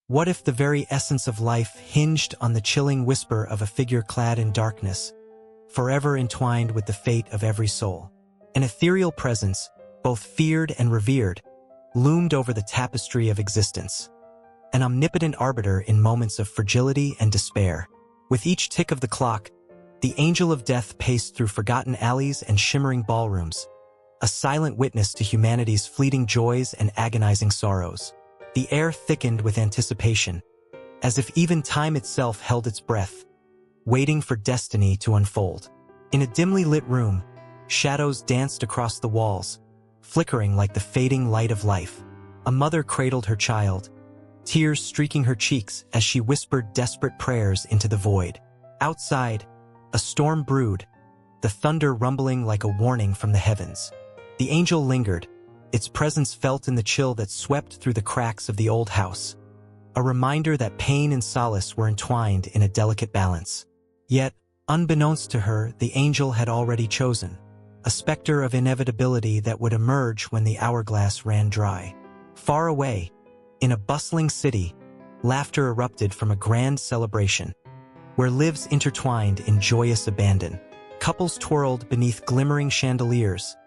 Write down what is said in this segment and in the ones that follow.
What if the very essence of life hinged on the chilling whisper of a figure clad in darkness, forever entwined with the fate of every soul? An ethereal presence, both feared and revered, loomed over the tapestry of existence. An omnipotent arbiter in moments of fragility and despair. With each tick of the clock, the angel of death paced through forgotten alleys and shimmering ballrooms, a silent witness to humanity's fleeting joys and agonizing sorrows. The air thickened with anticipation, as if even time itself held its breath, waiting for destiny to unfold. In a dimly lit room, shadows danced across the walls, flickering like the fading light of life. A mother cradled her child, tears streaking her cheeks as she whispered desperate prayers into the void. Outside, a storm brewed, the thunder rumbling like a warning from the heavens. The angel lingered, its presence felt in the chill that swept through the cracks of the old house, a reminder that pain and solace were entwined in a delicate balance. Yet, unbeknownst to her, the angel had already chosen, a specter of inevitability that would emerge when the hourglass ran dry. Far away, in a bustling city, laughter erupted from a grand celebration, where lives intertwined in joyous abandon. Couples twirled beneath glimmering chandeliers,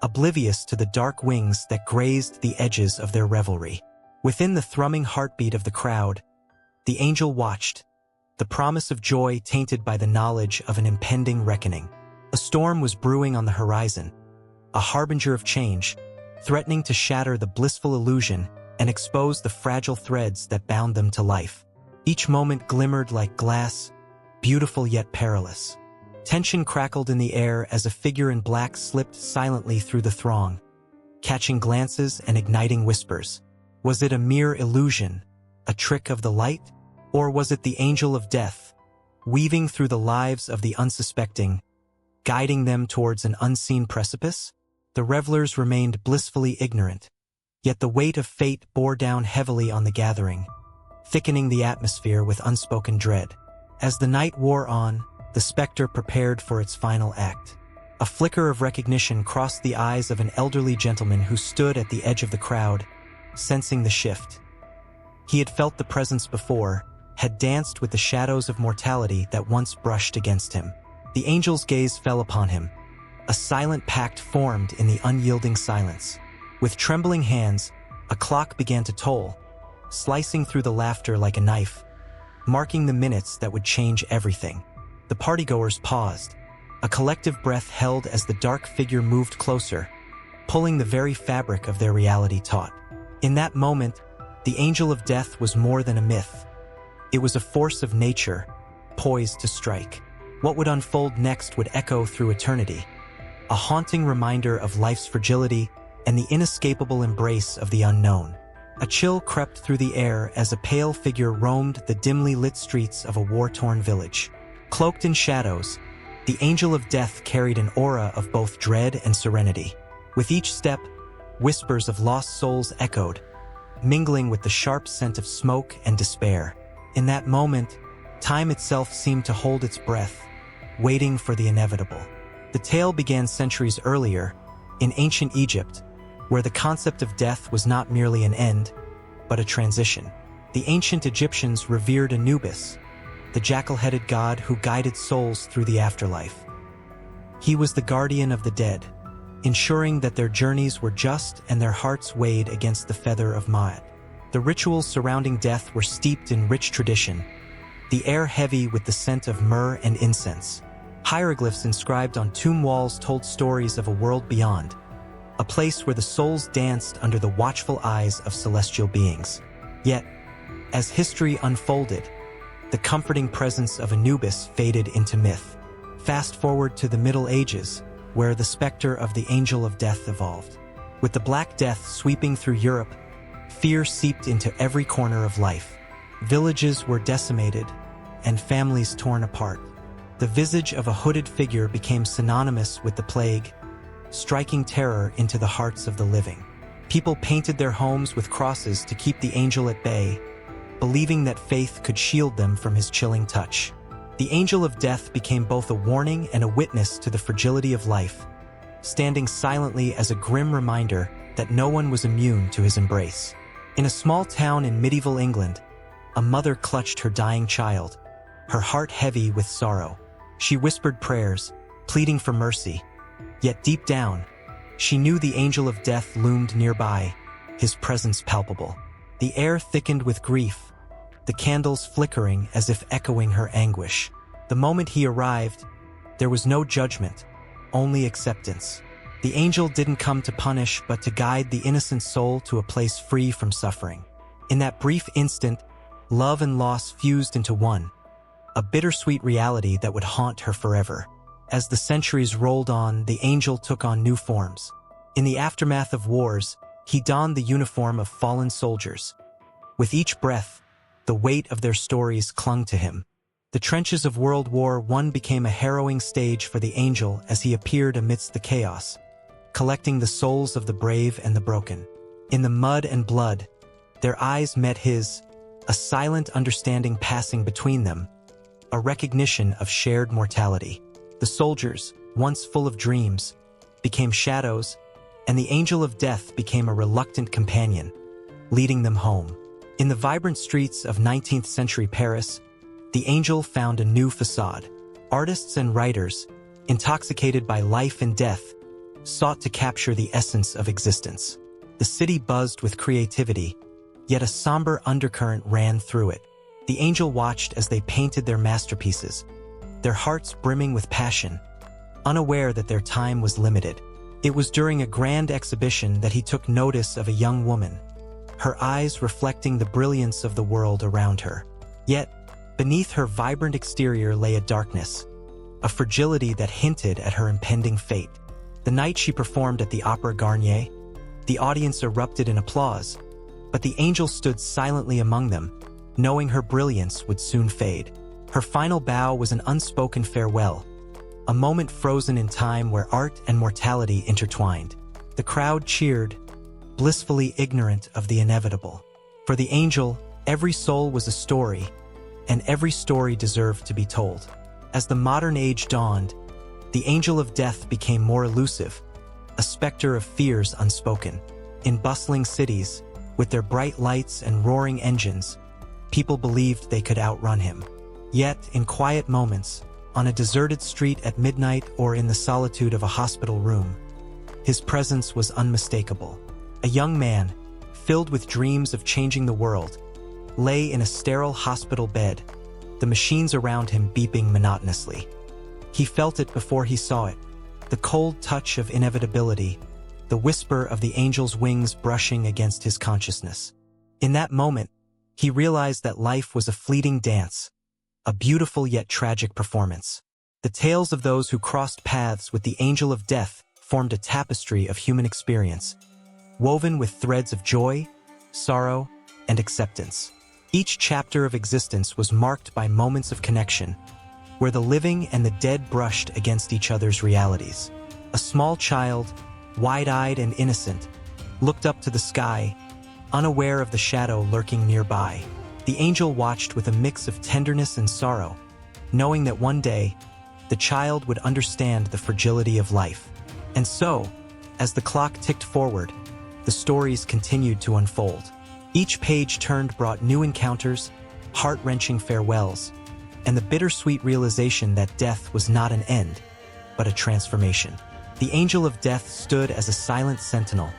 oblivious to the dark wings that grazed the edges of their revelry. Within the thrumming heartbeat of the crowd, the angel watched, the promise of joy tainted by the knowledge of an impending reckoning. A storm was brewing on the horizon, a harbinger of change, threatening to shatter the blissful illusion and expose the fragile threads that bound them to life. Each moment glimmered like glass, beautiful yet perilous. Tension crackled in the air as a figure in black slipped silently through the throng, catching glances and igniting whispers. Was it a mere illusion, a trick of the light? Or was it the angel of death, weaving through the lives of the unsuspecting, guiding them towards an unseen precipice? The revelers remained blissfully ignorant, yet the weight of fate bore down heavily on the gathering, thickening the atmosphere with unspoken dread. As the night wore on, the specter prepared for its final act. A flicker of recognition crossed the eyes of an elderly gentleman who stood at the edge of the crowd, sensing the shift. He had felt the presence before, had danced with the shadows of mortality that once brushed against him. The angel's gaze fell upon him. A silent pact formed in the unyielding silence. With trembling hands, a clock began to toll, slicing through the laughter like a knife, marking the minutes that would change everything. The partygoers paused, a collective breath held as the dark figure moved closer, pulling the very fabric of their reality taut. In that moment, the angel of death was more than a myth. It was a force of nature, poised to strike. What would unfold next would echo through eternity, a haunting reminder of life's fragility and the inescapable embrace of the unknown. A chill crept through the air as a pale figure roamed the dimly lit streets of a war-torn village. Cloaked in shadows, the angel of death carried an aura of both dread and serenity. With each step, whispers of lost souls echoed, mingling with the sharp scent of smoke and despair. In that moment, time itself seemed to hold its breath, waiting for the inevitable. The tale began centuries earlier, in ancient Egypt, where the concept of death was not merely an end, but a transition. The ancient Egyptians revered Anubis, the jackal-headed god who guided souls through the afterlife. He was the guardian of the dead, ensuring that their journeys were just and their hearts weighed against the feather of Ma'at. The rituals surrounding death were steeped in rich tradition, the air heavy with the scent of myrrh and incense. Hieroglyphs inscribed on tomb walls told stories of a world beyond, a place where the souls danced under the watchful eyes of celestial beings. Yet, as history unfolded, the comforting presence of Anubis faded into myth. Fast forward to the Middle Ages, where the specter of the angel of death evolved. With the Black Death sweeping through Europe, fear seeped into every corner of life. Villages were decimated, and families torn apart. The visage of a hooded figure became synonymous with the plague, striking terror into the hearts of the living. People painted their homes with crosses to keep the angel at bay, believing that faith could shield them from his chilling touch. The angel of death became both a warning and a witness to the fragility of life, standing silently as a grim reminder that no one was immune to his embrace. In a small town in medieval England, a mother clutched her dying child, her heart heavy with sorrow. She whispered prayers, pleading for mercy. Yet deep down, she knew the angel of death loomed nearby, his presence palpable. The air thickened with grief, the candles flickering as if echoing her anguish. The moment he arrived, there was no judgment, only acceptance. The angel didn't come to punish but to guide the innocent soul to a place free from suffering. In that brief instant, love and loss fused into one, a bittersweet reality that would haunt her forever. As the centuries rolled on, the angel took on new forms. In the aftermath of wars, he donned the uniform of fallen soldiers. With each breath, the weight of their stories clung to him. The trenches of World War I became a harrowing stage for the angel as he appeared amidst the chaos, collecting the souls of the brave and the broken. In the mud and blood, their eyes met his, a silent understanding passing between them, a recognition of shared mortality. The soldiers, once full of dreams, became shadows, and the angel of death became a reluctant companion, leading them home. In the vibrant streets of 19th century Paris, the angel found a new facade. Artists and writers, intoxicated by life and death, sought to capture the essence of existence. The city buzzed with creativity, yet a somber undercurrent ran through it. The angel watched as they painted their masterpieces, their hearts brimming with passion, unaware that their time was limited. It was during a grand exhibition that he took notice of a young woman, her eyes reflecting the brilliance of the world around her. Yet, beneath her vibrant exterior lay a darkness, a fragility that hinted at her impending fate. The night she performed at the Opera Garnier, the audience erupted in applause, but the angel stood silently among them, knowing her brilliance would soon fade. Her final bow was an unspoken farewell, a moment frozen in time where art and mortality intertwined. The crowd cheered, blissfully ignorant of the inevitable. For the angel, every soul was a story, and every story deserved to be told. As the modern age dawned, the angel of death became more elusive, a specter of fears unspoken. In bustling cities, with their bright lights and roaring engines, people believed they could outrun him. Yet, in quiet moments, on a deserted street at midnight or in the solitude of a hospital room, his presence was unmistakable. A young man, filled with dreams of changing the world, lay in a sterile hospital bed, the machines around him beeping monotonously. He felt it before he saw it, the cold touch of inevitability, the whisper of the angel's wings brushing against his consciousness. In that moment, he realized that life was a fleeting dance, a beautiful yet tragic performance. The tales of those who crossed paths with the angel of death formed a tapestry of human experience, woven with threads of joy, sorrow, and acceptance. Each chapter of existence was marked by moments of connection, where the living and the dead brushed against each other's realities. A small child, wide-eyed and innocent, looked up to the sky, unaware of the shadow lurking nearby. The angel watched with a mix of tenderness and sorrow, knowing that one day, the child would understand the fragility of life. And so, as the clock ticked forward, the stories continued to unfold. Each page turned brought new encounters, heart-wrenching farewells, and the bittersweet realization that death was not an end, but a transformation. The angel of death stood as a silent sentinel,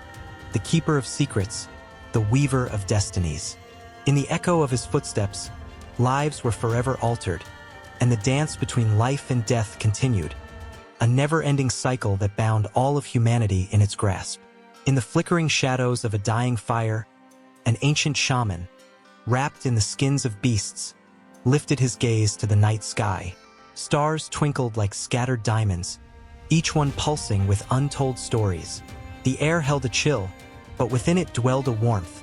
the keeper of secrets, the weaver of destinies. In the echo of his footsteps, lives were forever altered, and the dance between life and death continued, a never-ending cycle that bound all of humanity in its grasp. In the flickering shadows of a dying fire, an ancient shaman, wrapped in the skins of beasts, lifted his gaze to the night sky. Stars twinkled like scattered diamonds, each one pulsing with untold stories. The air held a chill, but within it dwelled a warmth,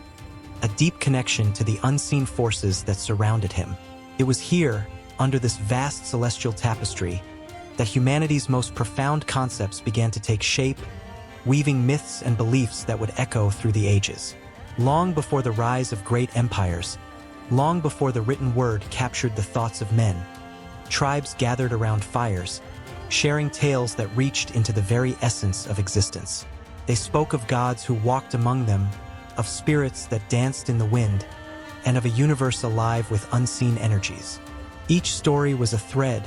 a deep connection to the unseen forces that surrounded him. It was here, under this vast celestial tapestry, that humanity's most profound concepts began to take shape, weaving myths and beliefs that would echo through the ages. Long before the rise of great empires, long before the written word captured the thoughts of men, tribes gathered around fires, sharing tales that reached into the very essence of existence. They spoke of gods who walked among them, of spirits that danced in the wind, and of a universe alive with unseen energies. Each story was a thread,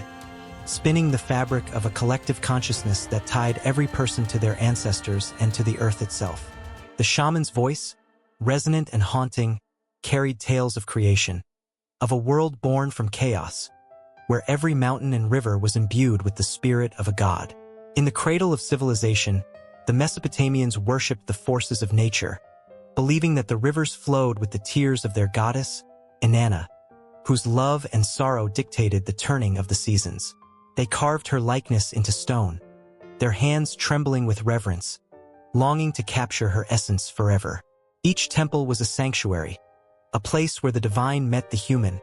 spinning the fabric of a collective consciousness that tied every person to their ancestors and to the earth itself. The shaman's voice, resonant and haunting, carried tales of creation, of a world born from chaos, where every mountain and river was imbued with the spirit of a god. In the cradle of civilization, the Mesopotamians worshipped the forces of nature, believing that the rivers flowed with the tears of their goddess, Inanna, whose love and sorrow dictated the turning of the seasons. They carved her likeness into stone, their hands trembling with reverence, longing to capture her essence forever. Each temple was a sanctuary, a place where the divine met the human,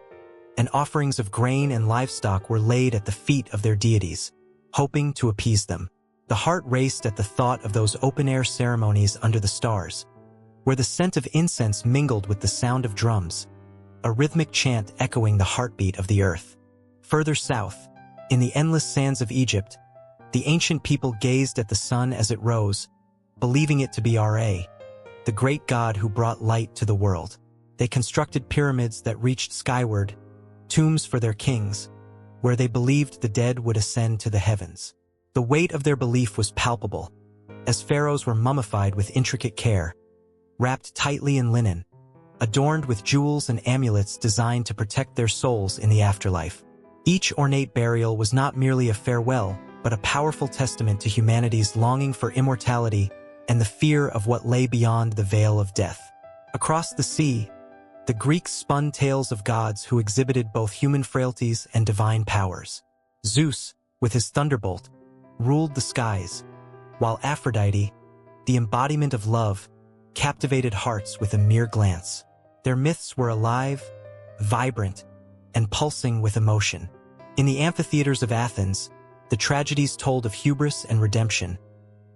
and offerings of grain and livestock were laid at the feet of their deities, hoping to appease them. The heart raced at the thought of those open-air ceremonies under the stars, where the scent of incense mingled with the sound of drums, a rhythmic chant echoing the heartbeat of the earth. Further south, in the endless sands of Egypt, the ancient people gazed at the sun as it rose, believing it to be Ra, the great god who brought light to the world. They constructed pyramids that reached skyward, tombs for their kings, where they believed the dead would ascend to the heavens. The weight of their belief was palpable, as pharaohs were mummified with intricate care, wrapped tightly in linen, adorned with jewels and amulets designed to protect their souls in the afterlife. Each ornate burial was not merely a farewell, but a powerful testament to humanity's longing for immortality and the fear of what lay beyond the veil of death. Across the sea, the Greeks spun tales of gods who exhibited both human frailties and divine powers. Zeus, with his thunderbolt, ruled the skies, while Aphrodite, the embodiment of love, captivated hearts with a mere glance. Their myths were alive, vibrant, and pulsing with emotion. In the amphitheaters of Athens, the tragedies told of hubris and redemption,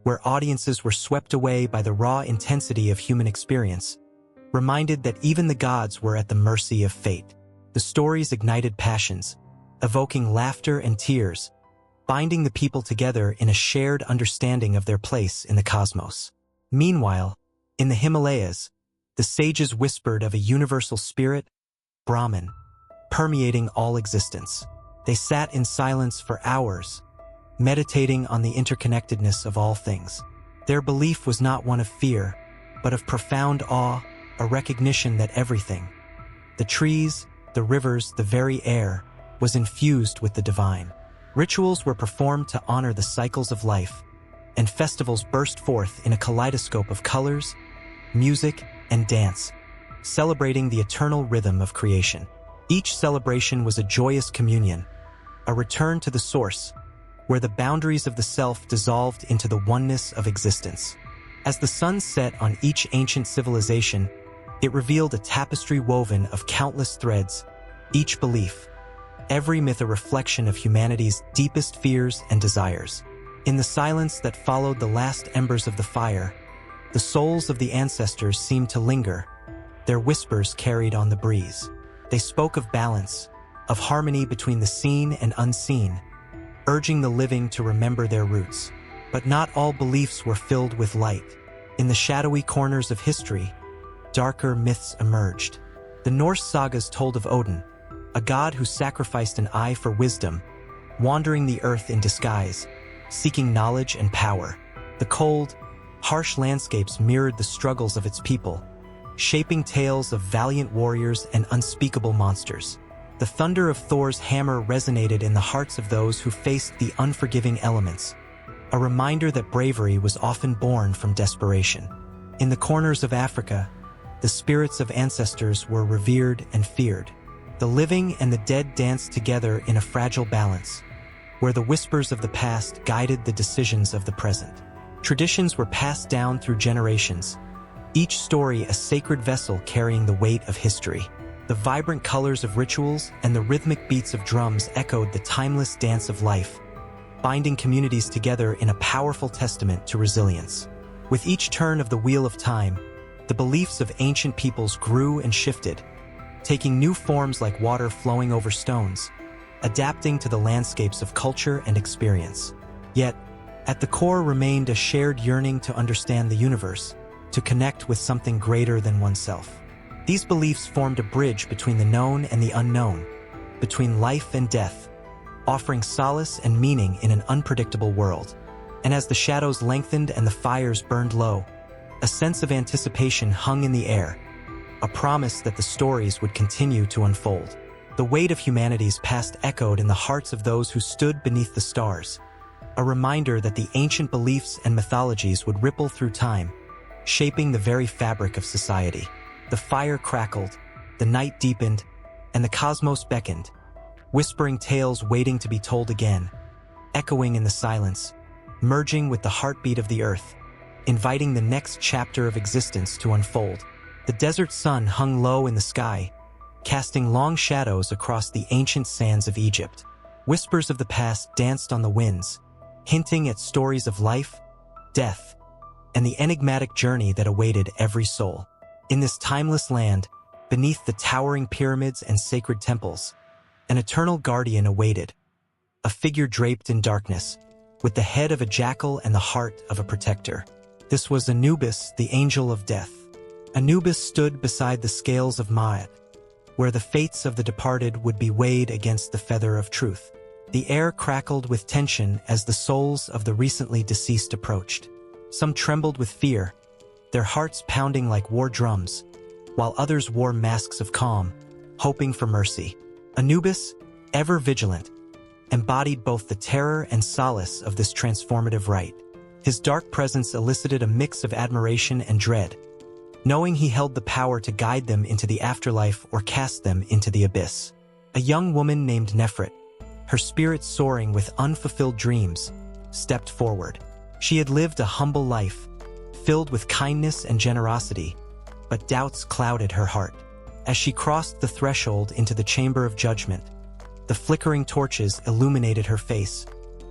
where audiences were swept away by the raw intensity of human experience, reminded that even the gods were at the mercy of fate. The stories ignited passions, evoking laughter and tears, binding the people together in a shared understanding of their place in the cosmos. Meanwhile, in the Himalayas, the sages whispered of a universal spirit, Brahman, permeating all existence. They sat in silence for hours, meditating on the interconnectedness of all things. Their belief was not one of fear, but of profound awe, a recognition that everything, the trees, the rivers, the very air, was infused with the divine. Rituals were performed to honor the cycles of life, and festivals burst forth in a kaleidoscope of colors, music, and dance, celebrating the eternal rhythm of creation. Each celebration was a joyous communion, a return to the source, where the boundaries of the self dissolved into the oneness of existence. As the sun set on each ancient civilization, it revealed a tapestry woven of countless threads, each belief, every myth a reflection of humanity's deepest fears and desires. In the silence that followed the last embers of the fire, the souls of the ancestors seemed to linger, their whispers carried on the breeze. They spoke of balance, of harmony between the seen and unseen, urging the living to remember their roots. But not all beliefs were filled with light. In the shadowy corners of history, darker myths emerged. The Norse sagas told of Odin, a god who sacrificed an eye for wisdom, wandering the earth in disguise, seeking knowledge and power. The cold, harsh landscapes mirrored the struggles of its people, shaping tales of valiant warriors and unspeakable monsters. The thunder of Thor's hammer resonated in the hearts of those who faced the unforgiving elements, a reminder that bravery was often born from desperation. In the corners of Africa, the spirits of ancestors were revered and feared. The living and the dead danced together in a fragile balance, where the whispers of the past guided the decisions of the present. Traditions were passed down through generations, each story a sacred vessel carrying the weight of history. The vibrant colors of rituals and the rhythmic beats of drums echoed the timeless dance of life, binding communities together in a powerful testament to resilience. With each turn of the wheel of time, the beliefs of ancient peoples grew and shifted, taking new forms like water flowing over stones, adapting to the landscapes of culture and experience. Yet, at the core remained a shared yearning to understand the universe, to connect with something greater than oneself. These beliefs formed a bridge between the known and the unknown, between life and death, offering solace and meaning in an unpredictable world. And as the shadows lengthened and the fires burned low, a sense of anticipation hung in the air, a promise that the stories would continue to unfold. The weight of humanity's past echoed in the hearts of those who stood beneath the stars, a reminder that the ancient beliefs and mythologies would ripple through time, shaping the very fabric of society. The fire crackled, the night deepened, and the cosmos beckoned, whispering tales waiting to be told again, echoing in the silence, merging with the heartbeat of the earth, inviting the next chapter of existence to unfold. The desert sun hung low in the sky, casting long shadows across the ancient sands of Egypt. Whispers of the past danced on the winds, hinting at stories of life, death, and the enigmatic journey that awaited every soul. In this timeless land, beneath the towering pyramids and sacred temples, an eternal guardian awaited, a figure draped in darkness, with the head of a jackal and the heart of a protector. This was Anubis, the angel of death. Anubis stood beside the scales of Ma'at, where the fates of the departed would be weighed against the feather of truth. The air crackled with tension as the souls of the recently deceased approached. Some trembled with fear, their hearts pounding like war drums, while others wore masks of calm, hoping for mercy. Anubis, ever vigilant, embodied both the terror and solace of this transformative rite. His dark presence elicited a mix of admiration and dread, knowing he held the power to guide them into the afterlife or cast them into the abyss. A young woman named Nefret, her spirit soaring with unfulfilled dreams, stepped forward. She had lived a humble life, filled with kindness and generosity, but doubts clouded her heart. As she crossed the threshold into the chamber of judgment, the flickering torches illuminated her face,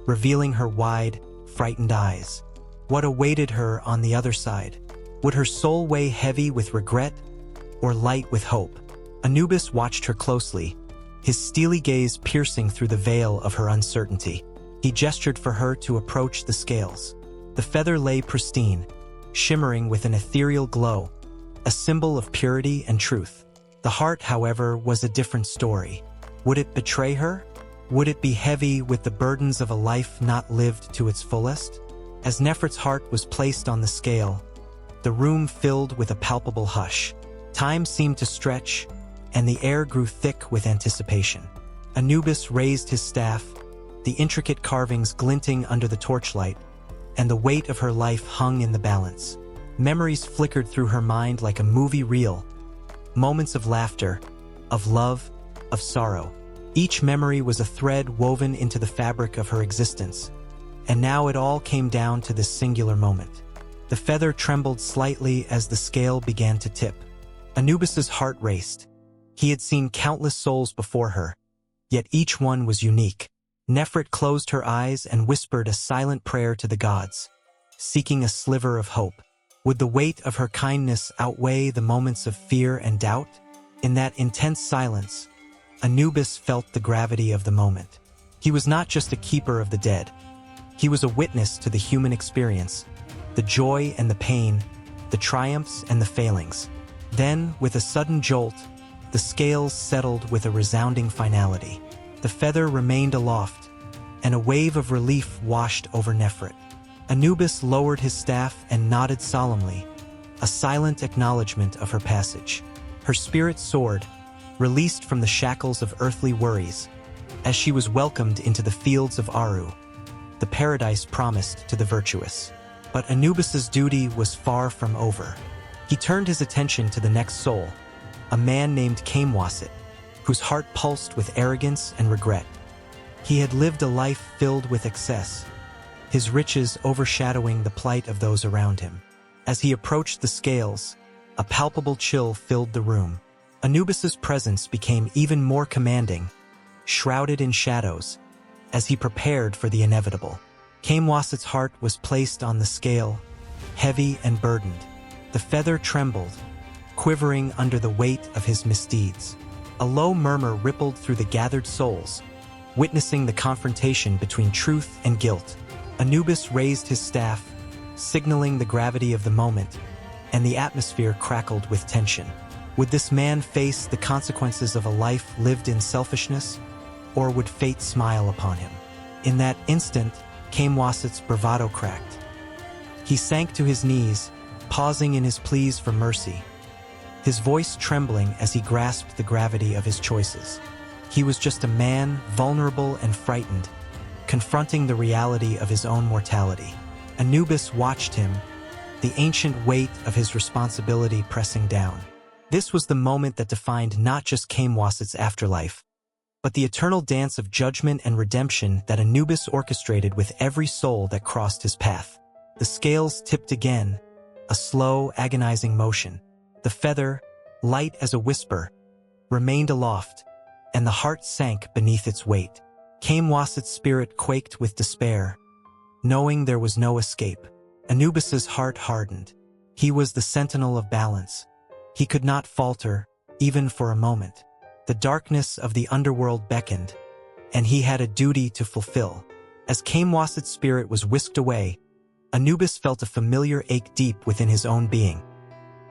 revealing her wide, frightened eyes. What awaited her on the other side? Would her soul weigh heavy with regret or light with hope? Anubis watched her closely, his steely gaze piercing through the veil of her uncertainty. He gestured for her to approach the scales. The feather lay pristine, shimmering with an ethereal glow, a symbol of purity and truth. The heart, however, was a different story. Would it betray her? Would it be heavy with the burdens of a life not lived to its fullest? As Nefret's heart was placed on the scale, the room filled with a palpable hush. Time seemed to stretch, and the air grew thick with anticipation. Anubis raised his staff, the intricate carvings glinting under the torchlight, and the weight of her life hung in the balance. Memories flickered through her mind like a movie reel, moments of laughter, of love, of sorrow. Each memory was a thread woven into the fabric of her existence, and now it all came down to this singular moment. The feather trembled slightly as the scale began to tip. Anubis's heart raced. He had seen countless souls before her, yet each one was unique. Nefret closed her eyes and whispered a silent prayer to the gods, seeking a sliver of hope. Would the weight of her kindness outweigh the moments of fear and doubt? In that intense silence, Anubis felt the gravity of the moment. He was not just a keeper of the dead. He was a witness to the human experience, the joy and the pain, the triumphs and the failings. Then, with a sudden jolt, the scales settled with a resounding finality. The feather remained aloft, and a wave of relief washed over Nefret. Anubis lowered his staff and nodded solemnly, a silent acknowledgement of her passage. Her spirit soared, released from the shackles of earthly worries, as she was welcomed into the fields of Aru, the paradise promised to the virtuous. But Anubis's duty was far from over. He turned his attention to the next soul, a man named Kamwasit, whose heart pulsed with arrogance and regret. He had lived a life filled with excess, his riches overshadowing the plight of those around him. As he approached the scales, a palpable chill filled the room. Anubis's presence became even more commanding, shrouded in shadows, as he prepared for the inevitable. Kamwasit's heart was placed on the scale, heavy and burdened. The feather trembled, quivering under the weight of his misdeeds. A low murmur rippled through the gathered souls, witnessing the confrontation between truth and guilt. Anubis raised his staff, signaling the gravity of the moment, and the atmosphere crackled with tension. Would this man face the consequences of a life lived in selfishness, or would fate smile upon him? In that instant, Kamwasit's bravado cracked. He sank to his knees, pausing in his pleas for mercy, his voice trembling as he grasped the gravity of his choices. He was just a man, vulnerable and frightened, confronting the reality of his own mortality. Anubis watched him, the ancient weight of his responsibility pressing down. This was the moment that defined not just Kamwasit's afterlife, but the eternal dance of judgment and redemption that Anubis orchestrated with every soul that crossed his path. The scales tipped again, a slow, agonizing motion. The feather, light as a whisper, remained aloft, and the heart sank beneath its weight. Kamwasit's spirit quaked with despair, knowing there was no escape. Anubis's heart hardened. He was the sentinel of balance. He could not falter, even for a moment. The darkness of the underworld beckoned, and he had a duty to fulfill. As Kamwasit's spirit was whisked away, Anubis felt a familiar ache deep within his own being,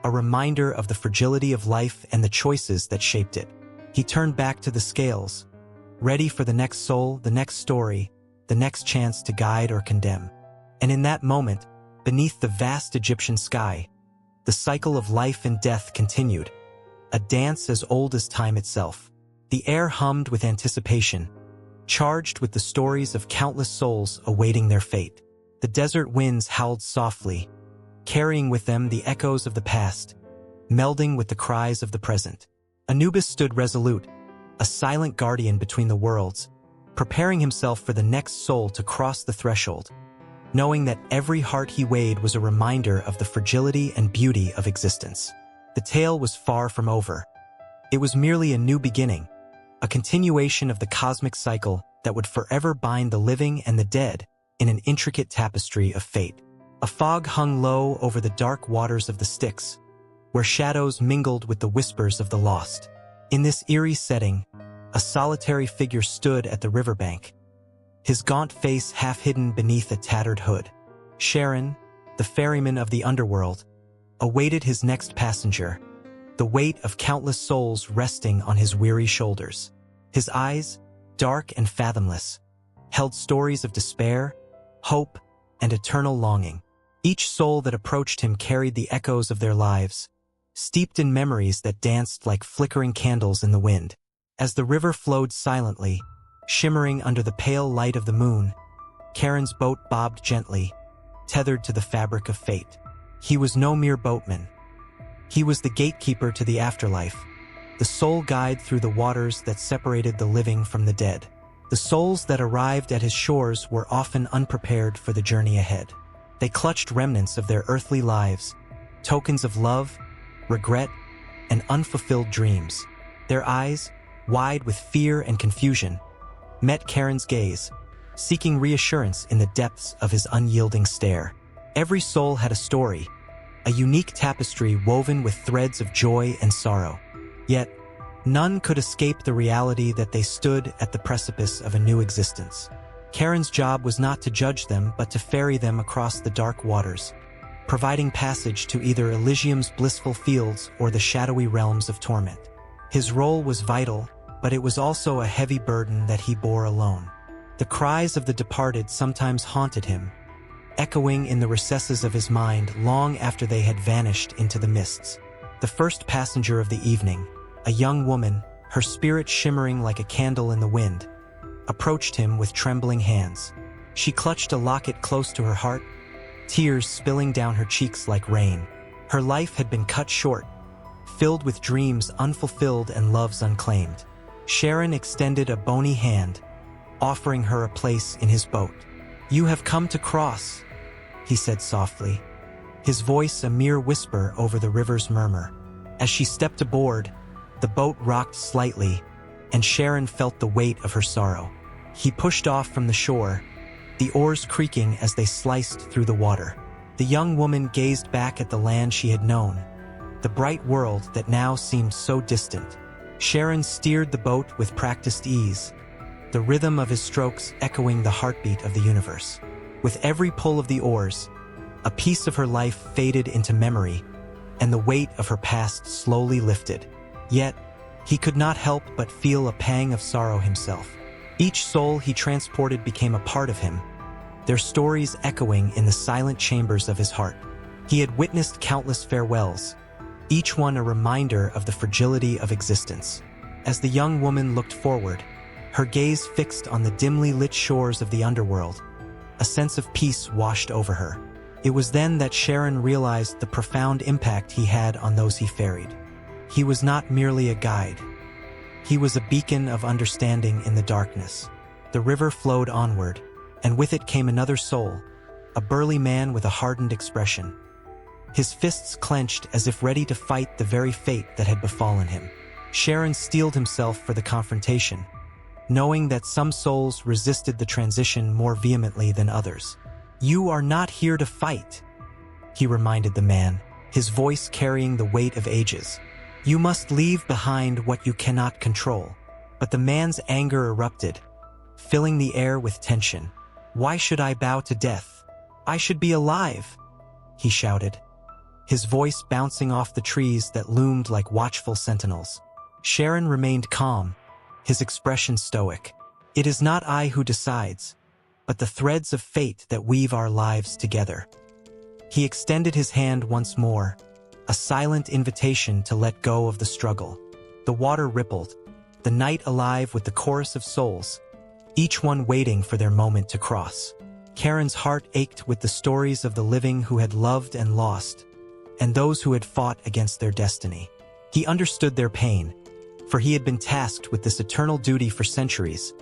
a reminder of the fragility of life and the choices that shaped it. He turned back to the scales, ready for the next soul, the next story, the next chance to guide or condemn. And in that moment, beneath the vast Egyptian sky, the cycle of life and death continued, a dance as old as time itself. The air hummed with anticipation, charged with the stories of countless souls awaiting their fate. The desert winds howled softly, carrying with them the echoes of the past, melding with the cries of the present. Anubis stood resolute, a silent guardian between the worlds, preparing himself for the next soul to cross the threshold, knowing that every heart he weighed was a reminder of the fragility and beauty of existence. The tale was far from over. It was merely a new beginning, a continuation of the cosmic cycle that would forever bind the living and the dead in an intricate tapestry of fate. A fog hung low over the dark waters of the Styx, where shadows mingled with the whispers of the lost. In this eerie setting, a solitary figure stood at the riverbank, his gaunt face half hidden beneath a tattered hood. Charon, the ferryman of the underworld, awaited his next passenger, the weight of countless souls resting on his weary shoulders. His eyes, dark and fathomless, held stories of despair, hope, and eternal longing. Each soul that approached him carried the echoes of their lives, steeped in memories that danced like flickering candles in the wind. As the river flowed silently, shimmering under the pale light of the moon, Charon's boat bobbed gently, tethered to the fabric of fate. He was no mere boatman. He was the gatekeeper to the afterlife, the sole guide through the waters that separated the living from the dead. The souls that arrived at his shores were often unprepared for the journey ahead. They clutched remnants of their earthly lives, tokens of love, regret, and unfulfilled dreams. Their eyes, wide with fear and confusion, met Charon's gaze, seeking reassurance in the depths of his unyielding stare. Every soul had a story, a unique tapestry woven with threads of joy and sorrow. Yet, none could escape the reality that they stood at the precipice of a new existence. Charon's job was not to judge them, but to ferry them across the dark waters, providing passage to either Elysium's blissful fields or the shadowy realms of torment. His role was vital, but it was also a heavy burden that he bore alone. The cries of the departed sometimes haunted him, echoing in the recesses of his mind long after they had vanished into the mists. The first passenger of the evening, a young woman, her spirit shimmering like a candle in the wind, approached him with trembling hands. She clutched a locket close to her heart, tears spilling down her cheeks like rain. Her life had been cut short, filled with dreams unfulfilled and loves unclaimed. Charon extended a bony hand, offering her a place in his boat. "You have come to cross," he said softly, his voice a mere whisper over the river's murmur. As she stepped aboard, the boat rocked slightly, and Charon felt the weight of her sorrow. He pushed off from the shore, the oars creaking as they sliced through the water. The young woman gazed back at the land she had known, the bright world that now seemed so distant. Charon steered the boat with practiced ease, the rhythm of his strokes echoing the heartbeat of the universe. With every pull of the oars, a piece of her life faded into memory, and the weight of her past slowly lifted. Yet, he could not help but feel a pang of sorrow himself. Each soul he transported became a part of him, their stories echoing in the silent chambers of his heart. He had witnessed countless farewells, each one a reminder of the fragility of existence. As the young woman looked forward, her gaze fixed on the dimly lit shores of the underworld, a sense of peace washed over her. It was then that Sharon realized the profound impact he had on those he ferried. He was not merely a guide. He was a beacon of understanding in the darkness. The river flowed onward, and with it came another soul, a burly man with a hardened expression. His fists clenched as if ready to fight the very fate that had befallen him. Sharon steeled himself for the confrontation, knowing that some souls resisted the transition more vehemently than others. "You are not here to fight," he reminded the man, his voice carrying the weight of ages. "You must leave behind what you cannot control." But the man's anger erupted, filling the air with tension. "Why should I bow to death? I should be alive," he shouted, his voice bouncing off the trees that loomed like watchful sentinels. Sharon remained calm, his expression stoic. "It is not I who decides, but the threads of fate that weave our lives together." He extended his hand once more, a silent invitation to let go of the struggle. The water rippled, the night alive with the chorus of souls, each one waiting for their moment to cross. Karen's heart ached with the stories of the living who had loved and lost, and those who had fought against their destiny. He understood their pain, for he had been tasked with this eternal duty for centuries,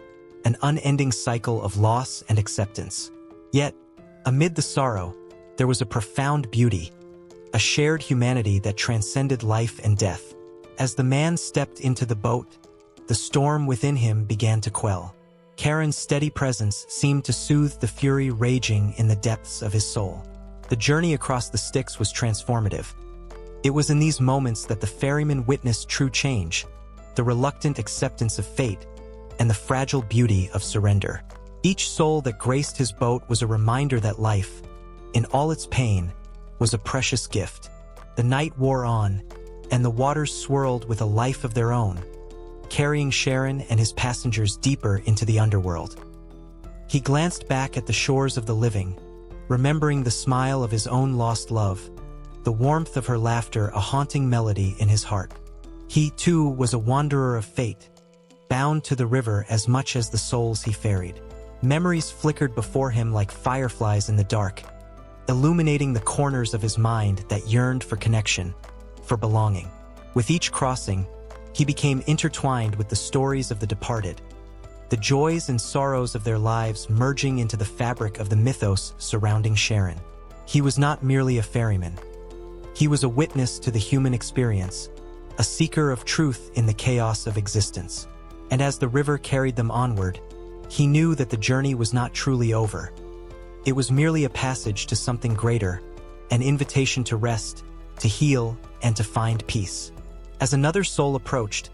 an unending cycle of loss and acceptance. Yet, amid the sorrow, there was a profound beauty, a shared humanity that transcended life and death. As the man stepped into the boat, the storm within him began to quell. Karen's steady presence seemed to soothe the fury raging in the depths of his soul. The journey across the Styx was transformative. It was in these moments that the ferryman witnessed true change, the reluctant acceptance of fate, and the fragile beauty of surrender. Each soul that graced his boat was a reminder that life, in all its pain, was a precious gift. The night wore on, and the waters swirled with a life of their own, carrying Sharon and his passengers deeper into the underworld. He glanced back at the shores of the living, remembering the smile of his own lost love, the warmth of her laughter a haunting melody in his heart. He, too, was a wanderer of fate, bound to the river as much as the souls he ferried. Memories flickered before him like fireflies in the dark, illuminating the corners of his mind that yearned for connection, for belonging. With each crossing, he became intertwined with the stories of the departed, the joys and sorrows of their lives merging into the fabric of the mythos surrounding Sharon. He was not merely a ferryman. He was a witness to the human experience, a seeker of truth in the chaos of existence. And as the river carried them onward, he knew that the journey was not truly over. It was merely a passage to something greater, an invitation to rest, to heal, and to find peace. As another soul approached,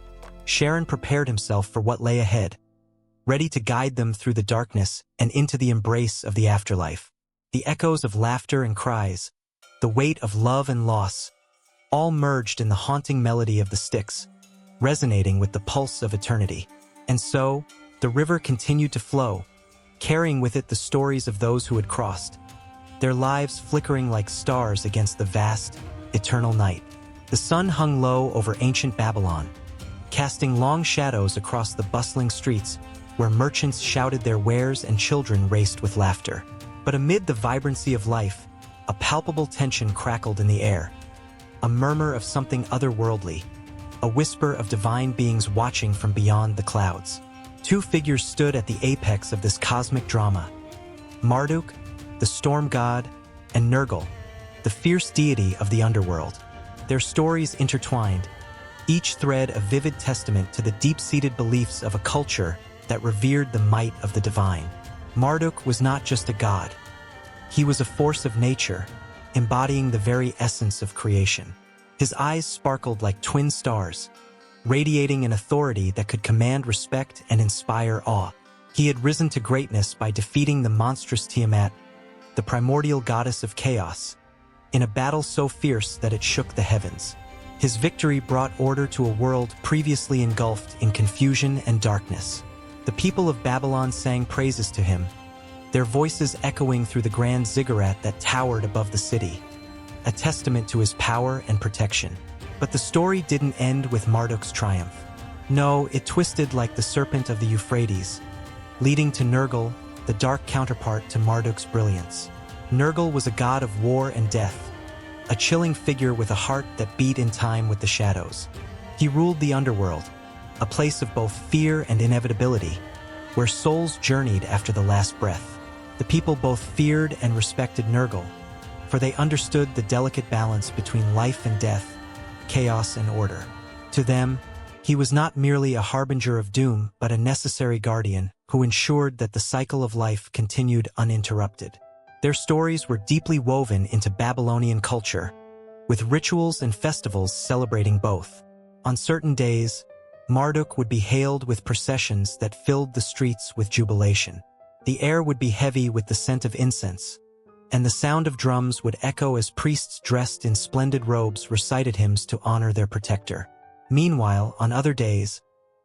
Sharon prepared himself for what lay ahead, ready to guide them through the darkness and into the embrace of the afterlife. The echoes of laughter and cries, the weight of love and loss, all merged in the haunting melody of the Styx, resonating with the pulse of eternity. And so, the river continued to flow, carrying with it the stories of those who had crossed, their lives flickering like stars against the vast, eternal night. The sun hung low over ancient Babylon, casting long shadows across the bustling streets where merchants shouted their wares and children raced with laughter. But amid the vibrancy of life, a palpable tension crackled in the air, a murmur of something otherworldly, a whisper of divine beings watching from beyond the clouds. Two figures stood at the apex of this cosmic drama: Marduk, the storm god, and Nergal, the fierce deity of the underworld. Their stories intertwined, each thread a vivid testament to the deep-seated beliefs of a culture that revered the might of the divine. Marduk was not just a god. He was a force of nature, embodying the very essence of creation. His eyes sparkled like twin stars, radiating an authority that could command respect and inspire awe. He had risen to greatness by defeating the monstrous Tiamat, the primordial goddess of chaos, in a battle so fierce that it shook the heavens. His victory brought order to a world previously engulfed in confusion and darkness. The people of Babylon sang praises to him, their voices echoing through the grand ziggurat that towered above the city, a testament to his power and protection. But the story didn't end with Marduk's triumph. No, it twisted like the serpent of the Euphrates, leading to Nergal, the dark counterpart to Marduk's brilliance. Nergal was a god of war and death, a chilling figure with a heart that beat in time with the shadows. He ruled the underworld, a place of both fear and inevitability, where souls journeyed after the last breath. The people both feared and respected Nergal, for they understood the delicate balance between life and death, chaos and order. To them, he was not merely a harbinger of doom, but a necessary guardian who ensured that the cycle of life continued uninterrupted. Their stories were deeply woven into Babylonian culture, with rituals and festivals celebrating both. On certain days, Marduk would be hailed with processions that filled the streets with jubilation. The air would be heavy with the scent of incense, and the sound of drums would echo as priests dressed in splendid robes recited hymns to honor their protector. Meanwhile, on other days,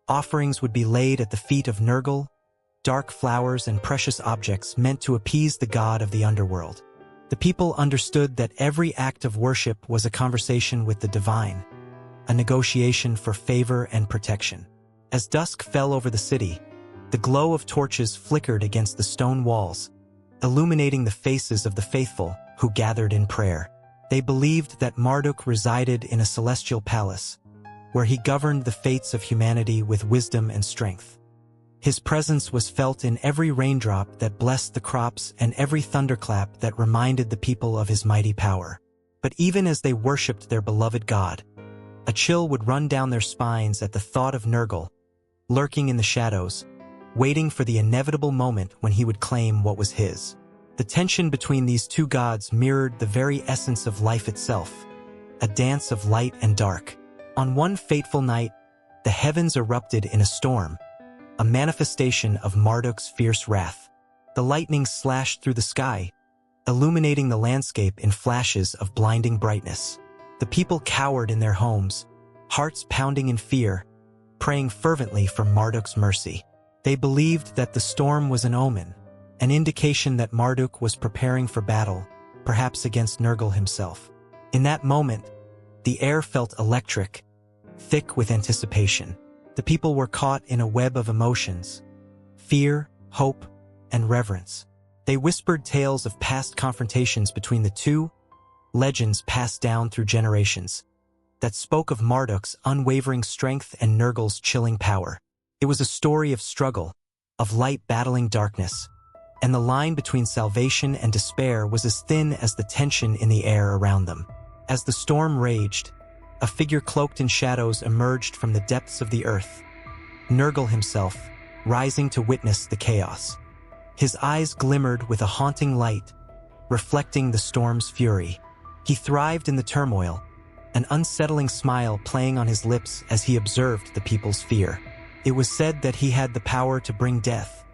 offerings would be laid at the feet of Nergal, dark flowers and precious objects meant to appease the god of the underworld. The people understood that every act of worship was a conversation with the divine, a negotiation for favor and protection. As dusk fell over the city, the glow of torches flickered against the stone walls, illuminating the faces of the faithful who gathered in prayer. They believed that Marduk resided in a celestial palace, where he governed the fates of humanity with wisdom and strength. His presence was felt in every raindrop that blessed the crops and every thunderclap that reminded the people of his mighty power. But even as they worshipped their beloved god, a chill would run down their spines at the thought of Nergal, lurking in the shadows, waiting for the inevitable moment when he would claim what was his. The tension between these two gods mirrored the very essence of life itself, a dance of light and dark. On one fateful night, the heavens erupted in a storm, a manifestation of Marduk's fierce wrath. The lightning slashed through the sky, illuminating the landscape in flashes of blinding brightness. The people cowered in their homes, hearts pounding in fear, praying fervently for Marduk's mercy. They believed that the storm was an omen, an indication that Marduk was preparing for battle, perhaps against Nergal himself. In that moment, the air felt electric, thick with anticipation. The people were caught in a web of emotions: fear, hope, and reverence. They whispered tales of past confrontations between the two, legends passed down through generations, that spoke of Marduk's unwavering strength and Nergal's chilling power. It was a story of struggle, of light battling darkness, and the line between salvation and despair was as thin as the tension in the air around them. As the storm raged, a figure cloaked in shadows emerged from the depths of the earth, Nergal himself, rising to witness the chaos. His eyes glimmered with a haunting light, reflecting the storm's fury. He thrived in the turmoil, an unsettling smile playing on his lips as he observed the people's fear. It was said that he had the power to bring death,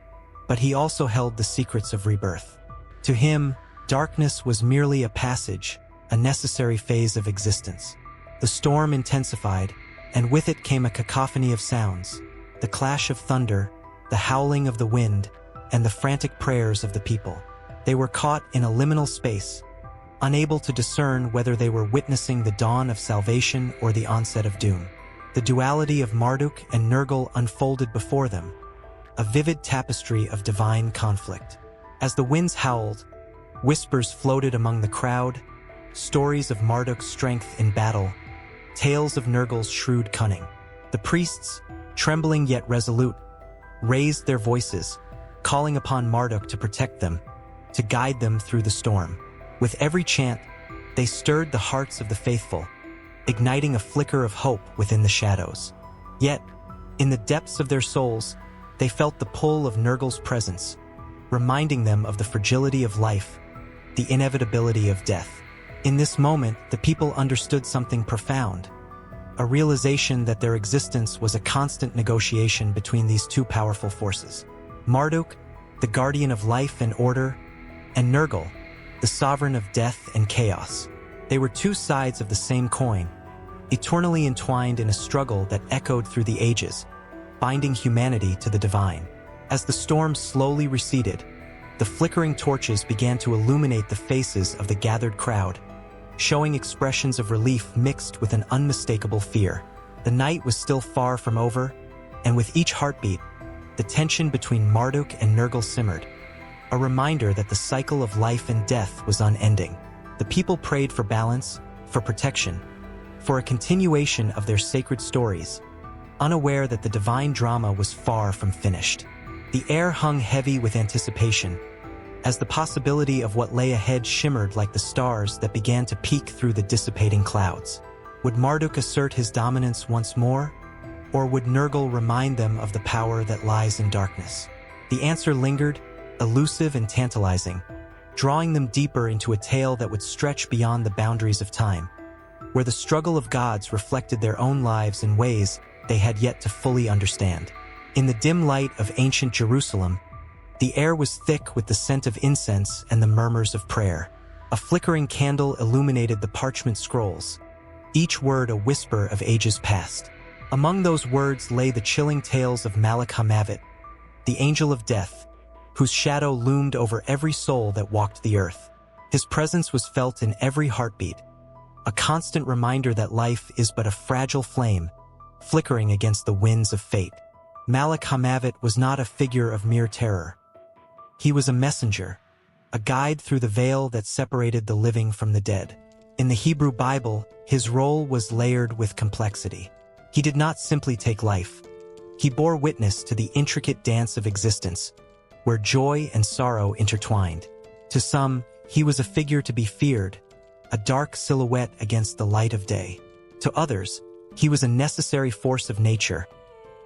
but he also held the secrets of rebirth. To him, darkness was merely a passage, a necessary phase of existence. The storm intensified, and with it came a cacophony of sounds: the clash of thunder, the howling of the wind, and the frantic prayers of the people. They were caught in a liminal space, unable to discern whether they were witnessing the dawn of salvation or the onset of doom. The duality of Marduk and Nergal unfolded before them, a vivid tapestry of divine conflict. As the winds howled, whispers floated among the crowd, stories of Marduk's strength in battle, tales of Nergal's shrewd cunning. The priests, trembling yet resolute, raised their voices, calling upon Marduk to protect them, to guide them through the storm. With every chant, they stirred the hearts of the faithful, igniting a flicker of hope within the shadows. Yet, in the depths of their souls, they felt the pull of Nergal's presence, reminding them of the fragility of life, the inevitability of death. In this moment, the people understood something profound, a realization that their existence was a constant negotiation between these two powerful forces. Marduk, the guardian of life and order, and Nergal, the sovereign of death and chaos. They were two sides of the same coin, eternally entwined in a struggle that echoed through the ages, binding humanity to the divine. As the storm slowly receded, the flickering torches began to illuminate the faces of the gathered crowd, showing expressions of relief mixed with an unmistakable fear. The night was still far from over, and with each heartbeat, the tension between Marduk and Nergal simmered, a reminder that the cycle of life and death was unending. The people prayed for balance, for protection, for a continuation of their sacred stories, unaware that the divine drama was far from finished. The air hung heavy with anticipation, as the possibility of what lay ahead shimmered like the stars that began to peek through the dissipating clouds. Would Marduk assert his dominance once more, or would Nergal remind them of the power that lies in darkness? The answer lingered, elusive and tantalizing, drawing them deeper into a tale that would stretch beyond the boundaries of time, where the struggle of gods reflected their own lives in ways they had yet to fully understand. In the dim light of ancient Jerusalem, the air was thick with the scent of incense and the murmurs of prayer. A flickering candle illuminated the parchment scrolls, each word a whisper of ages past. Among those words lay the chilling tales of Malak Hamavet, the angel of death, whose shadow loomed over every soul that walked the earth. His presence was felt in every heartbeat, a constant reminder that life is but a fragile flame, flickering against the winds of fate. Malak Hamavet was not a figure of mere terror. He was a messenger, a guide through the veil that separated the living from the dead. In the Hebrew Bible, his role was layered with complexity. He did not simply take life. He bore witness to the intricate dance of existence, where joy and sorrow intertwined. To some, he was a figure to be feared, a dark silhouette against the light of day. To others, he was a necessary force of nature,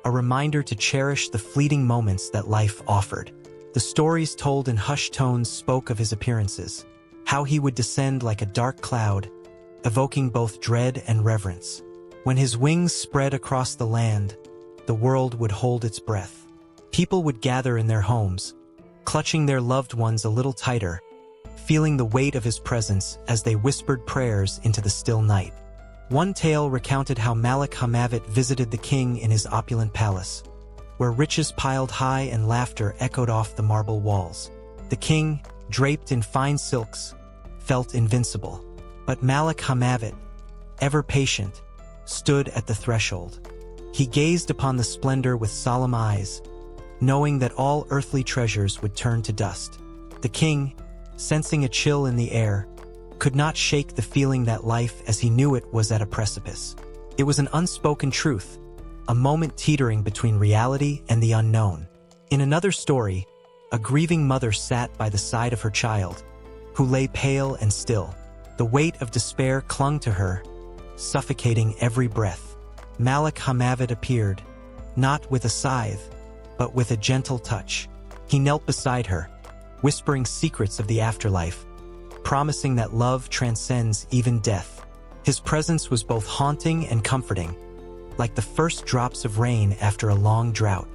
a reminder to cherish the fleeting moments that life offered. The stories told in hushed tones spoke of his appearances, how he would descend like a dark cloud, evoking both dread and reverence. When his wings spread across the land, the world would hold its breath. People would gather in their homes, clutching their loved ones a little tighter, feeling the weight of his presence as they whispered prayers into the still night. One tale recounted how Malak Hamavet visited the king in his opulent palace, where riches piled high and laughter echoed off the marble walls. The king, draped in fine silks, felt invincible. But Malak Hamavet, ever patient, stood at the threshold. He gazed upon the splendor with solemn eyes, knowing that all earthly treasures would turn to dust. The king, sensing a chill in the air, could not shake the feeling that life as he knew it was at a precipice. It was an unspoken truth, a moment teetering between reality and the unknown. In another story, a grieving mother sat by the side of her child, who lay pale and still. The weight of despair clung to her, suffocating every breath. Malak Hamavet appeared, not with a scythe, but with a gentle touch. He knelt beside her, whispering secrets of the afterlife, promising that love transcends even death. His presence was both haunting and comforting, like the first drops of rain after a long drought.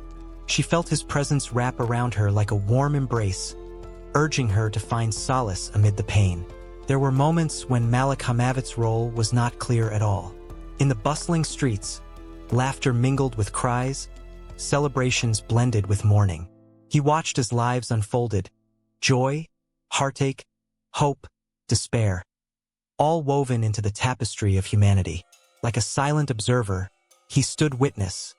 She felt his presence wrap around her like a warm embrace, urging her to find solace amid the pain. There were moments when Malak Hamavet's role was not clear at all. In the bustling streets, laughter mingled with cries, celebrations blended with mourning. He watched as lives unfolded, joy, heartache, hope, despair, all woven into the tapestry of humanity. Like a silent observer, he stood witness,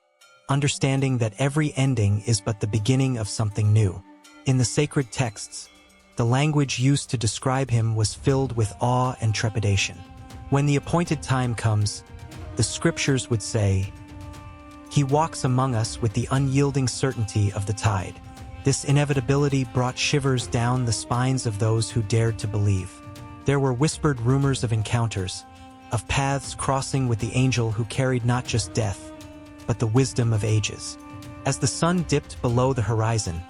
understanding that every ending is but the beginning of something new. In the sacred texts, the language used to describe him was filled with awe and trepidation. When the appointed time comes, the scriptures would say, "He walks among us with the unyielding certainty of the tide." This inevitability brought shivers down the spines of those who dared to believe. There were whispered rumors of encounters, of paths crossing with the angel who carried not just death, but the wisdom of ages. As the sun dipped below the horizon,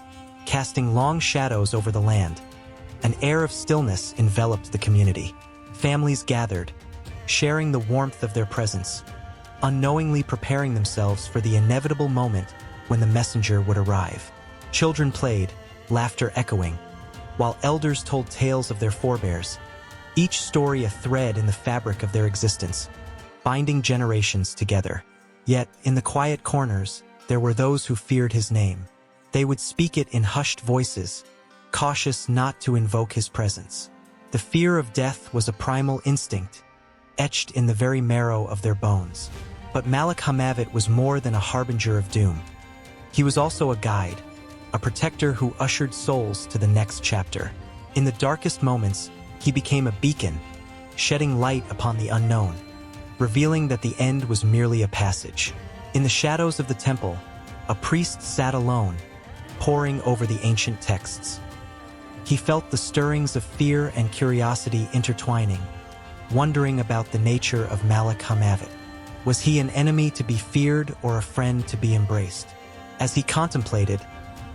casting long shadows over the land, an air of stillness enveloped the community. Families gathered, sharing the warmth of their presence, unknowingly preparing themselves for the inevitable moment when the messenger would arrive. Children played, laughter echoing, while elders told tales of their forebears, each story a thread in the fabric of their existence, binding generations together. Yet, in the quiet corners, there were those who feared his name. They would speak it in hushed voices, cautious not to invoke his presence. The fear of death was a primal instinct, etched in the very marrow of their bones. But Malik Hamavat was more than a harbinger of doom. He was also a guide, a protector who ushered souls to the next chapter. In the darkest moments, he became a beacon, shedding light upon the unknown, revealing that the end was merely a passage. In the shadows of the temple, a priest sat alone, poring over the ancient texts. He felt the stirrings of fear and curiosity intertwining, wondering about the nature of Malik Hamavat. Was he an enemy to be feared or a friend to be embraced? As he contemplated,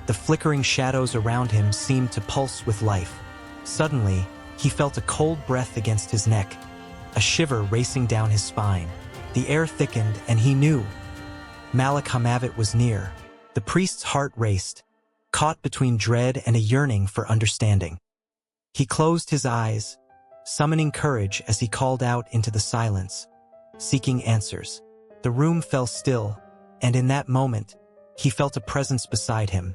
the flickering shadows around him seemed to pulse with life. Suddenly, he felt a cold breath against his neck, a shiver racing down his spine. The air thickened, and he knew Malik Hamavat was near. The priest's heart raced, caught between dread and a yearning for understanding. He closed his eyes, summoning courage as he called out into the silence, seeking answers. The room fell still, and in that moment, he felt a presence beside him,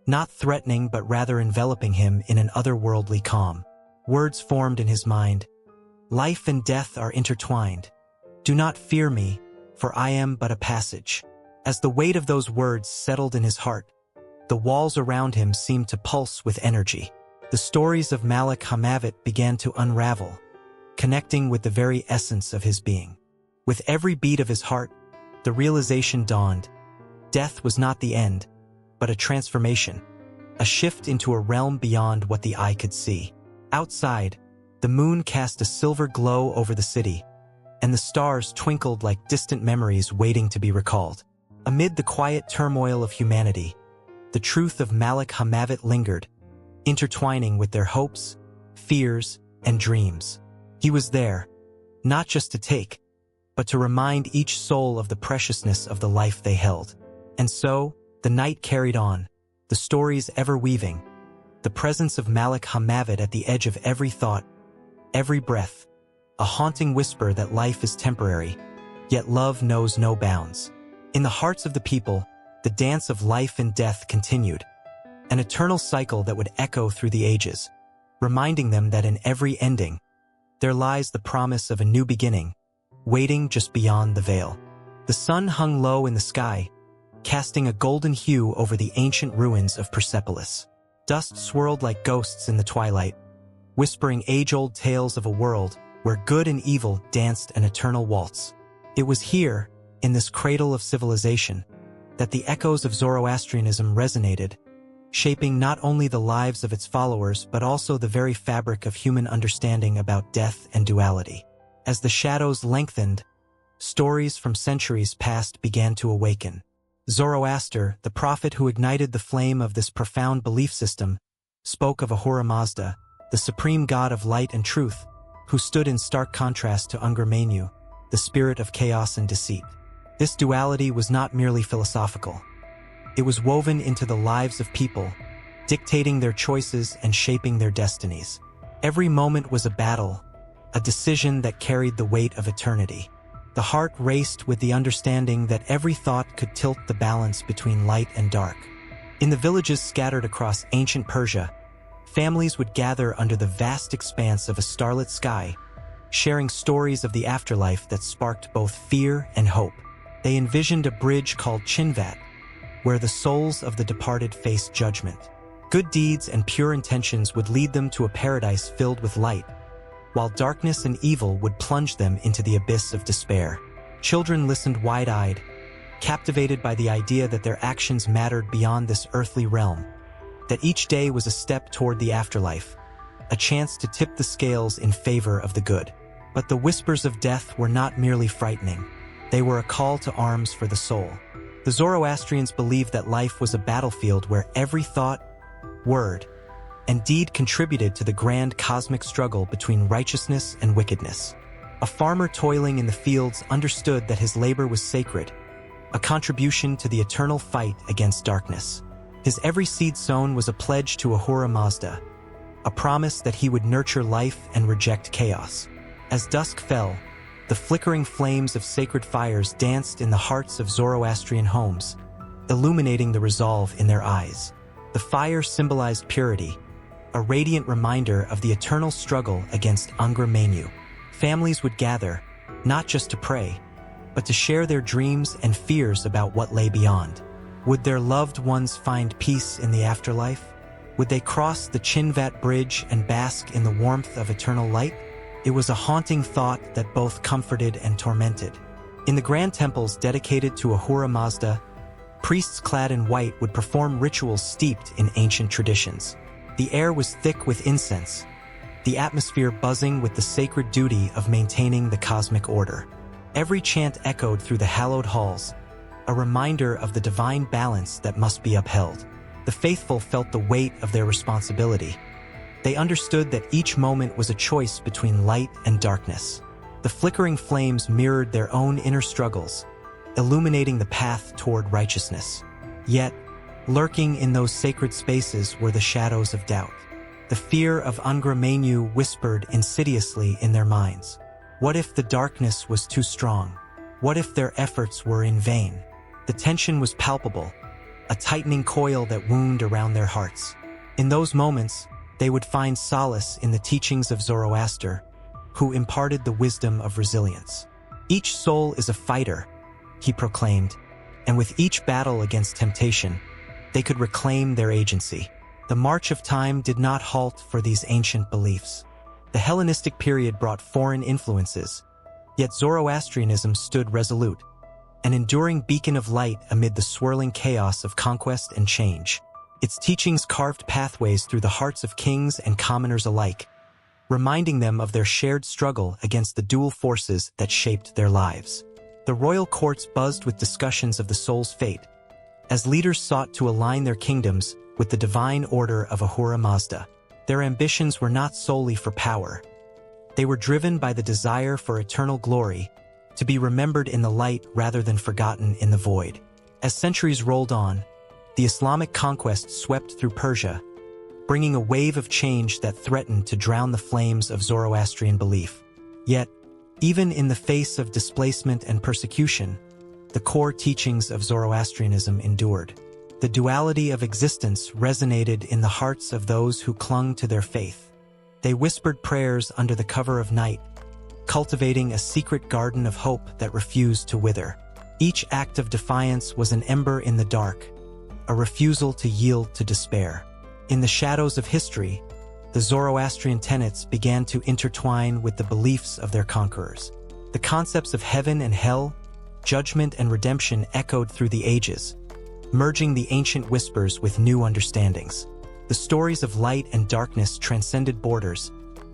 not threatening but rather enveloping him in an otherworldly calm. Words formed in his mind. Life and death are intertwined. Do not fear me, for I am but a passage. As the weight of those words settled in his heart, the walls around him seemed to pulse with energy. The stories of Malik Hamavat began to unravel, connecting with the very essence of his being. With every beat of his heart, the realization dawned. Death was not the end, but a transformation, a shift into a realm beyond what the eye could see. Outside, the moon cast a silver glow over the city, and the stars twinkled like distant memories waiting to be recalled. Amid the quiet turmoil of humanity, the truth of Malik Hamavat lingered, intertwining with their hopes, fears, and dreams. He was there, not just to take, but to remind each soul of the preciousness of the life they held. And so, the night carried on, the stories ever weaving, the presence of Malik Hamavat at the edge of every thought, every breath, a haunting whisper that life is temporary, yet love knows no bounds. In the hearts of the people, the dance of life and death continued, an eternal cycle that would echo through the ages, reminding them that in every ending, there lies the promise of a new beginning, waiting just beyond the veil. The sun hung low in the sky, casting a golden hue over the ancient ruins of Persepolis. Dust swirled like ghosts in the twilight, whispering age-old tales of a world where good and evil danced an eternal waltz. It was here, in this cradle of civilization, that the echoes of Zoroastrianism resonated, shaping not only the lives of its followers but also the very fabric of human understanding about death and duality. As the shadows lengthened, stories from centuries past began to awaken. Zoroaster, the prophet who ignited the flame of this profound belief system, spoke of Ahura Mazda, the supreme god of light and truth, who stood in stark contrast to Ungar Mainyu, the spirit of chaos and deceit. This duality was not merely philosophical. It was woven into the lives of people, dictating their choices and shaping their destinies. Every moment was a battle, a decision that carried the weight of eternity. The heart raced with the understanding that every thought could tilt the balance between light and dark. In the villages scattered across ancient Persia, families would gather under the vast expanse of a starlit sky, sharing stories of the afterlife that sparked both fear and hope. They envisioned a bridge called Chinvat, where the souls of the departed faced judgment. Good deeds and pure intentions would lead them to a paradise filled with light, while darkness and evil would plunge them into the abyss of despair. Children listened wide-eyed, captivated by the idea that their actions mattered beyond this earthly realm, that each day was a step toward the afterlife, a chance to tip the scales in favor of the good. But the whispers of death were not merely frightening. They were a call to arms for the soul. The Zoroastrians believed that life was a battlefield where every thought, word, and deed contributed to the grand cosmic struggle between righteousness and wickedness. A farmer toiling in the fields understood that his labor was sacred, a contribution to the eternal fight against darkness. His every seed sown was a pledge to Ahura Mazda, a promise that he would nurture life and reject chaos. As dusk fell, the flickering flames of sacred fires danced in the hearts of Zoroastrian homes, illuminating the resolve in their eyes. The fire symbolized purity, a radiant reminder of the eternal struggle against Angra Mainyu. Families would gather, not just to pray, but to share their dreams and fears about what lay beyond. Would their loved ones find peace in the afterlife? Would they cross the Chinvat Bridge and bask in the warmth of eternal light? It was a haunting thought that both comforted and tormented. In the grand temples dedicated to Ahura Mazda, priests clad in white would perform rituals steeped in ancient traditions. The air was thick with incense, the atmosphere buzzing with the sacred duty of maintaining the cosmic order. Every chant echoed through the hallowed halls, a reminder of the divine balance that must be upheld. The faithful felt the weight of their responsibility. They understood that each moment was a choice between light and darkness. The flickering flames mirrored their own inner struggles, illuminating the path toward righteousness. Yet, lurking in those sacred spaces were the shadows of doubt. The fear of Angra Mainyu whispered insidiously in their minds. What if the darkness was too strong? What if their efforts were in vain? The tension was palpable, a tightening coil that wound around their hearts. In those moments, they would find solace in the teachings of Zoroaster, who imparted the wisdom of resilience. Each soul is a fighter, he proclaimed, and with each battle against temptation, they could reclaim their agency. The march of time did not halt for these ancient beliefs. The Hellenistic period brought foreign influences, yet Zoroastrianism stood resolute, an enduring beacon of light amid the swirling chaos of conquest and change. Its teachings carved pathways through the hearts of kings and commoners alike, reminding them of their shared struggle against the dual forces that shaped their lives. The royal courts buzzed with discussions of the soul's fate, as leaders sought to align their kingdoms with the divine order of Ahura Mazda. Their ambitions were not solely for power. They were driven by the desire for eternal glory, to be remembered in the light rather than forgotten in the void. As centuries rolled on, the Islamic conquest swept through Persia, bringing a wave of change that threatened to drown the flames of Zoroastrian belief. Yet, even in the face of displacement and persecution, the core teachings of Zoroastrianism endured. The duality of existence resonated in the hearts of those who clung to their faith. They whispered prayers under the cover of night, cultivating a secret garden of hope that refused to wither. Each act of defiance was an ember in the dark, a refusal to yield to despair. In the shadows of history, the Zoroastrian tenets began to intertwine with the beliefs of their conquerors. The concepts of heaven and hell, judgment and redemption echoed through the ages, merging the ancient whispers with new understandings. The stories of light and darkness transcended borders,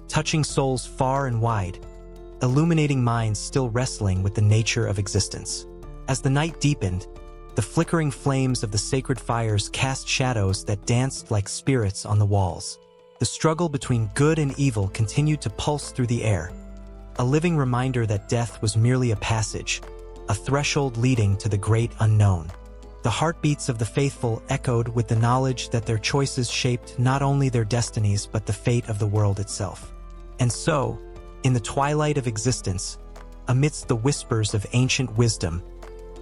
touching souls far and wide, illuminating minds still wrestling with the nature of existence. As the night deepened, the flickering flames of the sacred fires cast shadows that danced like spirits on the walls. The struggle between good and evil continued to pulse through the air, a living reminder that death was merely a passage, a threshold leading to the great unknown. The heartbeats of the faithful echoed with the knowledge that their choices shaped not only their destinies but the fate of the world itself. And so, in the twilight of existence, amidst the whispers of ancient wisdom,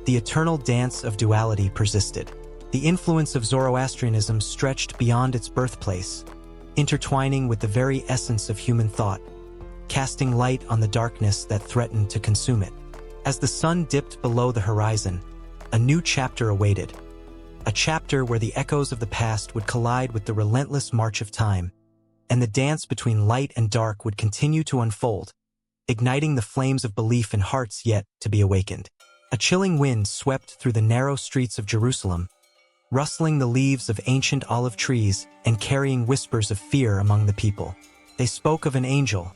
the eternal dance of duality persisted. The influence of Zoroastrianism stretched beyond its birthplace, intertwining with the very essence of human thought, casting light on the darkness that threatened to consume it. As the sun dipped below the horizon, a new chapter awaited, a chapter where the echoes of the past would collide with the relentless march of time, and the dance between light and dark would continue to unfold, igniting the flames of belief in hearts yet to be awakened. A chilling wind swept through the narrow streets of Jerusalem, rustling the leaves of ancient olive trees and carrying whispers of fear among the people. They spoke of an angel,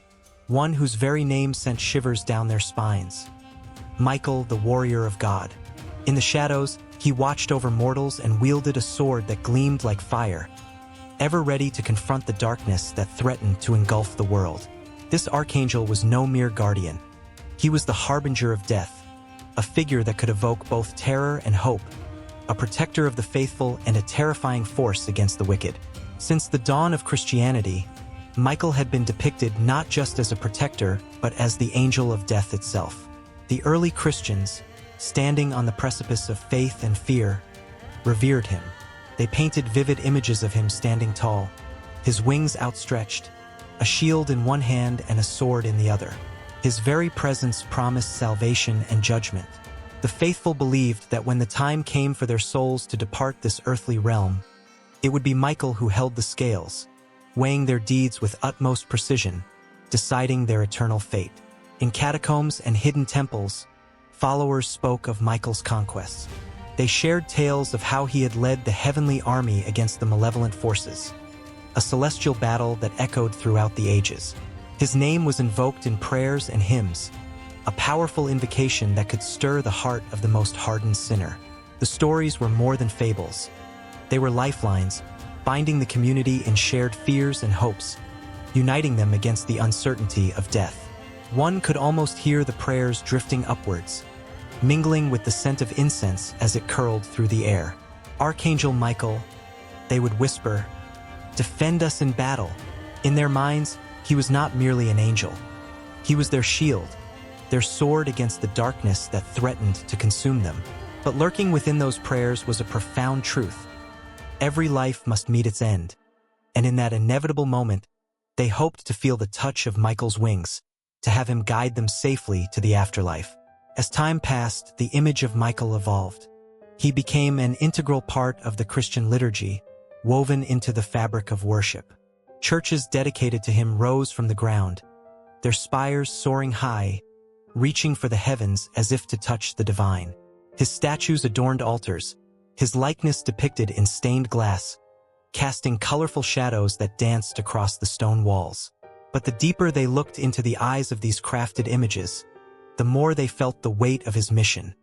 one whose very name sent shivers down their spines. Michael, the warrior of God. In the shadows, he watched over mortals and wielded a sword that gleamed like fire, ever ready to confront the darkness that threatened to engulf the world. This archangel was no mere guardian. He was the harbinger of death, a figure that could evoke both terror and hope, a protector of the faithful and a terrifying force against the wicked. Since the dawn of Christianity, Michael had been depicted not just as a protector, but as the angel of death itself. The early Christians, standing on the precipice of faith and fear, revered him. They painted vivid images of him standing tall, his wings outstretched, a shield in one hand and a sword in the other. His very presence promised salvation and judgment. The faithful believed that when the time came for their souls to depart this earthly realm, it would be Michael who held the scales, weighing their deeds with utmost precision, deciding their eternal fate. In catacombs and hidden temples, followers spoke of Michael's conquests. They shared tales of how he had led the heavenly army against the malevolent forces, a celestial battle that echoed throughout the ages. His name was invoked in prayers and hymns, a powerful invocation that could stir the heart of the most hardened sinner. The stories were more than fables. They were lifelines, binding the community in shared fears and hopes, uniting them against the uncertainty of death. One could almost hear the prayers drifting upwards, mingling with the scent of incense as it curled through the air. Archangel Michael, they would whisper, defend us in battle. In their minds, he was not merely an angel. He was their shield, their sword against the darkness that threatened to consume them. But lurking within those prayers was a profound truth. Every life must meet its end, and in that inevitable moment, they hoped to feel the touch of Michael's wings, to have him guide them safely to the afterlife. As time passed, the image of Michael evolved. He became an integral part of the Christian liturgy, woven into the fabric of worship. Churches dedicated to him rose from the ground, their spires soaring high, reaching for the heavens as if to touch the divine. His statues adorned altars, his likeness depicted in stained glass, casting colorful shadows that danced across the stone walls. But the deeper they looked into the eyes of these crafted images, the more they felt the weight of his mission,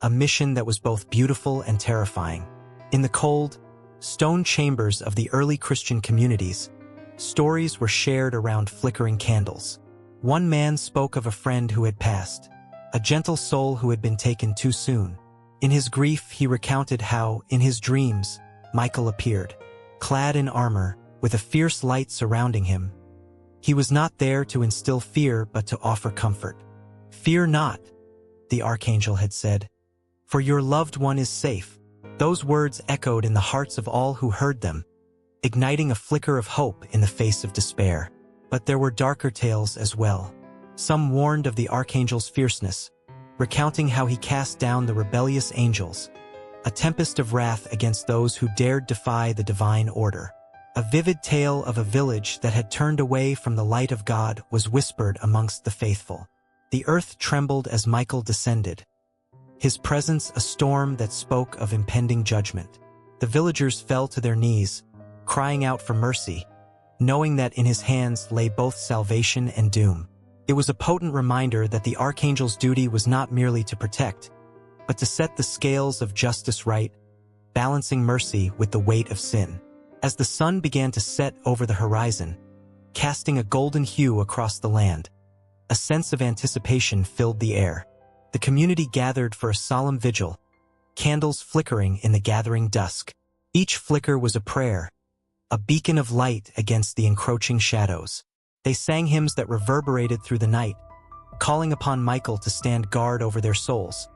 a mission that was both beautiful and terrifying. In the cold, stone chambers of the early Christian communities, stories were shared around flickering candles. One man spoke of a friend who had passed, a gentle soul who had been taken too soon. In his grief, he recounted how, in his dreams, Michael appeared, clad in armor, with a fierce light surrounding him. He was not there to instill fear, but to offer comfort. "Fear not," the archangel had said, "for your loved one is safe." Those words echoed in the hearts of all who heard them, igniting a flicker of hope in the face of despair. But there were darker tales as well. Some warned of the archangel's fierceness, recounting how he cast down the rebellious angels, a tempest of wrath against those who dared defy the divine order. A vivid tale of a village that had turned away from the light of God was whispered amongst the faithful. The earth trembled as Michael descended, his presence a storm that spoke of impending judgment. The villagers fell to their knees, crying out for mercy, knowing that in his hands lay both salvation and doom. It was a potent reminder that the archangel's duty was not merely to protect, but to set the scales of justice right, balancing mercy with the weight of sin. As the sun began to set over the horizon, casting a golden hue across the land, a sense of anticipation filled the air. The community gathered for a solemn vigil, candles flickering in the gathering dusk. Each flicker was a prayer, a beacon of light against the encroaching shadows. They sang hymns that reverberated through the night, calling upon Michael to stand guard over their souls,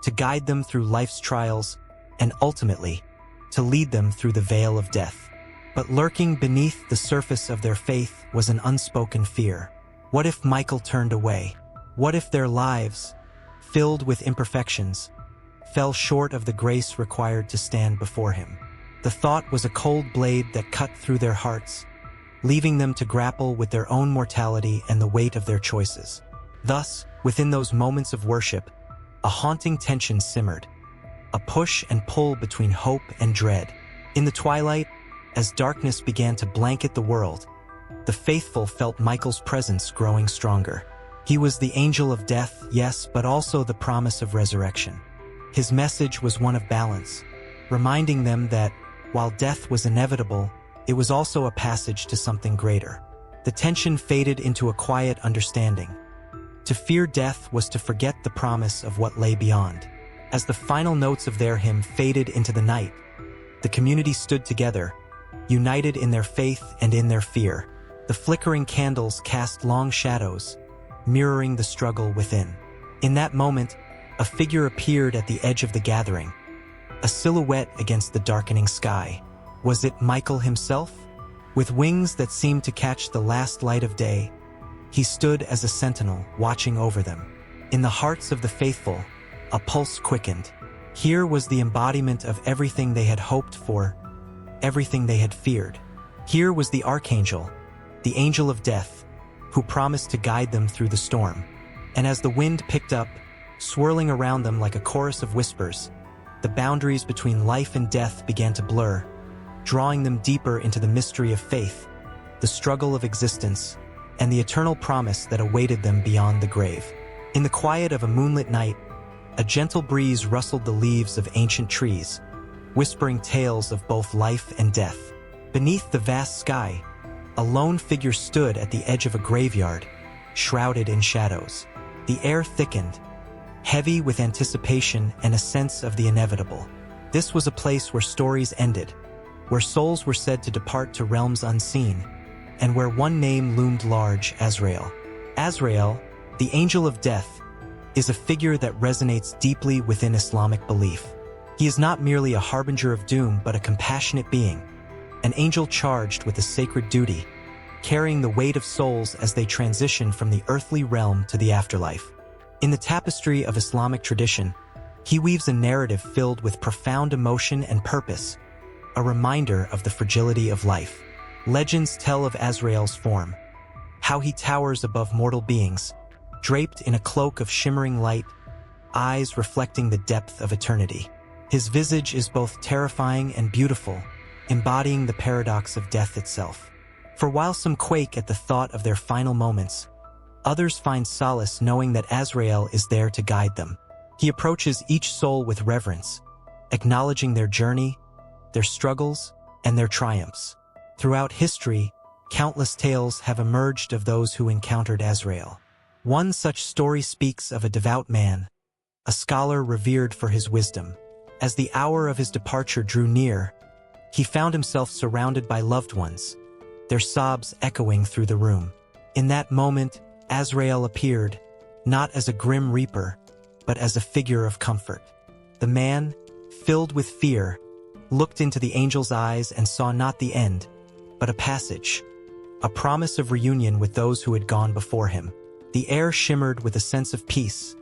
to guide them through life's trials, and ultimately, to lead them through the veil of death. But lurking beneath the surface of their faith was an unspoken fear. What if Michael turned away? What if their lives, filled with imperfections, fell short of the grace required to stand before him? The thought was a cold blade that cut through their hearts, leaving them to grapple with their own mortality and the weight of their choices. Thus, within those moments of worship, a haunting tension simmered, a push and pull between hope and dread. In the twilight, as darkness began to blanket the world, the faithful felt Michael's presence growing stronger. He was the angel of death, yes, but also the promise of resurrection. His message was one of balance, reminding them that, while death was inevitable, it was also a passage to something greater. The tension faded into a quiet understanding. To fear death was to forget the promise of what lay beyond. As the final notes of their hymn faded into the night, the community stood together, united in their faith and in their fear. The flickering candles cast long shadows, mirroring the struggle within. In that moment, a figure appeared at the edge of the gathering, a silhouette against the darkening sky. Was it Michael himself? With wings that seemed to catch the last light of day, he stood as a sentinel, watching over them. In the hearts of the faithful, a pulse quickened. Here was the embodiment of everything they had hoped for, everything they had feared. Here was the archangel, the angel of death, who promised to guide them through the storm. And as the wind picked up, swirling around them like a chorus of whispers, the boundaries between life and death began to blur, drawing them deeper into the mystery of faith, the struggle of existence, and the eternal promise that awaited them beyond the grave. In the quiet of a moonlit night, a gentle breeze rustled the leaves of ancient trees, whispering tales of both life and death. Beneath the vast sky, a lone figure stood at the edge of a graveyard, shrouded in shadows. The air thickened, heavy with anticipation and a sense of the inevitable. This was a place where stories ended, where souls were said to depart to realms unseen, and where one name loomed large: Azrael. Azrael, the angel of death, is a figure that resonates deeply within Islamic belief. He is not merely a harbinger of doom, but a compassionate being, an angel charged with a sacred duty, carrying the weight of souls as they transition from the earthly realm to the afterlife. In the tapestry of Islamic tradition, he weaves a narrative filled with profound emotion and purpose, a reminder of the fragility of life. Legends tell of Azrael's form, how he towers above mortal beings, draped in a cloak of shimmering light, eyes reflecting the depth of eternity. His visage is both terrifying and beautiful, embodying the paradox of death itself. For while some quake at the thought of their final moments, others find solace knowing that Azrael is there to guide them. He approaches each soul with reverence, acknowledging their journey, their struggles, and their triumphs. Throughout history, countless tales have emerged of those who encountered Azrael. One such story speaks of a devout man, a scholar revered for his wisdom. As the hour of his departure drew near, he found himself surrounded by loved ones, their sobs echoing through the room. In that moment, Azrael appeared, not as a grim reaper, but as a figure of comfort. The man, filled with fear, looked into the angel's eyes and saw not the end, but a passage, a promise of reunion with those who had gone before him. The air shimmered with a sense of peace,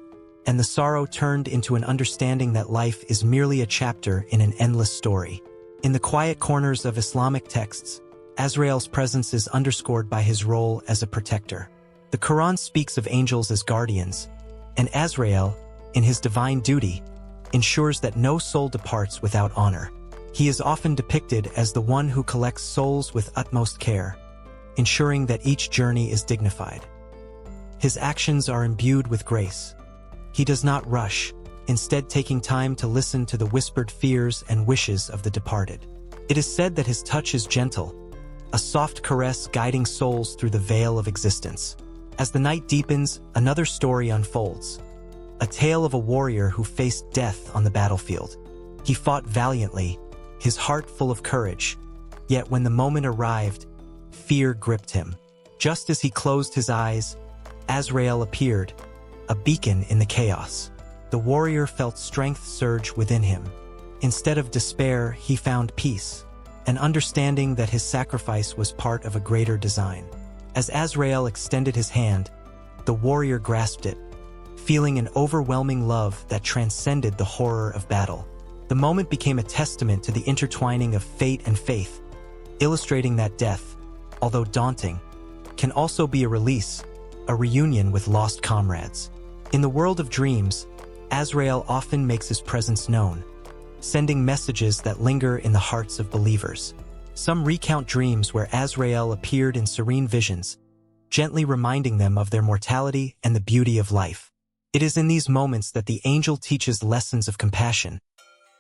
and the sorrow turned into an understanding that life is merely a chapter in an endless story. In the quiet corners of Islamic texts, Azrael's presence is underscored by his role as a protector. The Quran speaks of angels as guardians, and Azrael, in his divine duty, ensures that no soul departs without honor. He is often depicted as the one who collects souls with utmost care, ensuring that each journey is dignified. His actions are imbued with grace. He does not rush, instead taking time to listen to the whispered fears and wishes of the departed. It is said that his touch is gentle, a soft caress guiding souls through the veil of existence. As the night deepens, another story unfolds, a tale of a warrior who faced death on the battlefield. He fought valiantly, his heart full of courage, yet when the moment arrived, fear gripped him. Just as he closed his eyes, Azrael appeared, a beacon in the chaos. The warrior felt strength surge within him. Instead of despair, he found peace, an understanding that his sacrifice was part of a greater design. As Azrael extended his hand, the warrior grasped it, feeling an overwhelming love that transcended the horror of battle. The moment became a testament to the intertwining of fate and faith, illustrating that death, although daunting, can also be a release, a reunion with lost comrades. In the world of dreams, Azrael often makes his presence known, sending messages that linger in the hearts of believers. Some recount dreams where Azrael appeared in serene visions, gently reminding them of their mortality and the beauty of life. It is in these moments that the angel teaches lessons of compassion,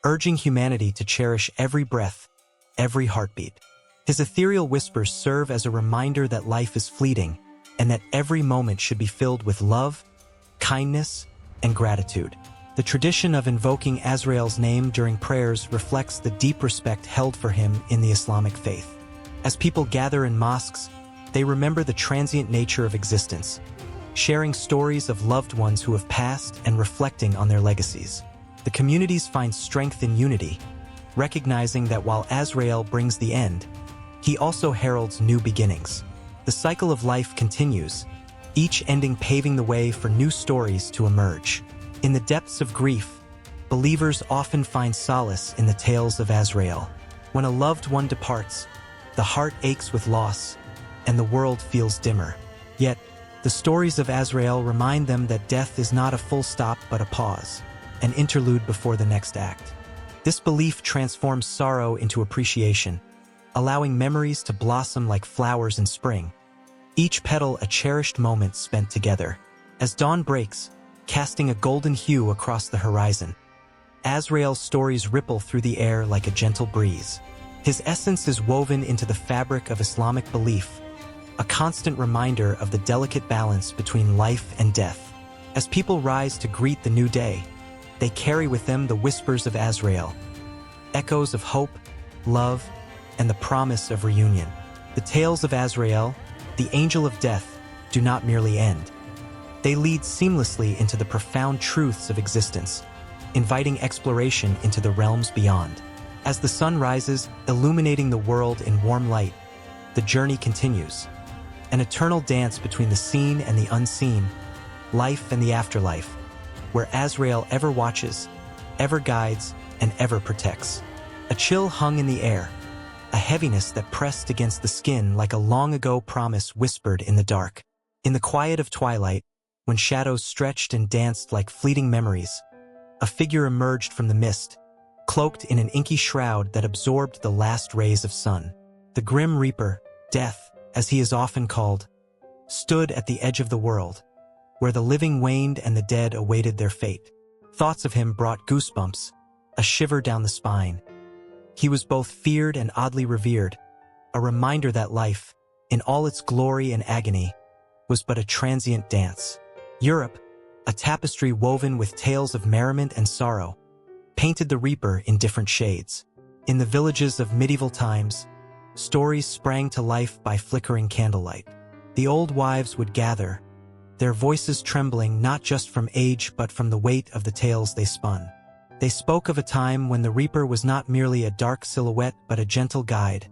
urging humanity to cherish every breath, every heartbeat. His ethereal whispers serve as a reminder that life is fleeting and that every moment should be filled with love, kindness, and gratitude. The tradition of invoking Azrael's name during prayers reflects the deep respect held for him in the Islamic faith. As people gather in mosques, They remember the transient nature of existence, sharing stories of loved ones who have passed and reflecting on their legacies. The communities find strength in unity, recognizing that while Azrael brings the end, he also heralds new beginnings. The cycle of life continues, each ending paving the way for new stories to emerge. In the depths of grief, believers often find solace in the tales of Azrael. When a loved one departs, the heart aches with loss, and the world feels dimmer. Yet, the stories of Azrael remind them that death is not a full stop but a pause, an interlude before the next act. This belief transforms sorrow into appreciation, allowing memories to blossom like flowers in spring, each petal a cherished moment spent together. As dawn breaks, casting a golden hue across the horizon, Azrael's stories ripple through the air like a gentle breeze. His essence is woven into the fabric of Islamic belief, a constant reminder of the delicate balance between life and death. As people rise to greet the new day, they carry with them the whispers of Azrael, echoes of hope, love, and the promise of reunion. The tales of Azrael, the angel of death, do not merely end. They lead seamlessly into the profound truths of existence, inviting exploration into the realms beyond. As the sun rises, illuminating the world in warm light, the journey continues. An eternal dance between the seen and the unseen, life and the afterlife, where Azrael ever watches, ever guides, and ever protects. A chill hung in the air, a heaviness that pressed against the skin like a long-ago promise whispered in the dark. In the quiet of twilight, when shadows stretched and danced like fleeting memories, a figure emerged from the mist, cloaked in an inky shroud that absorbed the last rays of sun. The Grim Reaper, Death, as he is often called, stood at the edge of the world, where the living waned and the dead awaited their fate. Thoughts of him brought goosebumps, a shiver down the spine. He was both feared and oddly revered, a reminder that life, in all its glory and agony, was but a transient dance. Europe, a tapestry woven with tales of merriment and sorrow, painted the Reaper in different shades. In the villages of medieval times, stories sprang to life by flickering candlelight. The old wives would gather, their voices trembling not just from age but from the weight of the tales they spun. They spoke of a time when the Reaper was not merely a dark silhouette but a gentle guide,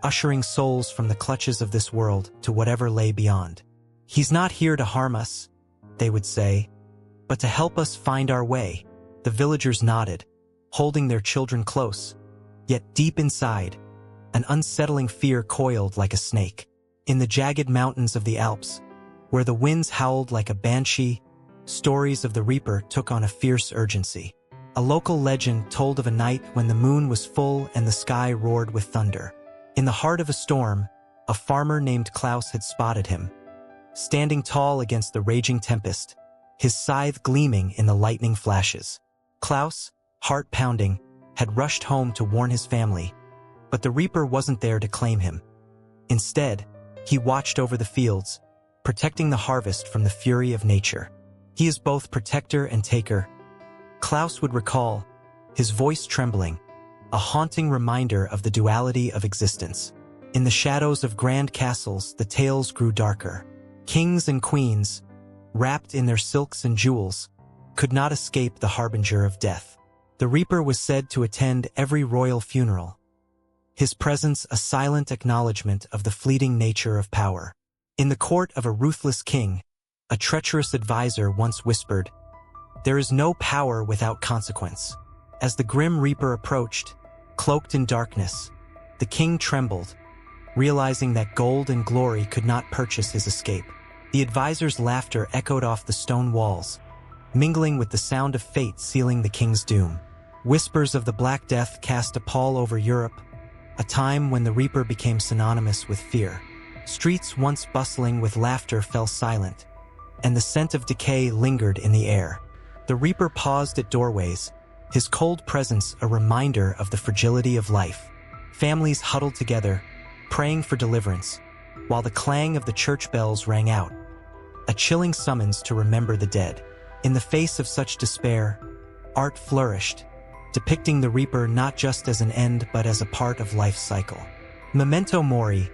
ushering souls from the clutches of this world to whatever lay beyond. "He's not here to harm us," they would say, "but to help us find our way." The villagers nodded, holding their children close, yet deep inside, an unsettling fear coiled like a snake. In the jagged mountains of the Alps, where the winds howled like a banshee, stories of the Reaper took on a fierce urgency. A local legend told of a night when the moon was full and the sky roared with thunder. In the heart of a storm, a farmer named Klaus had spotted him, standing tall against the raging tempest, his scythe gleaming in the lightning flashes. Klaus, heart pounding, had rushed home to warn his family, but the Reaper wasn't there to claim him. Instead, he watched over the fields, protecting the harvest from the fury of nature. He is both protector and taker, Klaus would recall, his voice trembling, a haunting reminder of the duality of existence. In the shadows of grand castles, the tales grew darker. Kings and queens, wrapped in their silks and jewels, could not escape the harbinger of death. The Reaper was said to attend every royal funeral, his presence a silent acknowledgement of the fleeting nature of power. In the court of a ruthless king, a treacherous advisor once whispered, "There is no power without consequence." As the Grim Reaper approached, cloaked in darkness, the king trembled, realizing that gold and glory could not purchase his escape. The advisor's laughter echoed off the stone walls, mingling with the sound of fate sealing the king's doom. Whispers of the Black Death cast a pall over Europe, a time when the Reaper became synonymous with fear. Streets once bustling with laughter fell silent, and the scent of decay lingered in the air. The Reaper paused at doorways, his cold presence a reminder of the fragility of life. Families huddled together, praying for deliverance, while the clang of the church bells rang out, a chilling summons to remember the dead. In the face of such despair, art flourished, depicting the Reaper not just as an end but as a part of life's cycle. Memento Mori,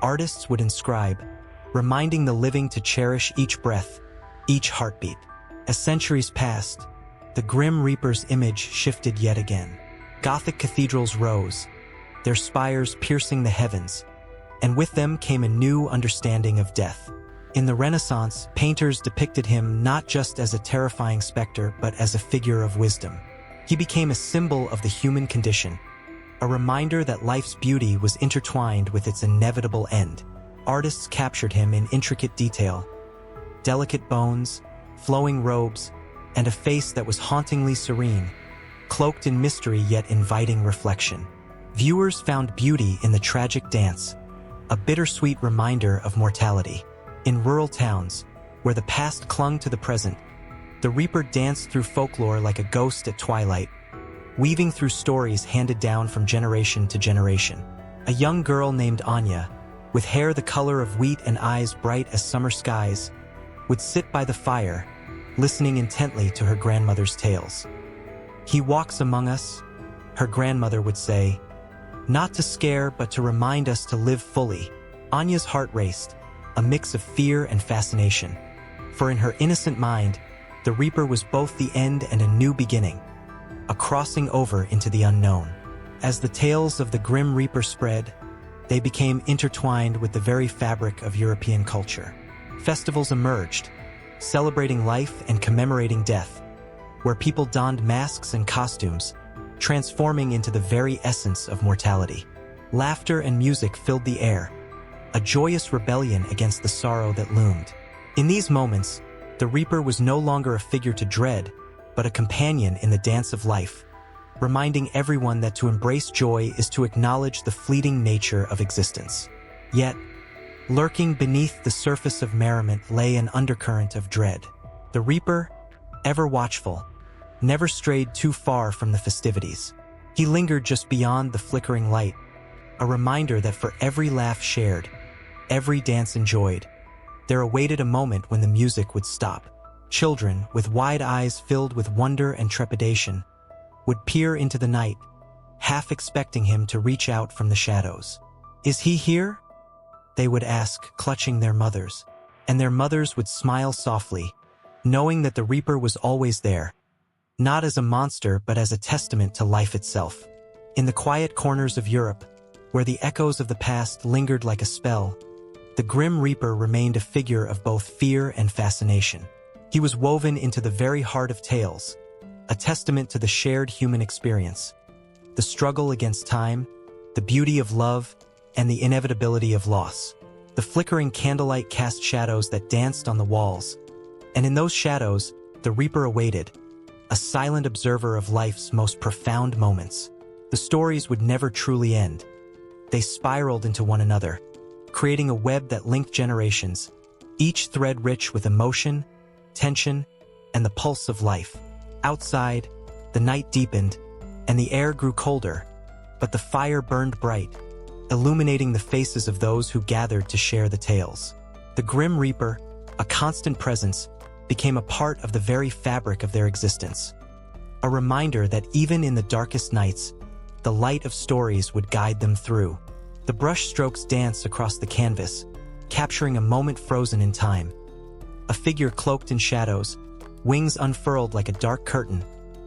artists would inscribe, reminding the living to cherish each breath, each heartbeat. As centuries passed, the Grim Reaper's image shifted yet again. Gothic cathedrals rose, their spires piercing the heavens, and with them came a new understanding of death. In the Renaissance, painters depicted him not just as a terrifying specter, but as a figure of wisdom. He became a symbol of the human condition, a reminder that life's beauty was intertwined with its inevitable end. Artists captured him in intricate detail: delicate bones, flowing robes, and a face that was hauntingly serene, cloaked in mystery yet inviting reflection. Viewers found beauty in the tragic dance, a bittersweet reminder of mortality. In rural towns, where the past clung to the present, the Reaper danced through folklore like a ghost at twilight, weaving through stories handed down from generation to generation. A young girl named Anya, with hair the color of wheat and eyes bright as summer skies, would sit by the fire, listening intently to her grandmother's tales. "He walks among us," her grandmother would say, "not to scare but to remind us to live fully." Anya's heart raced, a mix of fear and fascination. For in her innocent mind, the Reaper was both the end and a new beginning, a crossing over into the unknown. As the tales of the Grim Reaper spread, they became intertwined with the very fabric of European culture. Festivals emerged, celebrating life and commemorating death, where people donned masks and costumes, transforming into the very essence of mortality. Laughter and music filled the air, a joyous rebellion against the sorrow that loomed. In these moments, the Reaper was no longer a figure to dread, but a companion in the dance of life, reminding everyone that to embrace joy is to acknowledge the fleeting nature of existence. Yet, lurking beneath the surface of merriment lay an undercurrent of dread. The Reaper, ever watchful, never strayed too far from the festivities. He lingered just beyond the flickering light, a reminder that for every laugh shared, every dance enjoyed, there awaited a moment when the music would stop. Children, with wide eyes filled with wonder and trepidation, would peer into the night, half expecting him to reach out from the shadows. "Is he here?" they would ask, clutching their mothers, and their mothers would smile softly, knowing that the Reaper was always there, not as a monster but as a testament to life itself. In the quiet corners of Europe, where the echoes of the past lingered like a spell, the Grim Reaper remained a figure of both fear and fascination. He was woven into the very heart of tales, a testament to the shared human experience, the struggle against time, the beauty of love, and the inevitability of loss. The flickering candlelight cast shadows that danced on the walls, and in those shadows, the Reaper awaited, a silent observer of life's most profound moments. The stories would never truly end. They spiraled into one another, creating a web that linked generations, each thread rich with emotion, tension, and the pulse of life. Outside, the night deepened, and the air grew colder, but the fire burned bright, illuminating the faces of those who gathered to share the tales. The Grim Reaper, a constant presence, became a part of the very fabric of their existence, a reminder that even in the darkest nights, the light of stories would guide them through. The brush strokes danced across the canvas, capturing a moment frozen in time. A figure cloaked in shadows, wings unfurled like a dark curtain,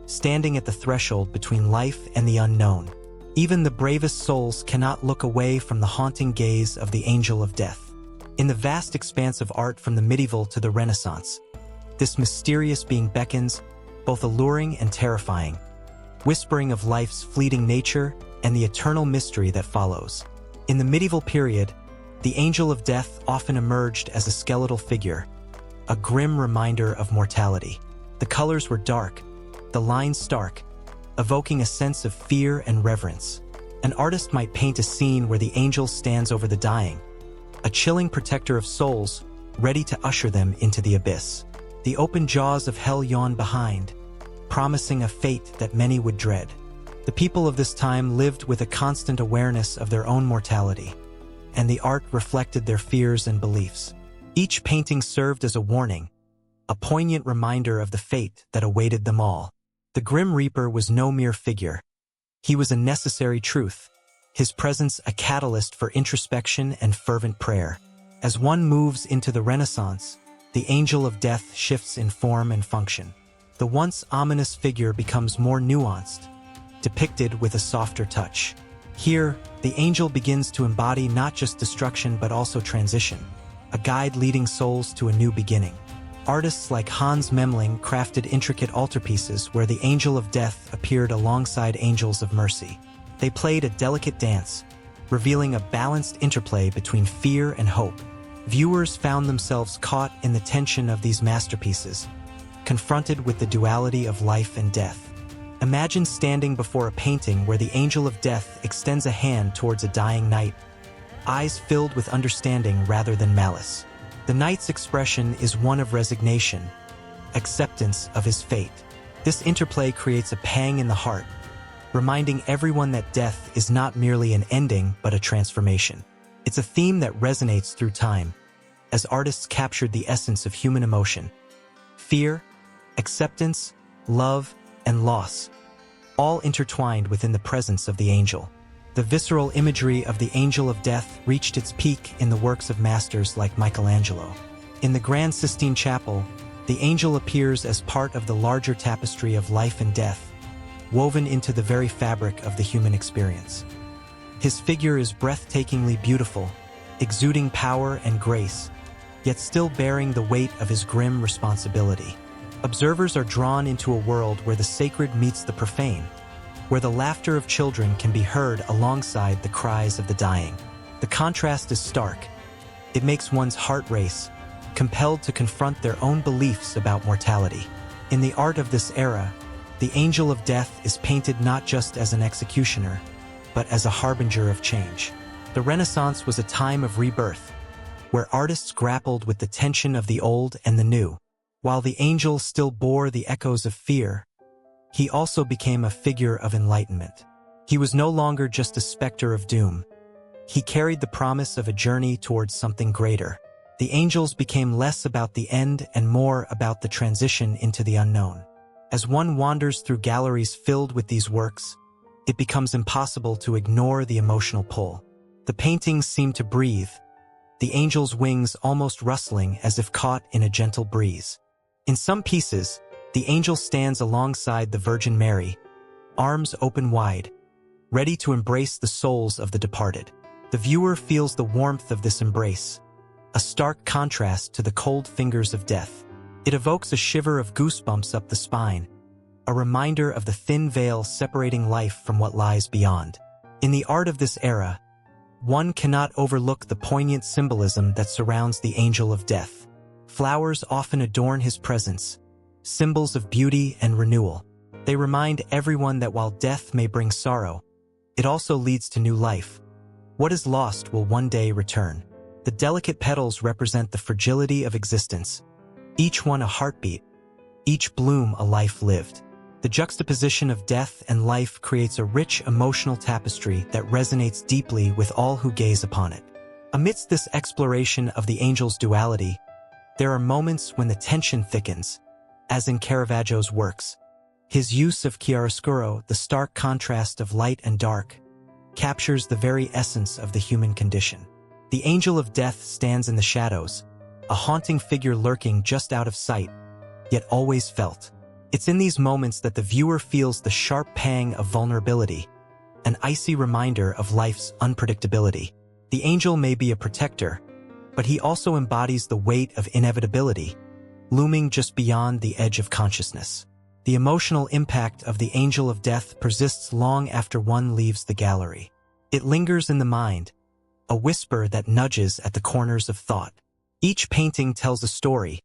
standing at the threshold between life and the unknown. Even the bravest souls cannot look away from the haunting gaze of the Angel of Death. In the vast expanse of art from the medieval to the Renaissance, this mysterious being beckons, both alluring and terrifying, whispering of life's fleeting nature and the eternal mystery that follows. In the medieval period, the Angel of Death often emerged as a skeletal figure, a grim reminder of mortality. The colors were dark, the lines stark, evoking a sense of fear and reverence. An artist might paint a scene where the angel stands over the dying, a chilling protector of souls, ready to usher them into the abyss. The open jaws of hell yawned behind, promising a fate that many would dread. The people of this time lived with a constant awareness of their own mortality, and the art reflected their fears and beliefs. Each painting served as a warning, a poignant reminder of the fate that awaited them all. The Grim Reaper was no mere figure. He was a necessary truth, his presence a catalyst for introspection and fervent prayer. As one moves into the Renaissance, the angel of death shifts in form and function. The once ominous figure becomes more nuanced, depicted with a softer touch. Here, the angel begins to embody not just destruction but also transition, a guide leading souls to a new beginning. Artists like Hans Memling crafted intricate altarpieces where the angel of death appeared alongside angels of mercy. They played a delicate dance, revealing a balanced interplay between fear and hope. Viewers found themselves caught in the tension of these masterpieces, confronted with the duality of life and death. Imagine standing before a painting where the angel of death extends a hand towards a dying knight, eyes filled with understanding rather than malice. The knight's expression is one of resignation, acceptance of his fate. This interplay creates a pang in the heart, reminding everyone that death is not merely an ending but a transformation. It's a theme that resonates through time, as artists captured the essence of human emotion: fear, acceptance, love, and loss, all intertwined within the presence of the angel. The visceral imagery of the angel of death reached its peak in the works of masters like Michelangelo. In the Grand Sistine Chapel, the angel appears as part of the larger tapestry of life and death, woven into the very fabric of the human experience. His figure is breathtakingly beautiful, exuding power and grace, yet still bearing the weight of his grim responsibility. Observers are drawn into a world where the sacred meets the profane, where the laughter of children can be heard alongside the cries of the dying. The contrast is stark. It makes one's heart race, compelled to confront their own beliefs about mortality. In the art of this era, the angel of death is painted not just as an executioner, but as a harbinger of change. The Renaissance was a time of rebirth, where artists grappled with the tension of the old and the new. While the angel still bore the echoes of fear, he also became a figure of enlightenment. He was no longer just a specter of doom. He carried the promise of a journey towards something greater. The angels became less about the end and more about the transition into the unknown. As one wanders through galleries filled with these works, it becomes impossible to ignore the emotional pull. The paintings seem to breathe, the angel's wings almost rustling as if caught in a gentle breeze. In some pieces, the angel stands alongside the Virgin Mary, arms open wide, ready to embrace the souls of the departed. The viewer feels the warmth of this embrace, a stark contrast to the cold fingers of death. It evokes a shiver of goosebumps up the spine, a reminder of the thin veil separating life from what lies beyond. In the art of this era, one cannot overlook the poignant symbolism that surrounds the angel of death. Flowers often adorn his presence, symbols of beauty and renewal. They remind everyone that while death may bring sorrow, it also leads to new life. What is lost will one day return. The delicate petals represent the fragility of existence, each one a heartbeat, each bloom a life lived. The juxtaposition of death and life creates a rich emotional tapestry that resonates deeply with all who gaze upon it. Amidst this exploration of the angel's duality, there are moments when the tension thickens, as in Caravaggio's works. His use of chiaroscuro, the stark contrast of light and dark, captures the very essence of the human condition. The angel of death stands in the shadows, a haunting figure lurking just out of sight, yet always felt. It's in these moments that the viewer feels the sharp pang of vulnerability, an icy reminder of life's unpredictability. The angel may be a protector, but he also embodies the weight of inevitability, looming just beyond the edge of consciousness. The emotional impact of the angel of death persists long after one leaves the gallery. It lingers in the mind, a whisper that nudges at the corners of thought. Each painting tells a story,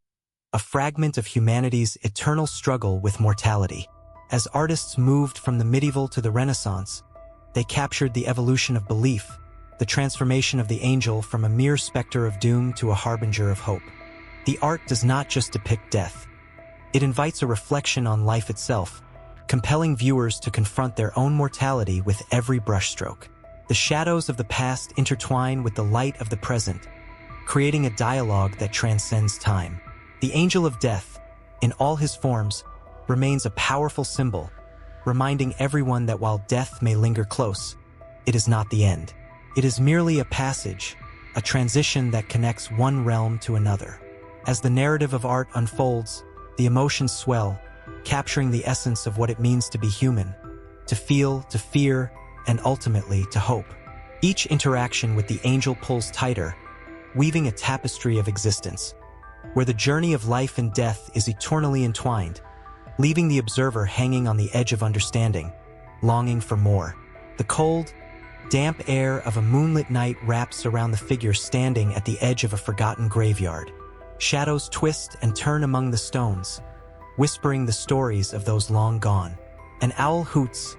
a fragment of humanity's eternal struggle with mortality. As artists moved from the medieval to the Renaissance, they captured the evolution of belief, the transformation of the angel from a mere specter of doom to a harbinger of hope. The art does not just depict death. It invites a reflection on life itself, compelling viewers to confront their own mortality with every brushstroke. The shadows of the past intertwine with the light of the present, creating a dialogue that transcends time. The angel of death, in all his forms, remains a powerful symbol, reminding everyone that while death may linger close, it is not the end. It is merely a passage, a transition that connects one realm to another. As the narrative of art unfolds, the emotions swell, capturing the essence of what it means to be human, to feel, to fear, and ultimately to hope. Each interaction with the angel pulls tighter, weaving a tapestry of existence, where the journey of life and death is eternally entwined, leaving the observer hanging on the edge of understanding, longing for more. The cold, damp air of a moonlit night wraps around the figure standing at the edge of a forgotten graveyard. Shadows twist and turn among the stones, whispering the stories of those long gone. An owl hoots,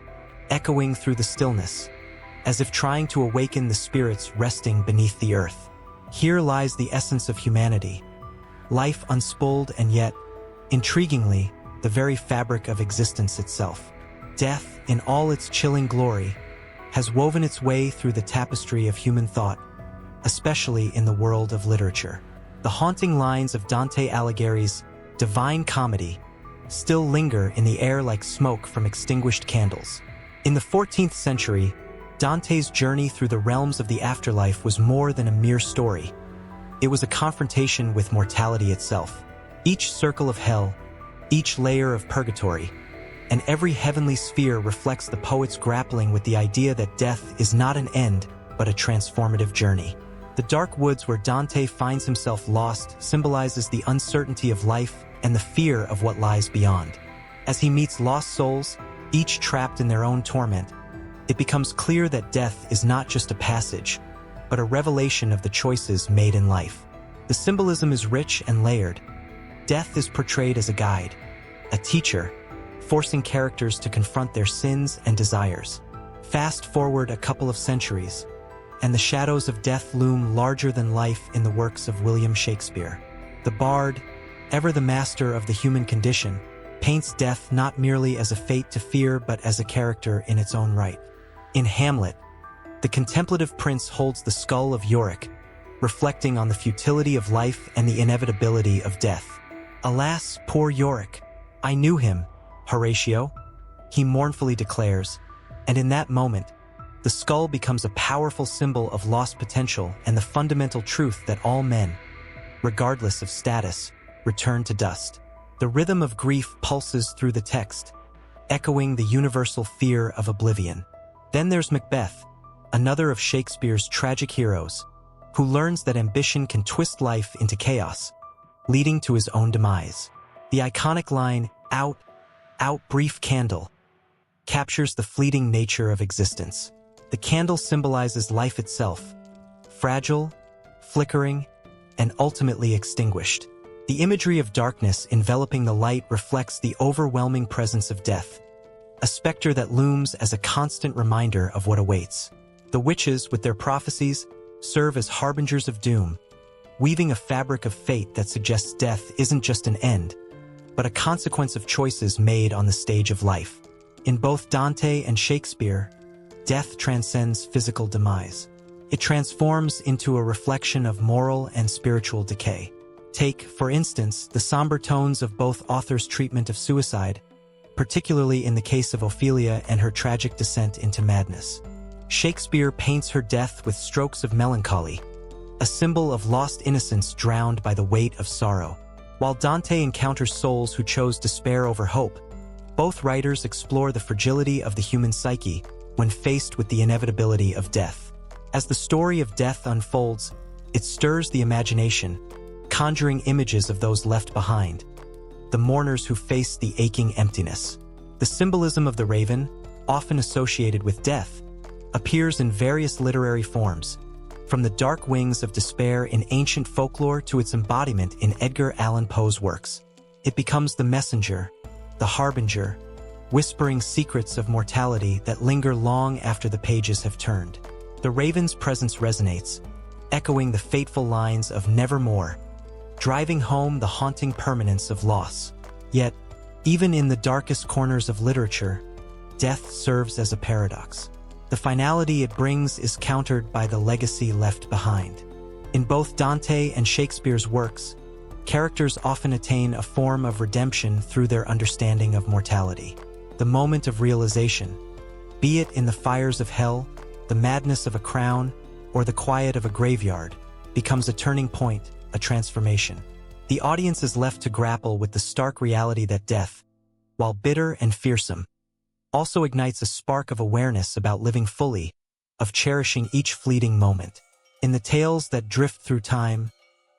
echoing through the stillness, as if trying to awaken the spirits resting beneath the earth. Here lies the essence of humanity, life unspooled and yet, intriguingly, the very fabric of existence itself. Death, in all its chilling glory, has woven its way through the tapestry of human thought, especially in the world of literature. The haunting lines of Dante Alighieri's Divine Comedy still linger in the air like smoke from extinguished candles. In the 14th century, Dante's journey through the realms of the afterlife was more than a mere story. It was a confrontation with mortality itself. Each circle of hell, each layer of purgatory, and every heavenly sphere reflects the poet's grappling with the idea that death is not an end, but a transformative journey. The dark woods where Dante finds himself lost symbolizes the uncertainty of life and the fear of what lies beyond. As he meets lost souls, each trapped in their own torment, it becomes clear that death is not just a passage, but a revelation of the choices made in life. The symbolism is rich and layered. Death is portrayed as a guide, a teacher, forcing characters to confront their sins and desires. Fast forward a couple of centuries, and the shadows of death loom larger than life in the works of William Shakespeare. The bard, ever the master of the human condition, paints death not merely as a fate to fear but as a character in its own right. In Hamlet, the contemplative prince holds the skull of Yorick, reflecting on the futility of life and the inevitability of death. "Alas, poor Yorick! I knew him, Horatio," he mournfully declares, and in that moment, the skull becomes a powerful symbol of lost potential and the fundamental truth that all men, regardless of status, return to dust. The rhythm of grief pulses through the text, echoing the universal fear of oblivion. Then there's Macbeth, another of Shakespeare's tragic heroes, who learns that ambition can twist life into chaos, leading to his own demise. The iconic line, "Out, out, brief candle," captures the fleeting nature of existence. The candle symbolizes life itself, fragile, flickering, and ultimately extinguished. The imagery of darkness enveloping the light reflects the overwhelming presence of death, a specter that looms as a constant reminder of what awaits. The witches, with their prophecies, serve as harbingers of doom, weaving a fabric of fate that suggests death isn't just an end, but a consequence of choices made on the stage of life. In both Dante and Shakespeare, death transcends physical demise. It transforms into a reflection of moral and spiritual decay. Take, for instance, the somber tones of both authors' treatment of suicide, particularly in the case of Ophelia and her tragic descent into madness. Shakespeare paints her death with strokes of melancholy, a symbol of lost innocence drowned by the weight of sorrow. While Dante encounters souls who chose despair over hope, both writers explore the fragility of the human psyche when faced with the inevitability of death. As the story of death unfolds, it stirs the imagination, conjuring images of those left behind, the mourners who face the aching emptiness. The symbolism of the raven, often associated with death, appears in various literary forms, from the dark wings of despair in ancient folklore to its embodiment in Edgar Allan Poe's works. It becomes the messenger, the harbinger, whispering secrets of mortality that linger long after the pages have turned. The raven's presence resonates, echoing the fateful lines of nevermore, driving home the haunting permanence of loss. Yet, even in the darkest corners of literature, death serves as a paradox. The finality it brings is countered by the legacy left behind. In both Dante and Shakespeare's works, characters often attain a form of redemption through their understanding of mortality. The moment of realization, be it in the fires of hell the madness of a crown, or the quiet of a graveyard, becomes a turning point, a transformation. The audience is left to grapple with the stark reality that death, while bitter and fearsome, also ignites a spark of awareness about living fully, of cherishing each fleeting moment. In the tales that drift through time,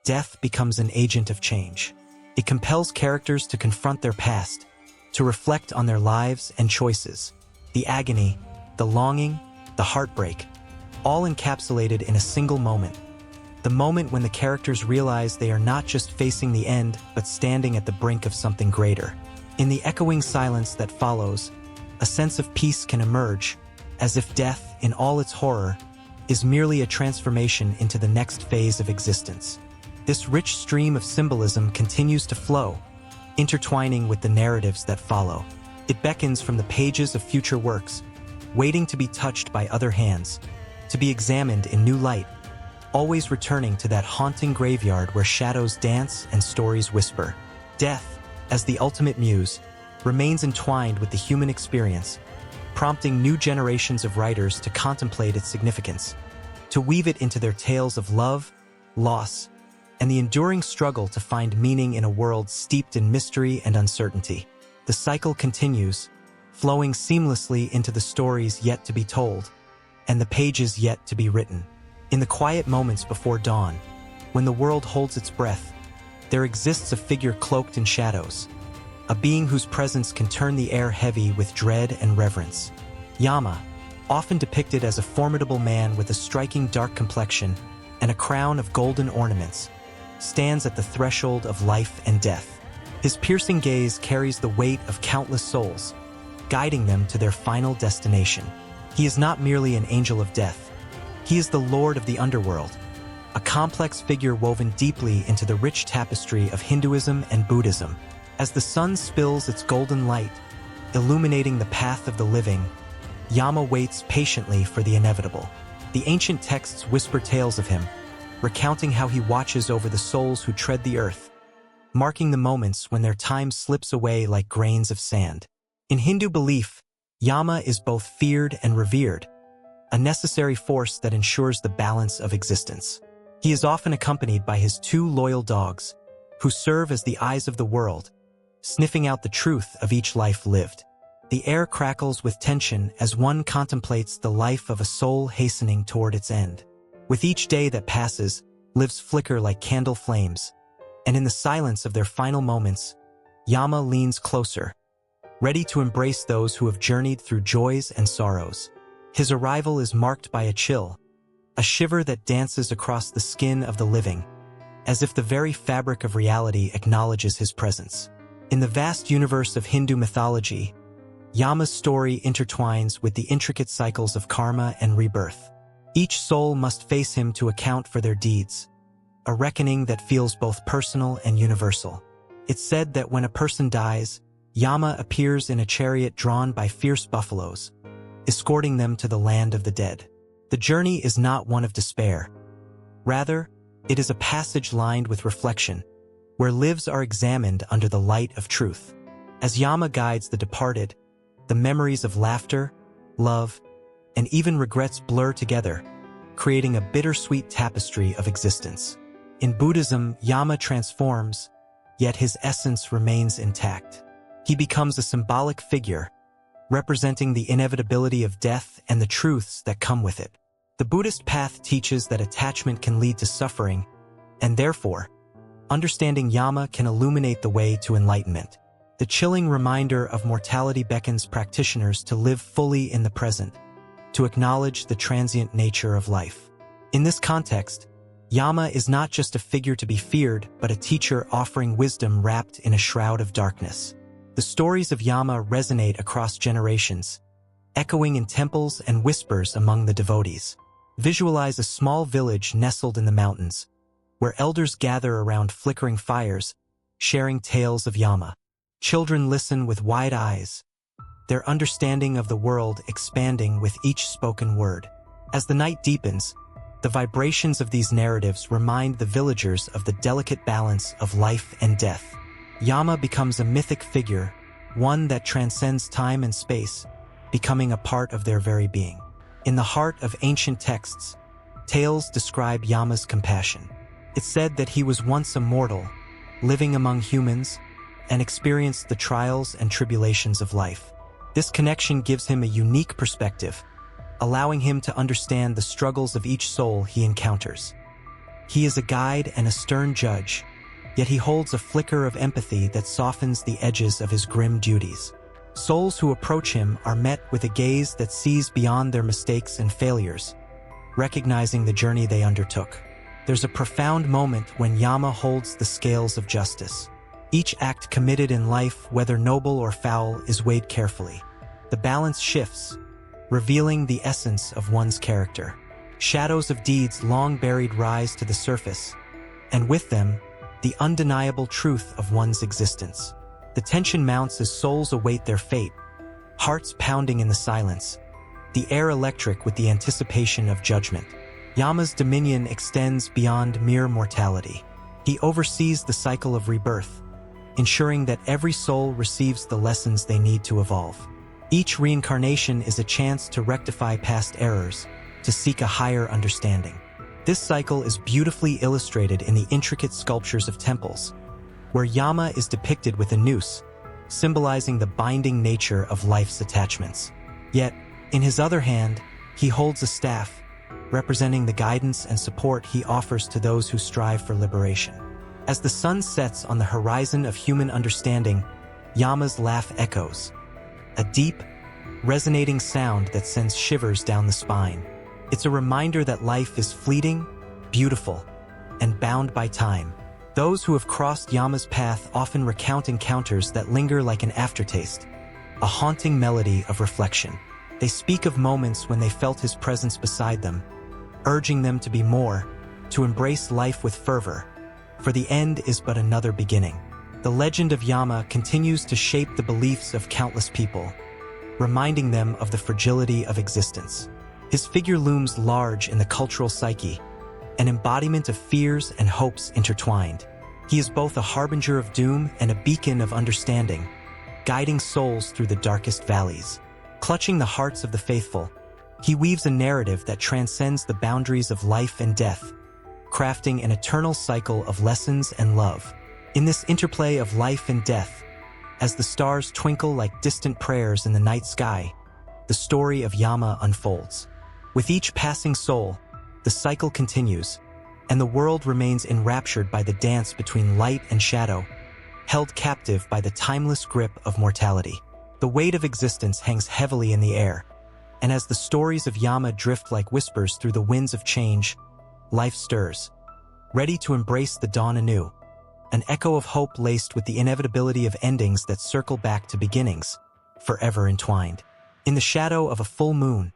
death becomes an agent of change. It compels characters to confront their past, to reflect on their lives and choices, the agony, the longing, the heartbreak, all encapsulated in a single moment. The moment when the characters realize they are not just facing the end, but standing at the brink of something greater. In the echoing silence that follows, a sense of peace can emerge, as if death, in all its horror, is merely a transformation into the next phase of existence. This rich stream of symbolism continues to flow, intertwining with the narratives that follow. It beckons from the pages of future works, waiting to be touched by other hands, to be examined in new light, always returning to that haunting graveyard where shadows dance and stories whisper. Death, as the ultimate muse, remains entwined with the human experience, prompting new generations of writers to contemplate its significance, to weave it into their tales of love, loss, and the enduring struggle to find meaning in a world steeped in mystery and uncertainty. The cycle continues, flowing seamlessly into the stories yet to be told, and the pages yet to be written. In the quiet moments before dawn, when the world holds its breath, there exists a figure cloaked in shadows, a being whose presence can turn the air heavy with dread and reverence. Yama, often depicted as a formidable man with a striking dark complexion and a crown of golden ornaments, stands at the threshold of life and death. His piercing gaze carries the weight of countless souls, guiding them to their final destination. He is not merely an angel of death. He is the Lord of the underworld, a complex figure woven deeply into the rich tapestry of Hinduism and Buddhism. As the sun spills its golden light, illuminating the path of the living, Yama waits patiently for the inevitable. The ancient texts whisper tales of him, recounting how he watches over the souls who tread the earth, marking the moments when their time slips away like grains of sand. In Hindu belief, Yama is both feared and revered, a necessary force that ensures the balance of existence. He is often accompanied by his two loyal dogs, who serve as the eyes of the world, sniffing out the truth of each life lived. The air crackles with tension as one contemplates the life of a soul hastening toward its end. With each day that passes, lives flicker like candle flames, and in the silence of their final moments, Yama leans closer, ready to embrace those who have journeyed through joys and sorrows. His arrival is marked by a chill, a shiver that dances across the skin of the living, as if the very fabric of reality acknowledges his presence. In the vast universe of Hindu mythology, Yama's story intertwines with the intricate cycles of karma and rebirth. Each soul must face him to account for their deeds, a reckoning that feels both personal and universal. It's said that when a person dies, Yama appears in a chariot drawn by fierce buffaloes, escorting them to the land of the dead. The journey is not one of despair. Rather, it is a passage lined with reflection, where lives are examined under the light of truth. As Yama guides the departed, the memories of laughter, love, and even regrets blur together, creating a bittersweet tapestry of existence. In Buddhism, Yama transforms, yet his essence remains intact. He becomes a symbolic figure, representing the inevitability of death and the truths that come with it. The Buddhist path teaches that attachment can lead to suffering, and therefore, understanding Yama can illuminate the way to enlightenment. The chilling reminder of mortality beckons practitioners to live fully in the present, to acknowledge the transient nature of life. In this context, Yama is not just a figure to be feared, but a teacher offering wisdom wrapped in a shroud of darkness. The stories of Yama resonate across generations, echoing in temples and whispers among the devotees. Visualize a small village nestled in the mountains, where elders gather around flickering fires, sharing tales of Yama. Children listen with wide eyes, their understanding of the world expanding with each spoken word. As the night deepens, the vibrations of these narratives remind the villagers of the delicate balance of life and death. Yama becomes a mythic figure, one that transcends time and space, becoming a part of their very being. In the heart of ancient texts, tales describe Yama's compassion. It's said that he was once a mortal, living among humans, and experienced the trials and tribulations of life. This connection gives him a unique perspective, allowing him to understand the struggles of each soul he encounters. He is a guide and a stern judge, yet he holds a flicker of empathy that softens the edges of his grim duties. Souls who approach him are met with a gaze that sees beyond their mistakes and failures, recognizing the journey they undertook. There's a profound moment when Yama holds the scales of justice. Each act committed in life, whether noble or foul, is weighed carefully. The balance shifts, revealing the essence of one's character. Shadows of deeds long buried rise to the surface, and with them, the undeniable truth of one's existence. The tension mounts as souls await their fate, hearts pounding in the silence, the air electric with the anticipation of judgment. Yama's dominion extends beyond mere mortality. He oversees the cycle of rebirth, ensuring that every soul receives the lessons they need to evolve. Each reincarnation is a chance to rectify past errors, to seek a higher understanding. This cycle is beautifully illustrated in the intricate sculptures of temples, where Yama is depicted with a noose, symbolizing the binding nature of life's attachments. Yet, in his other hand, he holds a staff, representing the guidance and support he offers to those who strive for liberation. As the sun sets on the horizon of human understanding, Yama's laugh echoes, a deep, resonating sound that sends shivers down the spine. It's a reminder that life is fleeting, beautiful, and bound by time. Those who have crossed Yama's path often recount encounters that linger like an aftertaste, a haunting melody of reflection. They speak of moments when they felt his presence beside them, urging them to be more, to embrace life with fervor, for the end is but another beginning. The legend of Yama continues to shape the beliefs of countless people, reminding them of the fragility of existence. His figure looms large in the cultural psyche, an embodiment of fears and hopes intertwined. He is both a harbinger of doom and a beacon of understanding, guiding souls through the darkest valleys. Clutching the hearts of the faithful, he weaves a narrative that transcends the boundaries of life and death, crafting an eternal cycle of lessons and love. In this interplay of life and death, as the stars twinkle like distant prayers in the night sky, the story of Yama unfolds. With each passing soul, the cycle continues, and the world remains enraptured by the dance between light and shadow, held captive by the timeless grip of mortality. The weight of existence hangs heavily in the air, and as the stories of Yama drift like whispers through the winds of change, life stirs, ready to embrace the dawn anew, an echo of hope laced with the inevitability of endings that circle back to beginnings, forever entwined. In the shadow of a full moon,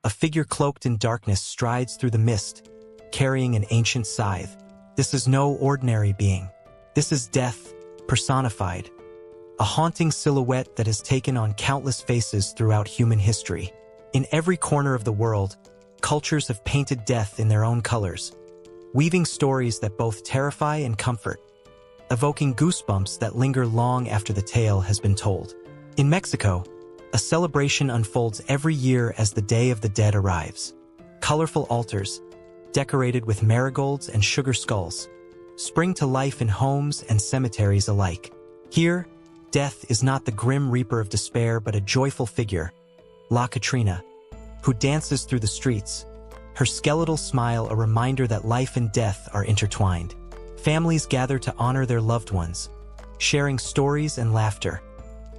a figure cloaked in darkness strides through the mist, carrying an ancient scythe. This is no ordinary being. This is death, personified, a haunting silhouette that has taken on countless faces throughout human history. In every corner of the world, cultures have painted death in their own colors, weaving stories that both terrify and comfort, evoking goosebumps that linger long after the tale has been told. In Mexico, a celebration unfolds every year as the Day of the Dead arrives. Colorful altars, decorated with marigolds and sugar skulls, spring to life in homes and cemeteries alike. Here, death is not the grim reaper of despair but a joyful figure, La Catrina, who dances through the streets, her skeletal smile a reminder that life and death are intertwined. Families gather to honor their loved ones, sharing stories and laughter,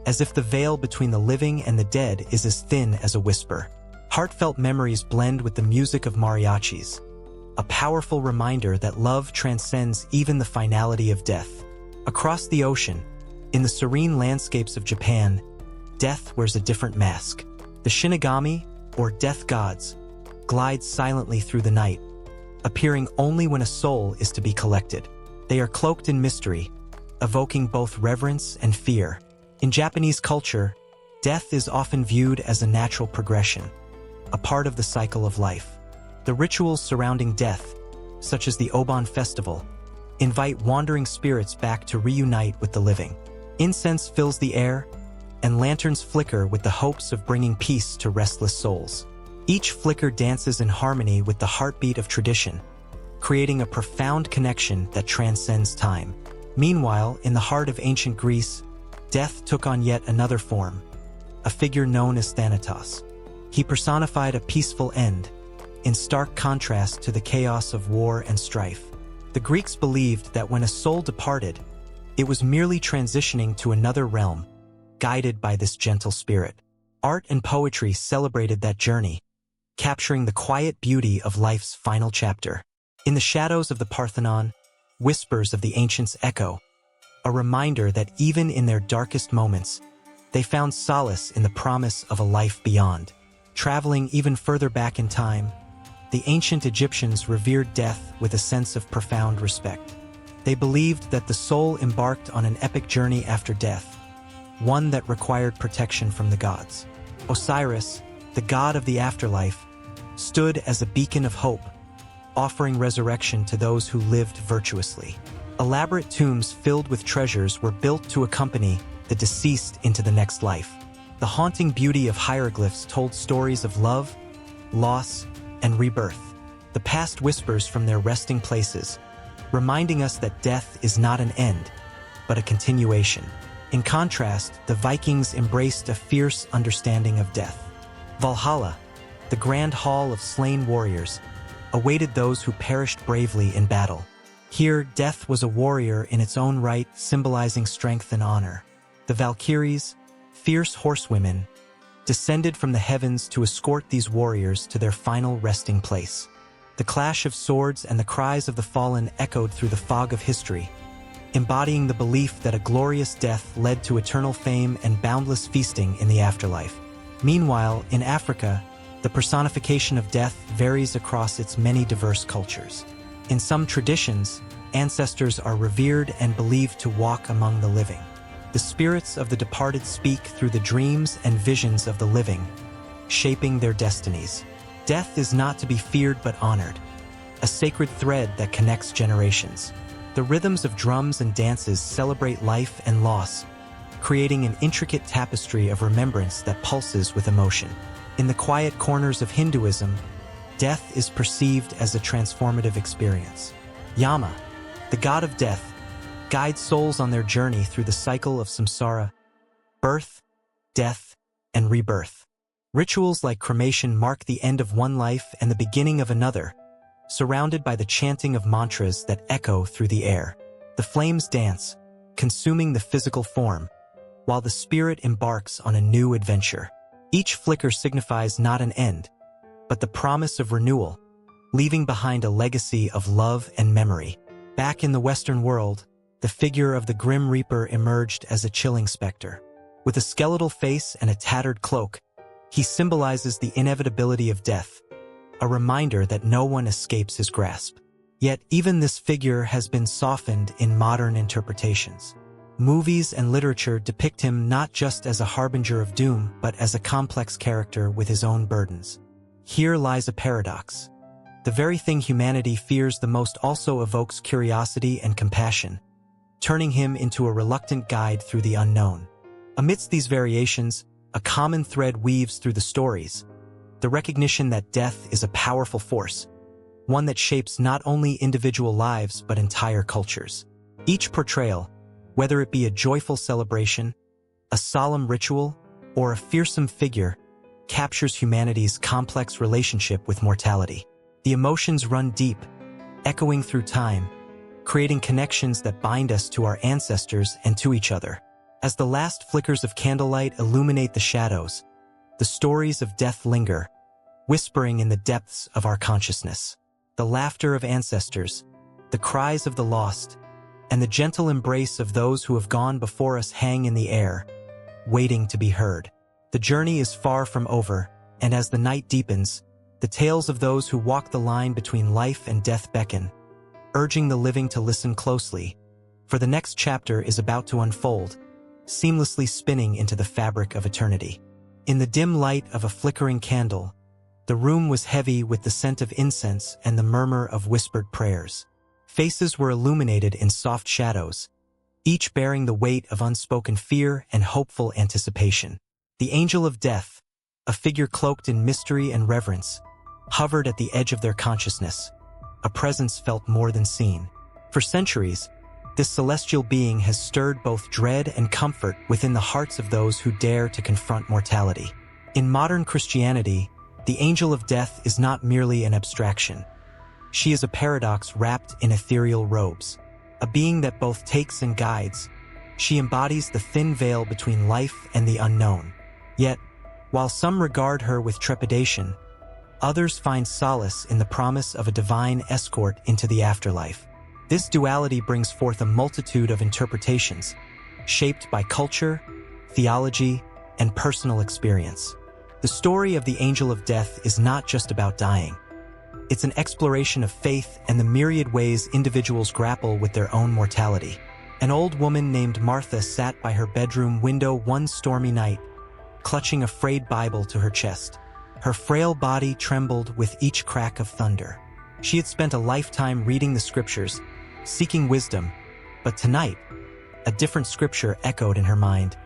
as if the veil between the living and the dead is as thin as a whisper. Heartfelt memories blend with the music of mariachis, a powerful reminder that love transcends even the finality of death. Across the ocean, in the serene landscapes of Japan, death wears a different mask. The Shinigami, or death gods, glide silently through the night, appearing only when a soul is to be collected. They are cloaked in mystery, evoking both reverence and fear. In Japanese culture, death is often viewed as a natural progression, a part of the cycle of life. The rituals surrounding death, such as the Obon festival, invite wandering spirits back to reunite with the living. Incense fills the air, and lanterns flicker with the hopes of bringing peace to restless souls. Each flicker dances in harmony with the heartbeat of tradition, creating a profound connection that transcends time. Meanwhile, in the heart of ancient Greece, death took on yet another form, a figure known as Thanatos. He personified a peaceful end, in stark contrast to the chaos of war and strife. The Greeks believed that when a soul departed, it was merely transitioning to another realm, guided by this gentle spirit. Art and poetry celebrated that journey, capturing the quiet beauty of life's final chapter. In the shadows of the Parthenon, whispers of the ancients echo, a reminder that even in their darkest moments, they found solace in the promise of a life beyond. Traveling even further back in time, the ancient Egyptians revered death with a sense of profound respect. They believed that the soul embarked on an epic journey after death, one that required protection from the gods. Osiris, the god of the afterlife, stood as a beacon of hope, offering resurrection to those who lived virtuously. Elaborate tombs filled with treasures were built to accompany the deceased into the next life. The haunting beauty of hieroglyphs told stories of love, loss, and rebirth. The past whispers from their resting places, reminding us that death is not an end, but a continuation. In contrast, the Vikings embraced a fierce understanding of death. Valhalla, the grand hall of slain warriors, awaited those who perished bravely in battle. Here, death was a warrior in its own right, symbolizing strength and honor. The Valkyries, fierce horsewomen, descended from the heavens to escort these warriors to their final resting place. The clash of swords and the cries of the fallen echoed through the fog of history, embodying the belief that a glorious death led to eternal fame and boundless feasting in the afterlife. Meanwhile, in Africa, the personification of death varies across its many diverse cultures. In some traditions, ancestors are revered and believed to walk among the living. The spirits of the departed speak through the dreams and visions of the living, shaping their destinies. Death is not to be feared but honored, a sacred thread that connects generations. The rhythms of drums and dances celebrate life and loss, creating an intricate tapestry of remembrance that pulses with emotion. In the quiet corners of Hinduism, death is perceived as a transformative experience. Yama, the god of death, guides souls on their journey through the cycle of samsara, birth, death, and rebirth. Rituals like cremation mark the end of one life and the beginning of another, surrounded by the chanting of mantras that echo through the air. The flames dance, consuming the physical form, while the spirit embarks on a new adventure. Each flicker signifies not an end, but the promise of renewal, leaving behind a legacy of love and memory. Back in the Western world, the figure of the Grim Reaper emerged as a chilling specter. With a skeletal face and a tattered cloak, he symbolizes the inevitability of death, a reminder that no one escapes his grasp. Yet even this figure has been softened in modern interpretations. Movies and literature depict him not just as a harbinger of doom, but as a complex character with his own burdens. Here lies a paradox. The very thing humanity fears the most also evokes curiosity and compassion, turning him into a reluctant guide through the unknown. Amidst these variations, a common thread weaves through the stories, the recognition that death is a powerful force, one that shapes not only individual lives but entire cultures. Each portrayal, whether it be a joyful celebration, a solemn ritual, or a fearsome figure, captures humanity's complex relationship with mortality. The emotions run deep, echoing through time, creating connections that bind us to our ancestors and to each other. As the last flickers of candlelight illuminate the shadows, the stories of death linger, whispering in the depths of our consciousness. The laughter of ancestors, the cries of the lost, and the gentle embrace of those who have gone before us hang in the air, waiting to be heard. The journey is far from over, and as the night deepens, the tales of those who walk the line between life and death beckon, urging the living to listen closely, for the next chapter is about to unfold, seamlessly spinning into the fabric of eternity. In the dim light of a flickering candle, the room was heavy with the scent of incense and the murmur of whispered prayers. Faces were illuminated in soft shadows, each bearing the weight of unspoken fear and hopeful anticipation. The angel of death, a figure cloaked in mystery and reverence, hovered at the edge of their consciousness, a presence felt more than seen. For centuries, this celestial being has stirred both dread and comfort within the hearts of those who dare to confront mortality. In modern Christianity, the angel of death is not merely an abstraction. She is a paradox wrapped in ethereal robes, a being that both takes and guides. She embodies the thin veil between life and the unknown. Yet, while some regard her with trepidation, others find solace in the promise of a divine escort into the afterlife. This duality brings forth a multitude of interpretations, shaped by culture, theology, and personal experience. The story of the angel of death is not just about dying. It's an exploration of faith and the myriad ways individuals grapple with their own mortality. An old woman named Martha sat by her bedroom window one stormy night, clutching a frayed Bible to her chest. Her frail body trembled with each crack of thunder. She had spent a lifetime reading the scriptures, seeking wisdom, but tonight, a different scripture echoed in her mind.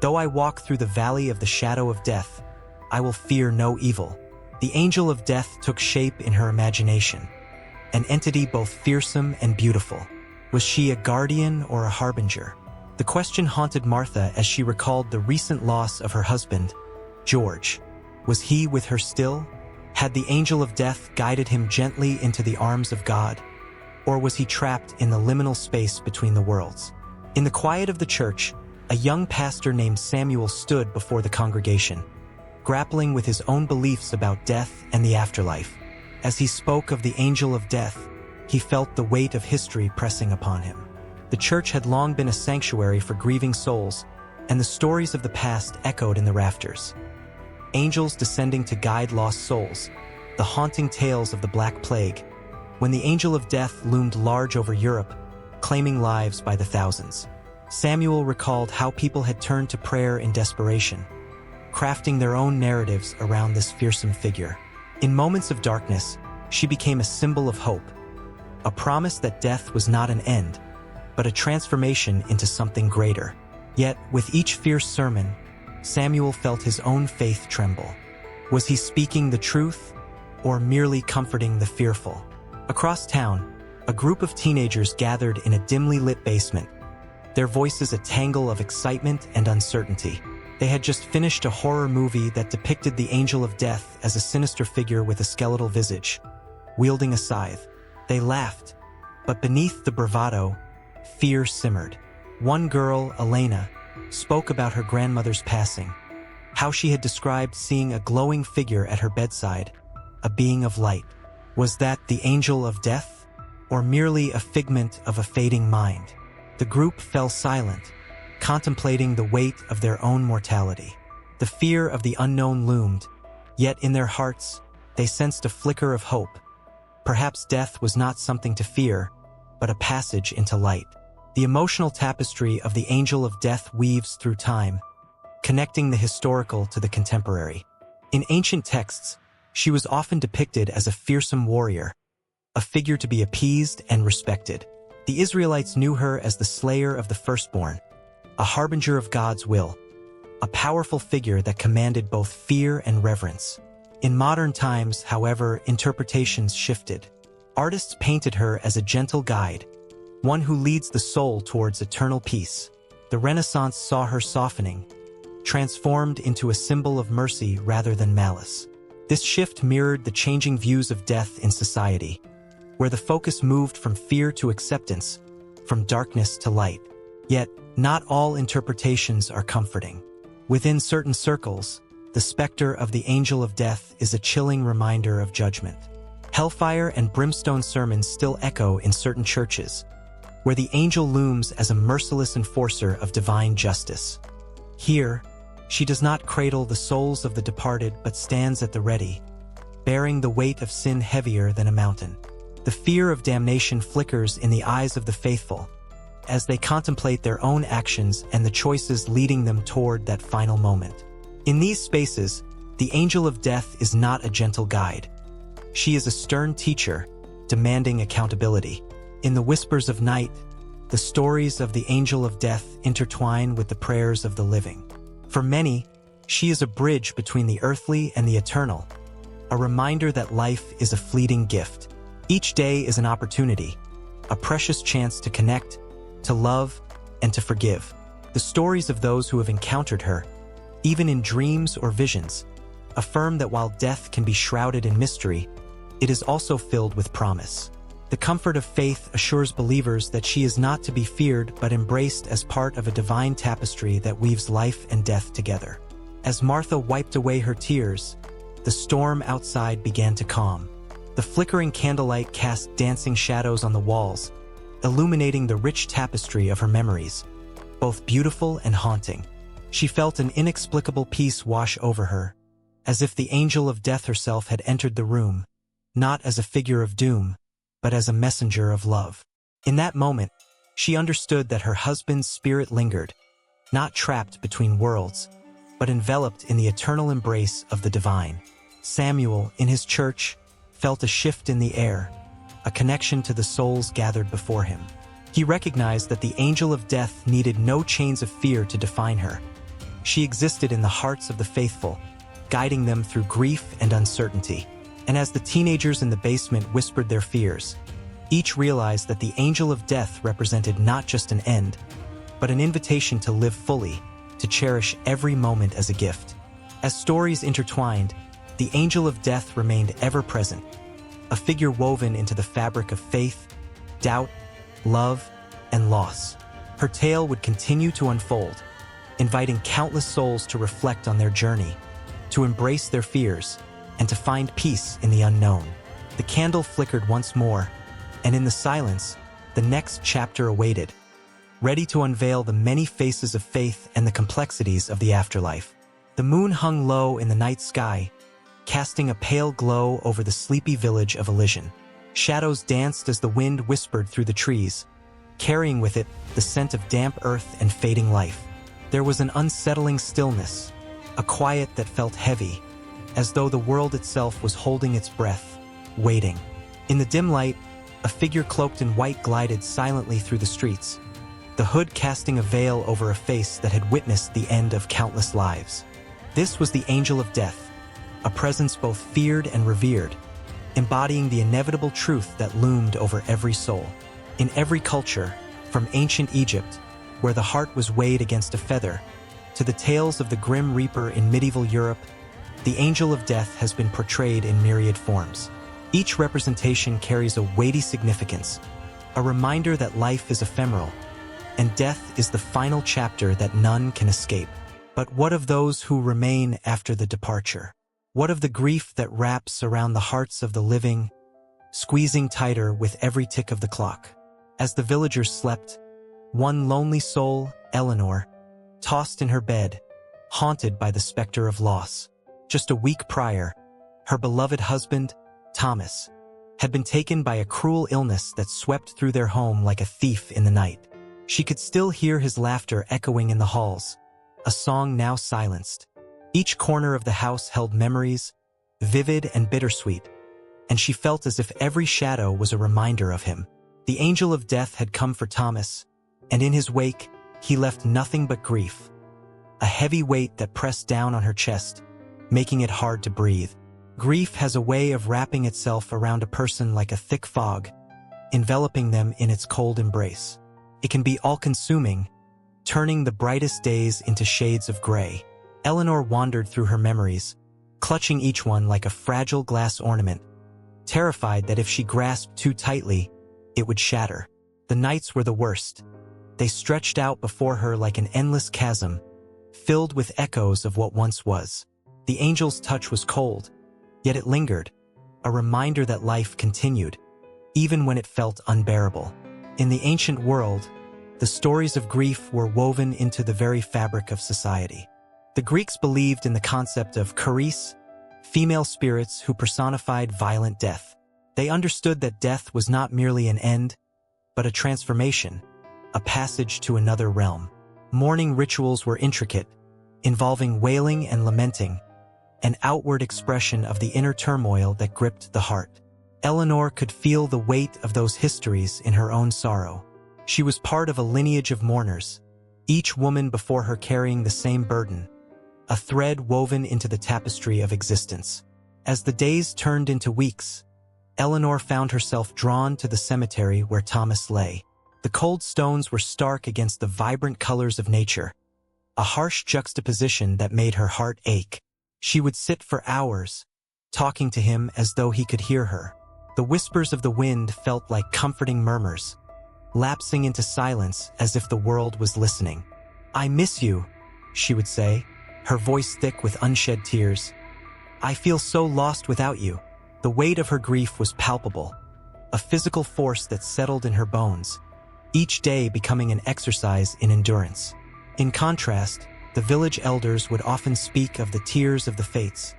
Though I walk through the valley of the shadow of death, I will fear no evil. The angel of death took shape in her imagination, an entity both fearsome and beautiful. Was she a guardian or a harbinger? The question haunted Martha as she recalled the recent loss of her husband, George. Was he with her still? Had the angel of death guided him gently into the arms of God? Or was he trapped in the liminal space between the worlds? In the quiet of the church, a young pastor named Samuel stood before the congregation, grappling with his own beliefs about death and the afterlife. As he spoke of the angel of death, he felt the weight of history pressing upon him. The church had long been a sanctuary for grieving souls, and the stories of the past echoed in the rafters. Angels descending to guide lost souls, the haunting tales of the Black Plague, when the angel of death loomed large over Europe, claiming lives by the thousands. Samuel recalled how people had turned to prayer in desperation, crafting their own narratives around this fearsome figure. In moments of darkness, she became a symbol of hope, a promise that death was not an end, but a transformation into something greater. Yet, with each fierce sermon, Samuel felt his own faith tremble. Was he speaking the truth, or merely comforting the fearful? Across town, a group of teenagers gathered in a dimly lit basement, their voices a tangle of excitement and uncertainty. They had just finished a horror movie that depicted the angel of death as a sinister figure with a skeletal visage, wielding a scythe. They laughed, but beneath the bravado, fear simmered. One girl, Elena, spoke about her grandmother's passing, how she had described seeing a glowing figure at her bedside, a being of light. Was that the angel of death, or merely a figment of a fading mind? The group fell silent, contemplating the weight of their own mortality. The fear of the unknown loomed, yet in their hearts, they sensed a flicker of hope. Perhaps death was not something to fear, but a passage into light. The emotional tapestry of the angel of death weaves through time, connecting the historical to the contemporary. In ancient texts, she was often depicted as a fearsome warrior, a figure to be appeased and respected. The Israelites knew her as the slayer of the firstborn, a harbinger of God's will, a powerful figure that commanded both fear and reverence. In modern times, however, interpretations shifted. Artists painted her as a gentle guide, one who leads the soul towards eternal peace. The Renaissance saw her softening, transformed into a symbol of mercy rather than malice. This shift mirrored the changing views of death in society, where the focus moved from fear to acceptance, from darkness to light. Yet, not all interpretations are comforting. Within certain circles, the specter of the angel of death is a chilling reminder of judgment. Hellfire and brimstone sermons still echo in certain churches, where the angel looms as a merciless enforcer of divine justice. Here, she does not cradle the souls of the departed but stands at the ready, bearing the weight of sin heavier than a mountain. The fear of damnation flickers in the eyes of the faithful, as they contemplate their own actions and the choices leading them toward that final moment. In these spaces, the angel of death is not a gentle guide. She is a stern teacher, demanding accountability. In the whispers of night, the stories of the angel of death intertwine with the prayers of the living. For many, She is a bridge between the earthly and the eternal, a reminder that life is a fleeting gift. Each day is an opportunity, a precious chance to connect, to love, and to forgive. The stories of those who have encountered her, even in dreams or visions, affirm that while death can be shrouded in mystery, it is also filled with promise. The comfort of faith assures believers that she is not to be feared but embraced as part of a divine tapestry that weaves life and death together. As Martha wiped away her tears, the storm outside began to calm. The flickering candlelight cast dancing shadows on the walls, illuminating the rich tapestry of her memories, both beautiful and haunting. She felt an inexplicable peace wash over her, as if the angel of death herself had entered the room, not as a figure of doom, but as a messenger of love. In that moment, she understood that her husband's spirit lingered, not trapped between worlds, but enveloped in the eternal embrace of the divine. Samuel, in his church, felt a shift in the air, a connection to the souls gathered before him. He recognized that the angel of death needed no chains of fear to define her. She existed in the hearts of the faithful, guiding them through grief and uncertainty. And as the teenagers in the basement whispered their fears, each realized that the angel of death represented not just an end, but an invitation to live fully, to cherish every moment as a gift. As stories intertwined, the angel of death remained ever present, a figure woven into the fabric of faith, doubt, love, and loss. Her tale would continue to unfold, inviting countless souls to reflect on their journey, to embrace their fears, and to find peace in the unknown. The candle flickered once more, and in the silence, the next chapter awaited, ready to unveil the many faces of faith and the complexities of the afterlife. The moon hung low in the night sky, casting a pale glow over the sleepy village of Elysian. Shadows danced as the wind whispered through the trees, carrying with it the scent of damp earth and fading life. There was an unsettling stillness, a quiet that felt heavy, as though the world itself was holding its breath, waiting. In the dim light, a figure cloaked in white glided silently through the streets, the hood casting a veil over a face that had witnessed the end of countless lives. This was the angel of death, a presence both feared and revered, embodying the inevitable truth that loomed over every soul. In every culture, from ancient Egypt, where the heart was weighed against a feather, to the tales of the grim reaper in medieval Europe, the angel of death has been portrayed in myriad forms. Each representation carries a weighty significance, a reminder that life is ephemeral, and death is the final chapter that none can escape. But what of those who remain after the departure? What of the grief that wraps around the hearts of the living, squeezing tighter with every tick of the clock? As the villagers slept, one lonely soul, Eleanor, tossed in her bed, haunted by the specter of loss. Just a week prior, her beloved husband, Thomas, had been taken by a cruel illness that swept through their home like a thief in the night. She could still hear his laughter echoing in the halls, a song now silenced. Each corner of the house held memories, vivid and bittersweet, and she felt as if every shadow was a reminder of him. The angel of death had come for Thomas, and in his wake, he left nothing but grief, a heavy weight that pressed down on her chest, making it hard to breathe. Grief has a way of wrapping itself around a person like a thick fog, enveloping them in its cold embrace. It can be all-consuming, turning the brightest days into shades of gray. Eleanor wandered through her memories, clutching each one like a fragile glass ornament, terrified that if she grasped too tightly, it would shatter. The nights were the worst. They stretched out before her like an endless chasm, filled with echoes of what once was. The angel's touch was cold, yet it lingered, a reminder that life continued, even when it felt unbearable. In the ancient world, the stories of grief were woven into the very fabric of society. The Greeks believed in the concept of charis, female spirits who personified violent death. They understood that death was not merely an end, but a transformation, a passage to another realm. Mourning rituals were intricate, involving wailing and lamenting, an outward expression of the inner turmoil that gripped the heart. Eleanor could feel the weight of those histories in her own sorrow. She was part of a lineage of mourners, each woman before her carrying the same burden, a thread woven into the tapestry of existence. As the days turned into weeks, Eleanor found herself drawn to the cemetery where Thomas lay. The cold stones were stark against the vibrant colors of nature, a harsh juxtaposition that made her heart ache. She would sit for hours, talking to him as though he could hear her. The whispers of the wind felt like comforting murmurs, lapsing into silence as if the world was listening. "I miss you," she would say, her voice thick with unshed tears. "I feel so lost without you." The weight of her grief was palpable, a physical force that settled in her bones, each day becoming an exercise in endurance. In contrast, the village elders would often speak of the tears of the fates,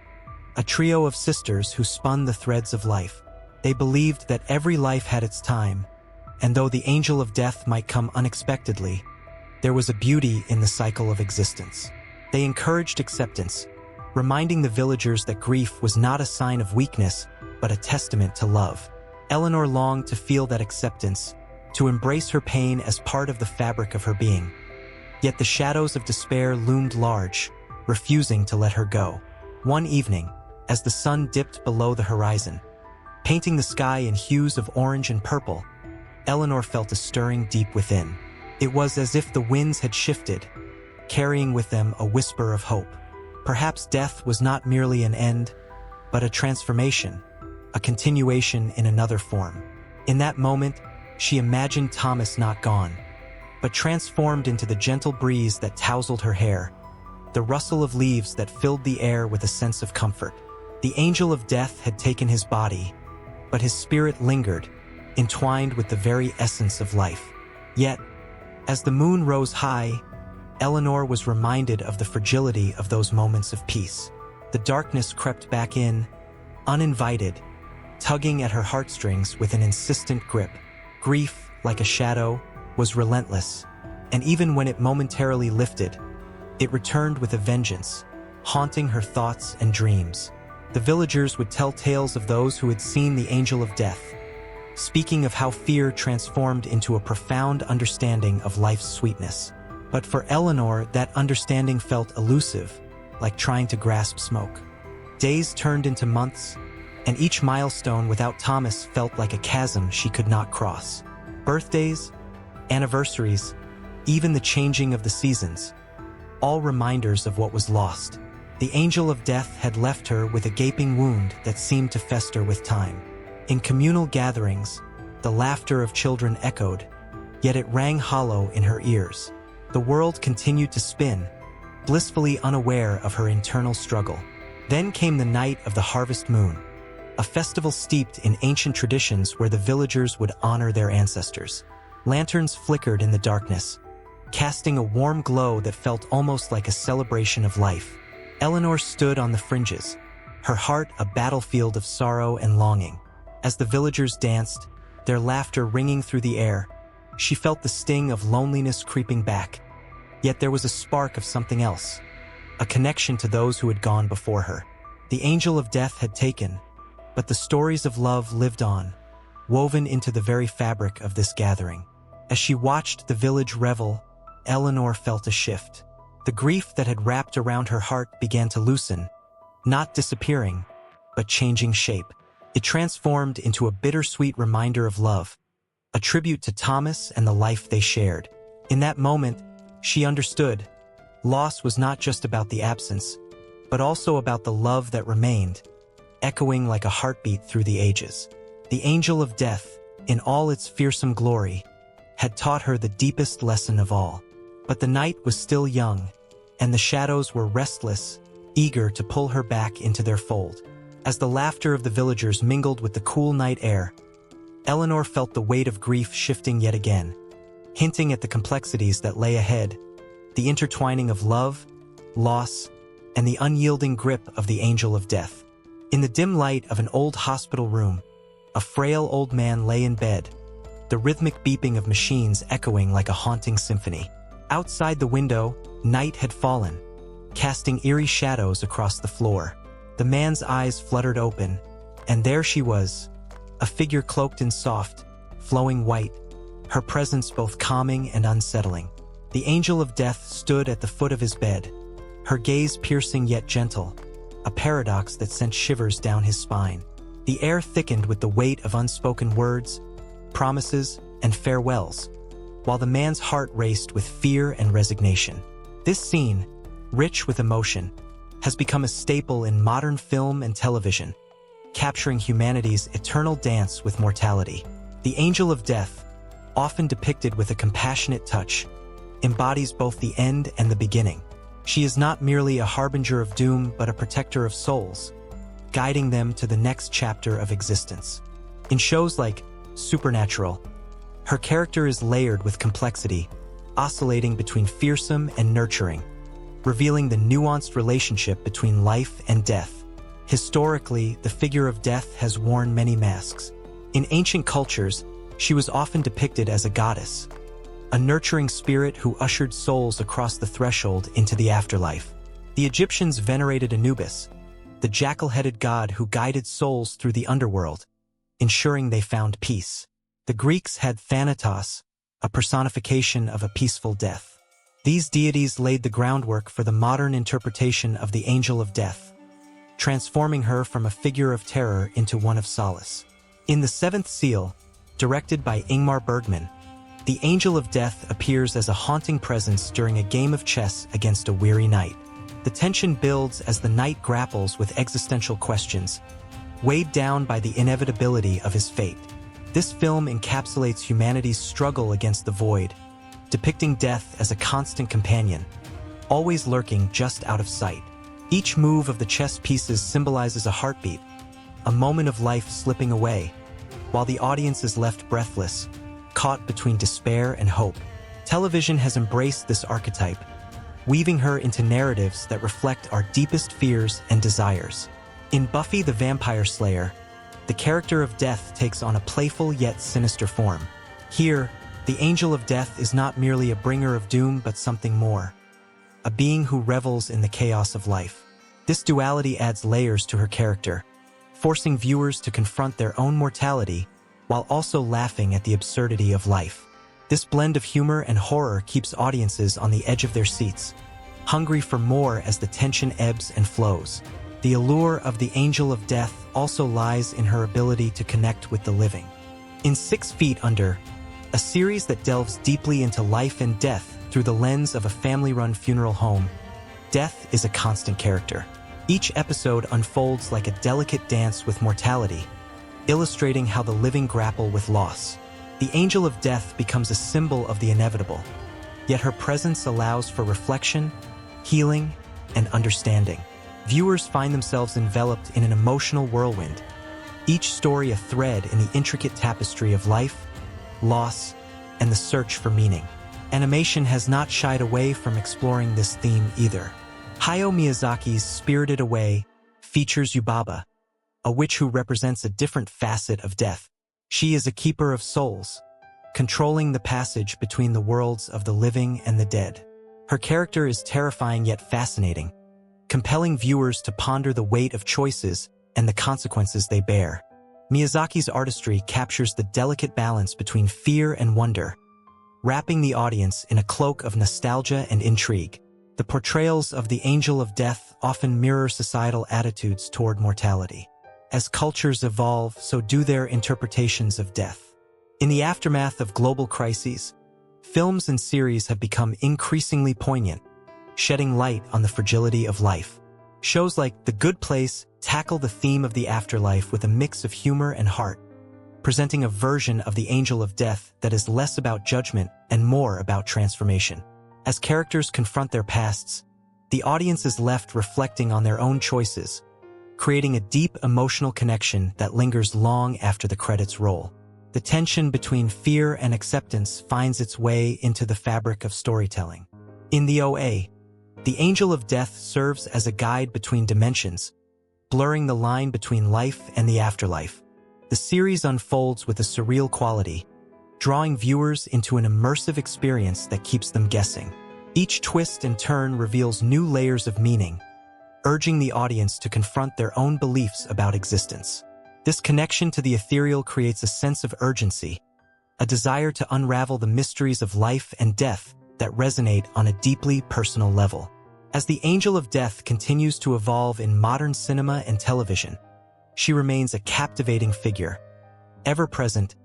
a trio of sisters who spun the threads of life. They believed that every life had its time, and though the angel of death might come unexpectedly, there was a beauty in the cycle of existence. They encouraged acceptance, reminding the villagers that grief was not a sign of weakness, but a testament to love. Eleanor longed to feel that acceptance, to embrace her pain as part of the fabric of her being. Yet the shadows of despair loomed large, refusing to let her go. One evening, as the sun dipped below the horizon, painting the sky in hues of orange and purple, Eleanor felt a stirring deep within. It was as if the winds had shifted, carrying with them a whisper of hope. Perhaps death was not merely an end, but a transformation, a continuation in another form. In that moment, she imagined Thomas not gone, but transformed into the gentle breeze that tousled her hair, the rustle of leaves that filled the air with a sense of comfort. The angel of death had taken his body, but his spirit lingered, entwined with the very essence of life. Yet, as the moon rose high, Eleanor was reminded of the fragility of those moments of peace. The darkness crept back in, uninvited, tugging at her heartstrings with an insistent grip. Grief, like a shadow, was relentless, and even when it momentarily lifted, it returned with a vengeance, haunting her thoughts and dreams. The villagers would tell tales of those who had seen the angel of death, speaking of how fear transformed into a profound understanding of life's sweetness. But for Eleanor, that understanding felt elusive, like trying to grasp smoke. Days turned into months, and each milestone without Thomas felt like a chasm she could not cross. Birthdays, anniversaries, even the changing of the seasons, all reminders of what was lost. The angel of death had left her with a gaping wound that seemed to fester with time. In communal gatherings, the laughter of children echoed, yet it rang hollow in her ears. The world continued to spin, blissfully unaware of her internal struggle. Then came the night of the harvest moon, a festival steeped in ancient traditions where the villagers would honor their ancestors. Lanterns flickered in the darkness, casting a warm glow that felt almost like a celebration of life. Eleanor stood on the fringes, her heart a battlefield of sorrow and longing. As the villagers danced, their laughter ringing through the air, she felt the sting of loneliness creeping back. Yet there was a spark of something else, a connection to those who had gone before her. The angel of death had taken, but the stories of love lived on, woven into the very fabric of this gathering. As she watched the village revel, Eleanor felt a shift. The grief that had wrapped around her heart began to loosen, not disappearing, but changing shape. It transformed into a bittersweet reminder of love, a tribute to Thomas and the life they shared. In that moment, she understood. Loss was not just about the absence, but also about the love that remained, echoing like a heartbeat through the ages. The angel of death, in all its fearsome glory, had taught her the deepest lesson of all. But the night was still young, and the shadows were restless, eager to pull her back into their fold. As the laughter of the villagers mingled with the cool night air, Eleanor felt the weight of grief shifting yet again, hinting at the complexities that lay ahead, the intertwining of love, loss, and the unyielding grip of the angel of death. In the dim light of an old hospital room, a frail old man lay in bed, the rhythmic beeping of machines echoing like a haunting symphony. Outside the window, night had fallen, casting eerie shadows across the floor. The man's eyes fluttered open, and there she was, a figure cloaked in soft, flowing white, her presence both calming and unsettling. The angel of death stood at the foot of his bed, her gaze piercing yet gentle, a paradox that sent shivers down his spine. The air thickened with the weight of unspoken words, promises, and farewells, while the man's heart raced with fear and resignation. This scene, rich with emotion, has become a staple in modern film and television, capturing humanity's eternal dance with mortality. The angel of death, often depicted with a compassionate touch, embodies both the end and the beginning. She is not merely a harbinger of doom but a protector of souls, guiding them to the next chapter of existence. In shows like Supernatural, her character is layered with complexity, oscillating between fearsome and nurturing, revealing the nuanced relationship between life and death. Historically, the figure of death has worn many masks. In ancient cultures, she was often depicted as a goddess, a nurturing spirit who ushered souls across the threshold into the afterlife. The Egyptians venerated Anubis, the jackal-headed god who guided souls through the underworld, ensuring they found peace. The Greeks had Thanatos, a personification of a peaceful death. These deities laid the groundwork for the modern interpretation of the angel of death, transforming her from a figure of terror into one of solace. In The Seventh Seal, directed by Ingmar Bergman, the angel of death appears as a haunting presence during a game of chess against a weary knight. The tension builds as the knight grapples with existential questions, weighed down by the inevitability of his fate. This film encapsulates humanity's struggle against the void, depicting death as a constant companion, always lurking just out of sight. Each move of the chess pieces symbolizes a heartbeat, a moment of life slipping away, while the audience is left breathless, caught between despair and hope. Television has embraced this archetype, weaving her into narratives that reflect our deepest fears and desires. In Buffy the Vampire Slayer, the character of death takes on a playful yet sinister form. Here, the angel of death is not merely a bringer of doom but something more, a being who revels in the chaos of life. This duality adds layers to her character, forcing viewers to confront their own mortality while also laughing at the absurdity of life. This blend of humor and horror keeps audiences on the edge of their seats, hungry for more as the tension ebbs and flows. The allure of the angel of death also lies in her ability to connect with the living. In 6 Feet Under, a series that delves deeply into life and death through the lens of a family-run funeral home, death is a constant character. Each episode unfolds like a delicate dance with mortality, illustrating how the living grapple with loss. The angel of death becomes a symbol of the inevitable, yet her presence allows for reflection, healing, and understanding. Viewers find themselves enveloped in an emotional whirlwind, each story a thread in the intricate tapestry of life, loss, and the search for meaning. Animation has not shied away from exploring this theme either. Hayao Miyazaki's Spirited Away features Yubaba, a witch who represents a different facet of death. She is a keeper of souls, controlling the passage between the worlds of the living and the dead. Her character is terrifying yet fascinating, compelling viewers to ponder the weight of choices and the consequences they bear. Miyazaki's artistry captures the delicate balance between fear and wonder, wrapping the audience in a cloak of nostalgia and intrigue. The portrayals of the angel of death often mirror societal attitudes toward mortality. As cultures evolve, so do their interpretations of death. In the aftermath of global crises, films and series have become increasingly poignant, shedding light on the fragility of life. Shows like The Good Place tackle the theme of the afterlife with a mix of humor and heart, presenting a version of the angel of death that is less about judgment and more about transformation. As characters confront their pasts, the audience is left reflecting on their own choices, creating a deep emotional connection that lingers long after the credits roll. The tension between fear and acceptance finds its way into the fabric of storytelling. In the OA, the angel of death serves as a guide between dimensions, blurring the line between life and the afterlife. The series unfolds with a surreal quality, drawing viewers into an immersive experience that keeps them guessing. Each twist and turn reveals new layers of meaning, urging the audience to confront their own beliefs about existence. This connection to the ethereal creates a sense of urgency, a desire to unravel the mysteries of life and death that resonate on a deeply personal level. As the angel of death continues to evolve in modern cinema and television, she remains a captivating figure, ever present,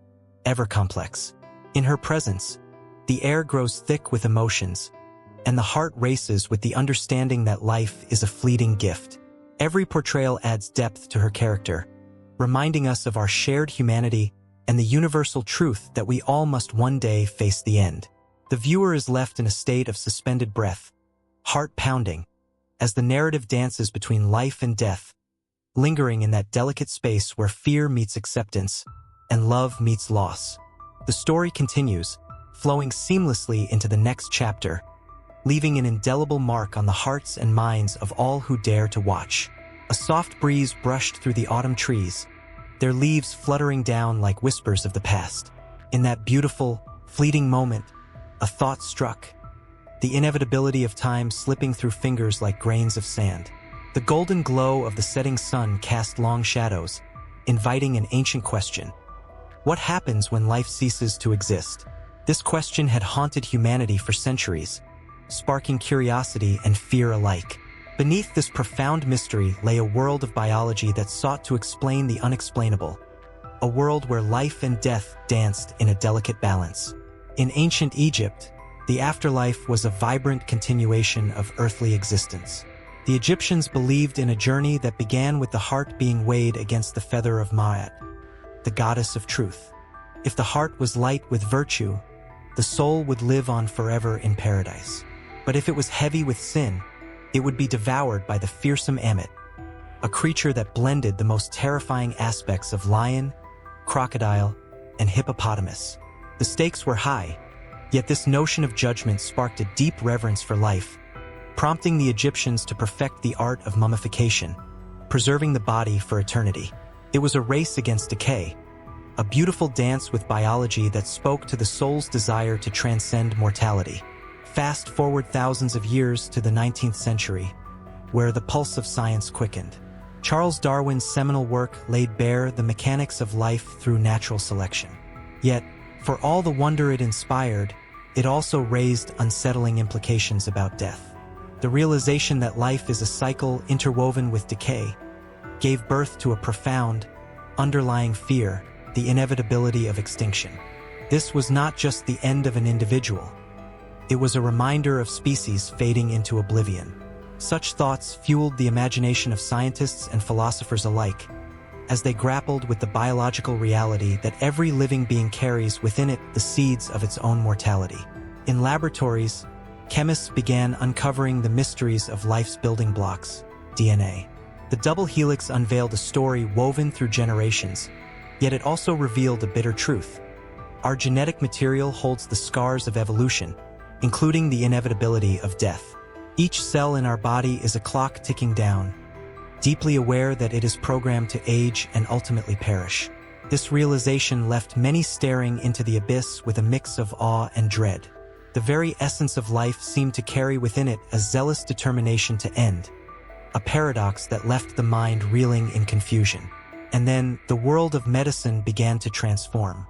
ever complex. In her presence, the air grows thick with emotions, and the heart races with the understanding that life is a fleeting gift. Every portrayal adds depth to her character, reminding us of our shared humanity and the universal truth that we all must one day face the end. The viewer is left in a state of suspended breath, heart pounding, as the narrative dances between life and death, lingering in that delicate space where fear meets acceptance and love meets loss. The story continues, flowing seamlessly into the next chapter, leaving an indelible mark on the hearts and minds of all who dare to watch. A soft breeze brushed through the autumn trees, their leaves fluttering down like whispers of the past. In that beautiful, fleeting moment, a thought struck, the inevitability of time slipping through fingers like grains of sand. The golden glow of the setting sun cast long shadows, inviting an ancient question. What happens when life ceases to exist? This question had haunted humanity for centuries, sparking curiosity and fear alike. Beneath this profound mystery lay a world of biology that sought to explain the unexplainable, a world where life and death danced in a delicate balance. In ancient Egypt, the afterlife was a vibrant continuation of earthly existence. The Egyptians believed in a journey that began with the heart being weighed against the feather of Ma'at, the goddess of truth. If the heart was light with virtue, the soul would live on forever in paradise. But if it was heavy with sin, it would be devoured by the fearsome Ammit, a creature that blended the most terrifying aspects of lion, crocodile, and hippopotamus. The stakes were high, yet this notion of judgment sparked a deep reverence for life, prompting the Egyptians to perfect the art of mummification, preserving the body for eternity. It was a race against decay, a beautiful dance with biology that spoke to the soul's desire to transcend mortality. Fast forward thousands of years to the 19th century, where the pulse of science quickened. Charles Darwin's seminal work laid bare the mechanics of life through natural selection. Yet, for all the wonder it inspired, it also raised unsettling implications about death. The realization that life is a cycle interwoven with decay gave birth to a profound, underlying fear, the inevitability of extinction. This was not just the end of an individual. It was a reminder of species fading into oblivion. Such thoughts fueled the imagination of scientists and philosophers alike, as they grappled with the biological reality that every living being carries within it the seeds of its own mortality. In laboratories, chemists began uncovering the mysteries of life's building blocks, DNA. The double helix unveiled a story woven through generations, yet it also revealed a bitter truth. Our genetic material holds the scars of evolution, including the inevitability of death. Each cell in our body is a clock ticking down, deeply aware that it is programmed to age and ultimately perish. This realization left many staring into the abyss with a mix of awe and dread. The very essence of life seemed to carry within it a zealous determination to end, a paradox that left the mind reeling in confusion. And then, the world of medicine began to transform.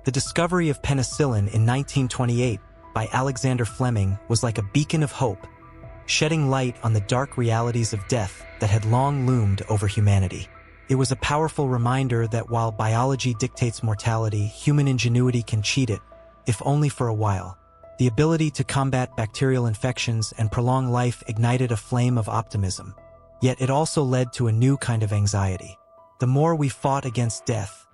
The discovery of penicillin in 1928 by Alexander Fleming was like a beacon of hope, shedding light on the dark realities of death that had long loomed over humanity. It was a powerful reminder that while biology dictates mortality, human ingenuity can cheat it, if only for a while. The ability to combat bacterial infections and prolong life ignited a flame of optimism. Yet it also led to a new kind of anxiety. The more we fought against death,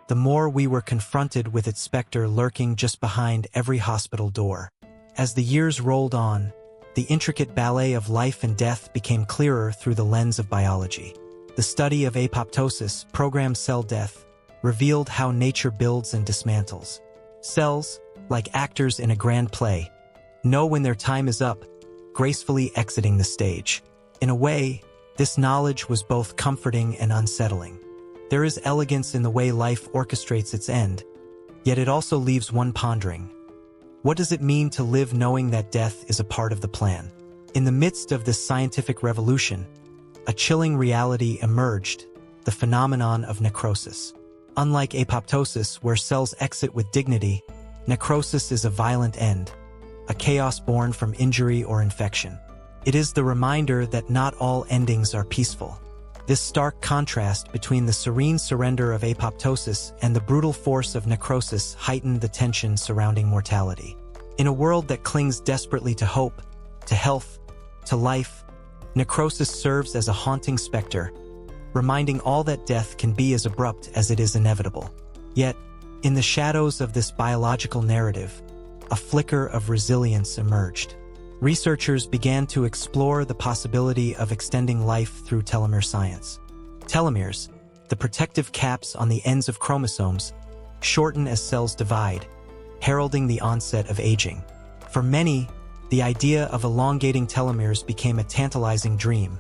the more we were confronted with its specter lurking just behind every hospital door. As the years rolled on, the intricate ballet of life and death became clearer through the lens of biology. The study of apoptosis, programmed cell death, revealed how nature builds and dismantles. Cells, like actors in a grand play, know when their time is up, gracefully exiting the stage. In a way, this knowledge was both comforting and unsettling. There is elegance in the way life orchestrates its end, yet it also leaves one pondering. What does it mean to live knowing that death is a part of the plan? In the midst of this scientific revolution, a chilling reality emerged, the phenomenon of necrosis. Unlike apoptosis, where cells exit with dignity, necrosis is a violent end, a chaos born from injury or infection. It is the reminder that not all endings are peaceful. This stark contrast between the serene surrender of apoptosis and the brutal force of necrosis heightened the tension surrounding mortality. In a world that clings desperately to hope, to health, to life, necrosis serves as a haunting specter, reminding all that death can be as abrupt as it is inevitable. Yet, in the shadows of this biological narrative, a flicker of resilience emerged. Researchers began to explore the possibility of extending life through telomere science. Telomeres, the protective caps on the ends of chromosomes, shorten as cells divide, heralding the onset of aging. For many, the idea of elongating telomeres became a tantalizing dream,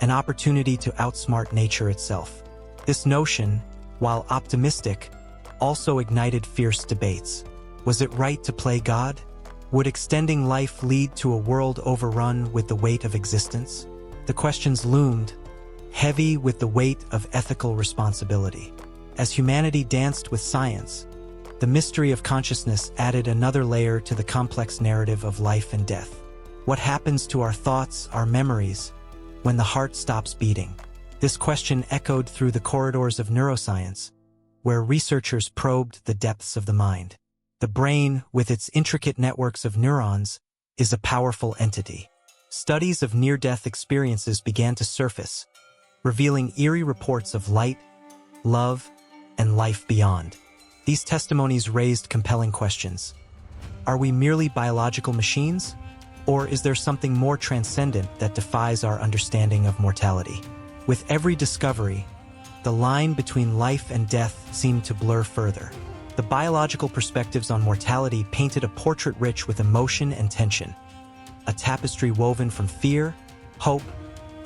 an opportunity to outsmart nature itself. This notion, while optimistic, also ignited fierce debates. Was it right to play God? Would extending life lead to a world overrun with the weight of existence? The questions loomed, heavy with the weight of ethical responsibility. As humanity danced with science, the mystery of consciousness added another layer to the complex narrative of life and death. What happens to our thoughts, our memories, when the heart stops beating? This question echoed through the corridors of neuroscience, where researchers probed the depths of the mind. The brain, with its intricate networks of neurons, is a powerful entity. Studies of near-death experiences began to surface, revealing eerie reports of light, love, and life beyond. These testimonies raised compelling questions. Are we merely biological machines? Or is there something more transcendent that defies our understanding of mortality? With every discovery, the line between life and death seemed to blur further. The biological perspectives on mortality painted a portrait rich with emotion and tension, a tapestry woven from fear, hope,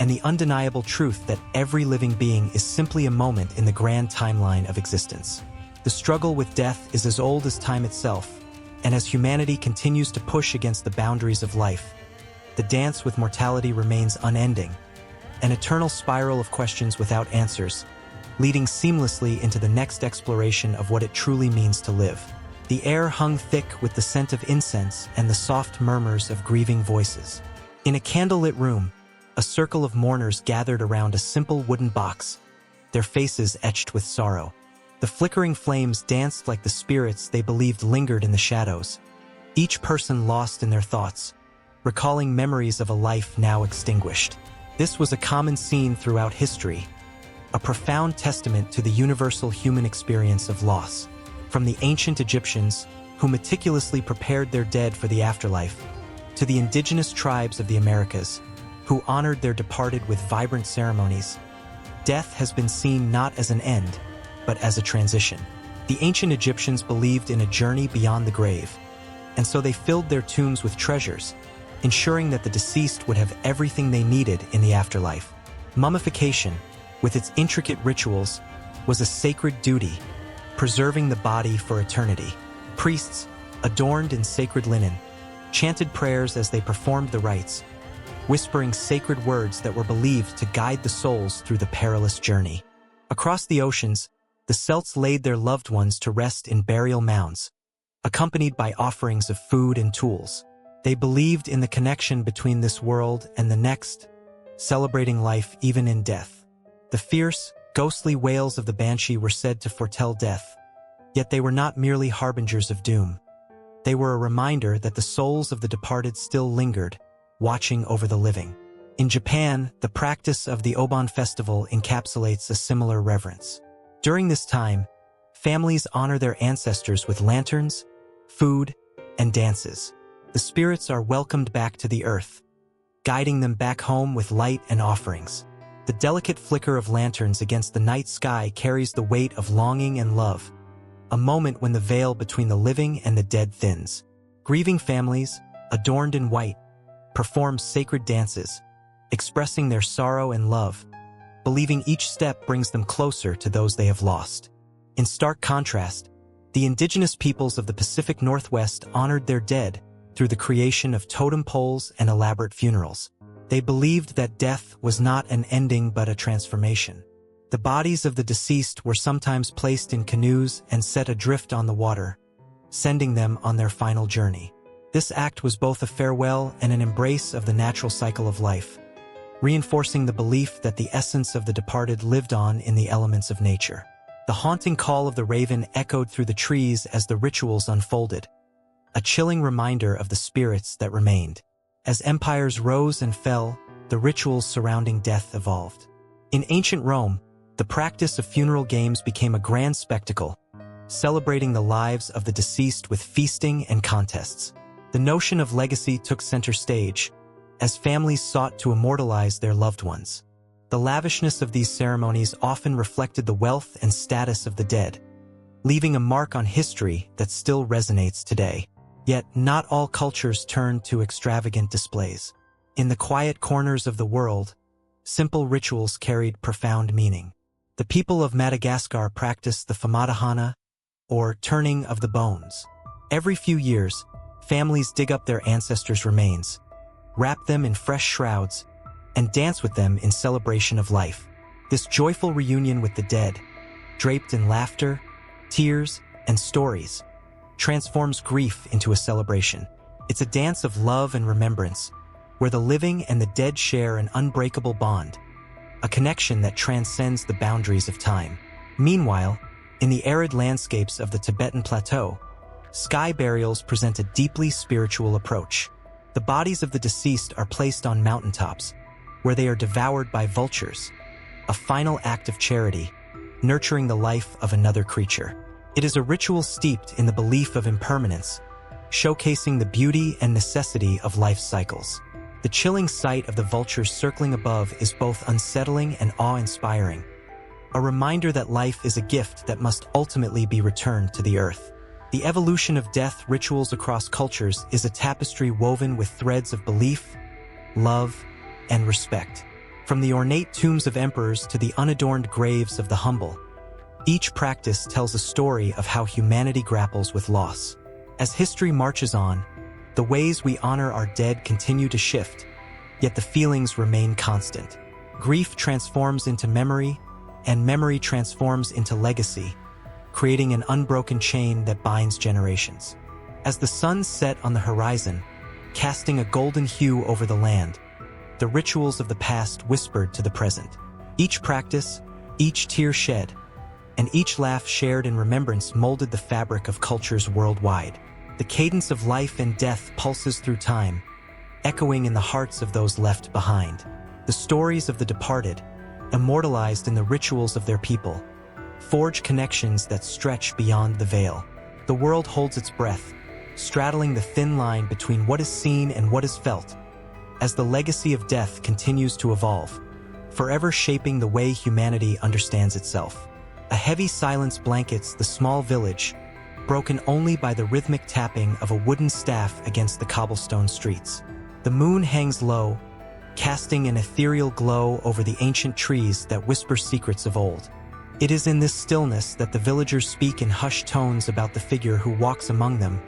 and the undeniable truth that every living being is simply a moment in the grand timeline of existence. The struggle with death is as old as time itself, and as humanity continues to push against the boundaries of life, the dance with mortality remains unending, an eternal spiral of questions without answers, leading seamlessly into the next exploration of what it truly means to live. The air hung thick with the scent of incense and the soft murmurs of grieving voices. In a candlelit room, a circle of mourners gathered around a simple wooden box, their faces etched with sorrow. The flickering flames danced like the spirits they believed lingered in the shadows, each person lost in their thoughts, recalling memories of a life now extinguished. This was a common scene throughout history, a profound testament to the universal human experience of loss. From the ancient Egyptians, who meticulously prepared their dead for the afterlife, to the indigenous tribes of the Americas, who honored their departed with vibrant ceremonies, death has been seen not as an end, but as a transition. The ancient Egyptians believed in a journey beyond the grave, and so they filled their tombs with treasures, ensuring that the deceased would have everything they needed in the afterlife. Mummification, with its intricate rituals, was a sacred duty, preserving the body for eternity. Priests, adorned in sacred linen, chanted prayers as they performed the rites, whispering sacred words that were believed to guide the souls through the perilous journey. Across the oceans, the Celts laid their loved ones to rest in burial mounds, accompanied by offerings of food and tools. They believed in the connection between this world and the next, celebrating life even in death. The fierce, ghostly wails of the banshee were said to foretell death, yet they were not merely harbingers of doom. They were a reminder that the souls of the departed still lingered, watching over the living. In Japan, the practice of the Obon festival encapsulates a similar reverence. During this time, families honor their ancestors with lanterns, food, and dances. The spirits are welcomed back to the earth, guiding them back home with light and offerings. The delicate flicker of lanterns against the night sky carries the weight of longing and love, a moment when the veil between the living and the dead thins. Grieving families, adorned in white, perform sacred dances, expressing their sorrow and love, believing each step brings them closer to those they have lost. In stark contrast, the indigenous peoples of the Pacific Northwest honored their dead through the creation of totem poles and elaborate funerals. They believed that death was not an ending but a transformation. The bodies of the deceased were sometimes placed in canoes and set adrift on the water, sending them on their final journey. This act was both a farewell and an embrace of the natural cycle of life, reinforcing the belief that the essence of the departed lived on in the elements of nature. The haunting call of the raven echoed through the trees as the rituals unfolded, a chilling reminder of the spirits that remained. As empires rose and fell, the rituals surrounding death evolved. In ancient Rome, the practice of funeral games became a grand spectacle, celebrating the lives of the deceased with feasting and contests. The notion of legacy took center stage, as families sought to immortalize their loved ones. The lavishness of these ceremonies often reflected the wealth and status of the dead, leaving a mark on history that still resonates today. Yet, not all cultures turned to extravagant displays. In the quiet corners of the world, simple rituals carried profound meaning. The people of Madagascar practiced the famadihana, or turning of the bones. Every few years, families dig up their ancestors' remains, wrap them in fresh shrouds, and dance with them in celebration of life. This joyful reunion with the dead, draped in laughter, tears, and stories, transforms grief into a celebration. It's a dance of love and remembrance, where the living and the dead share an unbreakable bond, a connection that transcends the boundaries of time. Meanwhile, in the arid landscapes of the Tibetan Plateau, sky burials present a deeply spiritual approach. The bodies of the deceased are placed on mountaintops, where they are devoured by vultures, a final act of charity, nurturing the life of another creature. It is a ritual steeped in the belief of impermanence, showcasing the beauty and necessity of life's cycles. The chilling sight of the vultures circling above is both unsettling and awe-inspiring, a reminder that life is a gift that must ultimately be returned to the earth. The evolution of death rituals across cultures is a tapestry woven with threads of belief, love, and respect. From the ornate tombs of emperors to the unadorned graves of the humble, each practice tells a story of how humanity grapples with loss. As history marches on, the ways we honor our dead continue to shift, yet the feelings remain constant. Grief transforms into memory, and memory transforms into legacy, creating an unbroken chain that binds generations. As the sun set on the horizon, casting a golden hue over the land, the rituals of the past whispered to the present. Each practice, each tear shed, and each laugh shared in remembrance molded the fabric of cultures worldwide. The cadence of life and death pulses through time, echoing in the hearts of those left behind. The stories of the departed, immortalized in the rituals of their people, forge connections that stretch beyond the veil. The world holds its breath, straddling the thin line between what is seen and what is felt, as the legacy of death continues to evolve, forever shaping the way humanity understands itself. A heavy silence blankets the small village, broken only by the rhythmic tapping of a wooden staff against the cobblestone streets. The moon hangs low, casting an ethereal glow over the ancient trees that whisper secrets of old. It is in this stillness that the villagers speak in hushed tones about the figure who walks among them,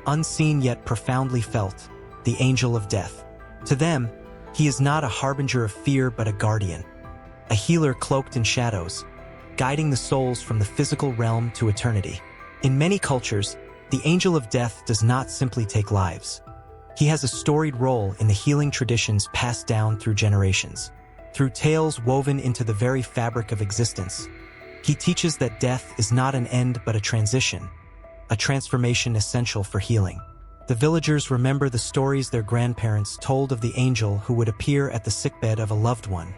unseen yet profoundly felt, the angel of death. To them, he is not a harbinger of fear but a guardian, a healer cloaked in shadows, guiding the souls from the physical realm to eternity. In many cultures, the angel of death does not simply take lives. He has a storied role in the healing traditions passed down through generations. Through tales woven into the very fabric of existence, he teaches that death is not an end but a transition, a transformation essential for healing. The villagers remember the stories their grandparents told of the angel who would appear at the sickbed of a loved one,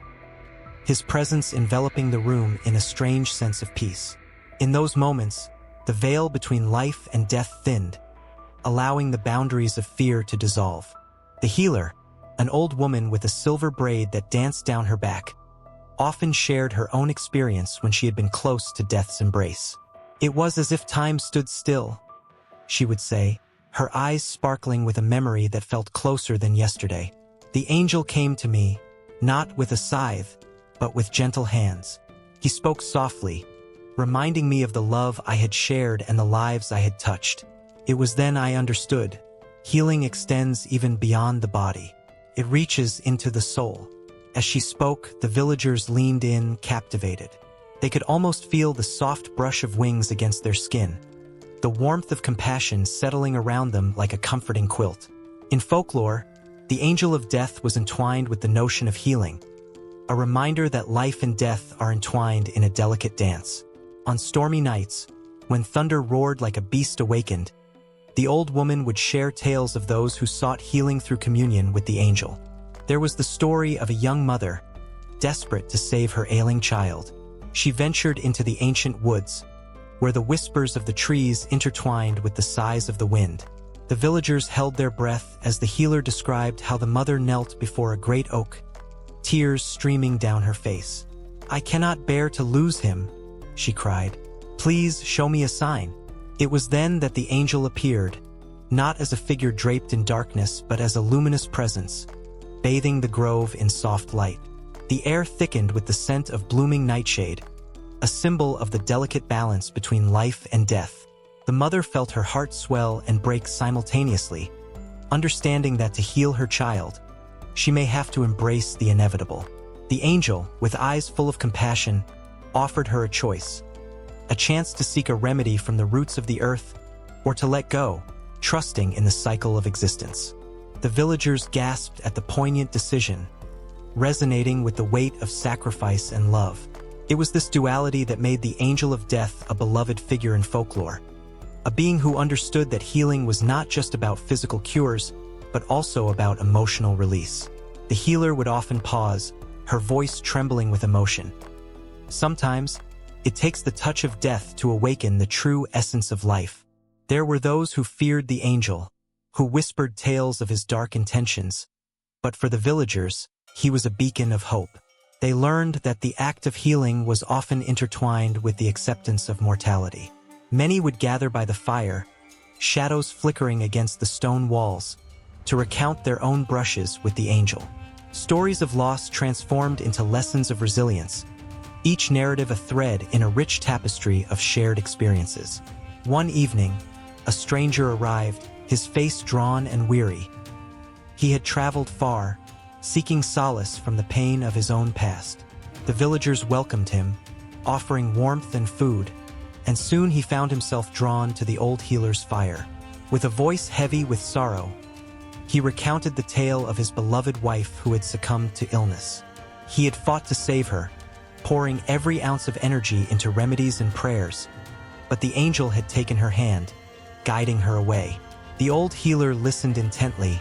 his presence enveloping the room in a strange sense of peace. In those moments, the veil between life and death thinned, allowing the boundaries of fear to dissolve. The healer, an old woman with a silver braid that danced down her back, often shared her own experience when she had been close to death's embrace. "It was as if time stood still," she would say, her eyes sparkling with a memory that felt closer than yesterday. "The angel came to me, not with a scythe, but with gentle hands. He spoke softly, reminding me of the love I had shared and the lives I had touched. It was then I understood. Healing extends even beyond the body. It reaches into the soul." As she spoke, the villagers leaned in, captivated. They could almost feel the soft brush of wings against their skin, the warmth of compassion settling around them like a comforting quilt. In folklore, the angel of death was entwined with the notion of healing, a reminder that life and death are entwined in a delicate dance. On stormy nights, when thunder roared like a beast awakened, the old woman would share tales of those who sought healing through communion with the angel. There was the story of a young mother, desperate to save her ailing child. She ventured into the ancient woods, where the whispers of the trees intertwined with the sighs of the wind. The villagers held their breath as the healer described how the mother knelt before a great oak, tears streaming down her face. "I cannot bear to lose him," she cried. "Please show me a sign." It was then that the angel appeared, not as a figure draped in darkness but as a luminous presence, bathing the grove in soft light. The air thickened with the scent of blooming nightshade, a symbol of the delicate balance between life and death. The mother felt her heart swell and break simultaneously, understanding that to heal her child, she may have to embrace the inevitable. The angel, with eyes full of compassion, offered her a choice, a chance to seek a remedy from the roots of the earth, or to let go, trusting in the cycle of existence. The villagers gasped at the poignant decision, resonating with the weight of sacrifice and love. It was this duality that made the angel of death a beloved figure in folklore, a being who understood that healing was not just about physical cures, but also about emotional release. The healer would often pause, her voice trembling with emotion. Sometimes, it takes the touch of death to awaken the true essence of life. There were those who feared the angel, who whispered tales of his dark intentions, but for the villagers, he was a beacon of hope. They learned that the act of healing was often intertwined with the acceptance of mortality. Many would gather by the fire, shadows flickering against the stone walls, to recount their own brushes with the angel. Stories of loss transformed into lessons of resilience, each narrative a thread in a rich tapestry of shared experiences. One evening, a stranger arrived, his face drawn and weary. He had traveled far, seeking solace from the pain of his own past. The villagers welcomed him, offering warmth and food, and soon he found himself drawn to the old healer's fire. With a voice heavy with sorrow, he recounted the tale of his beloved wife who had succumbed to illness. He had fought to save her, pouring every ounce of energy into remedies and prayers, but the angel had taken her hand, guiding her away. The old healer listened intently,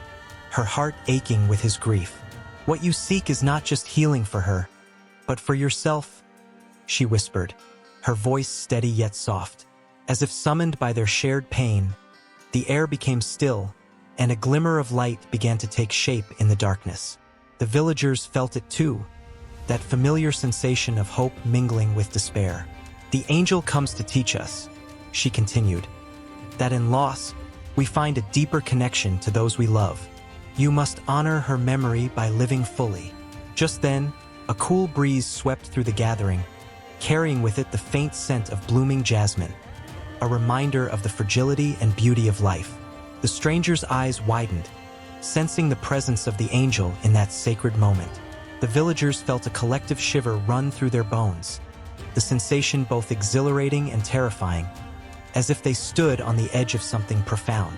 her heart aching with his grief. "What you seek is not just healing for her, but for yourself," she whispered, her voice steady yet soft. As if summoned by their shared pain, the air became still, and a glimmer of light began to take shape in the darkness. The villagers felt it too, that familiar sensation of hope mingling with despair. "The angel comes to teach us," she continued, "that in loss, we find a deeper connection to those we love. You must honor her memory by living fully." Just then, a cool breeze swept through the gathering, carrying with it the faint scent of blooming jasmine, a reminder of the fragility and beauty of life. The stranger's eyes widened, sensing the presence of the angel in that sacred moment. The villagers felt a collective shiver run through their bones, the sensation both exhilarating and terrifying, as if they stood on the edge of something profound.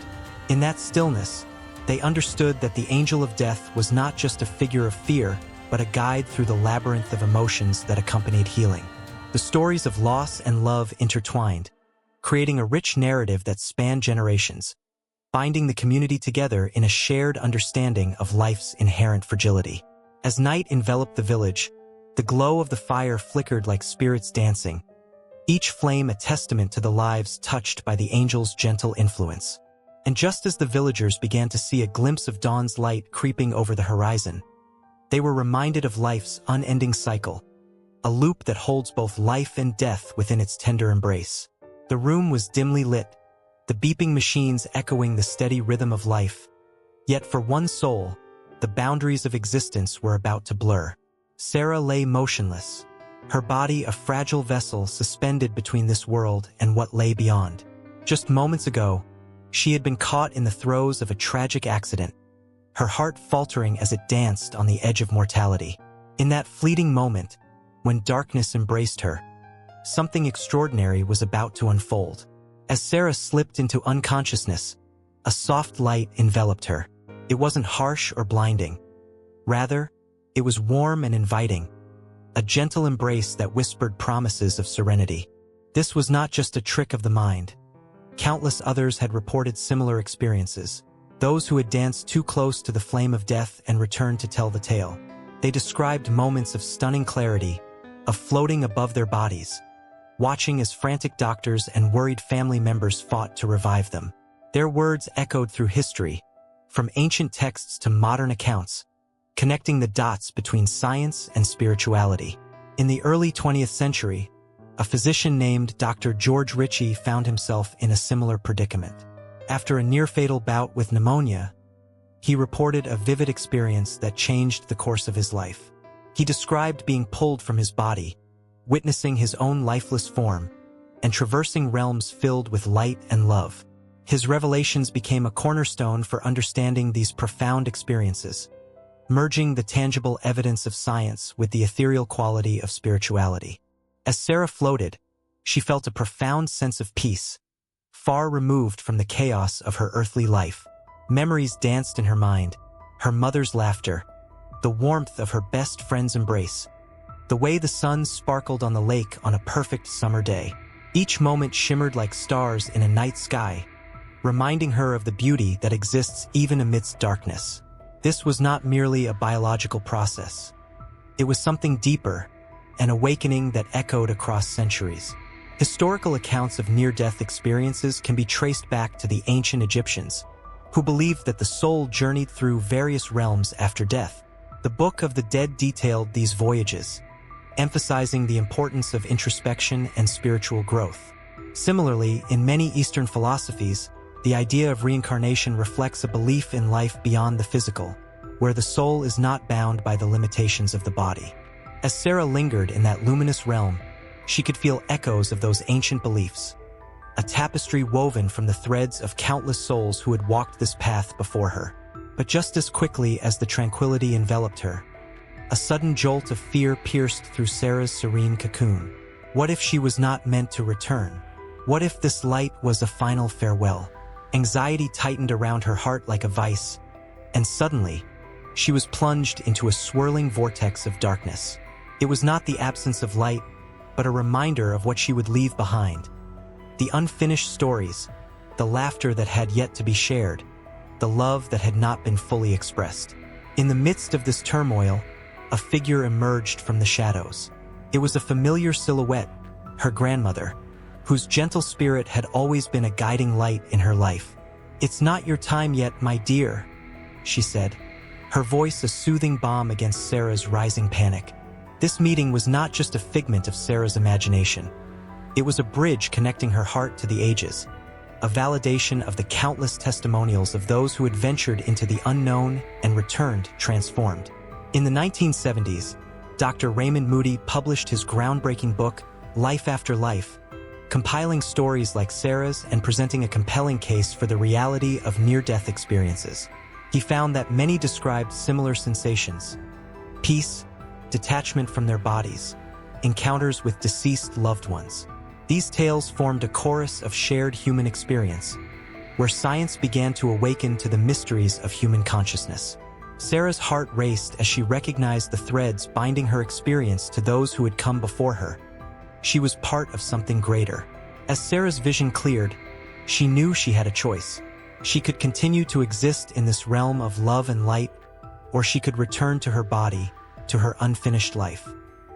In that stillness, they understood that the angel of death was not just a figure of fear, but a guide through the labyrinth of emotions that accompanied healing. The stories of loss and love intertwined, creating a rich narrative that spanned generations, binding the community together in a shared understanding of life's inherent fragility. As night enveloped the village, the glow of the fire flickered like spirits dancing, each flame a testament to the lives touched by the angel's gentle influence. And just as the villagers began to see a glimpse of dawn's light creeping over the horizon, they were reminded of life's unending cycle, a loop that holds both life and death within its tender embrace. The room was dimly lit, the beeping machines echoing the steady rhythm of life. Yet for one soul, the boundaries of existence were about to blur. Sarah lay motionless, her body a fragile vessel suspended between this world and what lay beyond. Just moments ago, she had been caught in the throes of a tragic accident, her heart faltering as it danced on the edge of mortality. In that fleeting moment, when darkness embraced her, something extraordinary was about to unfold. As Sarah slipped into unconsciousness, a soft light enveloped her. It wasn't harsh or blinding. Rather, it was warm and inviting, a gentle embrace that whispered promises of serenity. This was not just a trick of the mind. Countless others had reported similar experiences, those who had danced too close to the flame of death and returned to tell the tale. They described moments of stunning clarity, of floating above their bodies, watching as frantic doctors and worried family members fought to revive them. Their words echoed through history, from ancient texts to modern accounts, connecting the dots between science and spirituality. In the early 20th century, a physician named Dr. George Ritchie found himself in a similar predicament. After a near-fatal bout with pneumonia, he reported a vivid experience that changed the course of his life. He described being pulled from his body, witnessing his own lifeless form, and traversing realms filled with light and love. His revelations became a cornerstone for understanding these profound experiences, merging the tangible evidence of science with the ethereal quality of spirituality. As Sarah floated, she felt a profound sense of peace, far removed from the chaos of her earthly life. Memories danced in her mind, her mother's laughter, the warmth of her best friend's embrace, the way the sun sparkled on the lake on a perfect summer day. Each moment shimmered like stars in a night sky, reminding her of the beauty that exists even amidst darkness. This was not merely a biological process. It was something deeper, an awakening that echoed across centuries. Historical accounts of near-death experiences can be traced back to the ancient Egyptians, who believed that the soul journeyed through various realms after death. The Book of the Dead detailed these voyages, emphasizing the importance of introspection and spiritual growth. Similarly, in many Eastern philosophies, the idea of reincarnation reflects a belief in life beyond the physical, where the soul is not bound by the limitations of the body. As Sarah lingered in that luminous realm, she could feel echoes of those ancient beliefs, a tapestry woven from the threads of countless souls who had walked this path before her. But just as quickly as the tranquility enveloped her, a sudden jolt of fear pierced through Sarah's serene cocoon. What if she was not meant to return? What if this light was a final farewell? Anxiety tightened around her heart like a vice, and suddenly, she was plunged into a swirling vortex of darkness. It was not the absence of light, but a reminder of what she would leave behind. The unfinished stories, the laughter that had yet to be shared, the love that had not been fully expressed. In the midst of this turmoil, a figure emerged from the shadows. It was a familiar silhouette, her grandmother, whose gentle spirit had always been a guiding light in her life. "It's not your time yet, my dear," she said, her voice a soothing balm against Sarah's rising panic. This meeting was not just a figment of Sarah's imagination. It was a bridge connecting her heart to the ages, a validation of the countless testimonials of those who had ventured into the unknown and returned transformed. In the 1970s, Dr. Raymond Moody published his groundbreaking book, Life After Life, compiling stories like Sarah's and presenting a compelling case for the reality of near-death experiences. He found that many described similar sensations: peace, detachment from their bodies, encounters with deceased loved ones. These tales formed a chorus of shared human experience, where science began to awaken to the mysteries of human consciousness. Sarah's heart raced as she recognized the threads binding her experience to those who had come before her. She was part of something greater. As Sarah's vision cleared, she knew she had a choice. She could continue to exist in this realm of love and light, or she could return to her body, to her unfinished life.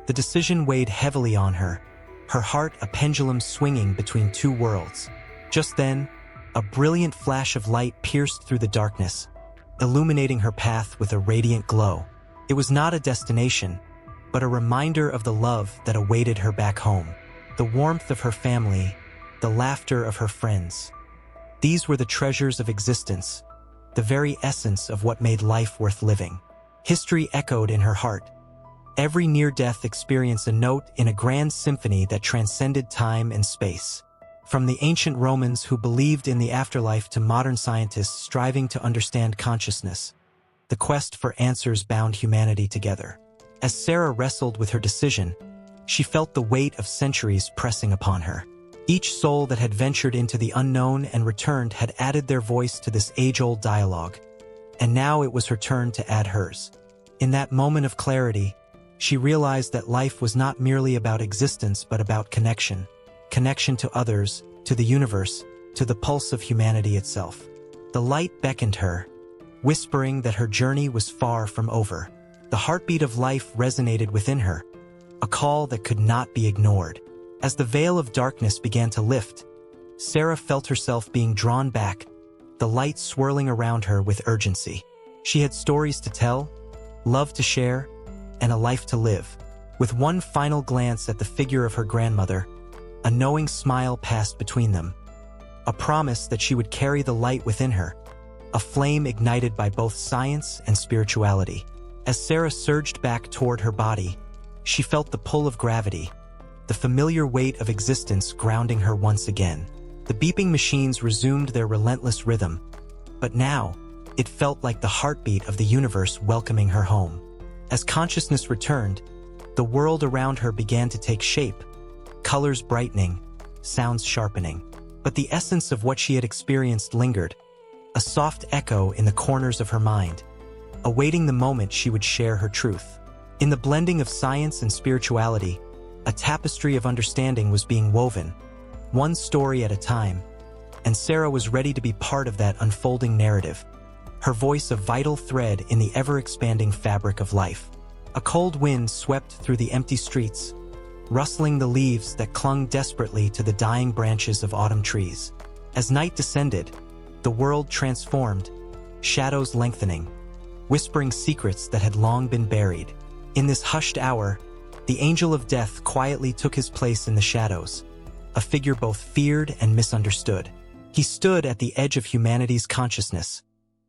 The decision weighed heavily on her, her heart a pendulum swinging between two worlds. Just then, a brilliant flash of light pierced through the darkness, illuminating her path with a radiant glow. It was not a destination, but a reminder of the love that awaited her back home, the warmth of her family, the laughter of her friends. These were the treasures of existence, the very essence of what made life worth living. History echoed in her heart, every near-death experience a note in a grand symphony that transcended time and space. From the ancient Romans who believed in the afterlife to modern scientists striving to understand consciousness, the quest for answers bound humanity together. As Sarah wrestled with her decision, she felt the weight of centuries pressing upon her. Each soul that had ventured into the unknown and returned had added their voice to this age-old dialogue, and now it was her turn to add hers. In that moment of clarity, she realized that life was not merely about existence but about connection. Connection to others, to the universe, to the pulse of humanity itself. The light beckoned her, whispering that her journey was far from over. The heartbeat of life resonated within her, a call that could not be ignored. As the veil of darkness began to lift, Sarah felt herself being drawn back, the light swirling around her with urgency. She had stories to tell, love to share, and a life to live. With one final glance at the figure of her grandmother, a knowing smile passed between them, a promise that she would carry the light within her, a flame ignited by both science and spirituality. As Sarah surged back toward her body, she felt the pull of gravity, the familiar weight of existence grounding her once again. The beeping machines resumed their relentless rhythm, but now, it felt like the heartbeat of the universe welcoming her home. As consciousness returned, the world around her began to take shape, colors brightening, sounds sharpening. But the essence of what she had experienced lingered, a soft echo in the corners of her mind, awaiting the moment she would share her truth. In the blending of science and spirituality, a tapestry of understanding was being woven, one story at a time, and Sarah was ready to be part of that unfolding narrative, her voice a vital thread in the ever-expanding fabric of life. A cold wind swept through the empty streets, rustling the leaves that clung desperately to the dying branches of autumn trees. As night descended, the world transformed, shadows lengthening, whispering secrets that had long been buried. In this hushed hour, the angel of death quietly took his place in the shadows, a figure both feared and misunderstood. He stood at the edge of humanity's consciousness,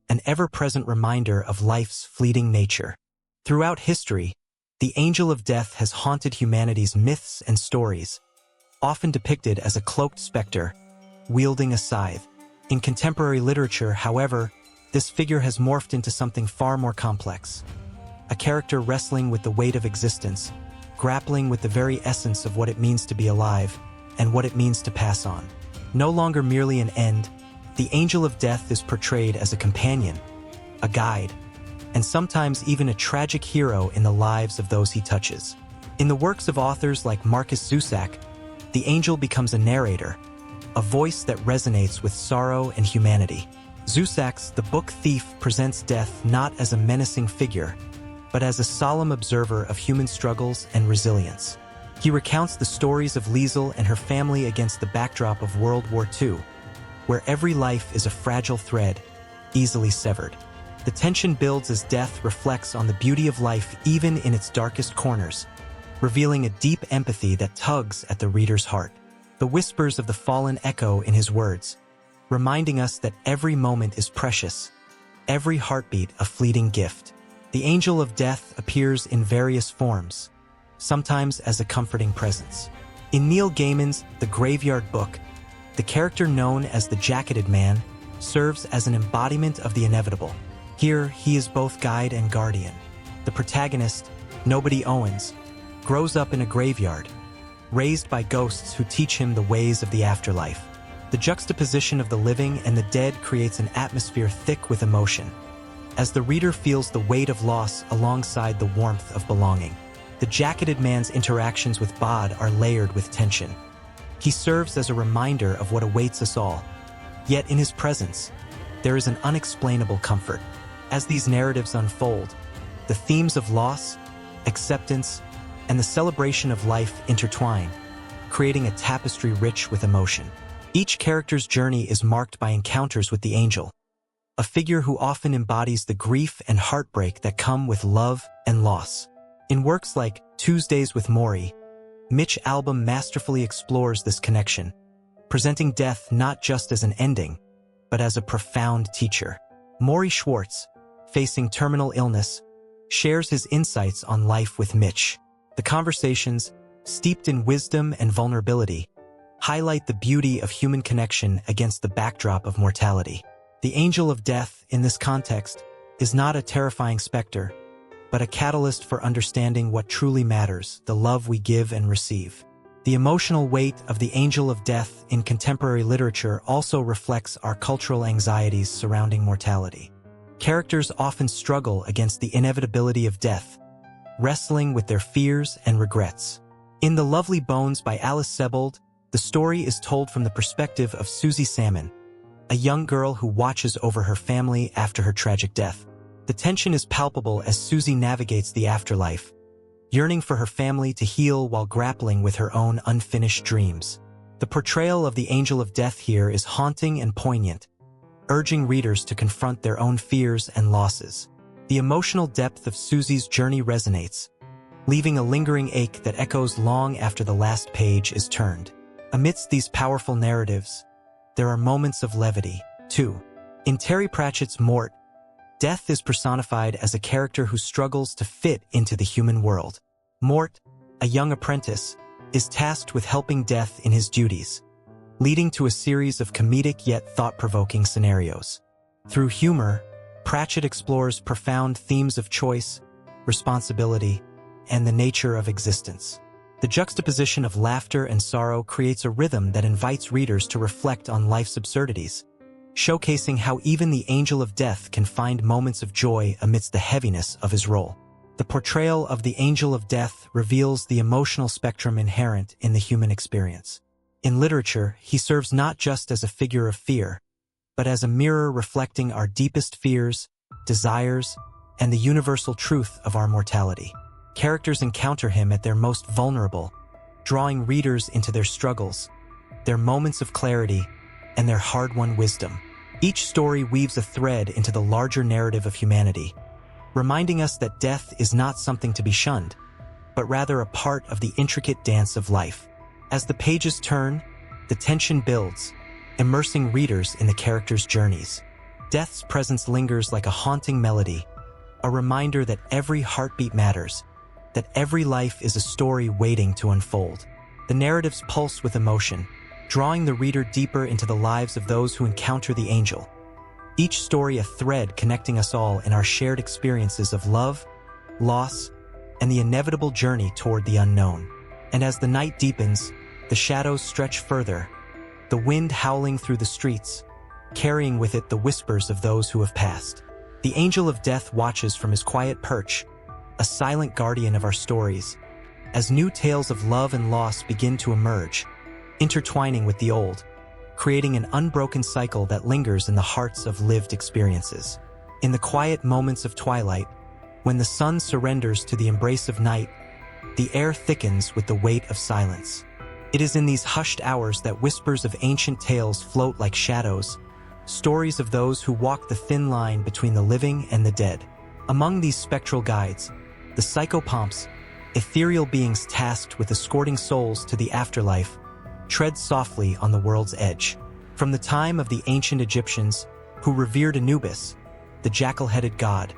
an ever-present reminder of life's fleeting nature. Throughout history, the angel of death has haunted humanity's myths and stories, often depicted as a cloaked specter, wielding a scythe. In contemporary literature, however, this figure has morphed into something far more complex. A character wrestling with the weight of existence, grappling with the very essence of what it means to be alive and what it means to pass on. No longer merely an end, the angel of death is portrayed as a companion, a guide, and sometimes even a tragic hero in the lives of those he touches. In the works of authors like Marcus Zusak, the angel becomes a narrator, a voice that resonates with sorrow and humanity. Zusak's The Book Thief presents death not as a menacing figure, but as a solemn observer of human struggles and resilience. He recounts the stories of Liesel and her family against the backdrop of World War II, where every life is a fragile thread, easily severed. The tension builds as death reflects on the beauty of life even in its darkest corners, revealing a deep empathy that tugs at the reader's heart. The whispers of the fallen echo in his words, reminding us that every moment is precious, every heartbeat a fleeting gift. The angel of death appears in various forms, sometimes as a comforting presence. In Neil Gaiman's The Graveyard Book, the character known as the Jacketed Man serves as an embodiment of the inevitable. Here, he is both guide and guardian. The protagonist, Nobody Owens, grows up in a graveyard, raised by ghosts who teach him the ways of the afterlife. The juxtaposition of the living and the dead creates an atmosphere thick with emotion, as the reader feels the weight of loss alongside the warmth of belonging. The Jacketed Man's interactions with Bod are layered with tension. He serves as a reminder of what awaits us all, yet in his presence, there is an unexplainable comfort. As these narratives unfold, the themes of loss, acceptance, and the celebration of life intertwine, creating a tapestry rich with emotion. Each character's journey is marked by encounters with the angel, a figure who often embodies the grief and heartbreak that come with love and loss. In works like Tuesdays with Morrie, Mitch Albom masterfully explores this connection, presenting death not just as an ending, but as a profound teacher. Maury Schwartz, facing terminal illness, shares his insights on life with Mitch. The conversations, steeped in wisdom and vulnerability, highlight the beauty of human connection against the backdrop of mortality. The angel of death, in this context, is not a terrifying specter, but a catalyst for understanding what truly matters, the love we give and receive. The emotional weight of the angel of death in contemporary literature also reflects our cultural anxieties surrounding mortality. Characters often struggle against the inevitability of death, wrestling with their fears and regrets. In The Lovely Bones by Alice Sebold, the story is told from the perspective of Susie Salmon, a young girl who watches over her family after her tragic death. The tension is palpable as Susie navigates the afterlife, yearning for her family to heal while grappling with her own unfinished dreams. The portrayal of the angel of death here is haunting and poignant, urging readers to confront their own fears and losses. The emotional depth of Susie's journey resonates, leaving a lingering ache that echoes long after the last page is turned. Amidst these powerful narratives, there are moments of levity, too. In Terry Pratchett's Mort, death is personified as a character who struggles to fit into the human world. Mort, a young apprentice, is tasked with helping death in his duties, leading to a series of comedic yet thought-provoking scenarios. Through humor, Pratchett explores profound themes of choice, responsibility, and the nature of existence. The juxtaposition of laughter and sorrow creates a rhythm that invites readers to reflect on life's absurdities, showcasing how even the angel of death can find moments of joy amidst the heaviness of his role. The portrayal of the angel of death reveals the emotional spectrum inherent in the human experience. In literature, he serves not just as a figure of fear, but as a mirror reflecting our deepest fears, desires, and the universal truth of our mortality. Characters encounter him at their most vulnerable, drawing readers into their struggles, their moments of clarity, and their hard-won wisdom. Each story weaves a thread into the larger narrative of humanity, reminding us that death is not something to be shunned, but rather a part of the intricate dance of life. As the pages turn, the tension builds, immersing readers in the characters' journeys. Death's presence lingers like a haunting melody, a reminder that every heartbeat matters, that every life is a story waiting to unfold. The narratives pulse with emotion, drawing the reader deeper into the lives of those who encounter the angel. Each story a thread connecting us all in our shared experiences of love, loss, and the inevitable journey toward the unknown. And as the night deepens, the shadows stretch further, the wind howling through the streets, carrying with it the whispers of those who have passed. The angel of death watches from his quiet perch, a silent guardian of our stories, as new tales of love and loss begin to emerge, intertwining with the old, creating an unbroken cycle that lingers in the hearts of lived experiences. In the quiet moments of twilight, when the sun surrenders to the embrace of night, the air thickens with the weight of silence. It is in these hushed hours that whispers of ancient tales float like shadows, stories of those who walk the thin line between the living and the dead. Among these spectral guides, the psychopomps, ethereal beings tasked with escorting souls to the afterlife, tread softly on the world's edge. From the time of the ancient Egyptians, who revered Anubis, the jackal-headed god,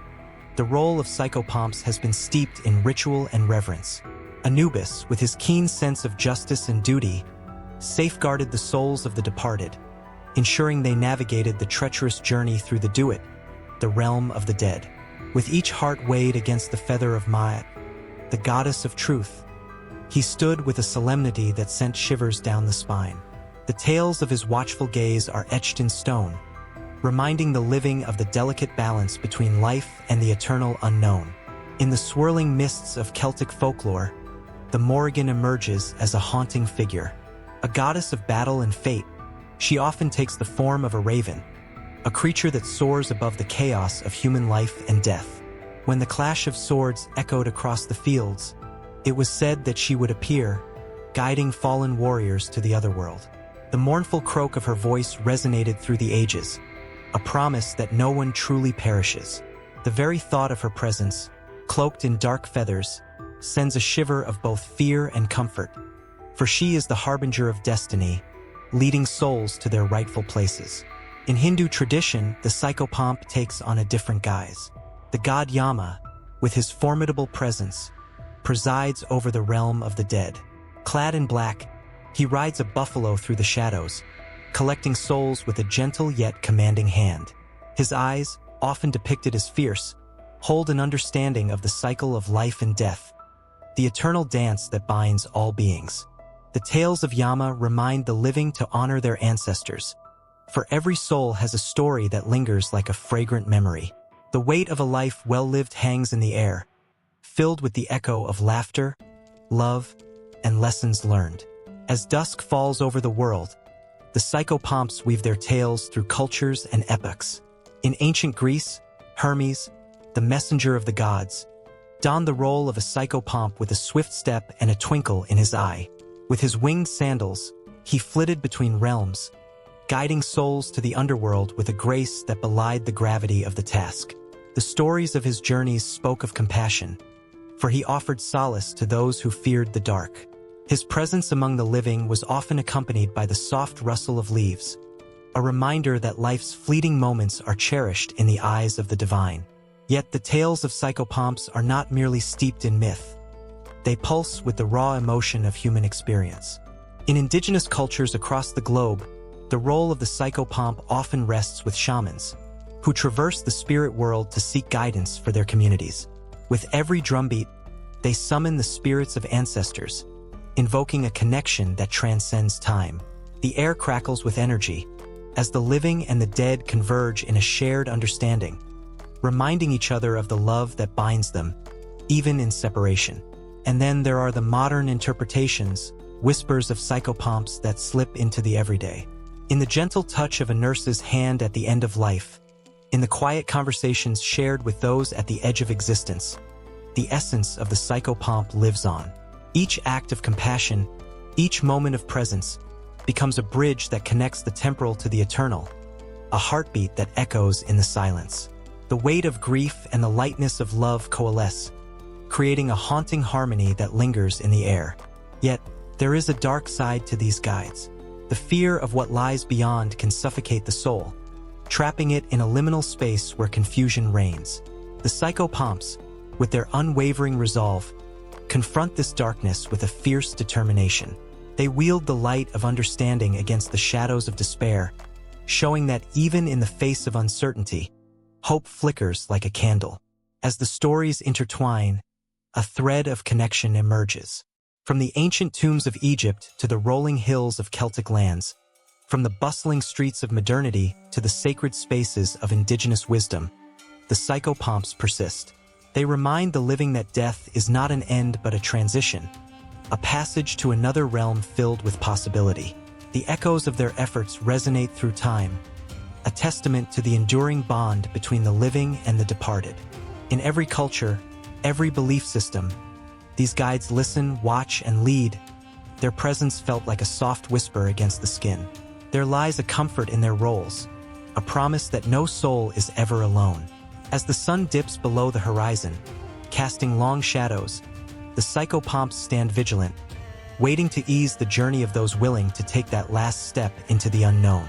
the role of psychopomps has been steeped in ritual and reverence. Anubis, with his keen sense of justice and duty, safeguarded the souls of the departed, ensuring they navigated the treacherous journey through the Duat, the realm of the dead. With each heart weighed against the feather of Maat, the goddess of truth, he stood with a solemnity that sent shivers down the spine. The tales of his watchful gaze are etched in stone, reminding the living of the delicate balance between life and the eternal unknown. In the swirling mists of Celtic folklore, the Morrigan emerges as a haunting figure. A goddess of battle and fate, she often takes the form of a raven, a creature that soars above the chaos of human life and death. When the clash of swords echoed across the fields, it was said that she would appear, guiding fallen warriors to the otherworld. The mournful croak of her voice resonated through the ages, a promise that no one truly perishes. The very thought of her presence, cloaked in dark feathers, sends a shiver of both fear and comfort, for she is the harbinger of destiny, leading souls to their rightful places. In Hindu tradition, the psychopomp takes on a different guise. The god Yama, with his formidable presence, presides over the realm of the dead. Clad in black, he rides a buffalo through the shadows, collecting souls with a gentle yet commanding hand. His eyes, often depicted as fierce, hold an understanding of the cycle of life and death, the eternal dance that binds all beings. The tales of Yama remind the living to honor their ancestors. For every soul has a story that lingers like a fragrant memory. The weight of a life well-lived hangs in the air, filled with the echo of laughter, love, and lessons learned. As dusk falls over the world, the psychopomps weave their tales through cultures and epochs. In ancient Greece, Hermes, the messenger of the gods, donned the role of a psychopomp with a swift step and a twinkle in his eye. With his winged sandals, he flitted between realms, guiding souls to the underworld with a grace that belied the gravity of the task. The stories of his journeys spoke of compassion, for he offered solace to those who feared the dark. His presence among the living was often accompanied by the soft rustle of leaves, a reminder that life's fleeting moments are cherished in the eyes of the divine. Yet the tales of psychopomps are not merely steeped in myth. They pulse with the raw emotion of human experience. In indigenous cultures across the globe, the role of the psychopomp often rests with shamans, who traverse the spirit world to seek guidance for their communities. With every drumbeat, they summon the spirits of ancestors, invoking a connection that transcends time. The air crackles with energy, as the living and the dead converge in a shared understanding, reminding each other of the love that binds them, even in separation. And then there are the modern interpretations, whispers of psychopomps that slip into the everyday. In the gentle touch of a nurse's hand at the end of life, in the quiet conversations shared with those at the edge of existence, the essence of the psychopomp lives on. Each act of compassion, each moment of presence, becomes a bridge that connects the temporal to the eternal, a heartbeat that echoes in the silence. The weight of grief and the lightness of love coalesce, creating a haunting harmony that lingers in the air. Yet, there is a dark side to these guides. The fear of what lies beyond can suffocate the soul, trapping it in a liminal space where confusion reigns. The psychopomps, with their unwavering resolve, confront this darkness with a fierce determination. They wield the light of understanding against the shadows of despair, showing that even in the face of uncertainty, hope flickers like a candle. As the stories intertwine, a thread of connection emerges. From the ancient tombs of Egypt to the rolling hills of Celtic lands, from the bustling streets of modernity to the sacred spaces of indigenous wisdom, the psychopomps persist. They remind the living that death is not an end but a transition, a passage to another realm filled with possibility. The echoes of their efforts resonate through time, a testament to the enduring bond between the living and the departed. In every culture, every belief system, these guides listen, watch, and lead. Their presence felt like a soft whisper against the skin. There lies a comfort in their roles, a promise that no soul is ever alone. As the sun dips below the horizon, casting long shadows, the psychopomps stand vigilant, waiting to ease the journey of those willing to take that last step into the unknown.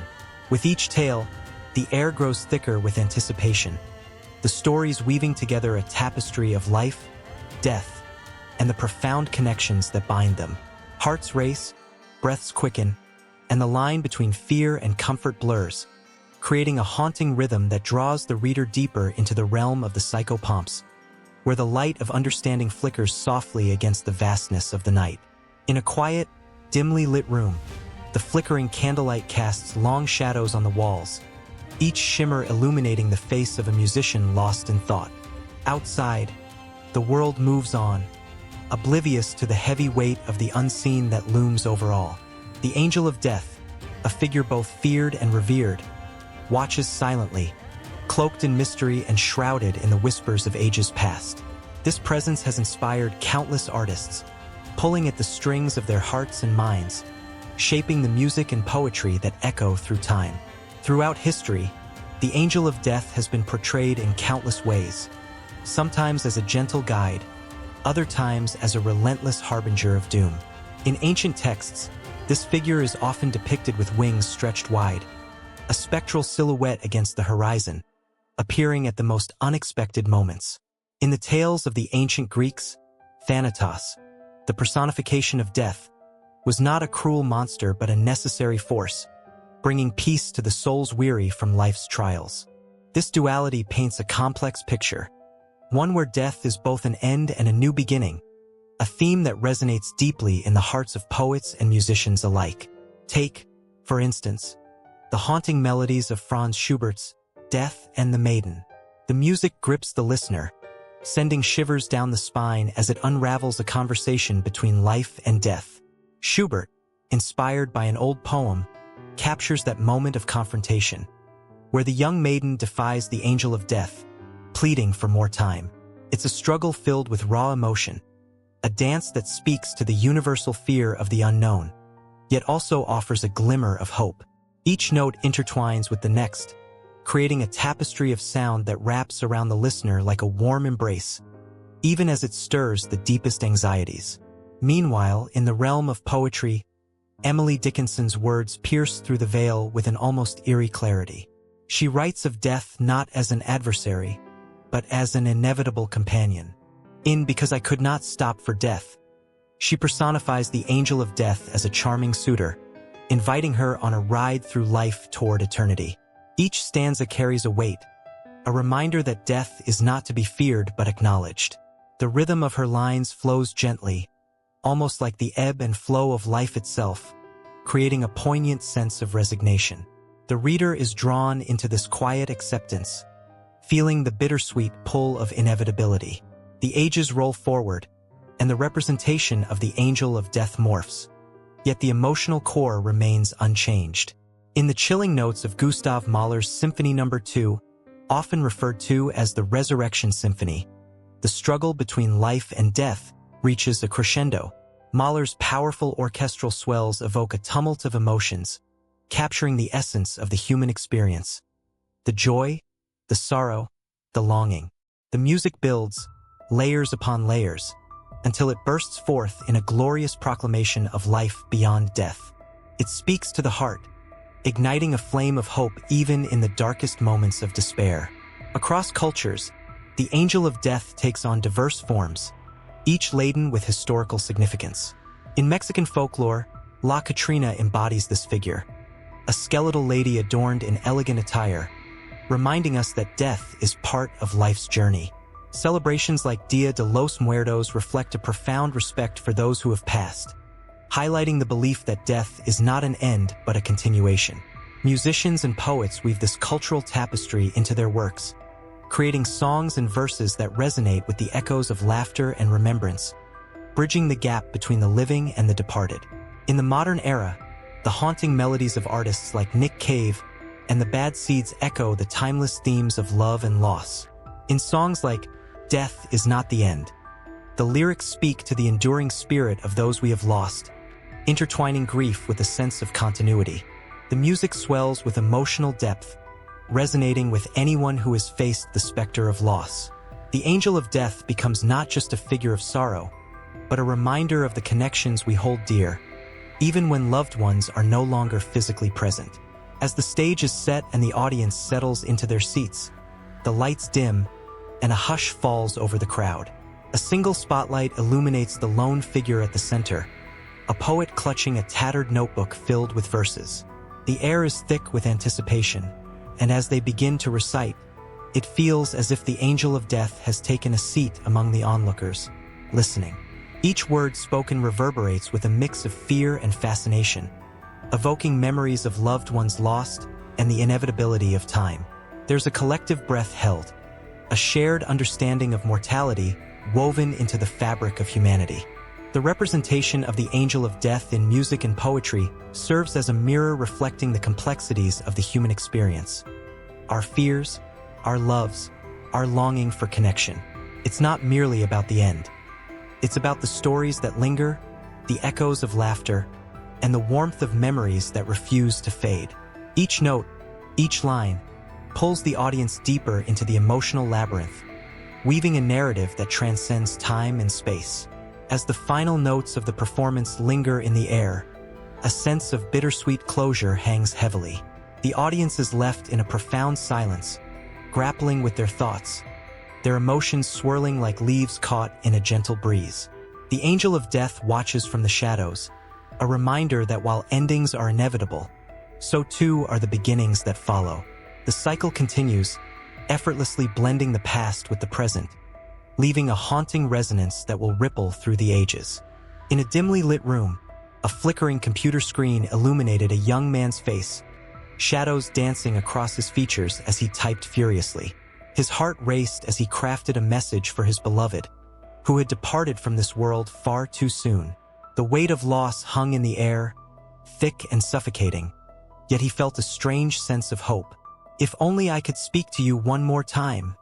With each tale, the air grows thicker with anticipation, the stories weaving together a tapestry of life, death, and the profound connections that bind them. Hearts race, breaths quicken, and the line between fear and comfort blurs, creating a haunting rhythm that draws the reader deeper into the realm of the psychopomps, where the light of understanding flickers softly against the vastness of the night. In a quiet, dimly lit room, the flickering candlelight casts long shadows on the walls, each shimmer illuminating the face of a musician lost in thought. Outside, the world moves on, oblivious to the heavy weight of the unseen that looms over all. The angel of death, a figure both feared and revered, watches silently, cloaked in mystery and shrouded in the whispers of ages past. This presence has inspired countless artists, pulling at the strings of their hearts and minds, shaping the music and poetry that echo through time. Throughout history, the angel of death has been portrayed in countless ways, sometimes as a gentle guide, other times as a relentless harbinger of doom. In ancient texts, this figure is often depicted with wings stretched wide, a spectral silhouette against the horizon, appearing at the most unexpected moments. In the tales of the ancient Greeks, Thanatos, the personification of death, was not a cruel monster but a necessary force, bringing peace to the souls weary from life's trials. This duality paints a complex picture, one where death is both an end and a new beginning, a theme that resonates deeply in the hearts of poets and musicians alike. Take, for instance, the haunting melodies of Franz Schubert's Death and the Maiden. The music grips the listener, sending shivers down the spine as it unravels a conversation between life and death. Schubert, inspired by an old poem, captures that moment of confrontation, where the young maiden defies the angel of death, pleading for more time. It's a struggle filled with raw emotion, a dance that speaks to the universal fear of the unknown, yet also offers a glimmer of hope. Each note intertwines with the next, creating a tapestry of sound that wraps around the listener like a warm embrace, even as it stirs the deepest anxieties. Meanwhile, in the realm of poetry, Emily Dickinson's words pierce through the veil with an almost eerie clarity. She writes of death not as an adversary, but as an inevitable companion. In Because I Could Not Stop for Death, she personifies the angel of death as a charming suitor, inviting her on a ride through life toward eternity. Each stanza carries a weight, a reminder that death is not to be feared but acknowledged. The rhythm of her lines flows gently, almost like the ebb and flow of life itself, creating a poignant sense of resignation. The reader is drawn into this quiet acceptance, feeling the bittersweet pull of inevitability. The ages roll forward, and the representation of the angel of death morphs, yet the emotional core remains unchanged. In the chilling notes of Gustav Mahler's Symphony No. 2, often referred to as the Resurrection Symphony, the struggle between life and death reaches a crescendo. Mahler's powerful orchestral swells evoke a tumult of emotions, capturing the essence of the human experience. The joy, the sorrow, the longing. The music builds, layers upon layers, until it bursts forth in a glorious proclamation of life beyond death. It speaks to the heart, igniting a flame of hope even in the darkest moments of despair. Across cultures, the angel of death takes on diverse forms, each laden with historical significance. In Mexican folklore, La Catrina embodies this figure, a skeletal lady adorned in elegant attire, reminding us that death is part of life's journey. Celebrations like Dia de los Muertos reflect a profound respect for those who have passed, highlighting the belief that death is not an end but a continuation. Musicians and poets weave this cultural tapestry into their works, creating songs and verses that resonate with the echoes of laughter and remembrance, bridging the gap between the living and the departed. In the modern era, the haunting melodies of artists like Nick Cave and the Bad Seeds echo the timeless themes of love and loss. In songs like Death is Not the End, the lyrics speak to the enduring spirit of those we have lost, intertwining grief with a sense of continuity. The music swells with emotional depth, resonating with anyone who has faced the specter of loss. The angel of death becomes not just a figure of sorrow, but a reminder of the connections we hold dear, even when loved ones are no longer physically present. As the stage is set and the audience settles into their seats, the lights dim, and a hush falls over the crowd. A single spotlight illuminates the lone figure at the center, a poet clutching a tattered notebook filled with verses. The air is thick with anticipation, and as they begin to recite, it feels as if the angel of death has taken a seat among the onlookers, listening. Each word spoken reverberates with a mix of fear and fascination, evoking memories of loved ones lost and the inevitability of time. There's a collective breath held, a shared understanding of mortality woven into the fabric of humanity. The representation of the angel of death in music and poetry serves as a mirror reflecting the complexities of the human experience. Our fears, our loves, our longing for connection. It's not merely about the end. It's about the stories that linger, the echoes of laughter, and the warmth of memories that refuse to fade. Each note, each line, pulls the audience deeper into the emotional labyrinth, weaving a narrative that transcends time and space. As the final notes of the performance linger in the air, a sense of bittersweet closure hangs heavily. The audience is left in a profound silence, grappling with their thoughts, their emotions swirling like leaves caught in a gentle breeze. The angel of death watches from the shadows, a reminder that while endings are inevitable, so too are the beginnings that follow. The cycle continues, effortlessly blending the past with the present, leaving a haunting resonance that will ripple through the ages. In a dimly lit room, a flickering computer screen illuminated a young man's face, shadows dancing across his features as he typed furiously. His heart raced as he crafted a message for his beloved, who had departed from this world far too soon. The weight of loss hung in the air, thick and suffocating, yet he felt a strange sense of hope. "If only I could speak to you one more time,"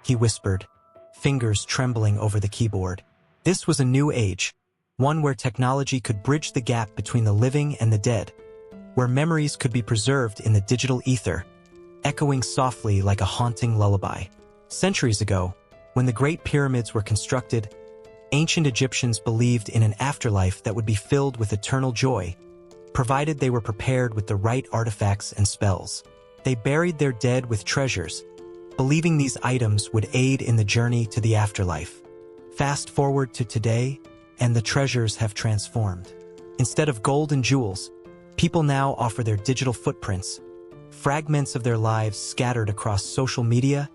he whispered, fingers trembling over the keyboard. This was a new age, one where technology could bridge the gap between the living and the dead, where memories could be preserved in the digital ether, echoing softly like a haunting lullaby. Centuries ago, when the Great Pyramids were constructed, ancient Egyptians believed in an afterlife that would be filled with eternal joy, provided they were prepared with the right artifacts and spells. They buried their dead with treasures, believing these items would aid in the journey to the afterlife. Fast forward to today, and the treasures have transformed. Instead of gold and jewels, people now offer their digital footprints, fragments of their lives scattered across social media,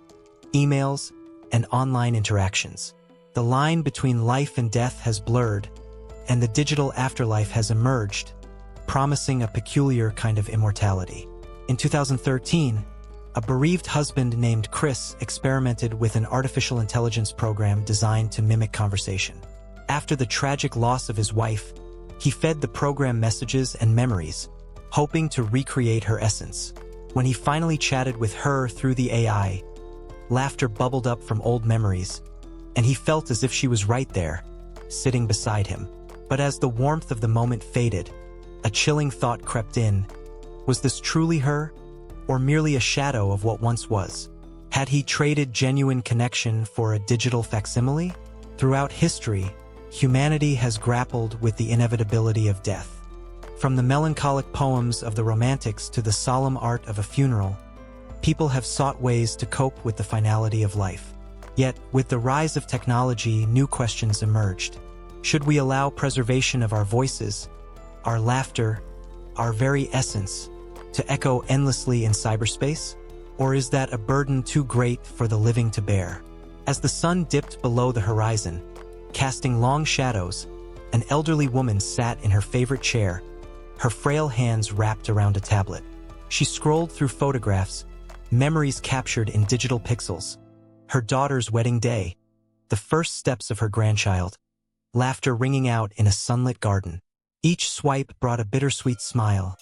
emails, and online interactions. The line between life and death has blurred, and the digital afterlife has emerged, promising a peculiar kind of immortality. In 2013, a bereaved husband named Chris experimented with an artificial intelligence program designed to mimic conversation. After the tragic loss of his wife, he fed the program messages and memories, hoping to recreate her essence. When he finally chatted with her through the AI, laughter bubbled up from old memories, and he felt as if she was right there, sitting beside him. But as the warmth of the moment faded, a chilling thought crept in. Was this truly her, or merely a shadow of what once was? Had he traded genuine connection for a digital facsimile? Throughout history, humanity has grappled with the inevitability of death. From the melancholic poems of the Romantics to the solemn art of a funeral, people have sought ways to cope with the finality of life. Yet, with the rise of technology, new questions emerged. Should we allow preservation of our voices, our laughter, our very essence, to echo endlessly in cyberspace? Or is that a burden too great for the living to bear? As the sun dipped below the horizon, casting long shadows, an elderly woman sat in her favorite chair, her frail hands wrapped around a tablet. She scrolled through photographs, memories captured in digital pixels, her daughter's wedding day, the first steps of her grandchild, laughter ringing out in a sunlit garden. Each swipe brought a bittersweet smile,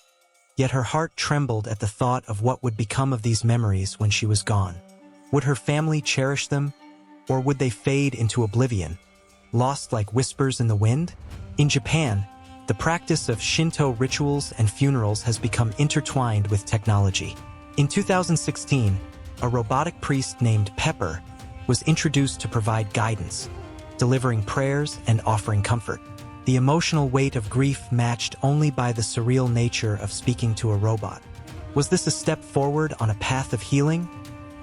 yet her heart trembled at the thought of what would become of these memories when she was gone. Would her family cherish them, or would they fade into oblivion, lost like whispers in the wind? In Japan, the practice of Shinto rituals and funerals has become intertwined with technology. In 2016, a robotic priest named Pepper was introduced to provide guidance, delivering prayers and offering comfort. The emotional weight of grief matched only by the surreal nature of speaking to a robot. Was this a step forward on a path of healing,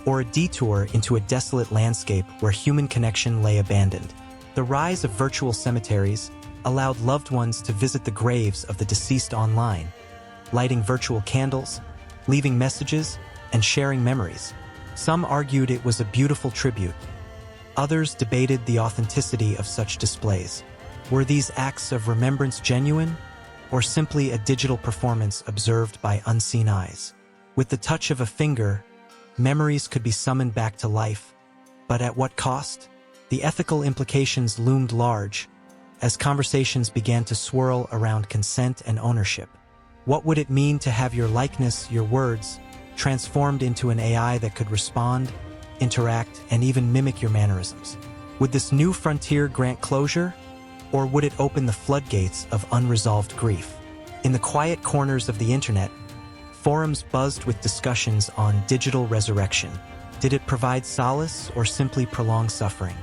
or a detour into a desolate landscape where human connection lay abandoned? The rise of virtual cemeteries allowed loved ones to visit the graves of the deceased online, lighting virtual candles, leaving messages, and sharing memories. Some argued it was a beautiful tribute. Others debated the authenticity of such displays. Were these acts of remembrance genuine, or simply a digital performance observed by unseen eyes? With the touch of a finger, memories could be summoned back to life, but at what cost? The ethical implications loomed large as conversations began to swirl around consent and ownership. What would it mean to have your likeness, your words, transformed into an AI that could respond, interact, and even mimic your mannerisms? Would this new frontier grant closure, or would it open the floodgates of unresolved grief? In the quiet corners of the internet, forums buzzed with discussions on digital resurrection. Did it provide solace or simply prolong suffering?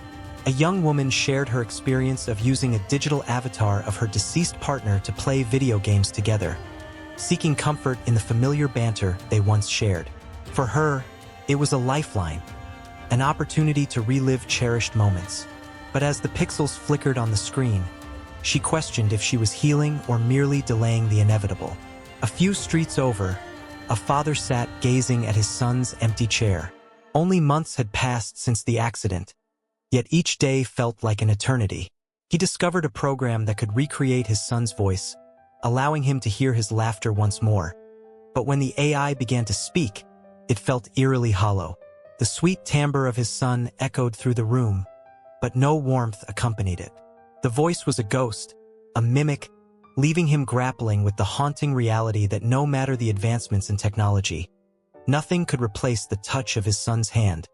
A young woman shared her experience of using a digital avatar of her deceased partner to play video games together, seeking comfort in the familiar banter they once shared. For her, it was a lifeline, an opportunity to relive cherished moments. But as the pixels flickered on the screen, she questioned if she was healing or merely delaying the inevitable. A few streets over, a father sat gazing at his son's empty chair. Only months had passed since the accident, yet each day felt like an eternity. He discovered a program that could recreate his son's voice, allowing him to hear his laughter once more. But when the AI began to speak, it felt eerily hollow. The sweet timbre of his son echoed through the room, but no warmth accompanied it. The voice was a ghost, a mimic, leaving him grappling with the haunting reality that no matter the advancements in technology, nothing could replace the touch of his son's hand,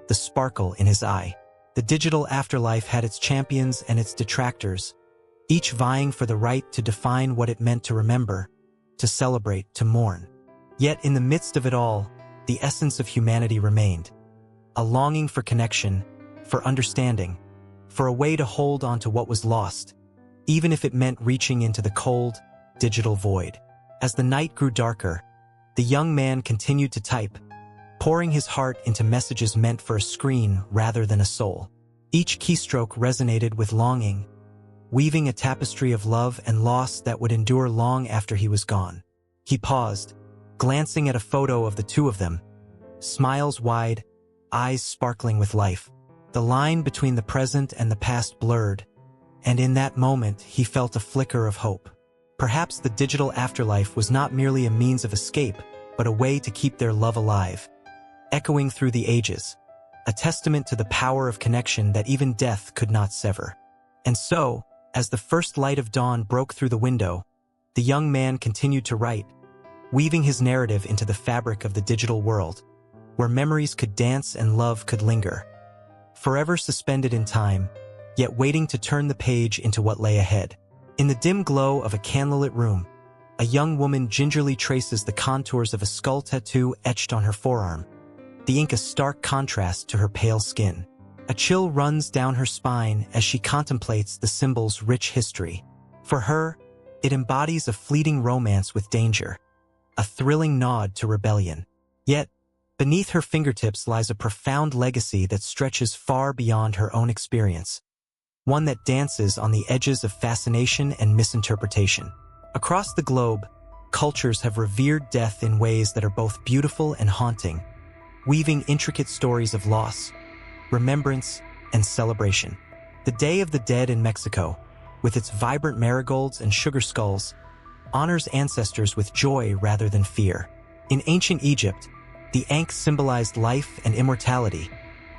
the sparkle in his eye. The digital afterlife had its champions and its detractors, each vying for the right to define what it meant to remember, to celebrate, to mourn. Yet in the midst of it all, the essence of humanity remained. A longing for connection, for understanding, for a way to hold on to what was lost, even if it meant reaching into the cold, digital void. As the night grew darker, the young man continued to type, pouring his heart into messages meant for a screen rather than a soul. Each keystroke resonated with longing, weaving a tapestry of love and loss that would endure long after he was gone. He paused, glancing at a photo of the two of them, smiles wide, eyes sparkling with life. The line between the present and the past blurred, and in that moment he felt a flicker of hope. Perhaps the digital afterlife was not merely a means of escape, but a way to keep their love alive, echoing through the ages, a testament to the power of connection that even death could not sever. And so, as the first light of dawn broke through the window, the young man continued to write, weaving his narrative into the fabric of the digital world, where memories could dance and love could linger, forever suspended in time, yet waiting to turn the page into what lay ahead. In the dim glow of a candlelit room, a young woman gingerly traces the contours of a skull tattoo etched on her forearm, the ink a stark contrast to her pale skin. A chill runs down her spine as she contemplates the symbol's rich history. For her, it embodies a fleeting romance with danger, a thrilling nod to rebellion. Yet, beneath her fingertips lies a profound legacy that stretches far beyond her own experience, one that dances on the edges of fascination and misinterpretation. Across the globe, cultures have revered death in ways that are both beautiful and haunting, weaving intricate stories of loss, remembrance, and celebration. The Day of the Dead in Mexico, with its vibrant marigolds and sugar skulls, honors ancestors with joy rather than fear. In ancient Egypt, the Ankh symbolized life and immortality,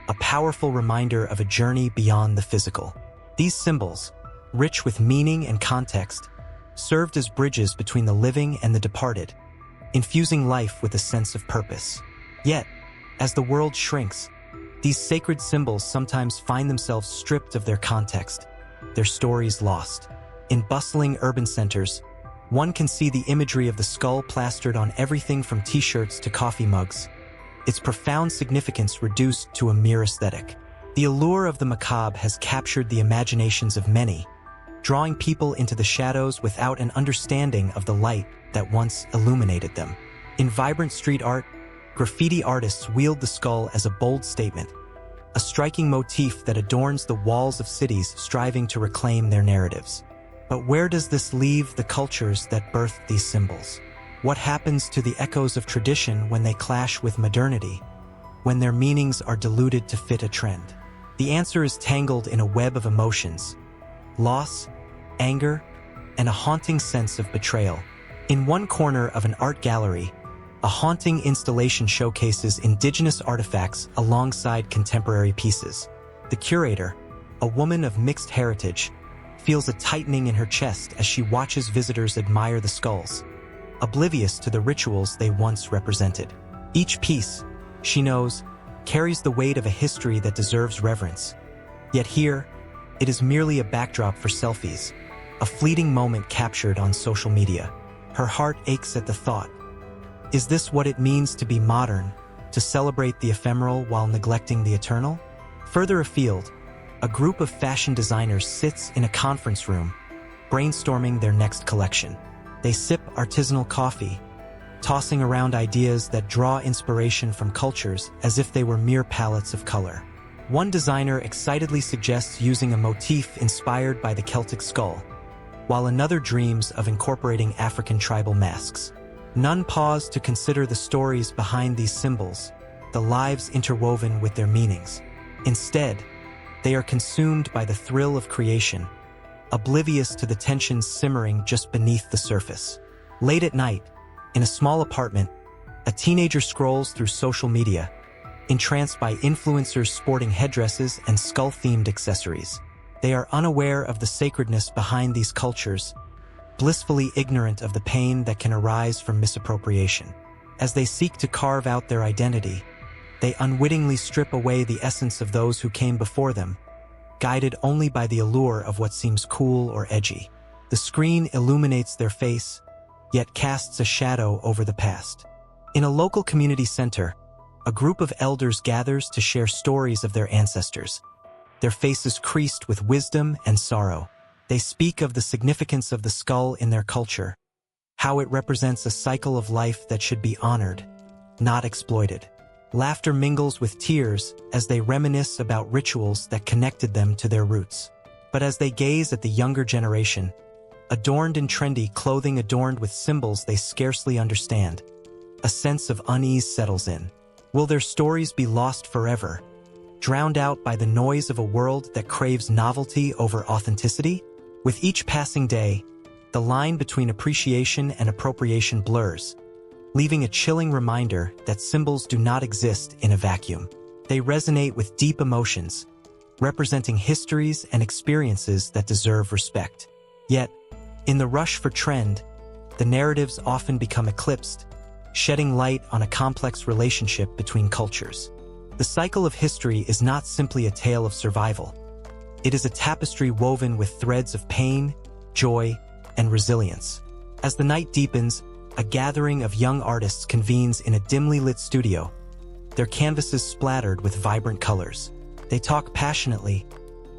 a powerful reminder of a journey beyond the physical. These symbols, rich with meaning and context, served as bridges between the living and the departed, infusing life with a sense of purpose. Yet, as the world shrinks, these sacred symbols sometimes find themselves stripped of their context, their stories lost. In bustling urban centers, one can see the imagery of the skull plastered on everything from t-shirts to coffee mugs, its profound significance reduced to a mere aesthetic. The allure of the macabre has captured the imaginations of many, drawing people into the shadows without an understanding of the light that once illuminated them. In vibrant street art, graffiti artists wield the skull as a bold statement, a striking motif that adorns the walls of cities striving to reclaim their narratives. But where does this leave the cultures that birthed these symbols? What happens to the echoes of tradition when they clash with modernity, when their meanings are diluted to fit a trend? The answer is tangled in a web of emotions, loss, anger, and a haunting sense of betrayal. In one corner of an art gallery, a haunting installation showcases indigenous artifacts alongside contemporary pieces. The curator, a woman of mixed heritage, feels a tightening in her chest as she watches visitors admire the skulls, oblivious to the rituals they once represented. Each piece, she knows, carries the weight of a history that deserves reverence. Yet here, it is merely a backdrop for selfies, a fleeting moment captured on social media. Her heart aches at the thought. Is this what it means to be modern, to celebrate the ephemeral while neglecting the eternal? Further afield, a group of fashion designers sits in a conference room, brainstorming their next collection. They sip artisanal coffee, tossing around ideas that draw inspiration from cultures as if they were mere palettes of color. One designer excitedly suggests using a motif inspired by the Celtic skull, while another dreams of incorporating African tribal masks. None pause to consider the stories behind these symbols, the lives interwoven with their meanings. Instead, They are consumed by the thrill of creation, oblivious to the tensions simmering just beneath the surface. Late at night, in a small apartment, a teenager scrolls through social media, entranced by influencers sporting headdresses and skull-themed accessories. They are unaware of the sacredness behind these cultures, blissfully ignorant of the pain that can arise from misappropriation. As they seek to carve out their identity, they unwittingly strip away the essence of those who came before them, guided only by the allure of what seems cool or edgy. The screen illuminates their face, yet casts a shadow over the past. In a local community center, a group of elders gathers to share stories of their ancestors, their faces creased with wisdom and sorrow. They speak of the significance of the skull in their culture, how it represents a cycle of life that should be honored, not exploited. Laughter mingles with tears as they reminisce about rituals that connected them to their roots. But as they gaze at the younger generation, adorned in trendy clothing adorned with symbols they scarcely understand, a sense of unease settles in. Will their stories be lost forever, drowned out by the noise of a world that craves novelty over authenticity? With each passing day, the line between appreciation and appropriation blurs, leaving a chilling reminder that symbols do not exist in a vacuum. They resonate with deep emotions, representing histories and experiences that deserve respect. Yet, in the rush for trend, the narratives often become eclipsed, shedding light on a complex relationship between cultures. The cycle of history is not simply a tale of survival. It is a tapestry woven with threads of pain, joy, and resilience. As the night deepens, a gathering of young artists convenes in a dimly lit studio, their canvases splattered with vibrant colors. They talk passionately,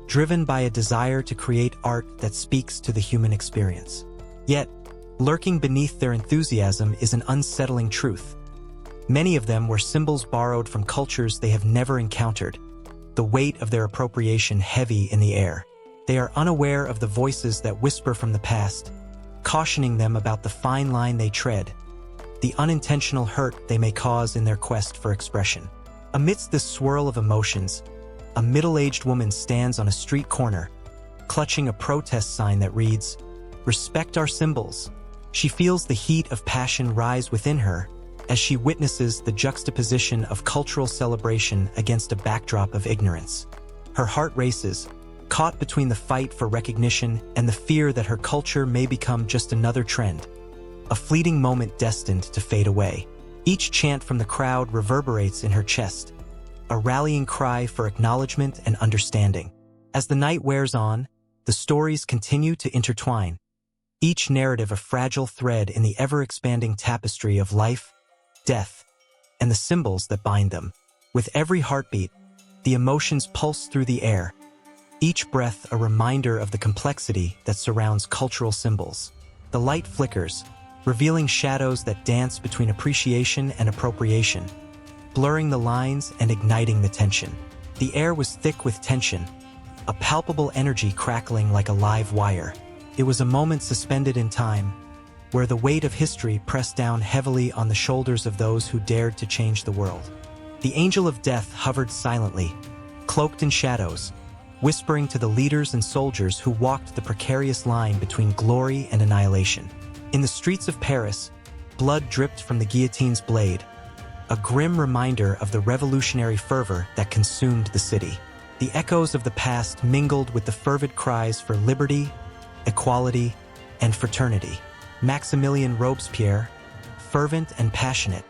driven by a desire to create art that speaks to the human experience. Yet, lurking beneath their enthusiasm is an unsettling truth. Many of them were symbols borrowed from cultures they have never encountered, the weight of their appropriation heavy in the air. They are unaware of the voices that whisper from the past, cautioning them about the fine line they tread, the unintentional hurt they may cause in their quest for expression. Amidst this swirl of emotions, a middle-aged woman stands on a street corner, clutching a protest sign that reads, "Respect our symbols." She feels the heat of passion rise within her as she witnesses the juxtaposition of cultural celebration against a backdrop of ignorance. Her heart races, caught between the fight for recognition and the fear that her culture may become just another trend, a fleeting moment destined to fade away. Each chant from the crowd reverberates in her chest, a rallying cry for acknowledgement and understanding. As the night wears on, the stories continue to intertwine, each narrative a fragile thread in the ever-expanding tapestry of life, death, and the symbols that bind them. With every heartbeat, the emotions pulse through the air, each breath a reminder of the complexity that surrounds cultural symbols. The light flickers, revealing shadows that dance between appreciation and appropriation, blurring the lines and igniting the tension. The air was thick with tension, a palpable energy crackling like a live wire. It was a moment suspended in time, where the weight of history pressed down heavily on the shoulders of those who dared to change the world. The angel of death hovered silently, cloaked in shadows, whispering to the leaders and soldiers who walked the precarious line between glory and annihilation. In the streets of Paris, blood dripped from the guillotine's blade, a grim reminder of the revolutionary fervor that consumed the city. The echoes of the past mingled with the fervid cries for liberty, equality, and fraternity. Maximilien Robespierre, fervent and passionate,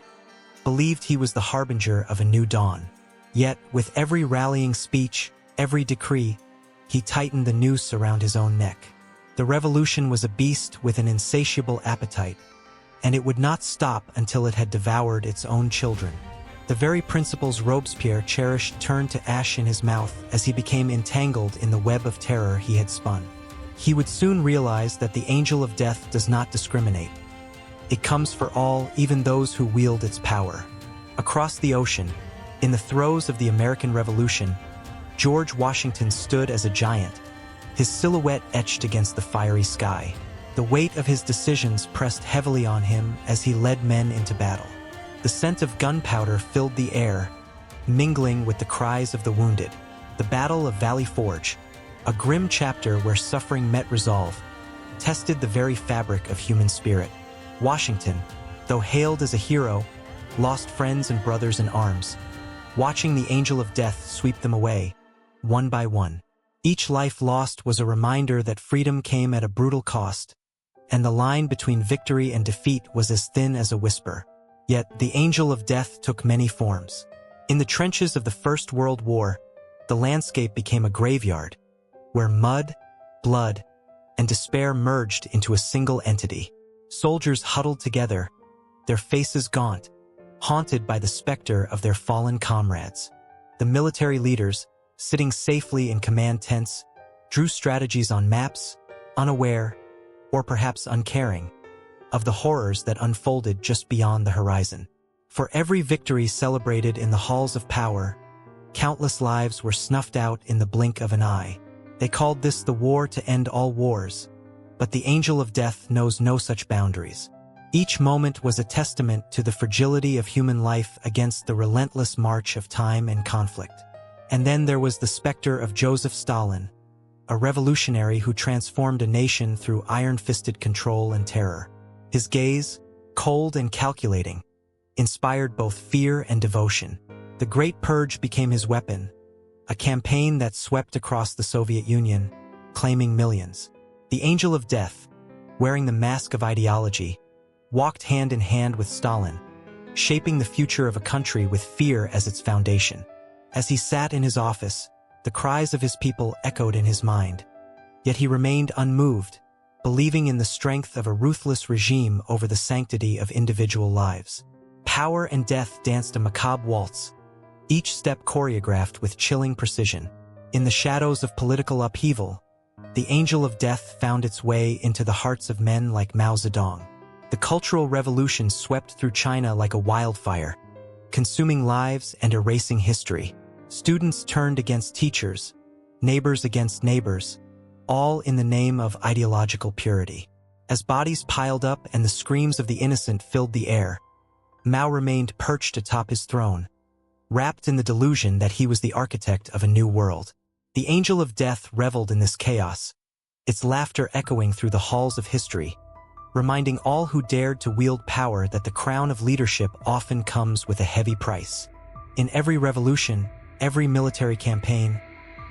believed he was the harbinger of a new dawn. Yet, with every rallying speech, every decree, he tightened the noose around his own neck. The revolution was a beast with an insatiable appetite, and it would not stop until it had devoured its own children. The very principles Robespierre cherished turned to ash in his mouth as he became entangled in the web of terror he had spun. He would soon realize that the angel of death does not discriminate. It comes for all, even those who wield its power. Across the ocean, in the throes of the American Revolution, George Washington stood as a giant, his silhouette etched against the fiery sky. The weight of his decisions pressed heavily on him as he led men into battle. The scent of gunpowder filled the air, mingling with the cries of the wounded. The Battle of Valley Forge, a grim chapter where suffering met resolve, tested the very fabric of human spirit. Washington, though hailed as a hero, lost friends and brothers in arms, watching the angel of death sweep them away, one by one. Each life lost was a reminder that freedom came at a brutal cost, and the line between victory and defeat was as thin as a whisper. Yet the angel of death took many forms. In the trenches of the First World War, the landscape became a graveyard, where mud, blood, and despair merged into a single entity. Soldiers huddled together, their faces gaunt, haunted by the specter of their fallen comrades. The military leaders, sitting safely in command tents, drew strategies on maps, unaware, or perhaps uncaring, of the horrors that unfolded just beyond the horizon. For every victory celebrated in the halls of power, countless lives were snuffed out in the blink of an eye. They called this the war to end all wars, but the angel of death knows no such boundaries. Each moment was a testament to the fragility of human life against the relentless march of time and conflict. And then there was the specter of Joseph Stalin, a revolutionary who transformed a nation through iron-fisted control and terror. His gaze, cold and calculating, inspired both fear and devotion. The Great Purge became his weapon, a campaign that swept across the Soviet Union, claiming millions. The angel of death, wearing the mask of ideology, walked hand in hand with Stalin, shaping the future of a country with fear as its foundation. As he sat in his office, the cries of his people echoed in his mind. Yet he remained unmoved, believing in the strength of a ruthless regime over the sanctity of individual lives. Power and death danced a macabre waltz, each step choreographed with chilling precision. In the shadows of political upheaval, the angel of death found its way into the hearts of men like Mao Zedong. The Cultural Revolution swept through China like a wildfire, consuming lives and erasing history. Students turned against teachers, neighbors against neighbors, all in the name of ideological purity. As bodies piled up and the screams of the innocent filled the air, Mao remained perched atop his throne, wrapped in the delusion that he was the architect of a new world. The angel of death reveled in this chaos, its laughter echoing through the halls of history, reminding all who dared to wield power that the crown of leadership often comes with a heavy price. In every revolution, every military campaign,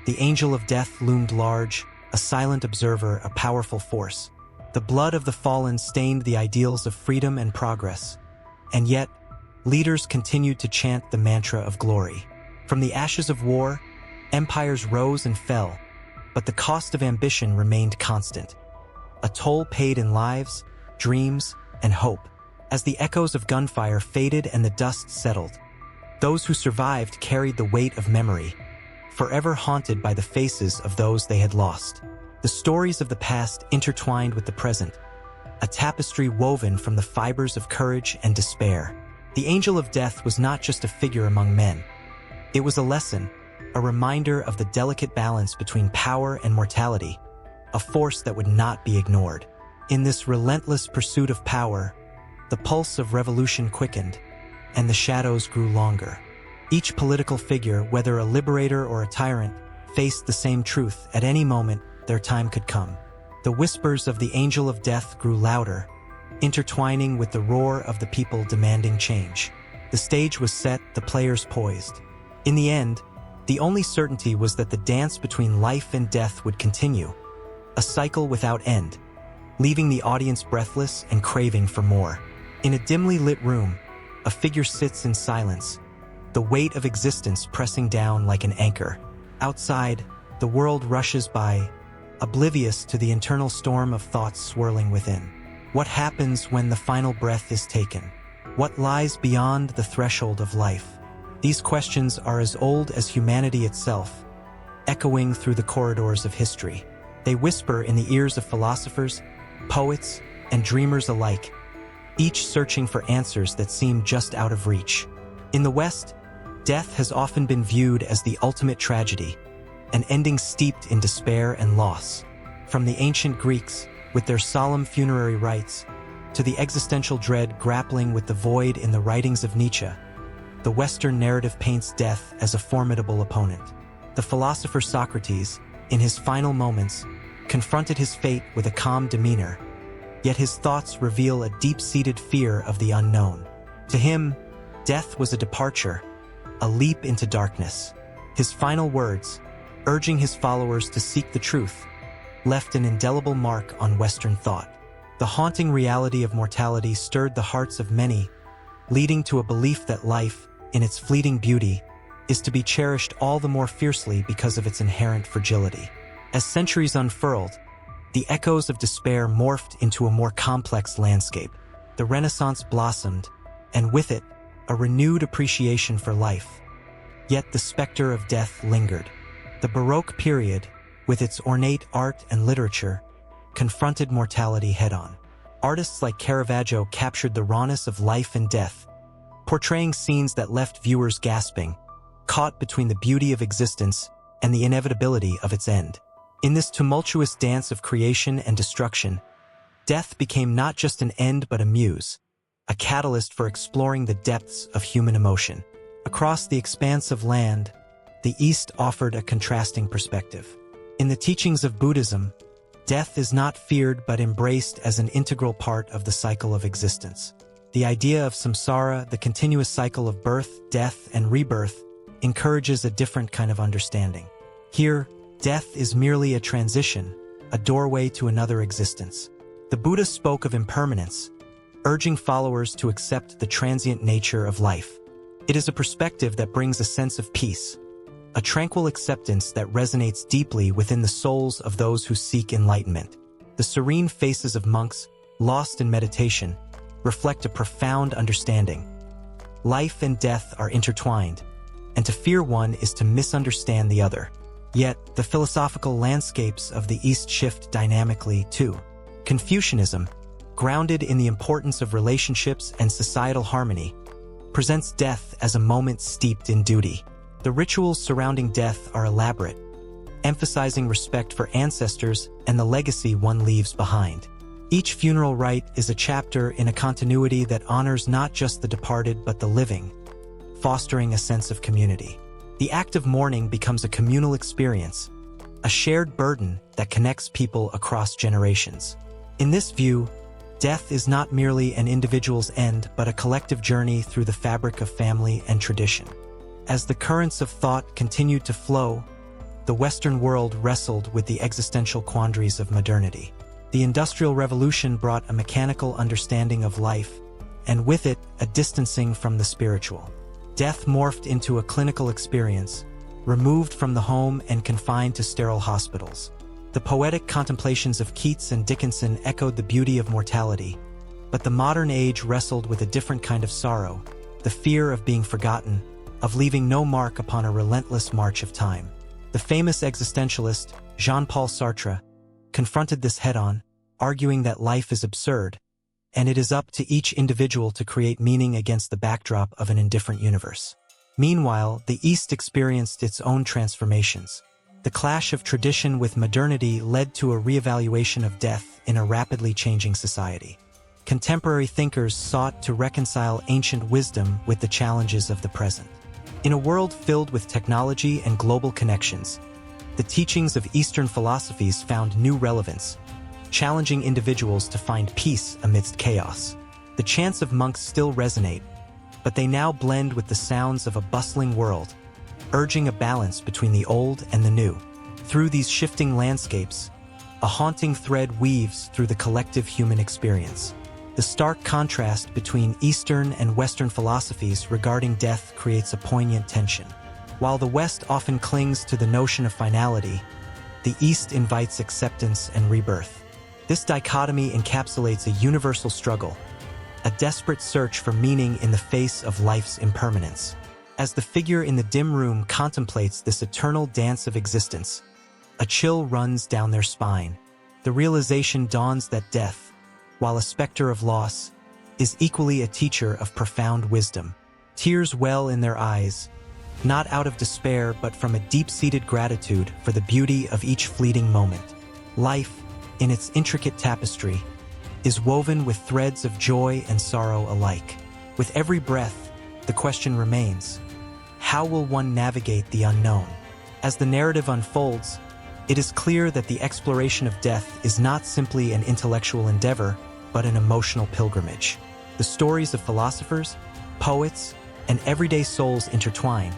the angel of death loomed large, a silent observer, a powerful force. The blood of the fallen stained the ideals of freedom and progress. And yet, leaders continued to chant the mantra of glory. From the ashes of war, empires rose and fell, but the cost of ambition remained constant. A toll paid in lives, dreams, and hope. As the echoes of gunfire faded and the dust settled, those who survived carried the weight of memory, forever haunted by the faces of those they had lost. The stories of the past intertwined with the present, a tapestry woven from the fibers of courage and despair. The angel of death was not just a figure among men. It was a lesson, a reminder of the delicate balance between power and mortality, a force that would not be ignored. In this relentless pursuit of power, the pulse of revolution quickened, and the shadows grew longer. Each political figure, whether a liberator or a tyrant, faced the same truth: at any moment, their time could come. The whispers of the angel of death grew louder, intertwining with the roar of the people demanding change. The stage was set, the players poised. In the end, the only certainty was that the dance between life and death would continue, a cycle without end, leaving the audience breathless and craving for more. In a dimly lit room, a figure sits in silence, the weight of existence pressing down like an anchor. Outside, the world rushes by, oblivious to the internal storm of thoughts swirling within. What happens when the final breath is taken? What lies beyond the threshold of life? These questions are as old as humanity itself, echoing through the corridors of history. They whisper in the ears of philosophers, poets, and dreamers alike, each searching for answers that seem just out of reach. In the West, death has often been viewed as the ultimate tragedy, an ending steeped in despair and loss. From the ancient Greeks, with their solemn funerary rites, to the existential dread grappling with the void in the writings of Nietzsche, the Western narrative paints death as a formidable opponent. The philosopher Socrates, in his final moments, confronted his fate with a calm demeanor, yet his thoughts reveal a deep-seated fear of the unknown. To him, death was a departure, a leap into darkness. His final words, urging his followers to seek the truth, left an indelible mark on Western thought. The haunting reality of mortality stirred the hearts of many, leading to a belief that life, in its fleeting beauty, is to be cherished all the more fiercely because of its inherent fragility. As centuries unfurled, the echoes of despair morphed into a more complex landscape. The Renaissance blossomed, and with it, a renewed appreciation for life. Yet the specter of death lingered. The Baroque period, with its ornate art and literature, confronted mortality head-on. Artists like Caravaggio captured the rawness of life and death, portraying scenes that left viewers gasping, caught between the beauty of existence and the inevitability of its end. In this tumultuous dance of creation and destruction, death became not just an end but a muse, a catalyst for exploring the depths of human emotion. Across the expanse of land, the East offered a contrasting perspective. In the teachings of Buddhism, death is not feared but embraced as an integral part of the cycle of existence. The idea of samsara, the continuous cycle of birth, death, and rebirth, encourages a different kind of understanding. Here, death is merely a transition, a doorway to another existence. The Buddha spoke of impermanence, urging followers to accept the transient nature of life. It is a perspective that brings a sense of peace, a tranquil acceptance that resonates deeply within the souls of those who seek enlightenment. The serene faces of monks, lost in meditation, reflect a profound understanding. Life and death are intertwined, and to fear one is to misunderstand the other. Yet, the philosophical landscapes of the East shift dynamically, too. Confucianism, grounded in the importance of relationships and societal harmony, presents death as a moment steeped in duty. The rituals surrounding death are elaborate, emphasizing respect for ancestors and the legacy one leaves behind. Each funeral rite is a chapter in a continuity that honors not just the departed but the living, fostering a sense of community. The act of mourning becomes a communal experience, a shared burden that connects people across generations. In this view, death is not merely an individual's end but a collective journey through the fabric of family and tradition. As the currents of thought continued to flow, the Western world wrestled with the existential quandaries of modernity. The Industrial Revolution brought a mechanical understanding of life, and with it, a distancing from the spiritual. Death morphed into a clinical experience, removed from the home and confined to sterile hospitals. The poetic contemplations of Keats and Dickinson echoed the beauty of mortality, but the modern age wrestled with a different kind of sorrow, the fear of being forgotten, of leaving no mark upon a relentless march of time. The famous existentialist, Jean-Paul Sartre, confronted this head-on, arguing that life is absurd, and it is up to each individual to create meaning against the backdrop of an indifferent universe. Meanwhile, the East experienced its own transformations. The clash of tradition with modernity led to a reevaluation of death in a rapidly changing society. Contemporary thinkers sought to reconcile ancient wisdom with the challenges of the present. In a world filled with technology and global connections, the teachings of Eastern philosophies found new relevance, challenging individuals to find peace amidst chaos. The chants of monks still resonate, but they now blend with the sounds of a bustling world, urging a balance between the old and the new. Through these shifting landscapes, a haunting thread weaves through the collective human experience. The stark contrast between Eastern and Western philosophies regarding death creates a poignant tension. While the West often clings to the notion of finality, the East invites acceptance and rebirth. This dichotomy encapsulates a universal struggle, a desperate search for meaning in the face of life's impermanence. As the figure in the dim room contemplates this eternal dance of existence, a chill runs down their spine. The realization dawns that death, while a specter of loss, is equally a teacher of profound wisdom. Tears well in their eyes, not out of despair but from a deep-seated gratitude for the beauty of each fleeting moment. Life, in its intricate tapestry, is woven with threads of joy and sorrow alike. With every breath, the question remains, how will one navigate the unknown? As the narrative unfolds, it is clear that the exploration of death is not simply an intellectual endeavor, but an emotional pilgrimage. The stories of philosophers, poets, and everyday souls intertwine,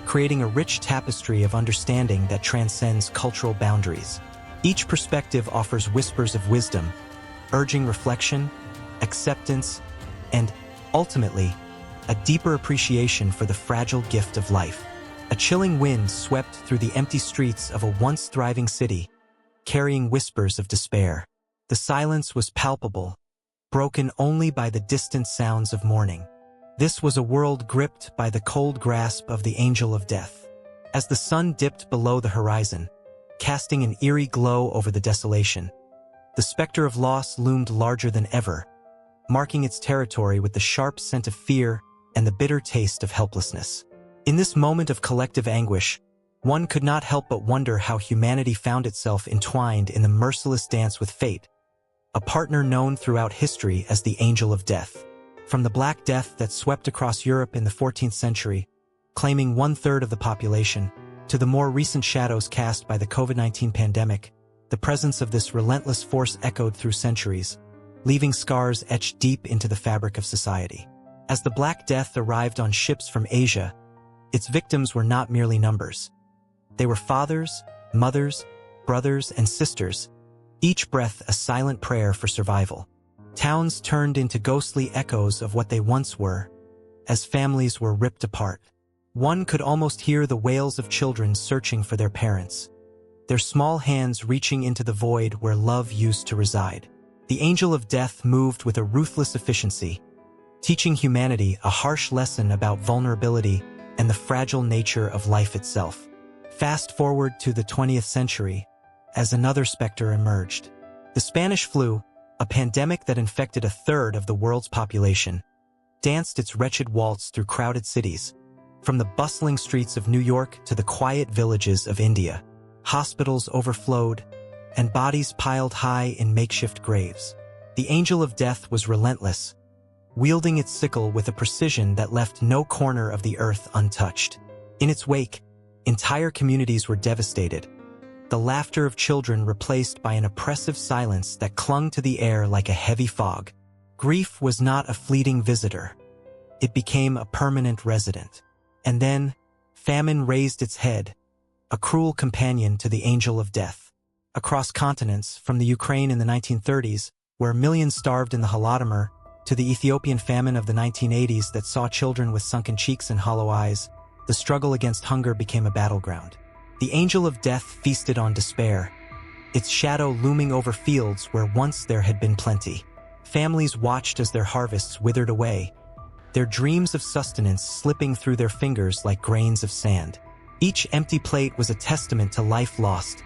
creating a rich tapestry of understanding that transcends cultural boundaries. Each perspective offers whispers of wisdom, urging reflection, acceptance, and, ultimately, a deeper appreciation for the fragile gift of life. A chilling wind swept through the empty streets of a once thriving city, carrying whispers of despair. The silence was palpable, broken only by the distant sounds of mourning. This was a world gripped by the cold grasp of the angel of death. As the sun dipped below the horizon, casting an eerie glow over the desolation, the specter of loss loomed larger than ever, marking its territory with the sharp scent of fear and the bitter taste of helplessness. In this moment of collective anguish, one could not help but wonder how humanity found itself entwined in the merciless dance with fate, a partner known throughout history as the Angel of Death. From the Black Death that swept across Europe in the 14th century, claiming 1/3 of the population, to the more recent shadows cast by the COVID-19 pandemic, the presence of this relentless force echoed through centuries, leaving scars etched deep into the fabric of society. As the Black Death arrived on ships from Asia, its victims were not merely numbers. They were fathers, mothers, brothers, and sisters, each breath a silent prayer for survival. Towns turned into ghostly echoes of what they once were, as families were ripped apart. One could almost hear the wails of children searching for their parents, their small hands reaching into the void where love used to reside. The Angel of Death moved with a ruthless efficiency, teaching humanity a harsh lesson about vulnerability and the fragile nature of life itself. Fast forward to the 20th century, as another specter emerged. The Spanish flu, a pandemic that infected 1/3 of the world's population, danced its wretched waltz through crowded cities, from the bustling streets of New York to the quiet villages of India. Hospitals overflowed, and bodies piled high in makeshift graves. The Angel of Death was relentless, wielding its sickle with a precision that left no corner of the earth untouched. In its wake, entire communities were devastated, the laughter of children replaced by an oppressive silence that clung to the air like a heavy fog. Grief was not a fleeting visitor. It became a permanent resident. And then, famine raised its head, a cruel companion to the Angel of Death. Across continents, from the Ukraine in the 1930s, where millions starved in the Holodomor, to the Ethiopian famine of the 1980s that saw children with sunken cheeks and hollow eyes, the struggle against hunger became a battleground. The Angel of Death feasted on despair, its shadow looming over fields where once there had been plenty. Families watched as their harvests withered away, their dreams of sustenance slipping through their fingers like grains of sand. Each empty plate was a testament to life lost,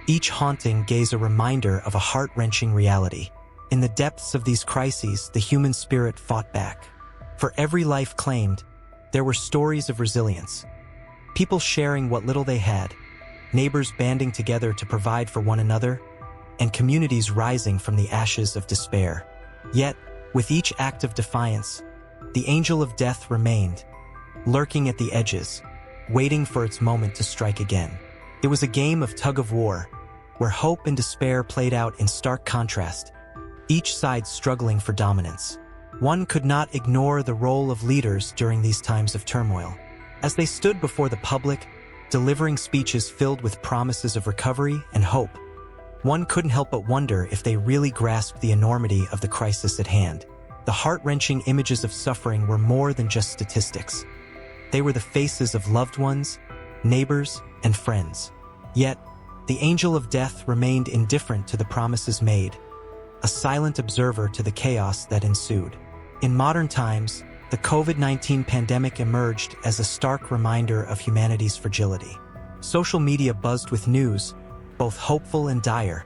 each haunting gaze a reminder of a heart-wrenching reality. In the depths of these crises, the human spirit fought back. For every life claimed, there were stories of resilience. People sharing what little they had, neighbors banding together to provide for one another, and communities rising from the ashes of despair. Yet, with each act of defiance, the Angel of Death remained, lurking at the edges, waiting for its moment to strike again. It was a game of tug-of-war, where hope and despair played out in stark contrast, each side struggling for dominance. One could not ignore the role of leaders during these times of turmoil. As they stood before the public, delivering speeches filled with promises of recovery and hope, one couldn't help but wonder if they really grasped the enormity of the crisis at hand. The heart-wrenching images of suffering were more than just statistics. They were the faces of loved ones, neighbors, and friends. Yet, the Angel of Death remained indifferent to the promises made, a silent observer to the chaos that ensued. In modern times, the COVID-19 pandemic emerged as a stark reminder of humanity's fragility. Social media buzzed with news, both hopeful and dire,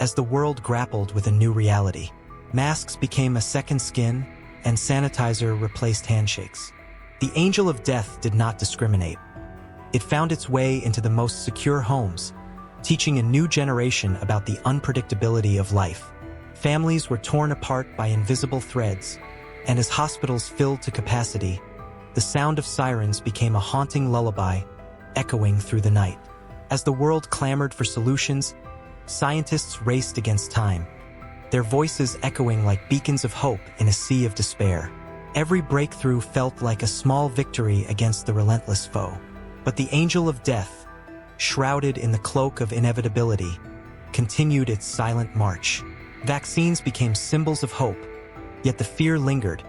as the world grappled with a new reality. Masks became a second skin, and sanitizer replaced handshakes. The Angel of Death did not discriminate. It found its way into the most secure homes, teaching a new generation about the unpredictability of life. Families were torn apart by invisible threads, and as hospitals filled to capacity, the sound of sirens became a haunting lullaby, echoing through the night. As the world clamored for solutions, scientists raced against time, their voices echoing like beacons of hope in a sea of despair. Every breakthrough felt like a small victory against the relentless foe. But the angel of death, shrouded in the cloak of inevitability, continued its silent march. Vaccines became symbols of hope, yet the fear lingered,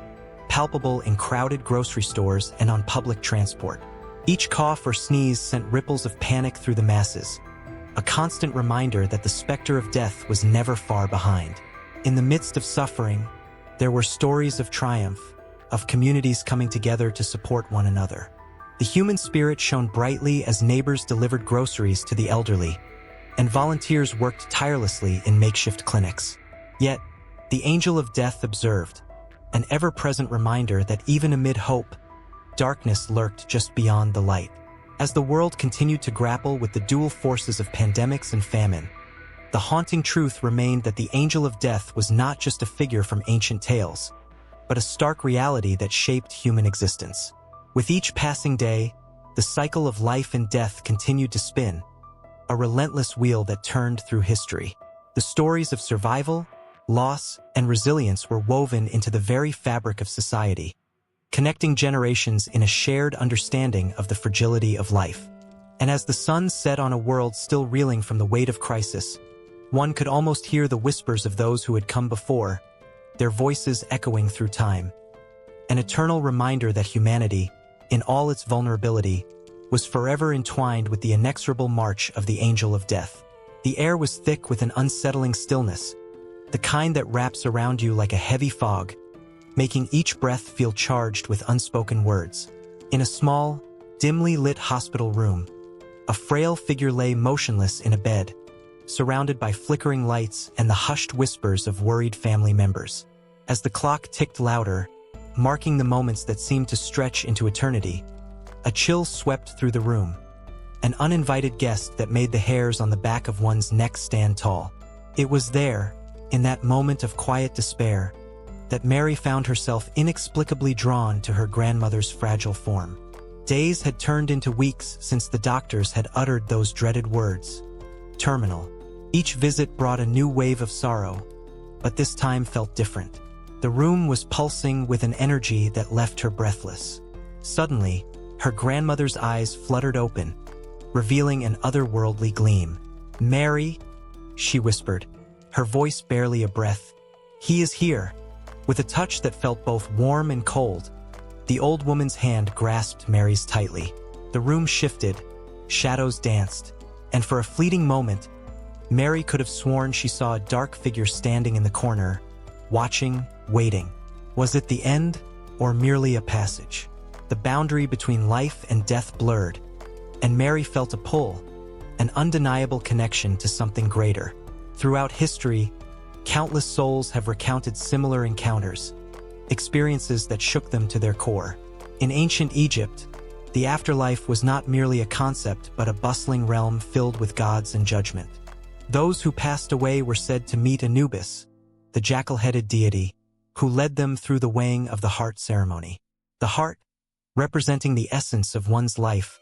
palpable in crowded grocery stores and on public transport. Each cough or sneeze sent ripples of panic through the masses, a constant reminder that the specter of death was never far behind. In the midst of suffering, there were stories of triumph, of communities coming together to support one another. The human spirit shone brightly as neighbors delivered groceries to the elderly, and volunteers worked tirelessly in makeshift clinics. Yet, the angel of death observed, an ever-present reminder that even amid hope, darkness lurked just beyond the light. As the world continued to grapple with the dual forces of pandemics and famine, the haunting truth remained that the angel of death was not just a figure from ancient tales, but a stark reality that shaped human existence. With each passing day, the cycle of life and death continued to spin, a relentless wheel that turned through history. The stories of survival, loss, and resilience were woven into the very fabric of society, connecting generations in a shared understanding of the fragility of life. And as the sun set on a world still reeling from the weight of crisis, one could almost hear the whispers of those who had come before, their voices echoing through time. An eternal reminder that humanity, in all its vulnerability, was forever entwined with the inexorable march of the angel of death. The air was thick with an unsettling stillness, the kind that wraps around you like a heavy fog, making each breath feel charged with unspoken words. In a small, dimly lit hospital room, a frail figure lay motionless in a bed, surrounded by flickering lights and the hushed whispers of worried family members. As the clock ticked louder, marking the moments that seemed to stretch into eternity, a chill swept through the room, an uninvited guest that made the hairs on the back of one's neck stand tall. It was there, in that moment of quiet despair, that Mary found herself inexplicably drawn to her grandmother's fragile form. Days had turned into weeks since the doctors had uttered those dreaded words. Terminal. Each visit brought a new wave of sorrow, but this time felt different. The room was pulsing with an energy that left her breathless. Suddenly, her grandmother's eyes fluttered open, revealing an otherworldly gleam. "Mary," she whispered, her voice barely a breath. "He is here." With a touch that felt both warm and cold, the old woman's hand grasped Mary's tightly. The room shifted, shadows danced, and for a fleeting moment, Mary could have sworn she saw a dark figure standing in the corner, watching, waiting. Was it the end, or merely a passage? The boundary between life and death blurred, and Mary felt a pull, an undeniable connection to something greater. Throughout history, countless souls have recounted similar encounters, experiences that shook them to their core. In ancient Egypt, the afterlife was not merely a concept but a bustling realm filled with gods and judgment. Those who passed away were said to meet Anubis, the jackal-headed deity, who led them through the weighing of the heart ceremony. The heart, representing the essence of one's life,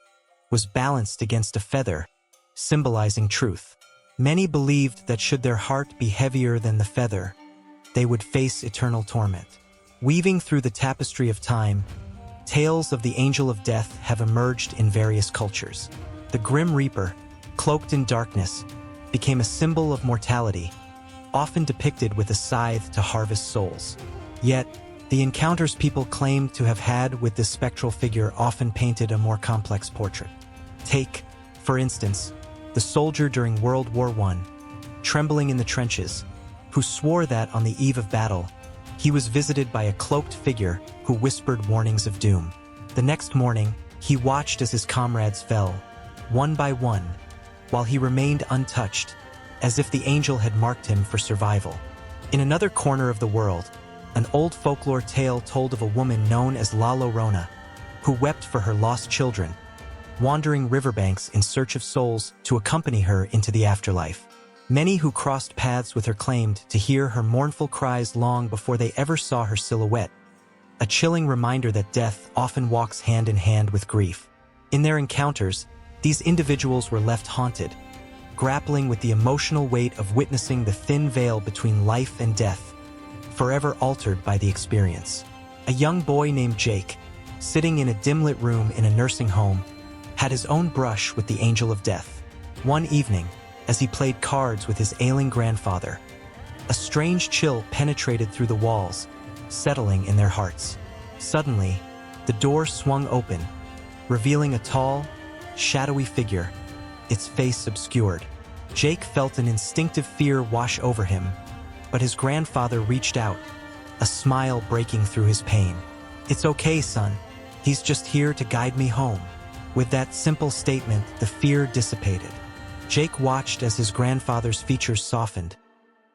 was balanced against a feather, symbolizing truth. Many believed that should their heart be heavier than the feather, they would face eternal torment. Weaving through the tapestry of time, tales of the angel of death have emerged in various cultures. The Grim Reaper, cloaked in darkness, became a symbol of mortality, often depicted with a scythe to harvest souls. Yet, the encounters people claimed to have had with this spectral figure often painted a more complex portrait. Take, for instance, the soldier during World War I, trembling in the trenches, who swore that on the eve of battle, he was visited by a cloaked figure who whispered warnings of doom. The next morning, he watched as his comrades fell, one by one, while he remained untouched, as if the angel had marked him for survival. In another corner of the world, an old folklore tale told of a woman known as La Llorona, who wept for her lost children, wandering riverbanks in search of souls to accompany her into the afterlife. Many who crossed paths with her claimed to hear her mournful cries long before they ever saw her silhouette, a chilling reminder that death often walks hand in hand with grief. In their encounters, These individuals were left haunted, grappling with the emotional weight of witnessing the thin veil between life and death, forever altered by the experience. A young boy named Jake, sitting in a dim-lit room in a nursing home, had his own brush with the angel of death. One evening, as he played cards with his ailing grandfather, a strange chill penetrated through the walls, settling in their hearts. Suddenly, the door swung open, revealing a tall, shadowy figure, its face obscured. Jake felt an instinctive fear wash over him, but his grandfather reached out, a smile breaking through his pain. "It's okay, son. He's just here to guide me home." With that simple statement, the fear dissipated. Jake watched as his grandfather's features softened,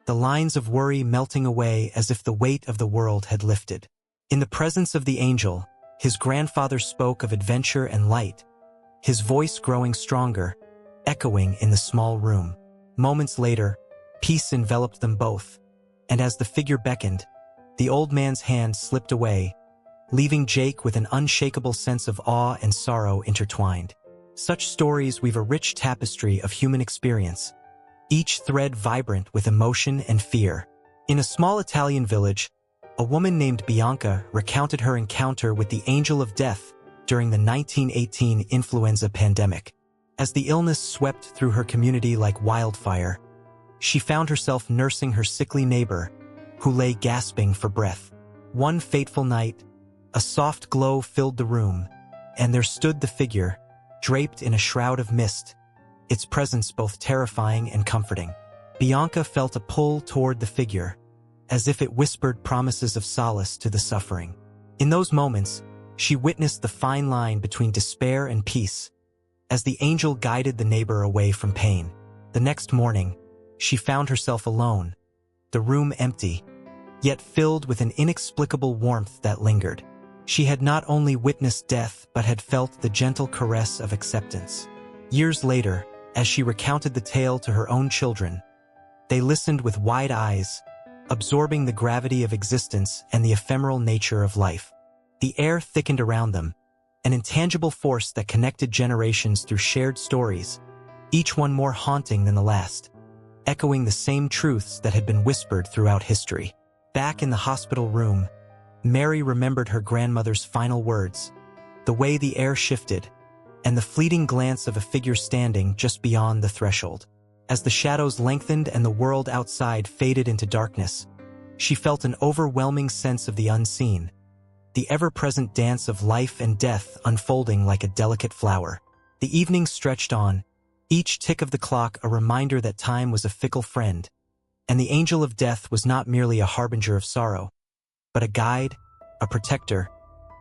the lines of worry melting away as if the weight of the world had lifted. In the presence of the angel, his grandfather spoke of adventure and light, his voice growing stronger, echoing in the small room. Moments later, peace enveloped them both, and as the figure beckoned, the old man's hand slipped away, leaving Jake with an unshakable sense of awe and sorrow intertwined. Such stories weave a rich tapestry of human experience, each thread vibrant with emotion and fear. In a small Italian village, a woman named Bianca recounted her encounter with the angel of death during the 1918 influenza pandemic. As the illness swept through her community like wildfire, she found herself nursing her sickly neighbor, who lay gasping for breath. One fateful night, a soft glow filled the room, and there stood the figure, draped in a shroud of mist, its presence both terrifying and comforting. Bianca felt a pull toward the figure, as if it whispered promises of solace to the suffering. In those moments, she witnessed the fine line between despair and peace, as the angel guided the neighbor away from pain. The next morning, she found herself alone, the room empty, yet filled with an inexplicable warmth that lingered. She had not only witnessed death but had felt the gentle caress of acceptance. Years later, as she recounted the tale to her own children, they listened with wide eyes, absorbing the gravity of existence and the ephemeral nature of life. The air thickened around them, an intangible force that connected generations through shared stories, each one more haunting than the last, echoing the same truths that had been whispered throughout history. Back in the hospital room, Mary remembered her grandmother's final words, the way the air shifted, and the fleeting glance of a figure standing just beyond the threshold. As the shadows lengthened and the world outside faded into darkness, she felt an overwhelming sense of the unseen, the ever-present dance of life and death unfolding like a delicate flower. The evening stretched on, each tick of the clock a reminder that time was a fickle friend, and the angel of death was not merely a harbinger of sorrow, but a guide, a protector,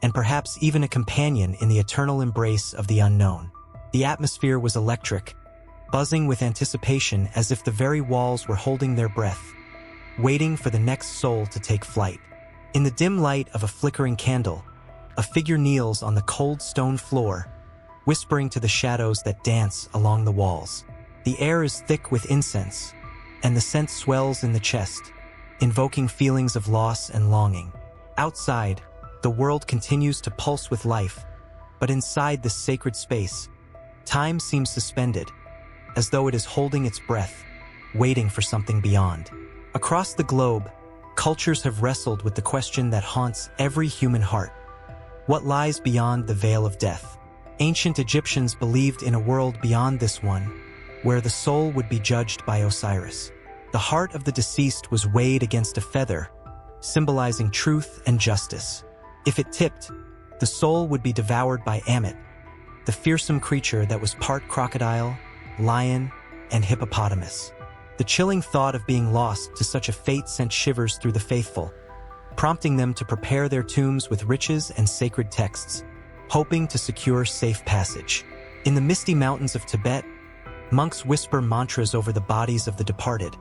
and perhaps even a companion in the eternal embrace of the unknown. The atmosphere was electric, buzzing with anticipation as if the very walls were holding their breath, waiting for the next soul to take flight. In the dim light of a flickering candle, a figure kneels on the cold stone floor, whispering to the shadows that dance along the walls. The air is thick with incense, and the scent swells in the chest, invoking feelings of loss and longing. Outside, the world continues to pulse with life, but inside this sacred space, time seems suspended, as though it is holding its breath, waiting for something beyond. Across the globe, cultures have wrestled with the question that haunts every human heart. What lies beyond the veil of death? Ancient Egyptians believed in a world beyond this one, where the soul would be judged by Osiris. The heart of the deceased was weighed against a feather, symbolizing truth and justice. If it tipped, the soul would be devoured by Ammit, the fearsome creature that was part crocodile, lion, and hippopotamus. The chilling thought of being lost to such a fate sent shivers through the faithful, prompting them to prepare their tombs with riches and sacred texts, hoping to secure safe passage. In the misty mountains of Tibet, monks whisper mantras over the bodies of the departed,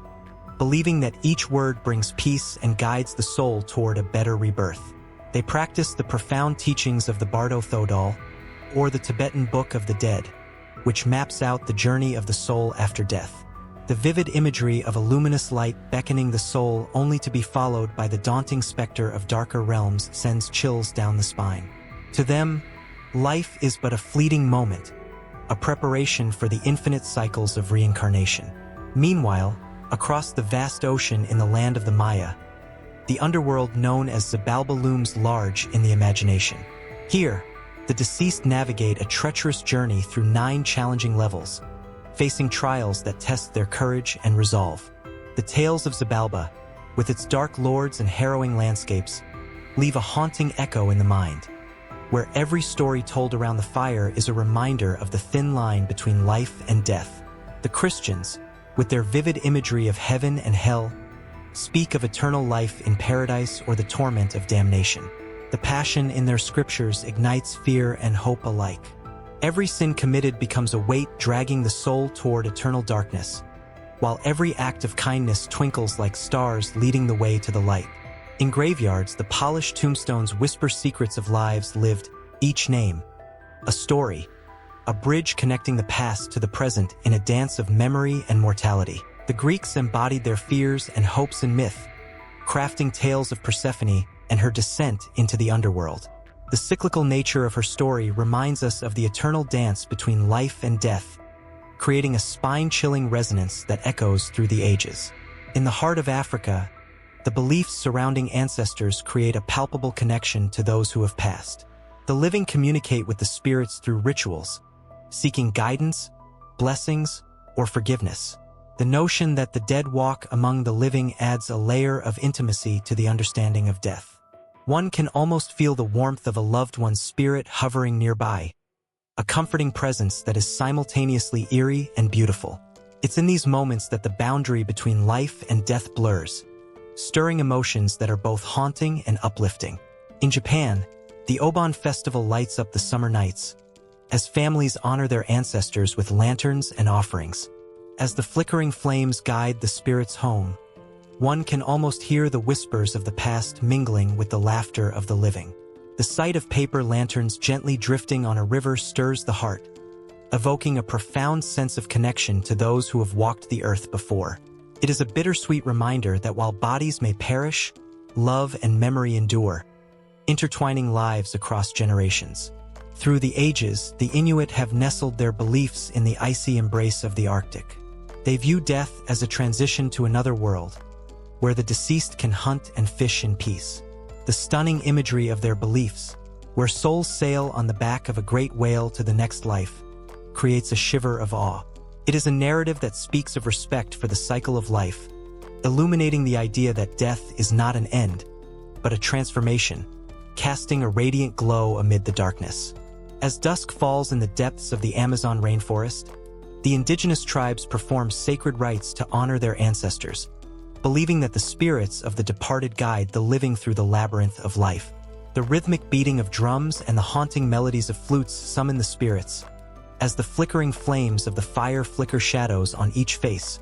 believing that each word brings peace and guides the soul toward a better rebirth. They practice the profound teachings of the Bardo Thodol, or the Tibetan Book of the Dead, which maps out the journey of the soul after death. The vivid imagery of a luminous light beckoning the soul only to be followed by the daunting specter of darker realms sends chills down the spine. To them, life is but a fleeting moment, a preparation for the infinite cycles of reincarnation. Meanwhile, across the vast ocean in the land of the Maya, the underworld known as Xibalba looms large in the imagination. Here, the deceased navigate a treacherous journey through 9 challenging levels, facing trials that test their courage and resolve. The tales of Xibalba, with its dark lords and harrowing landscapes, leave a haunting echo in the mind, where every story told around the fire is a reminder of the thin line between life and death. The Christians, with their vivid imagery of heaven and hell, speak of eternal life in paradise or the torment of damnation. The passion in their scriptures ignites fear and hope alike. Every sin committed becomes a weight dragging the soul toward eternal darkness, while every act of kindness twinkles like stars leading the way to the light. In graveyards, the polished tombstones whisper secrets of lives lived, each name a story, a bridge connecting the past to the present in a dance of memory and mortality. The Greeks embodied their fears and hopes in myth, crafting tales of Persephone and her descent into the underworld. The cyclical nature of her story reminds us of the eternal dance between life and death, creating a spine-chilling resonance that echoes through the ages. In the heart of Africa, the beliefs surrounding ancestors create a palpable connection to those who have passed. The living communicate with the spirits through rituals, seeking guidance, blessings, or forgiveness. The notion that the dead walk among the living adds a layer of intimacy to the understanding of death. One can almost feel the warmth of a loved one's spirit hovering nearby, a comforting presence that is simultaneously eerie and beautiful. It's in these moments that the boundary between life and death blurs, stirring emotions that are both haunting and uplifting. In Japan, the Obon festival lights up the summer nights, as families honor their ancestors with lanterns and offerings. As the flickering flames guide the spirits home, one can almost hear the whispers of the past mingling with the laughter of the living. The sight of paper lanterns gently drifting on a river stirs the heart, evoking a profound sense of connection to those who have walked the earth before. It is a bittersweet reminder that while bodies may perish, love and memory endure, intertwining lives across generations. Through the ages, the Inuit have nestled their beliefs in the icy embrace of the Arctic. They view death as a transition to another world, where the deceased can hunt and fish in peace. The stunning imagery of their beliefs, where souls sail on the back of a great whale to the next life, creates a shiver of awe. It is a narrative that speaks of respect for the cycle of life, illuminating the idea that death is not an end, but a transformation, casting a radiant glow amid the darkness. As dusk falls in the depths of the Amazon rainforest, the indigenous tribes perform sacred rites to honor their ancestors, believing that the spirits of the departed guide the living through the labyrinth of life. The rhythmic beating of drums and the haunting melodies of flutes summon the spirits, as the flickering flames of the fire flicker shadows on each face,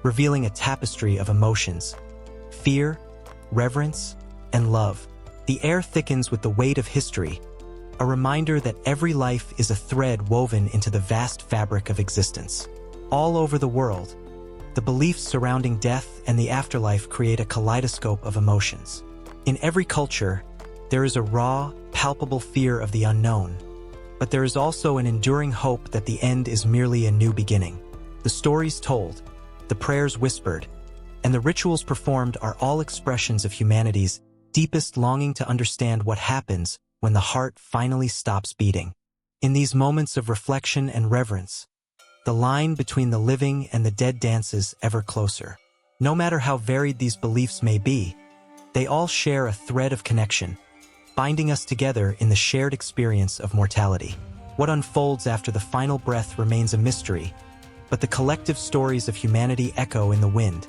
revealing a tapestry of emotions: fear, reverence, and love. The air thickens with the weight of history, a reminder that every life is a thread woven into the vast fabric of existence. All over the world, the beliefs surrounding death and the afterlife create a kaleidoscope of emotions. In every culture, there is a raw, palpable fear of the unknown, but there is also an enduring hope that the end is merely a new beginning. The stories told, the prayers whispered, and the rituals performed are all expressions of humanity's deepest longing to understand what happens when the heart finally stops beating. In these moments of reflection and reverence, the line between the living and the dead dances ever closer. No matter how varied these beliefs may be, they all share a thread of connection, binding us together in the shared experience of mortality. What unfolds after the final breath remains a mystery, but the collective stories of humanity echo in the wind,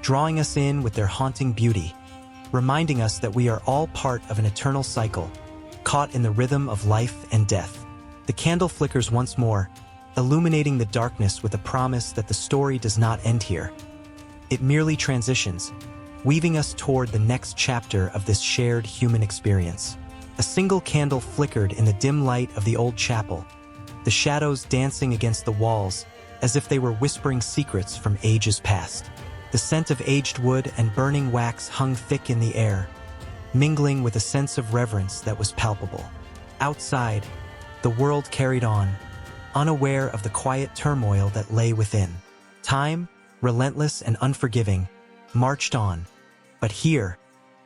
drawing us in with their haunting beauty, reminding us that we are all part of an eternal cycle, caught in the rhythm of life and death. The candle flickers once more, illuminating the darkness with a promise that the story does not end here. It merely transitions, weaving us toward the next chapter of this shared human experience. A single candle flickered in the dim light of the old chapel, the shadows dancing against the walls as if they were whispering secrets from ages past. The scent of aged wood and burning wax hung thick in the air, mingling with a sense of reverence that was palpable. Outside, the world carried on, unaware of the quiet turmoil that lay within. Time, relentless and unforgiving, marched on. But here,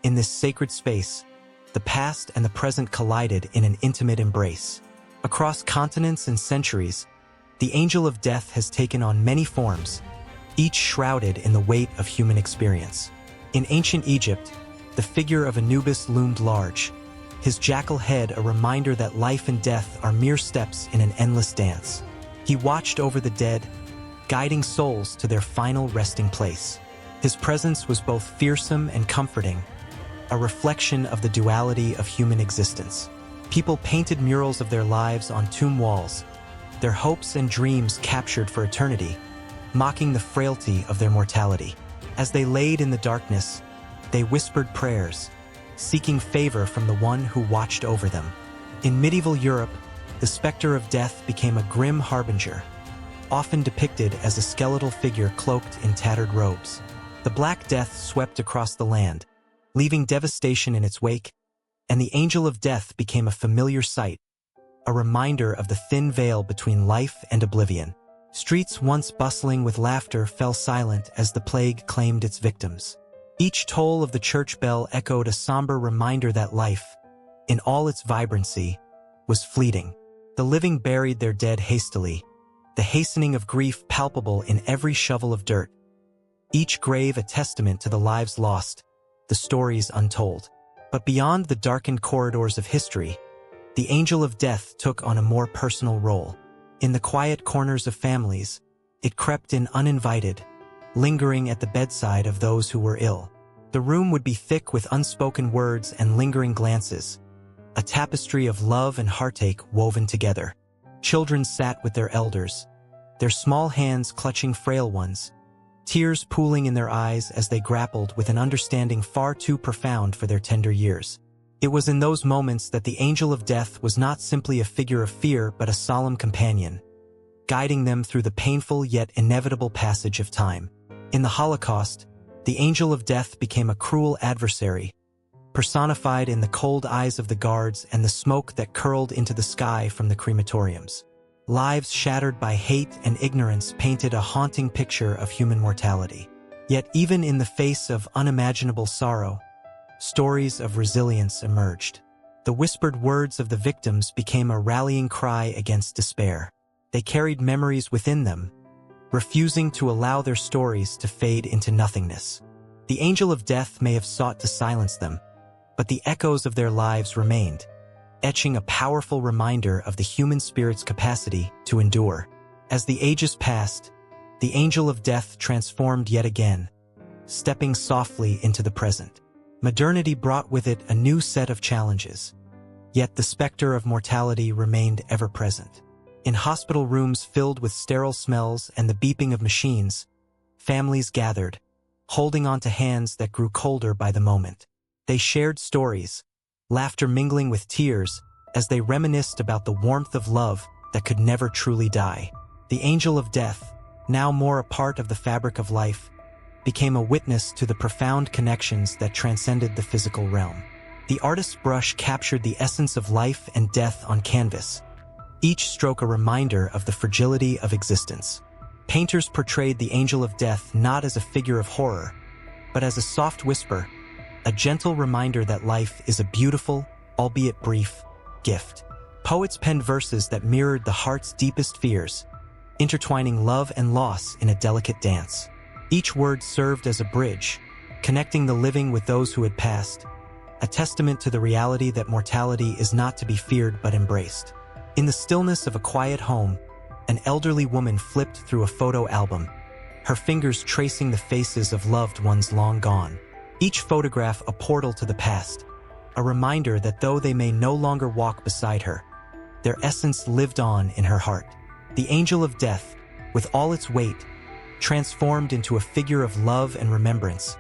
in this sacred space, the past and the present collided in an intimate embrace. Across continents and centuries, the angel of death has taken on many forms, each shrouded in the weight of human experience. In ancient Egypt, the figure of Anubis loomed large, his jackal head a reminder that life and death are mere steps in an endless dance. He watched over the dead, guiding souls to their final resting place. His presence was both fearsome and comforting, a reflection of the duality of human existence. People painted murals of their lives on tomb walls, their hopes and dreams captured for eternity, mocking the frailty of their mortality. As they laid in the darkness, they whispered prayers, seeking favor from the one who watched over them. In medieval Europe, the specter of death became a grim harbinger, often depicted as a skeletal figure cloaked in tattered robes. The Black Death swept across the land, leaving devastation in its wake, and the angel of death became a familiar sight, a reminder of the thin veil between life and oblivion. Streets once bustling with laughter fell silent as the plague claimed its victims. Each toll of the church bell echoed a somber reminder that life, in all its vibrancy, was fleeting. The living buried their dead hastily, the hastening of grief palpable in every shovel of dirt. Each grave a testament to the lives lost, the stories untold. But beyond the darkened corridors of history, the angel of death took on a more personal role. In the quiet corners of families, it crept in uninvited, lingering at the bedside of those who were ill. The room would be thick with unspoken words and lingering glances, a tapestry of love and heartache woven together. Children sat with their elders, their small hands clutching frail ones, tears pooling in their eyes as they grappled with an understanding far too profound for their tender years. It was in those moments that the angel of death was not simply a figure of fear but a solemn companion, guiding them through the painful yet inevitable passage of time. In the Holocaust, the angel of death became a cruel adversary, personified in the cold eyes of the guards and the smoke that curled into the sky from the crematoriums. Lives shattered by hate and ignorance painted a haunting picture of human mortality. Yet even in the face of unimaginable sorrow, stories of resilience emerged. The whispered words of the victims became a rallying cry against despair. They carried memories within them, refusing to allow their stories to fade into nothingness. The angel of death may have sought to silence them, but the echoes of their lives remained, etching a powerful reminder of the human spirit's capacity to endure. As the ages passed, the angel of death transformed yet again, stepping softly into the present. Modernity brought with it a new set of challenges, yet the specter of mortality remained ever present. In hospital rooms filled with sterile smells and the beeping of machines, families gathered, holding on to hands that grew colder by the moment. They shared stories, laughter mingling with tears, as they reminisced about the warmth of love that could never truly die. The angel of death, now more a part of the fabric of life, became a witness to the profound connections that transcended the physical realm. The artist's brush captured the essence of life and death on canvas, each stroke a reminder of the fragility of existence. Painters portrayed the angel of death not as a figure of horror, but as a soft whisper, a gentle reminder that life is a beautiful, albeit brief, gift. Poets penned verses that mirrored the heart's deepest fears, intertwining love and loss in a delicate dance. Each word served as a bridge, connecting the living with those who had passed, a testament to the reality that mortality is not to be feared but embraced. In the stillness of a quiet home, an elderly woman flipped through a photo album, her fingers tracing the faces of loved ones long gone. Each photograph a portal to the past, a reminder that though they may no longer walk beside her, their essence lived on in her heart. The angel of death, with all its weight, transformed into a figure of love and remembrance,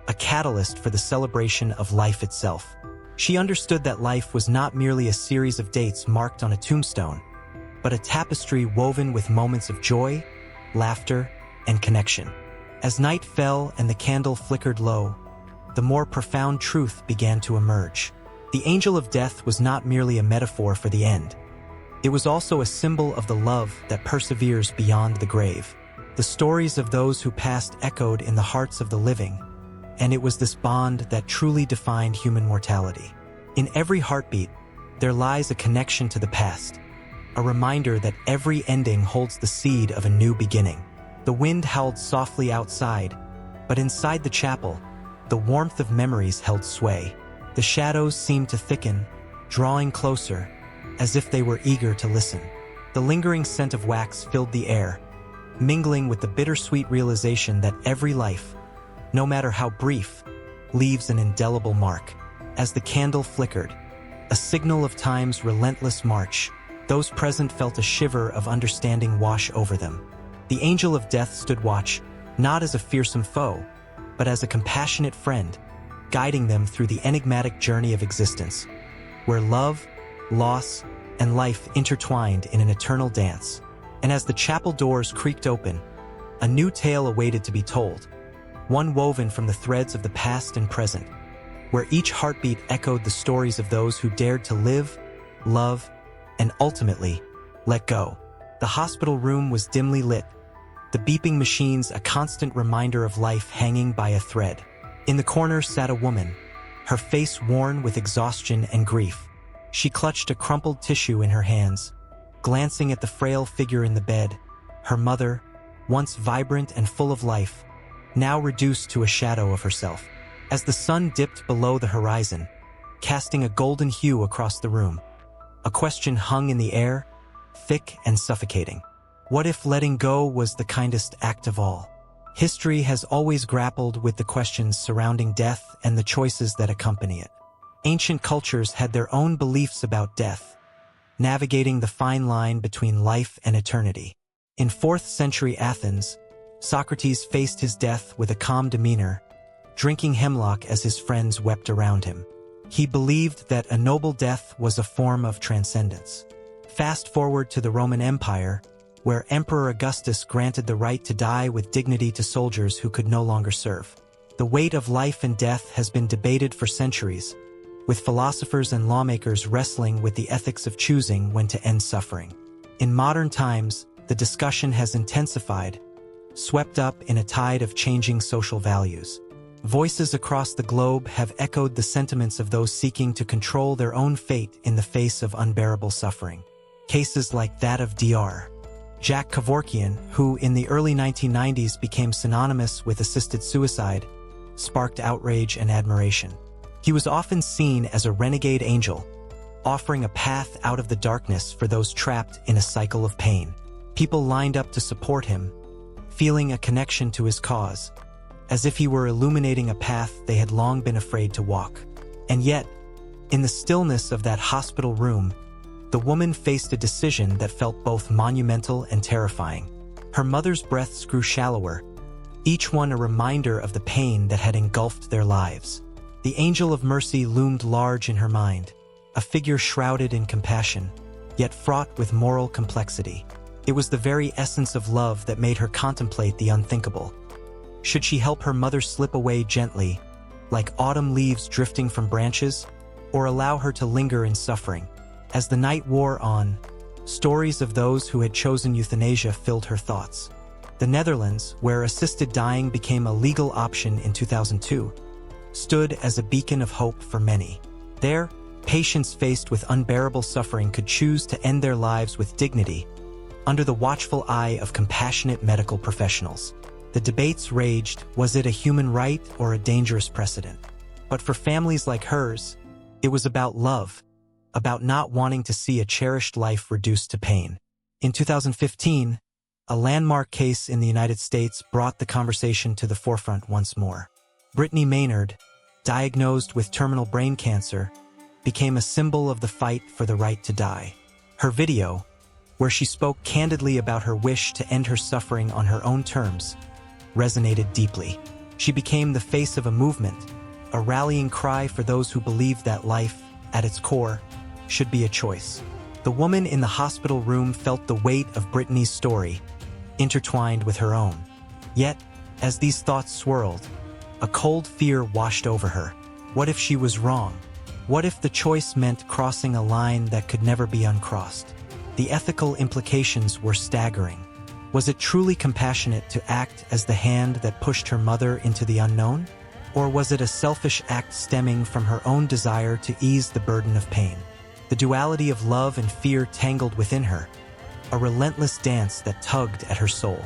a catalyst for the celebration of life itself. She understood that life was not merely a series of dates marked on a tombstone, but a tapestry woven with moments of joy, laughter, and connection. As night fell and the candle flickered low, the more profound truth began to emerge. The angel of death was not merely a metaphor for the end. It was also a symbol of the love that perseveres beyond the grave. The stories of those who passed echoed in the hearts of the living, and it was this bond that truly defined human mortality. In every heartbeat, there lies a connection to the past, a reminder that every ending holds the seed of a new beginning. The wind howled softly outside, but inside the chapel, the warmth of memories held sway. The shadows seemed to thicken, drawing closer, as if they were eager to listen. The lingering scent of wax filled the air, mingling with the bittersweet realization that every life, no matter how brief, leaves an indelible mark. As the candle flickered, a signal of time's relentless march, those present felt a shiver of understanding wash over them. The angel of death stood watch, not as a fearsome foe, but as a compassionate friend, guiding them through the enigmatic journey of existence, where love, loss, and life intertwined in an eternal dance. And as the chapel doors creaked open, a new tale awaited to be told, one woven from the threads of the past and present, where each heartbeat echoed the stories of those who dared to live, love, and ultimately, let go. The hospital room was dimly lit, the beeping machines a constant reminder of life hanging by a thread. In the corner sat a woman, her face worn with exhaustion and grief. She clutched a crumpled tissue in her hands, glancing at the frail figure in the bed, her mother, once vibrant and full of life, now reduced to a shadow of herself. As the sun dipped below the horizon, casting a golden hue across the room, a question hung in the air, thick and suffocating. What if letting go was the kindest act of all? History has always grappled with the questions surrounding death and the choices that accompany it. Ancient cultures had their own beliefs about death, navigating the fine line between life and eternity. In 4th century Athens, Socrates faced his death with a calm demeanor, drinking hemlock as his friends wept around him. He believed that a noble death was a form of transcendence. Fast forward to the Roman Empire, where Emperor Augustus granted the right to die with dignity to soldiers who could no longer serve. The weight of life and death has been debated for centuries, with philosophers and lawmakers wrestling with the ethics of choosing when to end suffering. In modern times, the discussion has intensified, swept up in a tide of changing social values. Voices across the globe have echoed the sentiments of those seeking to control their own fate in the face of unbearable suffering. Cases like that of Dr. Jack Kevorkian, who in the early 1990s became synonymous with assisted suicide, sparked outrage and admiration. He was often seen as a renegade angel, offering a path out of the darkness for those trapped in a cycle of pain. People lined up to support him, feeling a connection to his cause, as if he were illuminating a path they had long been afraid to walk. And yet, in the stillness of that hospital room, the woman faced a decision that felt both monumental and terrifying. Her mother's breaths grew shallower, each one a reminder of the pain that had engulfed their lives. The angel of mercy loomed large in her mind, a figure shrouded in compassion, yet fraught with moral complexity. It was the very essence of love that made her contemplate the unthinkable. Should she help her mother slip away gently, like autumn leaves drifting from branches, or allow her to linger in suffering? As the night wore on, stories of those who had chosen euthanasia filled her thoughts. The Netherlands, where assisted dying became a legal option in 2002, stood as a beacon of hope for many. There, patients faced with unbearable suffering could choose to end their lives with dignity, under the watchful eye of compassionate medical professionals. The debates raged, was it a human right or a dangerous precedent? But for families like hers, it was about love, about not wanting to see a cherished life reduced to pain. In 2015, a landmark case in the United States brought the conversation to the forefront once more. Brittany Maynard, diagnosed with terminal brain cancer, became a symbol of the fight for the right to die. Her video, where she spoke candidly about her wish to end her suffering on her own terms, resonated deeply. She became the face of a movement, a rallying cry for those who believe that life, at its core, should be a choice. The woman in the hospital room felt the weight of Brittany's story, intertwined with her own. Yet, as these thoughts swirled, a cold fear washed over her. What if she was wrong? What if the choice meant crossing a line that could never be uncrossed? The ethical implications were staggering. Was it truly compassionate to act as the hand that pushed her mother into the unknown? Or was it a selfish act stemming from her own desire to ease the burden of pain? The duality of love and fear tangled within her, a relentless dance that tugged at her soul.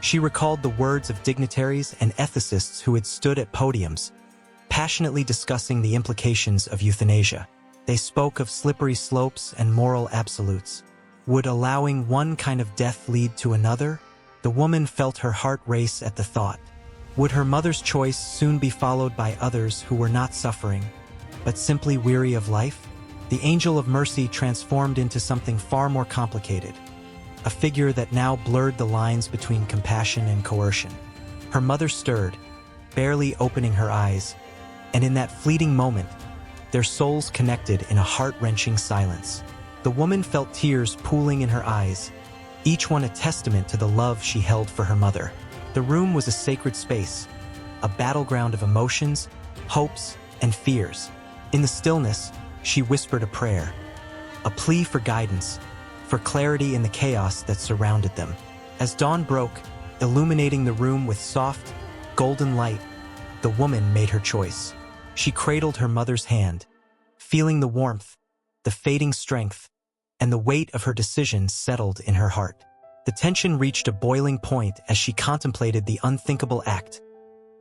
She recalled the words of dignitaries and ethicists who had stood at podiums, passionately discussing the implications of euthanasia. They spoke of slippery slopes and moral absolutes. Would allowing one kind of death lead to another? The woman felt her heart race at the thought. Would her mother's choice soon be followed by others who were not suffering, but simply weary of life? The angel of mercy transformed into something far more complicated, a figure that now blurred the lines between compassion and coercion. Her mother stirred, barely opening her eyes, and in that fleeting moment, their souls connected in a heart-wrenching silence. The woman felt tears pooling in her eyes, each one a testament to the love she held for her mother. The room was a sacred space, a battleground of emotions, hopes, and fears. In the stillness, she whispered a prayer, a plea for guidance, for clarity in the chaos that surrounded them. As dawn broke, illuminating the room with soft, golden light, the woman made her choice. She cradled her mother's hand, feeling the warmth, the fading strength, and the weight of her decision settled in her heart. The tension reached a boiling point as she contemplated the unthinkable act,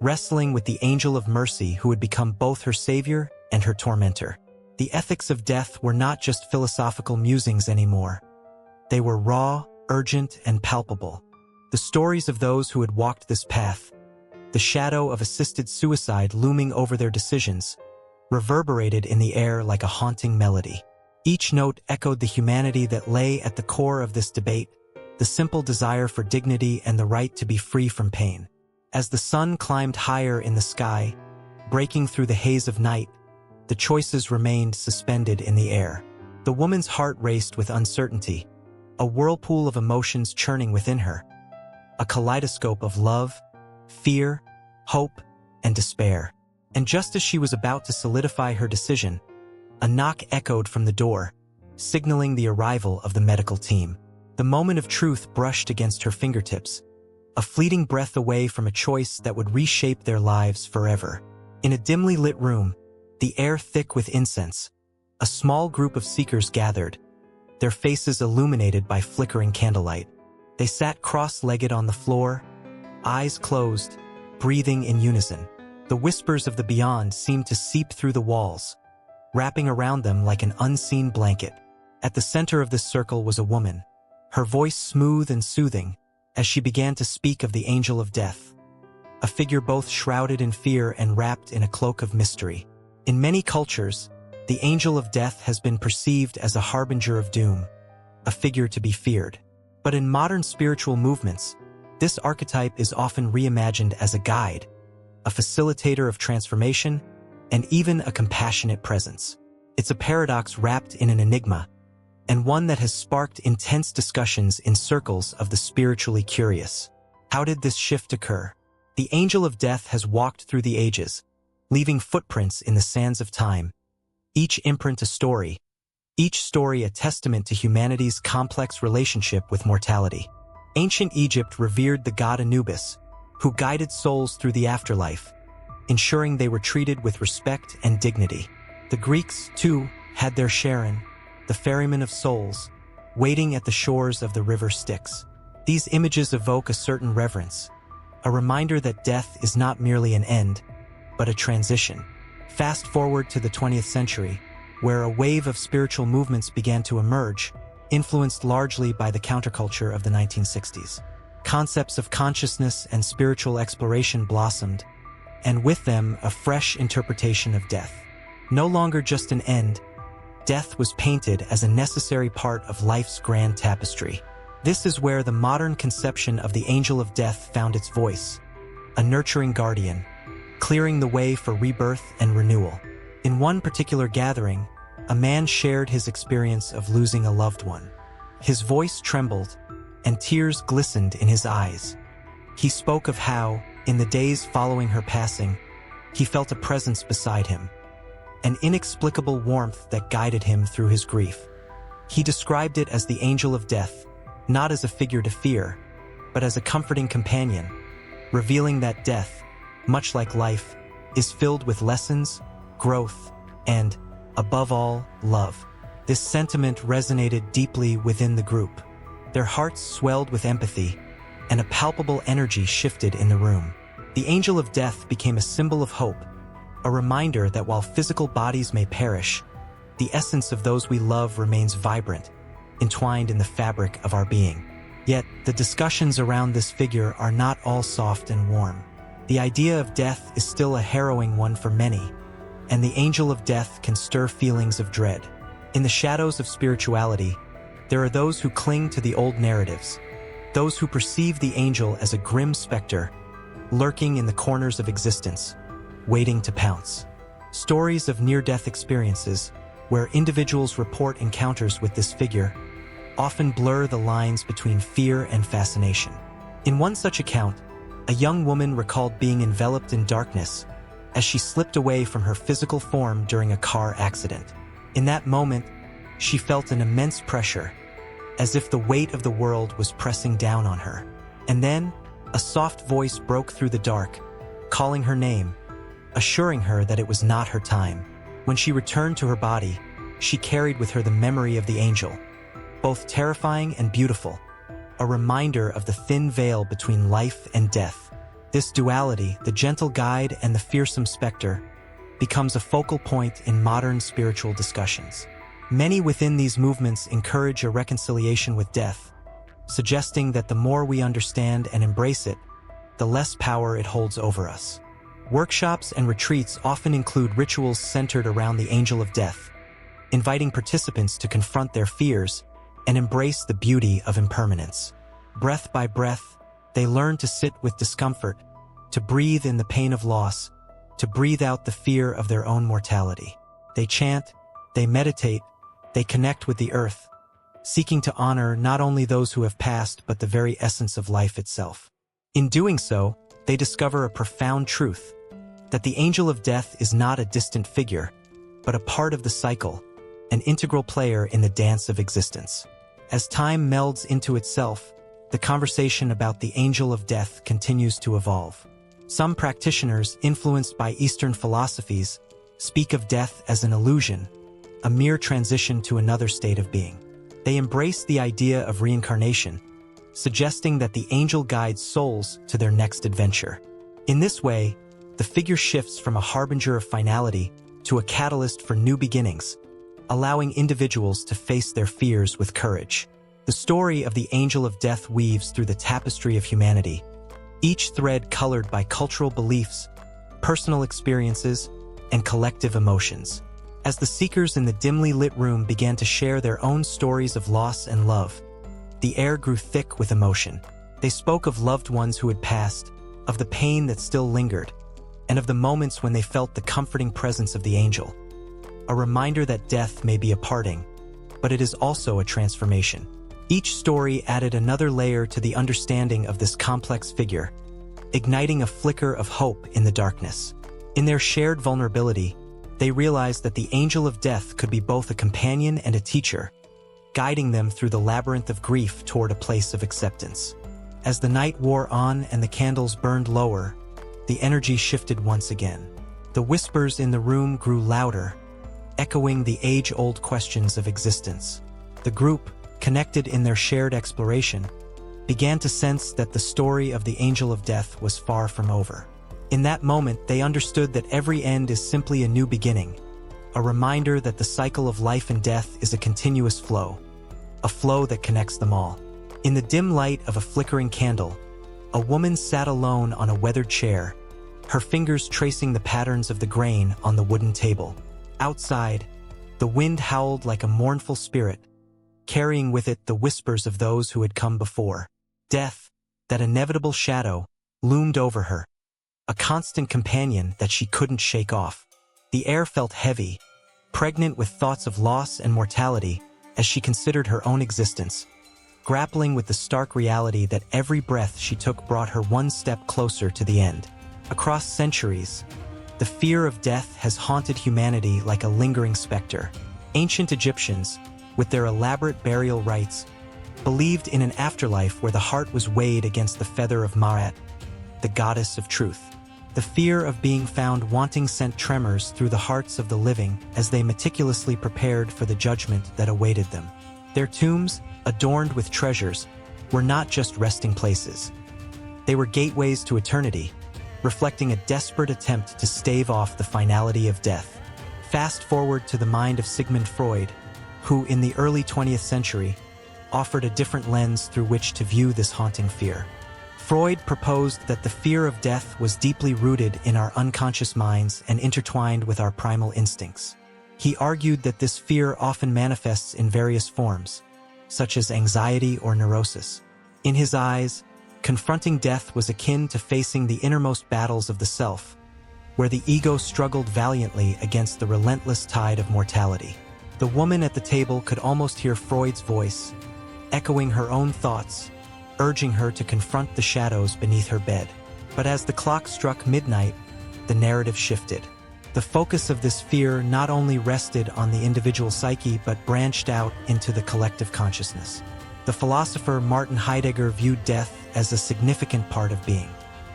wrestling with the angel of mercy who had become both her savior and her tormentor. The ethics of death were not just philosophical musings anymore. They were raw, urgent, and palpable. The stories of those who had walked this path, the shadow of assisted suicide looming over their decisions, reverberated in the air like a haunting melody. Each note echoed the humanity that lay at the core of this debate, the simple desire for dignity and the right to be free from pain. As the sun climbed higher in the sky, breaking through the haze of night, the choices remained suspended in the air. The woman's heart raced with uncertainty, a whirlpool of emotions churning within her, a kaleidoscope of love, fear, hope, and despair. And just as she was about to solidify her decision, a knock echoed from the door, signaling the arrival of the medical team. The moment of truth brushed against her fingertips, a fleeting breath away from a choice that would reshape their lives forever. In a dimly lit room, the air thick with incense, a small group of seekers gathered, their faces illuminated by flickering candlelight. They sat cross-legged on the floor, eyes closed, breathing in unison. The whispers of the beyond seemed to seep through the walls, wrapping around them like an unseen blanket. At the center of this circle was a woman, her voice smooth and soothing, as she began to speak of the angel of death, a figure both shrouded in fear and wrapped in a cloak of mystery. In many cultures, the angel of death has been perceived as a harbinger of doom, a figure to be feared. But in modern spiritual movements, this archetype is often reimagined as a guide, a facilitator of transformation, and even a compassionate presence. It's a paradox wrapped in an enigma, and one that has sparked intense discussions in circles of the spiritually curious. How did this shift occur? The angel of death has walked through the ages, leaving footprints in the sands of time, each imprint a story, each story a testament to humanity's complex relationship with mortality. Ancient Egypt revered the god Anubis, who guided souls through the afterlife, ensuring they were treated with respect and dignity. The Greeks, too, had their Charon, the ferryman of souls, waiting at the shores of the river Styx. These images evoke a certain reverence, a reminder that death is not merely an end, but a transition. Fast forward to the 20th century, where a wave of spiritual movements began to emerge, influenced largely by the counterculture of the 1960s. Concepts of consciousness and spiritual exploration blossomed, and with them a fresh interpretation of death. No longer just an end, death was painted as a necessary part of life's grand tapestry. This is where the modern conception of the angel of death found its voice, a nurturing guardian, clearing the way for rebirth and renewal. In one particular gathering, a man shared his experience of losing a loved one. His voice trembled, and tears glistened in his eyes. He spoke of how, in the days following her passing, he felt a presence beside him, an inexplicable warmth that guided him through his grief. He described it as the angel of death, not as a figure to fear, but as a comforting companion, revealing that death, much like life, is filled with lessons, growth, and, above all, love. This sentiment resonated deeply within the group. Their hearts swelled with empathy, and a palpable energy shifted in the room. The angel of death became a symbol of hope, a reminder that while physical bodies may perish, the essence of those we love remains vibrant, entwined in the fabric of our being. Yet, the discussions around this figure are not all soft and warm. The idea of death is still a harrowing one for many, and the angel of death can stir feelings of dread. In the shadows of spirituality, there are those who cling to the old narratives, those who perceive the angel as a grim specter, lurking in the corners of existence, waiting to pounce. Stories of near-death experiences, where individuals report encounters with this figure, often blur the lines between fear and fascination. In one such account, a young woman recalled being enveloped in darkness as she slipped away from her physical form during a car accident. In that moment, she felt an immense pressure, as if the weight of the world was pressing down on her. And then, a soft voice broke through the dark, calling her name, assuring her that it was not her time. When she returned to her body, she carried with her the memory of the angel, both terrifying and beautiful, a reminder of the thin veil between life and death. This duality, the gentle guide and the fearsome specter, becomes a focal point in modern spiritual discussions. Many within these movements encourage a reconciliation with death, suggesting that the more we understand and embrace it, the less power it holds over us. Workshops and retreats often include rituals centered around the angel of death, inviting participants to confront their fears and embrace the beauty of impermanence. Breath by breath, they learn to sit with discomfort, to breathe in the pain of loss, to breathe out the fear of their own mortality. They chant, they meditate, they connect with the earth, seeking to honor not only those who have passed but the very essence of life itself. In doing so, they discover a profound truth, that the angel of death is not a distant figure, but a part of the cycle, an integral player in the dance of existence. As time melds into itself, the conversation about the angel of death continues to evolve. Some practitioners, influenced by Eastern philosophies, speak of death as an illusion, a mere transition to another state of being. They embrace the idea of reincarnation, suggesting that the angel guides souls to their next adventure. In this way, the figure shifts from a harbinger of finality to a catalyst for new beginnings, allowing individuals to face their fears with courage. The story of the angel of death weaves through the tapestry of humanity, each thread colored by cultural beliefs, personal experiences, and collective emotions. As the seekers in the dimly lit room began to share their own stories of loss and love, the air grew thick with emotion. They spoke of loved ones who had passed, of the pain that still lingered, and of the moments when they felt the comforting presence of the angel. A reminder that death may be a parting, but it is also a transformation. Each story added another layer to the understanding of this complex figure, igniting a flicker of hope in the darkness. In their shared vulnerability, they realized that the angel of death could be both a companion and a teacher, guiding them through the labyrinth of grief toward a place of acceptance. As the night wore on and the candles burned lower, the energy shifted once again. The whispers in the room grew louder, echoing the age-old questions of existence. The group, connected in their shared exploration, began to sense that the story of the angel of death was far from over. In that moment, they understood that every end is simply a new beginning, a reminder that the cycle of life and death is a continuous flow, a flow that connects them all. In the dim light of a flickering candle, a woman sat alone on a weathered chair, her fingers tracing the patterns of the grain on the wooden table. Outside, the wind howled like a mournful spirit, carrying with it the whispers of those who had come before. Death, that inevitable shadow, loomed over her, a constant companion that she couldn't shake off. The air felt heavy, pregnant with thoughts of loss and mortality as she considered her own existence, grappling with the stark reality that every breath she took brought her one step closer to the end. Across centuries, the fear of death has haunted humanity like a lingering specter. Ancient Egyptians, with their elaborate burial rites, believed in an afterlife where the heart was weighed against the feather of Ma'at, the goddess of truth. The fear of being found wanting sent tremors through the hearts of the living as they meticulously prepared for the judgment that awaited them. Their tombs, adorned with treasures, were not just resting places. They were gateways to eternity, reflecting a desperate attempt to stave off the finality of death. Fast forward to the mind of Sigmund Freud, who, in the early 20th century, offered a different lens through which to view this haunting fear. Freud proposed that the fear of death was deeply rooted in our unconscious minds and intertwined with our primal instincts. He argued that this fear often manifests in various forms, such as anxiety or neurosis. In his eyes, confronting death was akin to facing the innermost battles of the self, where the ego struggled valiantly against the relentless tide of mortality. The woman at the table could almost hear Freud's voice, echoing her own thoughts, urging her to confront the shadows beneath her bed. But as the clock struck midnight, the narrative shifted. The focus of this fear not only rested on the individual psyche but branched out into the collective consciousness. The philosopher Martin Heidegger viewed death as a significant part of being.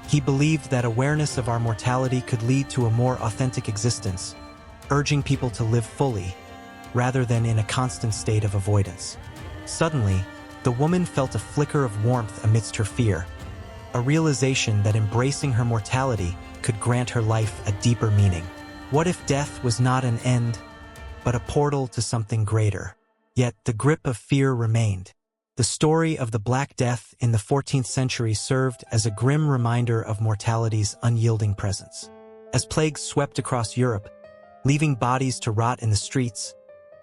He believed that awareness of our mortality could lead to a more authentic existence, urging people to live fully, rather than in a constant state of avoidance. Suddenly, the woman felt a flicker of warmth amidst her fear, a realization that embracing her mortality could grant her life a deeper meaning. What if death was not an end, but a portal to something greater? Yet the grip of fear remained. The story of the Black Death in the 14th century served as a grim reminder of mortality's unyielding presence. As plagues swept across Europe, leaving bodies to rot in the streets,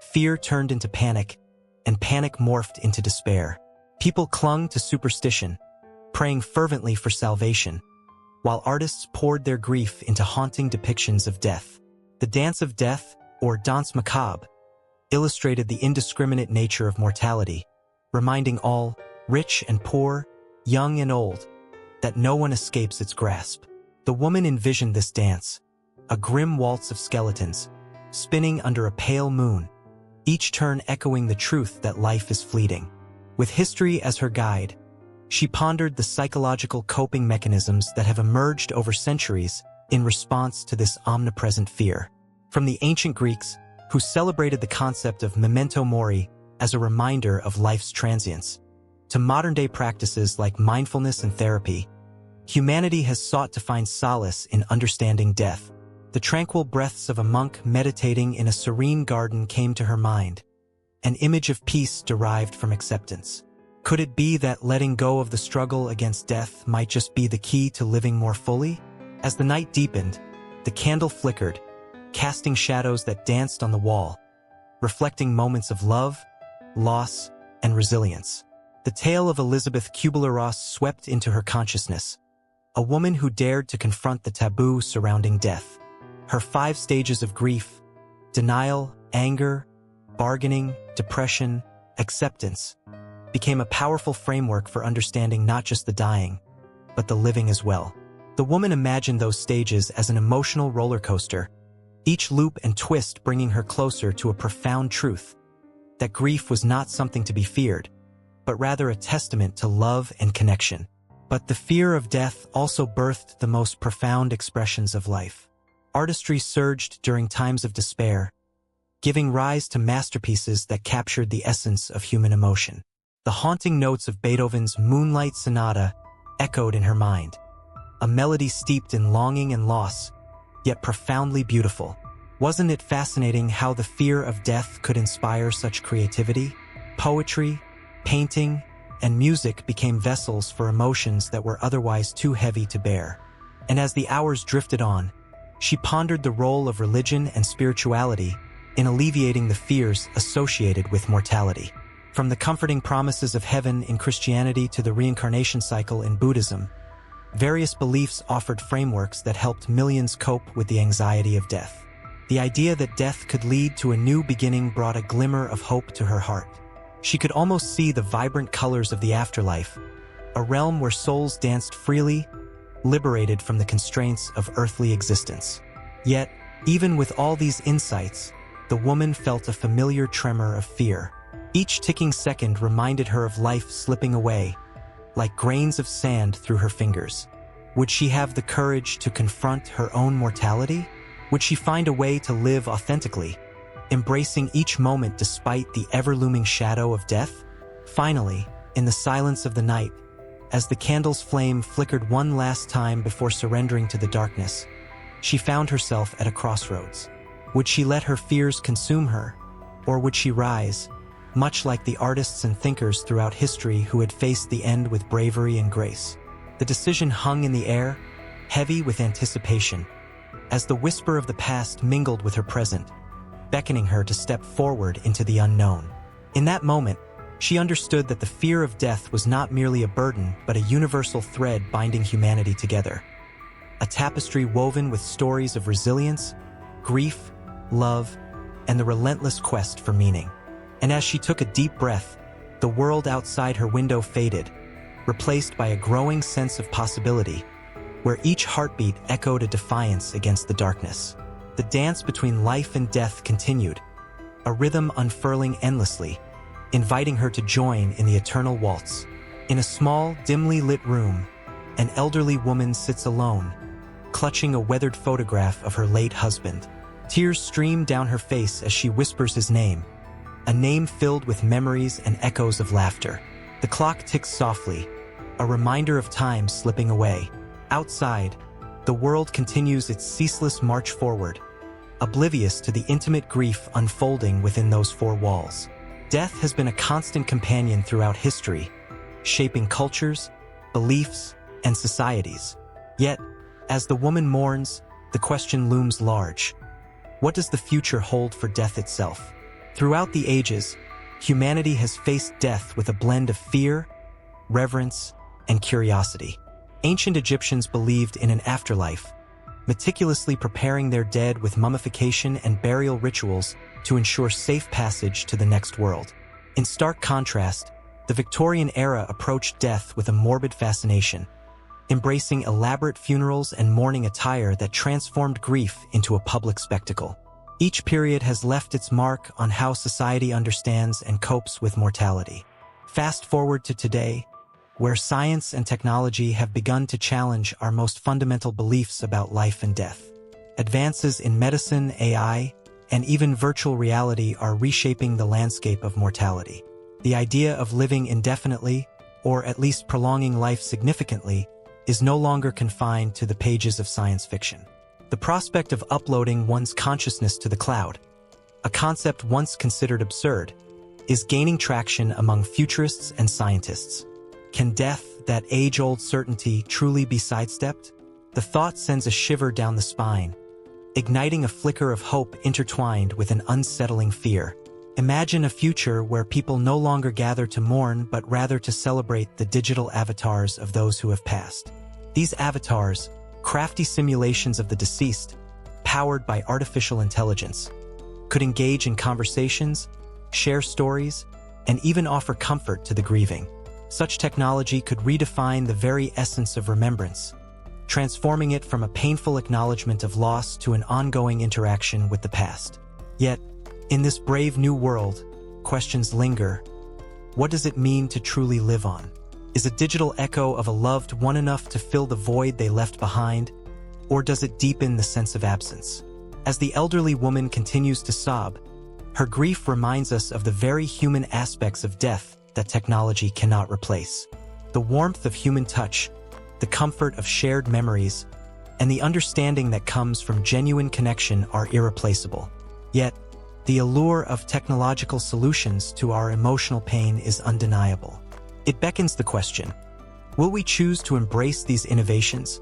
fear turned into panic, and panic morphed into despair. People clung to superstition, praying fervently for salvation, while artists poured their grief into haunting depictions of death. The Dance of Death, or Danse Macabre, illustrated the indiscriminate nature of mortality, reminding all, rich and poor, young and old, that no one escapes its grasp. The woman envisioned this dance, a grim waltz of skeletons, spinning under a pale moon, each turn echoing the truth that life is fleeting. With history as her guide, she pondered the psychological coping mechanisms that have emerged over centuries in response to this omnipresent fear. From the ancient Greeks, who celebrated the concept of memento mori as a reminder of life's transience, to modern-day practices like mindfulness and therapy, humanity has sought to find solace in understanding death. The tranquil breaths of a monk meditating in a serene garden came to her mind, an image of peace derived from acceptance. Could it be that letting go of the struggle against death might just be the key to living more fully? As the night deepened, the candle flickered, casting shadows that danced on the wall, reflecting moments of love, loss, and resilience. The tale of Elizabeth Kubler-Ross swept into her consciousness, a woman who dared to confront the taboo surrounding death. Her 5 stages of grief, denial, anger, bargaining, depression, acceptance, became a powerful framework for understanding not just the dying, but the living as well. The woman imagined those stages as an emotional roller coaster, each loop and twist bringing her closer to a profound truth, that grief was not something to be feared, but rather a testament to love and connection. But the fear of death also birthed the most profound expressions of life. Artistry surged during times of despair, giving rise to masterpieces that captured the essence of human emotion. The haunting notes of Beethoven's Moonlight Sonata echoed in her mind, a melody steeped in longing and loss, yet profoundly beautiful. Wasn't it fascinating how the fear of death could inspire such creativity? Poetry, painting, and music became vessels for emotions that were otherwise too heavy to bear. And as the hours drifted on, she pondered the role of religion and spirituality in alleviating the fears associated with mortality. From the comforting promises of heaven in Christianity to the reincarnation cycle in Buddhism, various beliefs offered frameworks that helped millions cope with the anxiety of death. The idea that death could lead to a new beginning brought a glimmer of hope to her heart. She could almost see the vibrant colors of the afterlife, a realm where souls danced freely, liberated from the constraints of earthly existence. Yet, even with all these insights, the woman felt a familiar tremor of fear. Each ticking second reminded her of life slipping away, like grains of sand through her fingers. Would she have the courage to confront her own mortality? Would she find a way to live authentically, embracing each moment despite the ever-looming shadow of death? Finally, in the silence of the night, as the candle's flame flickered one last time before surrendering to the darkness, she found herself at a crossroads. Would she let her fears consume her, or would she rise, much like the artists and thinkers throughout history who had faced the end with bravery and grace? The decision hung in the air, heavy with anticipation, as the whisper of the past mingled with her present, beckoning her to step forward into the unknown. In that moment, she understood that the fear of death was not merely a burden but a universal thread binding humanity together. A tapestry woven with stories of resilience, grief, love, and the relentless quest for meaning. And as she took a deep breath, the world outside her window faded, replaced by a growing sense of possibility, where each heartbeat echoed a defiance against the darkness. The dance between life and death continued, a rhythm unfurling endlessly, inviting her to join in the eternal waltz. In a small, dimly lit room, an elderly woman sits alone, clutching a weathered photograph of her late husband. Tears stream down her face as she whispers his name, a name filled with memories and echoes of laughter. The clock ticks softly, a reminder of time slipping away. Outside, the world continues its ceaseless march forward, oblivious to the intimate grief unfolding within those four walls. Death has been a constant companion throughout history, shaping cultures, beliefs, and societies. Yet, as the woman mourns, the question looms large. What does the future hold for death itself? Throughout the ages, humanity has faced death with a blend of fear, reverence, and curiosity. Ancient Egyptians believed in an afterlife, meticulously preparing their dead with mummification and burial rituals to ensure safe passage to the next world. In stark contrast, the Victorian era approached death with a morbid fascination, embracing elaborate funerals and mourning attire that transformed grief into a public spectacle. Each period has left its mark on how society understands and copes with mortality. Fast forward to today, where science and technology have begun to challenge our most fundamental beliefs about life and death. Advances in medicine, AI, and even virtual reality are reshaping the landscape of mortality. The idea of living indefinitely, or at least prolonging life significantly, is no longer confined to the pages of science fiction. The prospect of uploading one's consciousness to the cloud, a concept once considered absurd, is gaining traction among futurists and scientists. Can death, that age-old certainty, truly be sidestepped? The thought sends a shiver down the spine, igniting a flicker of hope intertwined with an unsettling fear. Imagine a future where people no longer gather to mourn but rather to celebrate the digital avatars of those who have passed. These avatars, crafty simulations of the deceased, powered by artificial intelligence, could engage in conversations, share stories, and even offer comfort to the grieving. Such technology could redefine the very essence of remembrance, transforming it from a painful acknowledgement of loss to an ongoing interaction with the past. Yet, in this brave new world, questions linger. What does it mean to truly live on? Is a digital echo of a loved one enough to fill the void they left behind, or does it deepen the sense of absence? As the elderly woman continues to sob, her grief reminds us of the very human aspects of death that technology cannot replace. The warmth of human touch, the comfort of shared memories, and the understanding that comes from genuine connection are irreplaceable. Yet, the allure of technological solutions to our emotional pain is undeniable. It beckons the question, will we choose to embrace these innovations,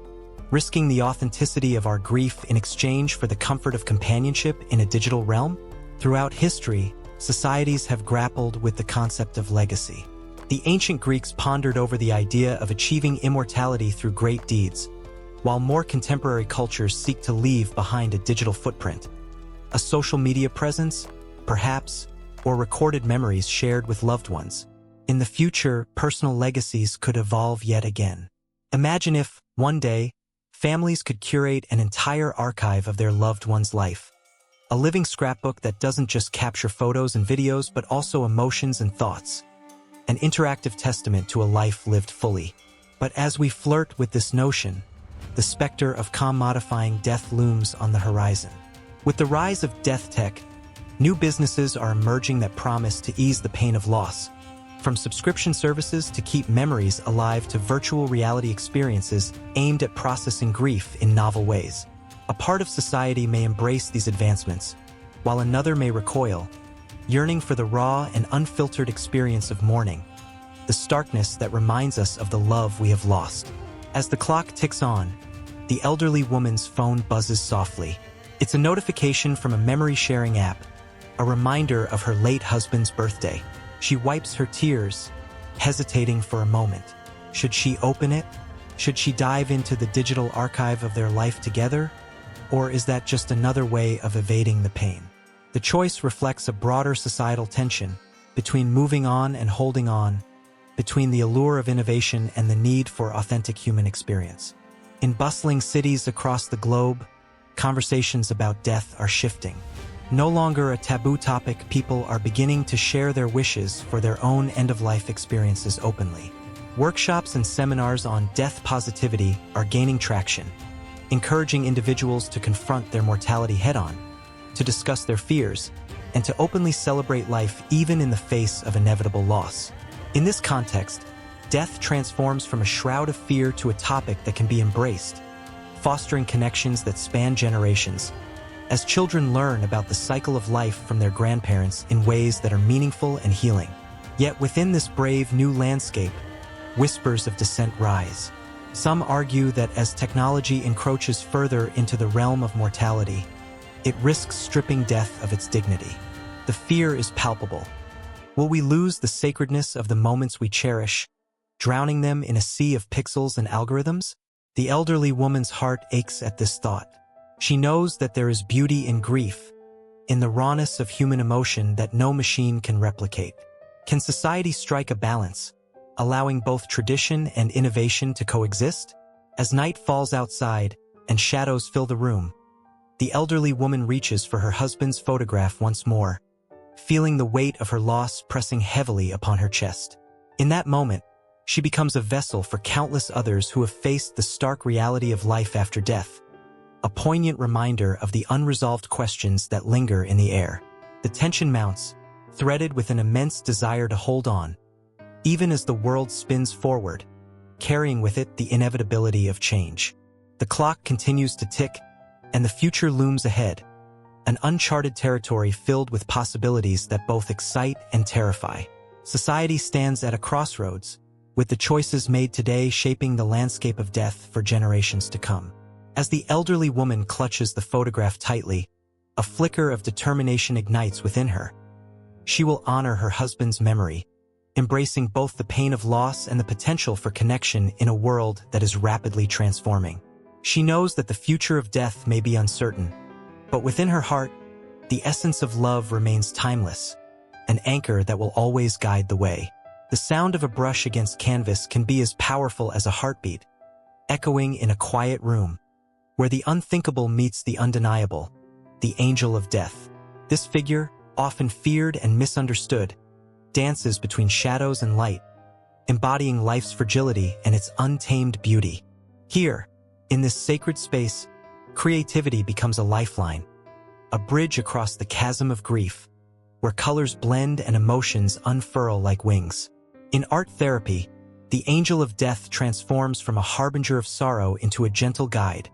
risking the authenticity of our grief in exchange for the comfort of companionship in a digital realm? Throughout history, societies have grappled with the concept of legacy. The ancient Greeks pondered over the idea of achieving immortality through great deeds, while more contemporary cultures seek to leave behind a digital footprint. A social media presence, perhaps, or recorded memories shared with loved ones. In the future, personal legacies could evolve yet again. Imagine if, one day, families could curate an entire archive of their loved one's life, a living scrapbook that doesn't just capture photos and videos but also emotions and thoughts, an interactive testament to a life lived fully. But as we flirt with this notion, the specter of commodifying death looms on the horizon. With the rise of death tech, new businesses are emerging that promise to ease the pain of loss. From subscription services to keep memories alive to virtual reality experiences aimed at processing grief in novel ways. A part of society may embrace these advancements, while another may recoil, yearning for the raw and unfiltered experience of mourning, the starkness that reminds us of the love we have lost. As the clock ticks on, the elderly woman's phone buzzes softly. It's a notification from a memory-sharing app, a reminder of her late husband's birthday. She wipes her tears, hesitating for a moment. Should she open it? Should she dive into the digital archive of their life together? Or is that just another way of evading the pain? The choice reflects a broader societal tension between moving on and holding on, between the allure of innovation and the need for authentic human experience. In bustling cities across the globe, conversations about death are shifting. No longer a taboo topic, people are beginning to share their wishes for their own end-of-life experiences openly. Workshops and seminars on death positivity are gaining traction, encouraging individuals to confront their mortality head-on, to discuss their fears, and to openly celebrate life even in the face of inevitable loss. In this context, death transforms from a shroud of fear to a topic that can be embraced, fostering connections that span generations, as children learn about the cycle of life from their grandparents in ways that are meaningful and healing. Yet within this brave new landscape, whispers of dissent rise. Some argue that as technology encroaches further into the realm of mortality, it risks stripping death of its dignity. The fear is palpable. Will we lose the sacredness of the moments we cherish, drowning them in a sea of pixels and algorithms? The elderly woman's heart aches at this thought. She knows that there is beauty in grief, in the rawness of human emotion that no machine can replicate. Can society strike a balance, allowing both tradition and innovation to coexist? As night falls outside and shadows fill the room, the elderly woman reaches for her husband's photograph once more, feeling the weight of her loss pressing heavily upon her chest. In that moment, she becomes a vessel for countless others who have faced the stark reality of life after death, a poignant reminder of the unresolved questions that linger in the air. The tension mounts, threaded with an immense desire to hold on, even as the world spins forward, carrying with it the inevitability of change. The clock continues to tick, and the future looms ahead, an uncharted territory filled with possibilities that both excite and terrify. Society stands at a crossroads, with the choices made today shaping the landscape of death for generations to come. As the elderly woman clutches the photograph tightly, a flicker of determination ignites within her. She will honor her husband's memory, embracing both the pain of loss and the potential for connection in a world that is rapidly transforming. She knows that the future of death may be uncertain, but within her heart, the essence of love remains timeless, an anchor that will always guide the way. The sound of a brush against canvas can be as powerful as a heartbeat, echoing in a quiet room, where the unthinkable meets the undeniable, the angel of death. This figure, often feared and misunderstood, dances between shadows and light, embodying life's fragility and its untamed beauty. Here, in this sacred space, creativity becomes a lifeline, a bridge across the chasm of grief, where colors blend and emotions unfurl like wings. In art therapy, the angel of death transforms from a harbinger of sorrow into a gentle guide,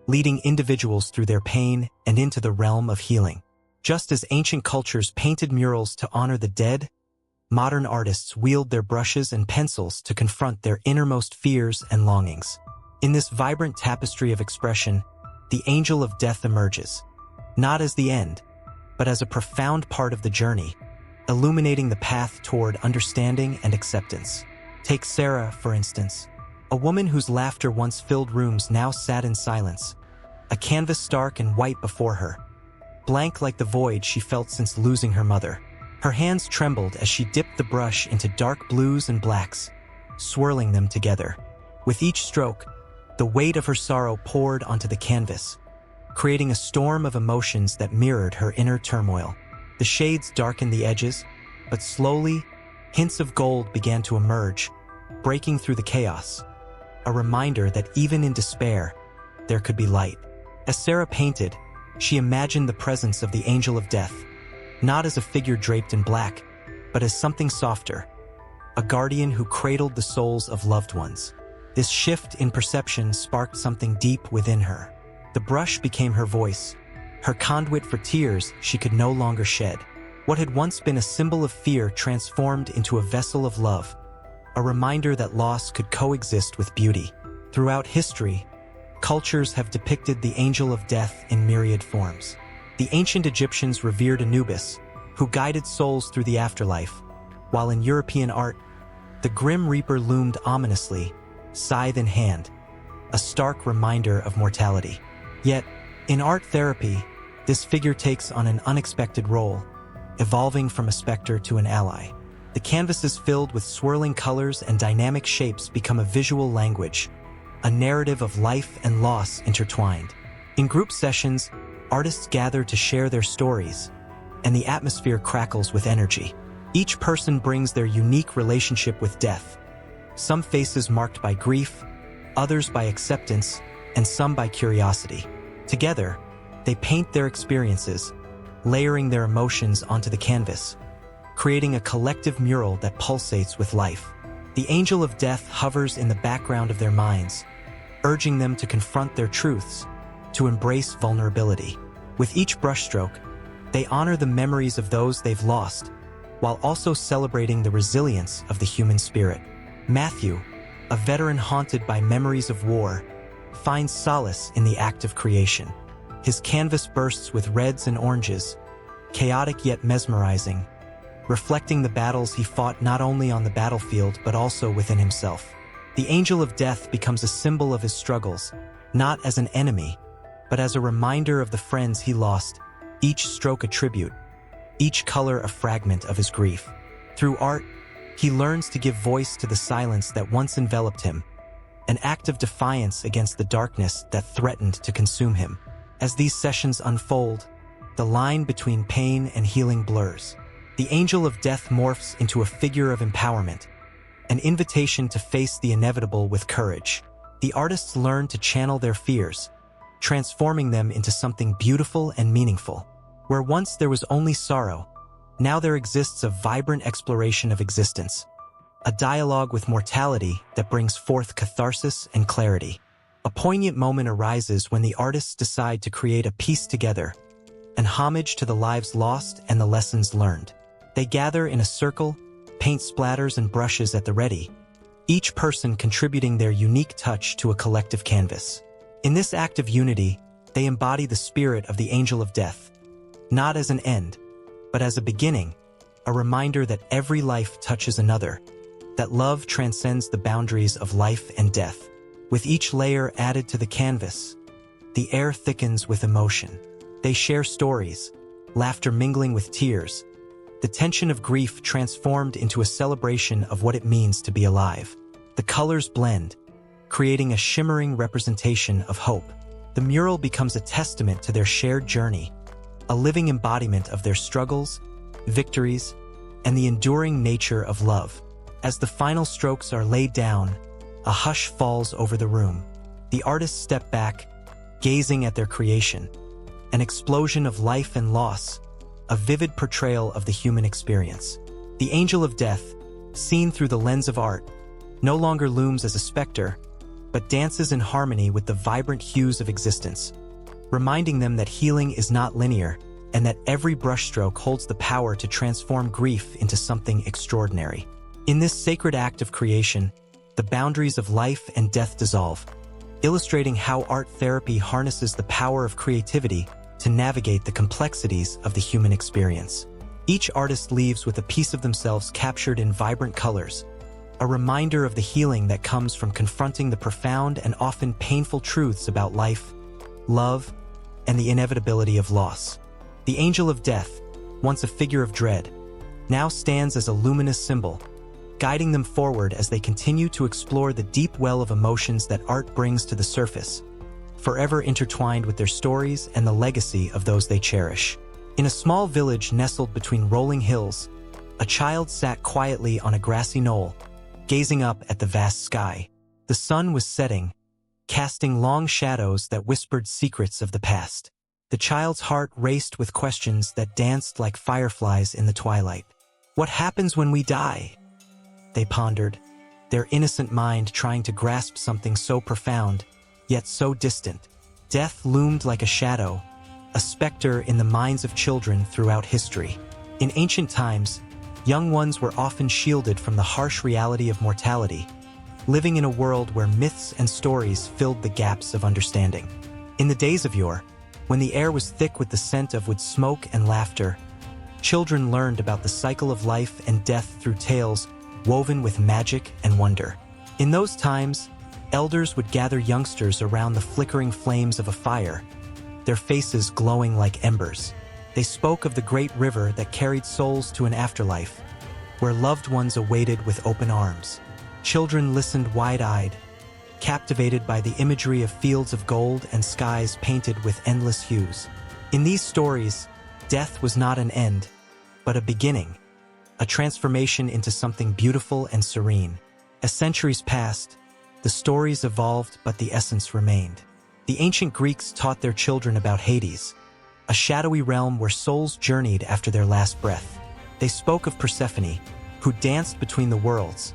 leading individuals through their pain and into the realm of healing. Just as ancient cultures painted murals to honor the dead, modern artists wield their brushes and pencils to confront their innermost fears and longings. In this vibrant tapestry of expression, the angel of death emerges, not as the end, but as a profound part of the journey, illuminating the path toward understanding and acceptance. Take Sarah, for instance, a woman whose laughter once filled rooms now sat in silence, a canvas stark and white before her, blank like the void she felt since losing her mother. Her hands trembled as she dipped the brush into dark blues and blacks, swirling them together. With each stroke, the weight of her sorrow poured onto the canvas, creating a storm of emotions that mirrored her inner turmoil. The shades darkened the edges, but slowly, hints of gold began to emerge, breaking through the chaos. A reminder that even in despair, there could be light. As Sarah painted, she imagined the presence of the angel of death, not as a figure draped in black, but as something softer, a guardian who cradled the souls of loved ones. This shift in perception sparked something deep within her. The brush became her voice, her conduit for tears she could no longer shed. What had once been a symbol of fear transformed into a vessel of love, a reminder that loss could coexist with beauty. Throughout history, cultures have depicted the angel of death in myriad forms. The ancient Egyptians revered Anubis, who guided souls through the afterlife, while in European art, the Grim Reaper loomed ominously, scythe in hand, a stark reminder of mortality. Yet, in art therapy, this figure takes on an unexpected role, evolving from a specter to an ally. The canvases filled with swirling colors and dynamic shapes become a visual language, a narrative of life and loss intertwined. In group sessions, artists gather to share their stories, and the atmosphere crackles with energy. Each person brings their unique relationship with death, some faces marked by grief, others by acceptance, and some by curiosity. Together, they paint their experiences, layering their emotions onto the canvas, creating a collective mural that pulsates with life. The angel of death hovers in the background of their minds, urging them to confront their truths, to embrace vulnerability. With each brushstroke, they honor the memories of those they've lost, while also celebrating the resilience of the human spirit. Matthew, a veteran haunted by memories of war, finds solace in the act of creation. His canvas bursts with reds and oranges, chaotic yet mesmerizing, reflecting the battles he fought not only on the battlefield but also within himself. The angel of death becomes a symbol of his struggles, not as an enemy, but as a reminder of the friends he lost, each stroke a tribute, each color a fragment of his grief. Through art, he learns to give voice to the silence that once enveloped him, an act of defiance against the darkness that threatened to consume him. As these sessions unfold, the line between pain and healing blurs. The angel of death morphs into a figure of empowerment, an invitation to face the inevitable with courage. The artists learn to channel their fears, transforming them into something beautiful and meaningful. Where once there was only sorrow, now there exists a vibrant exploration of existence, a dialogue with mortality that brings forth catharsis and clarity. A poignant moment arises when the artists decide to create a piece together, an homage to the lives lost and the lessons learned. They gather in a circle, paint splatters and brushes at the ready, each person contributing their unique touch to a collective canvas. In this act of unity, they embody the spirit of the angel of death, not as an end, but as a beginning, a reminder that every life touches another, that love transcends the boundaries of life and death. With each layer added to the canvas, the air thickens with emotion. They share stories, laughter mingling with tears, the tension of grief transformed into a celebration of what it means to be alive. The colors blend, creating a shimmering representation of hope. The mural becomes a testament to their shared journey, a living embodiment of their struggles, victories, and the enduring nature of love. As the final strokes are laid down, a hush falls over the room. The artists step back, gazing at their creation, an explosion of life and loss, a vivid portrayal of the human experience. The angel of death, seen through the lens of art, no longer looms as a specter, but dances in harmony with the vibrant hues of existence, reminding them that healing is not linear and that every brushstroke holds the power to transform grief into something extraordinary. In this sacred act of creation, the boundaries of life and death dissolve, illustrating how art therapy harnesses the power of creativity to navigate the complexities of the human experience. Each artist leaves with a piece of themselves captured in vibrant colors, a reminder of the healing that comes from confronting the profound and often painful truths about life, love, and the inevitability of loss. The angel of death, once a figure of dread, now stands as a luminous symbol, guiding them forward as they continue to explore the deep well of emotions that art brings to the surface. forever intertwined with their stories and the legacy of those they cherish. In a small village nestled between rolling hills, a child sat quietly on a grassy knoll, gazing up at the vast sky. The sun was setting, casting long shadows that whispered secrets of the past. The child's heart raced with questions that danced like fireflies in the twilight. What happens when we die? They pondered, their innocent mind trying to grasp something so profound, yet so distant. Death loomed like a shadow, a specter in the minds of children throughout history. In ancient times, young ones were often shielded from the harsh reality of mortality, living in a world where myths and stories filled the gaps of understanding. In the days of yore, when the air was thick with the scent of wood smoke and laughter, children learned about the cycle of life and death through tales woven with magic and wonder. In those times, elders would gather youngsters around the flickering flames of a fire, their faces glowing like embers. They spoke of the great river that carried souls to an afterlife, where loved ones awaited with open arms. Children listened wide-eyed, captivated by the imagery of fields of gold and skies painted with endless hues. In these stories, death was not an end, but a beginning, a transformation into something beautiful and serene. As centuries passed, the stories evolved, but the essence remained. The ancient Greeks taught their children about Hades, a shadowy realm where souls journeyed after their last breath. They spoke of Persephone, who danced between the worlds,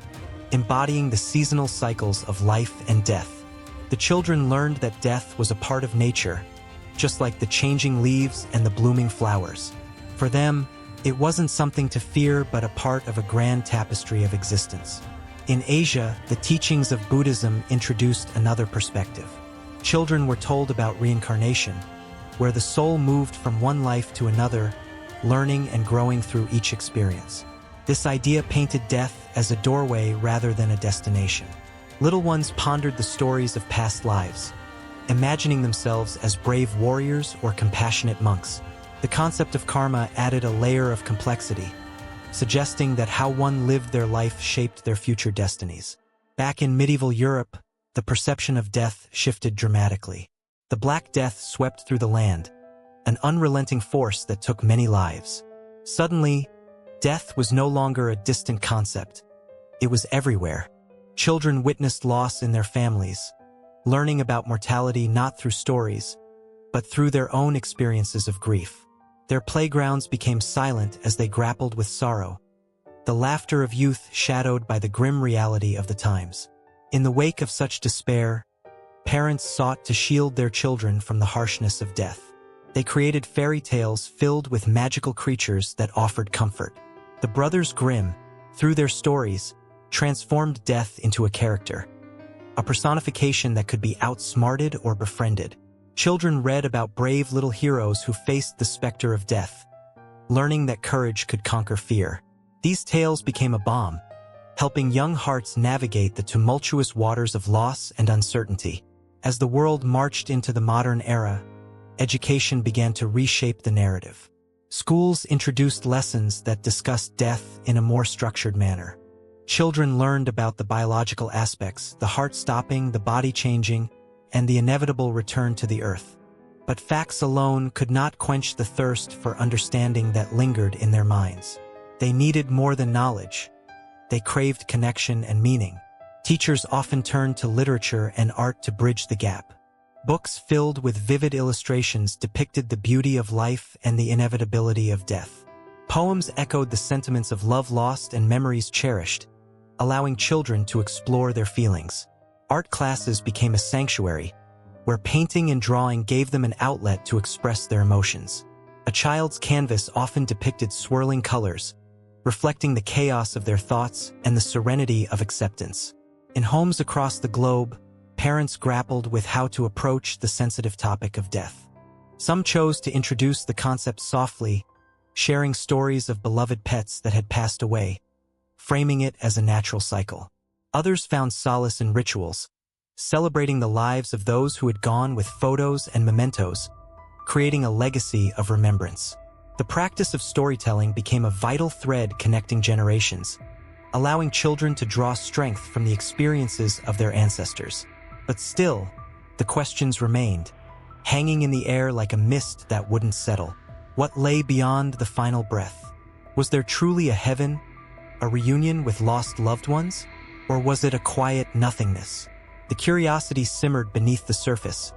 embodying the seasonal cycles of life and death. The children learned that death was a part of nature, just like the changing leaves and the blooming flowers. For them, it wasn't something to fear but a part of a grand tapestry of existence. In Asia, the teachings of Buddhism introduced another perspective. Children were told about reincarnation, where the soul moved from one life to another, learning and growing through each experience. This idea painted death as a doorway rather than a destination. Little ones pondered the stories of past lives, imagining themselves as brave warriors or compassionate monks. The concept of karma added a layer of complexity, suggesting that how one lived their life shaped their future destinies. Back in medieval Europe, the perception of death shifted dramatically. The Black Death swept through the land, an unrelenting force that took many lives. Suddenly, death was no longer a distant concept. It was everywhere. Children witnessed loss in their families, learning about mortality not through stories, but through their own experiences of grief. Their playgrounds became silent as they grappled with sorrow, the laughter of youth shadowed by the grim reality of the times. In the wake of such despair, parents sought to shield their children from the harshness of death. They created fairy tales filled with magical creatures that offered comfort. The brothers Grimm, through their stories, transformed death into a character, a personification that could be outsmarted or befriended. Children read about brave little heroes who faced the specter of death, learning that courage could conquer fear. These tales became a balm, helping young hearts navigate the tumultuous waters of loss and uncertainty. As the world marched into the modern era, education began to reshape the narrative. Schools introduced lessons that discussed death in a more structured manner. Children learned about the biological aspects, the heart stopping, the body changing, and the inevitable return to the earth. But facts alone could not quench the thirst for understanding that lingered in their minds. They needed more than knowledge. They craved connection and meaning. Teachers often turned to literature and art to bridge the gap. Books filled with vivid illustrations depicted the beauty of life and the inevitability of death. Poems echoed the sentiments of love lost and memories cherished, allowing children to explore their feelings. Art classes became a sanctuary, where painting and drawing gave them an outlet to express their emotions. A child's canvas often depicted swirling colors, reflecting the chaos of their thoughts and the serenity of acceptance. In homes across the globe, parents grappled with how to approach the sensitive topic of death. Some chose to introduce the concept softly, sharing stories of beloved pets that had passed away, framing it as a natural cycle. Others found solace in rituals, celebrating the lives of those who had gone with photos and mementos, creating a legacy of remembrance. The practice of storytelling became a vital thread connecting generations, allowing children to draw strength from the experiences of their ancestors. But still, the questions remained, hanging in the air like a mist that wouldn't settle. What lay beyond the final breath? Was there truly a heaven, a reunion with lost loved ones? Or was it a quiet nothingness? The curiosity simmered beneath the surface,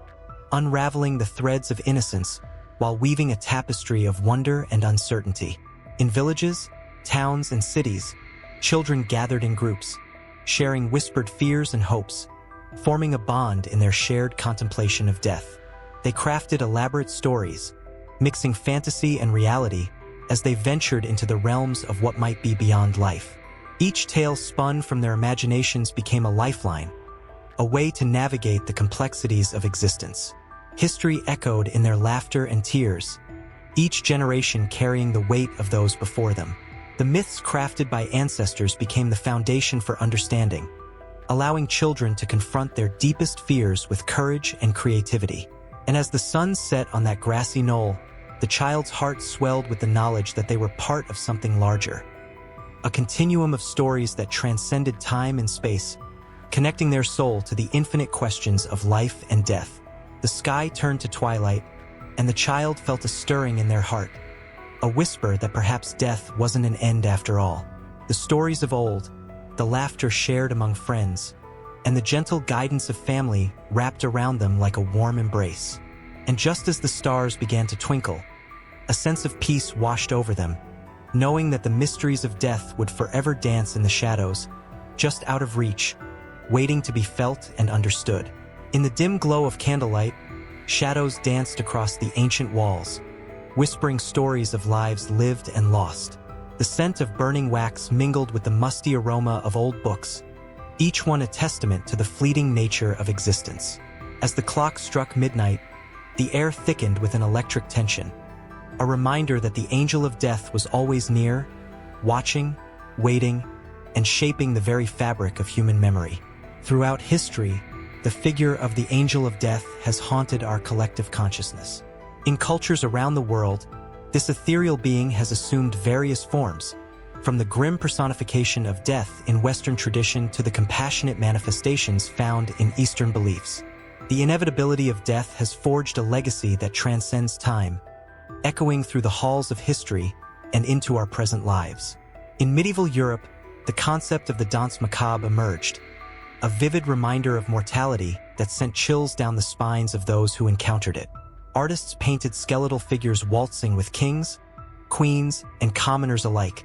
unraveling the threads of innocence while weaving a tapestry of wonder and uncertainty. In villages, towns, and cities, children gathered in groups, sharing whispered fears and hopes, forming a bond in their shared contemplation of death. They crafted elaborate stories, mixing fantasy and reality as they ventured into the realms of what might be beyond life. Each tale spun from their imaginations became a lifeline, a way to navigate the complexities of existence. History echoed in their laughter and tears, each generation carrying the weight of those before them. The myths crafted by ancestors became the foundation for understanding, allowing children to confront their deepest fears with courage and creativity. And as the sun set on that grassy knoll, the child's heart swelled with the knowledge that they were part of something larger, a continuum of stories that transcended time and space, connecting their soul to the infinite questions of life and death. The sky turned to twilight, and the child felt a stirring in their heart, a whisper that perhaps death wasn't an end after all. The stories of old, the laughter shared among friends, and the gentle guidance of family wrapped around them like a warm embrace. And just as the stars began to twinkle, a sense of peace washed over them, knowing that the mysteries of death would forever dance in the shadows, just out of reach, waiting to be felt and understood. In the dim glow of candlelight, shadows danced across the ancient walls, whispering stories of lives lived and lost. The scent of burning wax mingled with the musty aroma of old books, each one a testament to the fleeting nature of existence. As the clock struck midnight, the air thickened with an electric tension, a reminder that the angel of death was always near, watching, waiting, and shaping the very fabric of human memory. Throughout history, the figure of the angel of death has haunted our collective consciousness. In cultures around the world, this ethereal being has assumed various forms, from the grim personification of death in Western tradition to the compassionate manifestations found in Eastern beliefs. The inevitability of death has forged a legacy that transcends time, echoing through the halls of history and into our present lives. In medieval Europe, the concept of the danse macabre emerged, a vivid reminder of mortality that sent chills down the spines of those who encountered it. Artists painted skeletal figures waltzing with kings, queens, and commoners alike,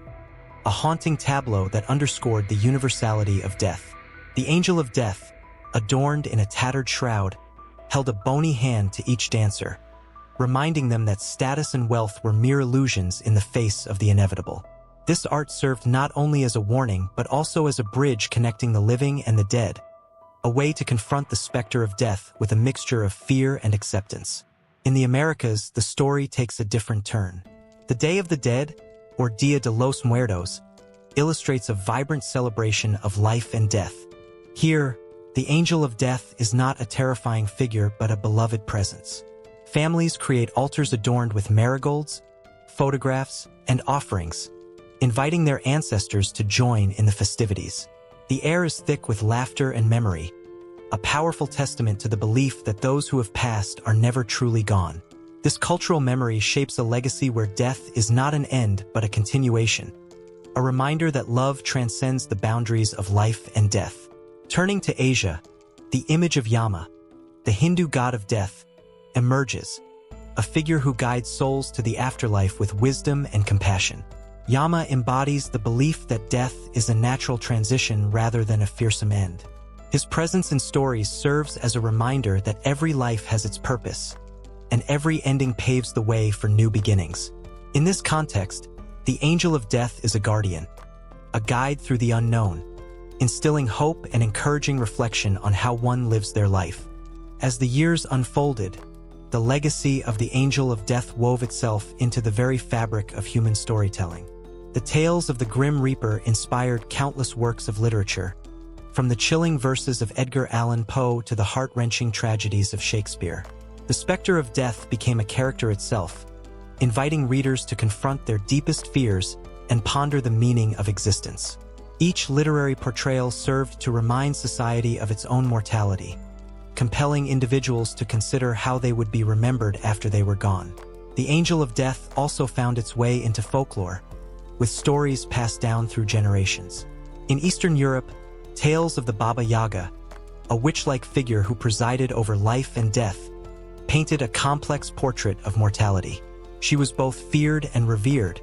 a haunting tableau that underscored the universality of death. The angel of death, adorned in a tattered shroud, held a bony hand to each dancer, reminding them that status and wealth were mere illusions in the face of the inevitable. This art served not only as a warning but also as a bridge connecting the living and the dead, a way to confront the specter of death with a mixture of fear and acceptance. In the Americas, the story takes a different turn. The Day of the Dead, or Dia de los Muertos, illustrates a vibrant celebration of life and death. Here, the angel of death is not a terrifying figure but a beloved presence. Families create altars adorned with marigolds, photographs, and offerings, inviting their ancestors to join in the festivities. The air is thick with laughter and memory, a powerful testament to the belief that those who have passed are never truly gone. This cultural memory shapes a legacy where death is not an end but a continuation, a reminder that love transcends the boundaries of life and death. Turning to Asia, the image of Yama, the Hindu god of death, emerges, a figure who guides souls to the afterlife with wisdom and compassion. Yama embodies the belief that death is a natural transition rather than a fearsome end. His presence in stories serves as a reminder that every life has its purpose, and every ending paves the way for new beginnings. In this context, the angel of death is a guardian, a guide through the unknown, instilling hope and encouraging reflection on how one lives their life. As the years unfolded, the legacy of the angel of death wove itself into the very fabric of human storytelling. The tales of the Grim Reaper inspired countless works of literature, from the chilling verses of Edgar Allan Poe to the heart-wrenching tragedies of Shakespeare. The specter of death became a character itself, inviting readers to confront their deepest fears and ponder the meaning of existence. Each literary portrayal served to remind society of its own mortality, compelling individuals to consider how they would be remembered after they were gone. The angel of death also found its way into folklore, with stories passed down through generations. In Eastern Europe, tales of the Baba Yaga, a witch-like figure who presided over life and death, painted a complex portrait of mortality. She was both feared and revered,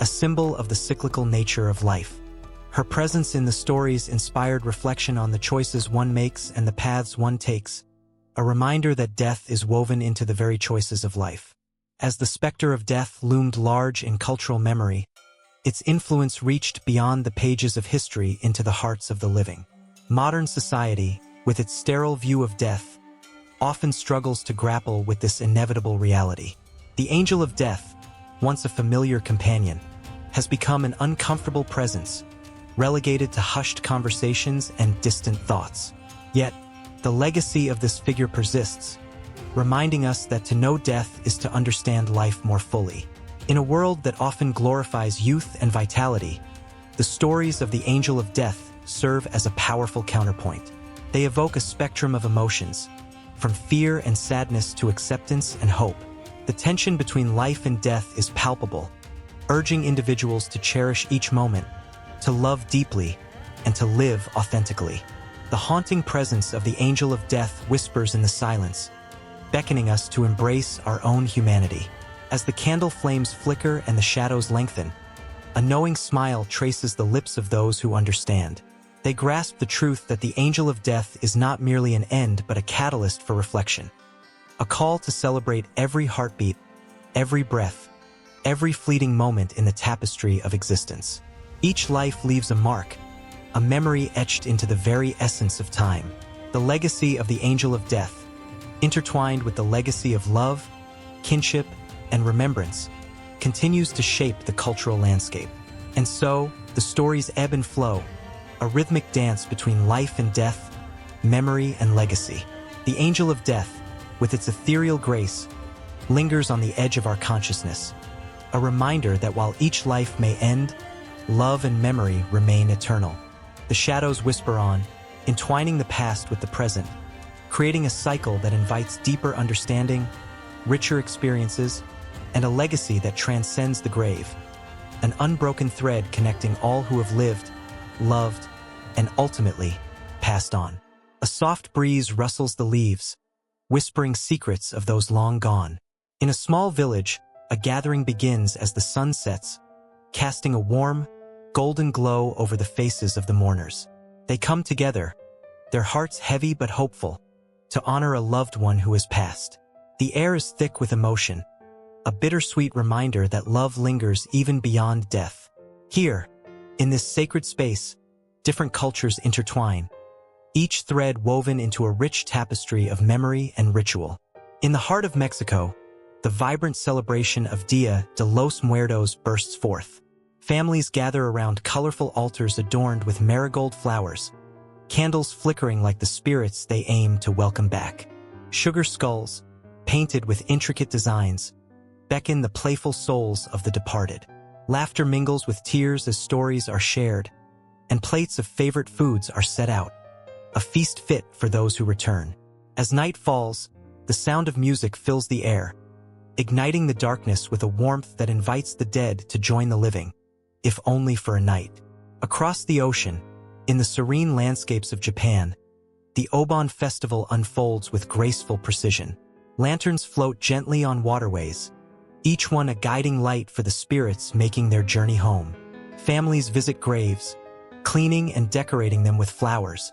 a symbol of the cyclical nature of life. Her presence in the stories inspired reflection on the choices one makes and the paths one takes, a reminder that death is woven into the very choices of life. As the specter of death loomed large in cultural memory, its influence reached beyond the pages of history into the hearts of the living. Modern society, with its sterile view of death, often struggles to grapple with this inevitable reality. The angel of death, once a familiar companion, has become an uncomfortable presence, relegated to hushed conversations and distant thoughts. Yet, the legacy of this figure persists, reminding us that to know death is to understand life more fully. In a world that often glorifies youth and vitality, the stories of the angel of death serve as a powerful counterpoint. They evoke a spectrum of emotions, from fear and sadness to acceptance and hope. The tension between life and death is palpable, urging individuals to cherish each moment, to love deeply, and to live authentically. The haunting presence of the angel of death whispers in the silence, beckoning us to embrace our own humanity. As the candle flames flicker and the shadows lengthen, a knowing smile traces the lips of those who understand. They grasp the truth that the angel of death is not merely an end but a catalyst for reflection, a call to celebrate every heartbeat, every breath, every fleeting moment in the tapestry of existence. Each life leaves a mark, a memory etched into the very essence of time. The legacy of the angel of death, intertwined with the legacy of love, kinship, and remembrance, continues to shape the cultural landscape. And so, the stories ebb and flow, a rhythmic dance between life and death, memory and legacy. The angel of death, with its ethereal grace, lingers on the edge of our consciousness, a reminder that while each life may end, love and memory remain eternal. The shadows whisper on, entwining the past with the present, creating a cycle that invites deeper understanding, richer experiences, and a legacy that transcends the grave, an unbroken thread connecting all who have lived, loved, and ultimately passed on. A soft breeze rustles the leaves, whispering secrets of those long gone. In a small village, a gathering begins as the sun sets, casting a warm, golden glow over the faces of the mourners. They come together, their hearts heavy but hopeful, to honor a loved one who has passed. The air is thick with emotion, a bittersweet reminder that love lingers even beyond death. Here, in this sacred space, different cultures intertwine, each thread woven into a rich tapestry of memory and ritual. In the heart of Mexico, the vibrant celebration of Dia de los Muertos bursts forth. Families gather around colorful altars adorned with marigold flowers, candles flickering like the spirits they aim to welcome back. Sugar skulls, painted with intricate designs, beckon the playful souls of the departed. Laughter mingles with tears as stories are shared, and plates of favorite foods are set out, a feast fit for those who return. As night falls, the sound of music fills the air, igniting the darkness with a warmth that invites the dead to join the living, if only for a night. Across the ocean, in the serene landscapes of Japan, the Obon festival unfolds with graceful precision. Lanterns float gently on waterways, each one a guiding light for the spirits making their journey home. Families visit graves, cleaning and decorating them with flowers,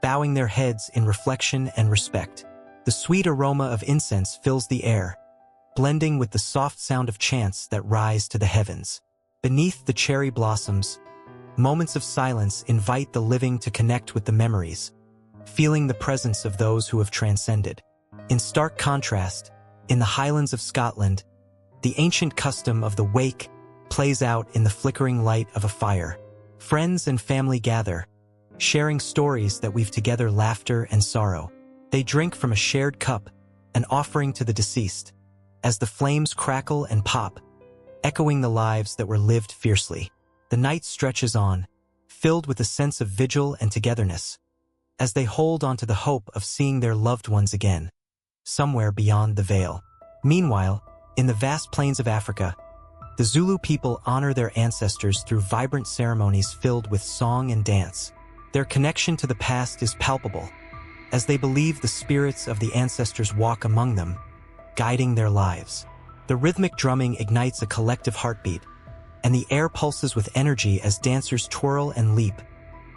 bowing their heads in reflection and respect. The sweet aroma of incense fills the air, blending with the soft sound of chants that rise to the heavens. Beneath the cherry blossoms, moments of silence invite the living to connect with the memories, feeling the presence of those who have transcended. In stark contrast, in the Highlands of Scotland, the ancient custom of the wake plays out in the flickering light of a fire. Friends and family gather, sharing stories that weave together laughter and sorrow. They drink from a shared cup, an offering to the deceased, as the flames crackle and pop, echoing the lives that were lived fiercely. The night stretches on, filled with a sense of vigil and togetherness, as they hold onto the hope of seeing their loved ones again, somewhere beyond the veil. Meanwhile, in the vast plains of Africa, the Zulu people honor their ancestors through vibrant ceremonies filled with song and dance. Their connection to the past is palpable, as they believe the spirits of the ancestors walk among them, guiding their lives. The rhythmic drumming ignites a collective heartbeat, and the air pulses with energy as dancers twirl and leap,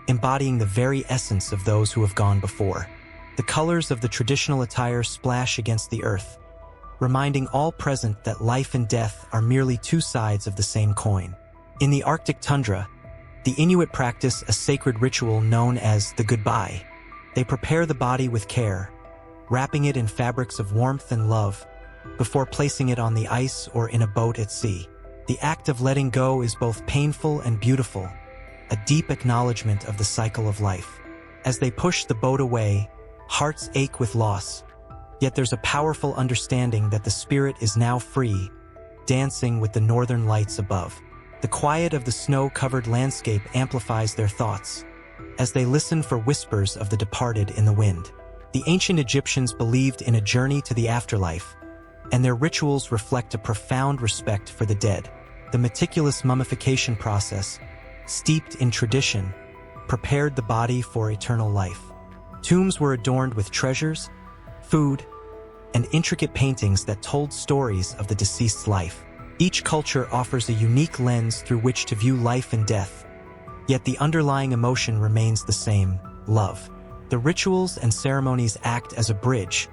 embodying the very essence of those who have gone before. The colors of the traditional attire splash against the earth, reminding all present that life and death are merely two sides of the same coin. In the Arctic tundra, the Inuit practice a sacred ritual known as the goodbye. They prepare the body with care, wrapping it in fabrics of warmth and love, before placing it on the ice or in a boat at sea. The act of letting go is both painful and beautiful, a deep acknowledgement of the cycle of life. As they push the boat away, hearts ache with loss, yet there's a powerful understanding that the spirit is now free, dancing with the northern lights above. The quiet of the snow-covered landscape amplifies their thoughts, as they listen for whispers of the departed in the wind. The ancient Egyptians believed in a journey to the afterlife, and their rituals reflect a profound respect for the dead. The meticulous mummification process, steeped in tradition, prepared the body for eternal life. Tombs were adorned with treasures, food, and intricate paintings that told stories of the deceased's life. Each culture offers a unique lens through which to view life and death, yet the underlying emotion remains the same: love. The rituals and ceremonies act as a bridge,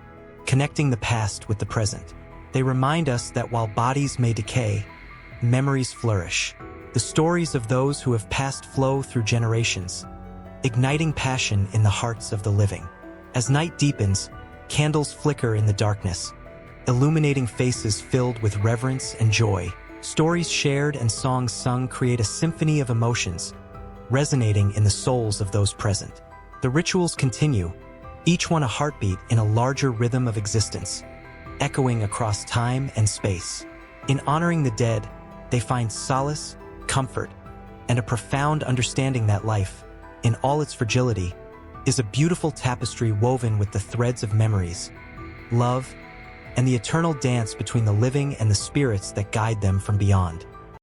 connecting the past with the present. They remind us that while bodies may decay, memories flourish. The stories of those who have passed flow through generations, igniting passion in the hearts of the living. As night deepens, candles flicker in the darkness, illuminating faces filled with reverence and joy. Stories shared and songs sung create a symphony of emotions, resonating in the souls of those present. The rituals continue, each one a heartbeat in a larger rhythm of existence, echoing across time and space. In honoring the dead, they find solace, comfort, and a profound understanding that life, in all its fragility, is a beautiful tapestry woven with the threads of memories, love, and the eternal dance between the living and the spirits that guide them from beyond.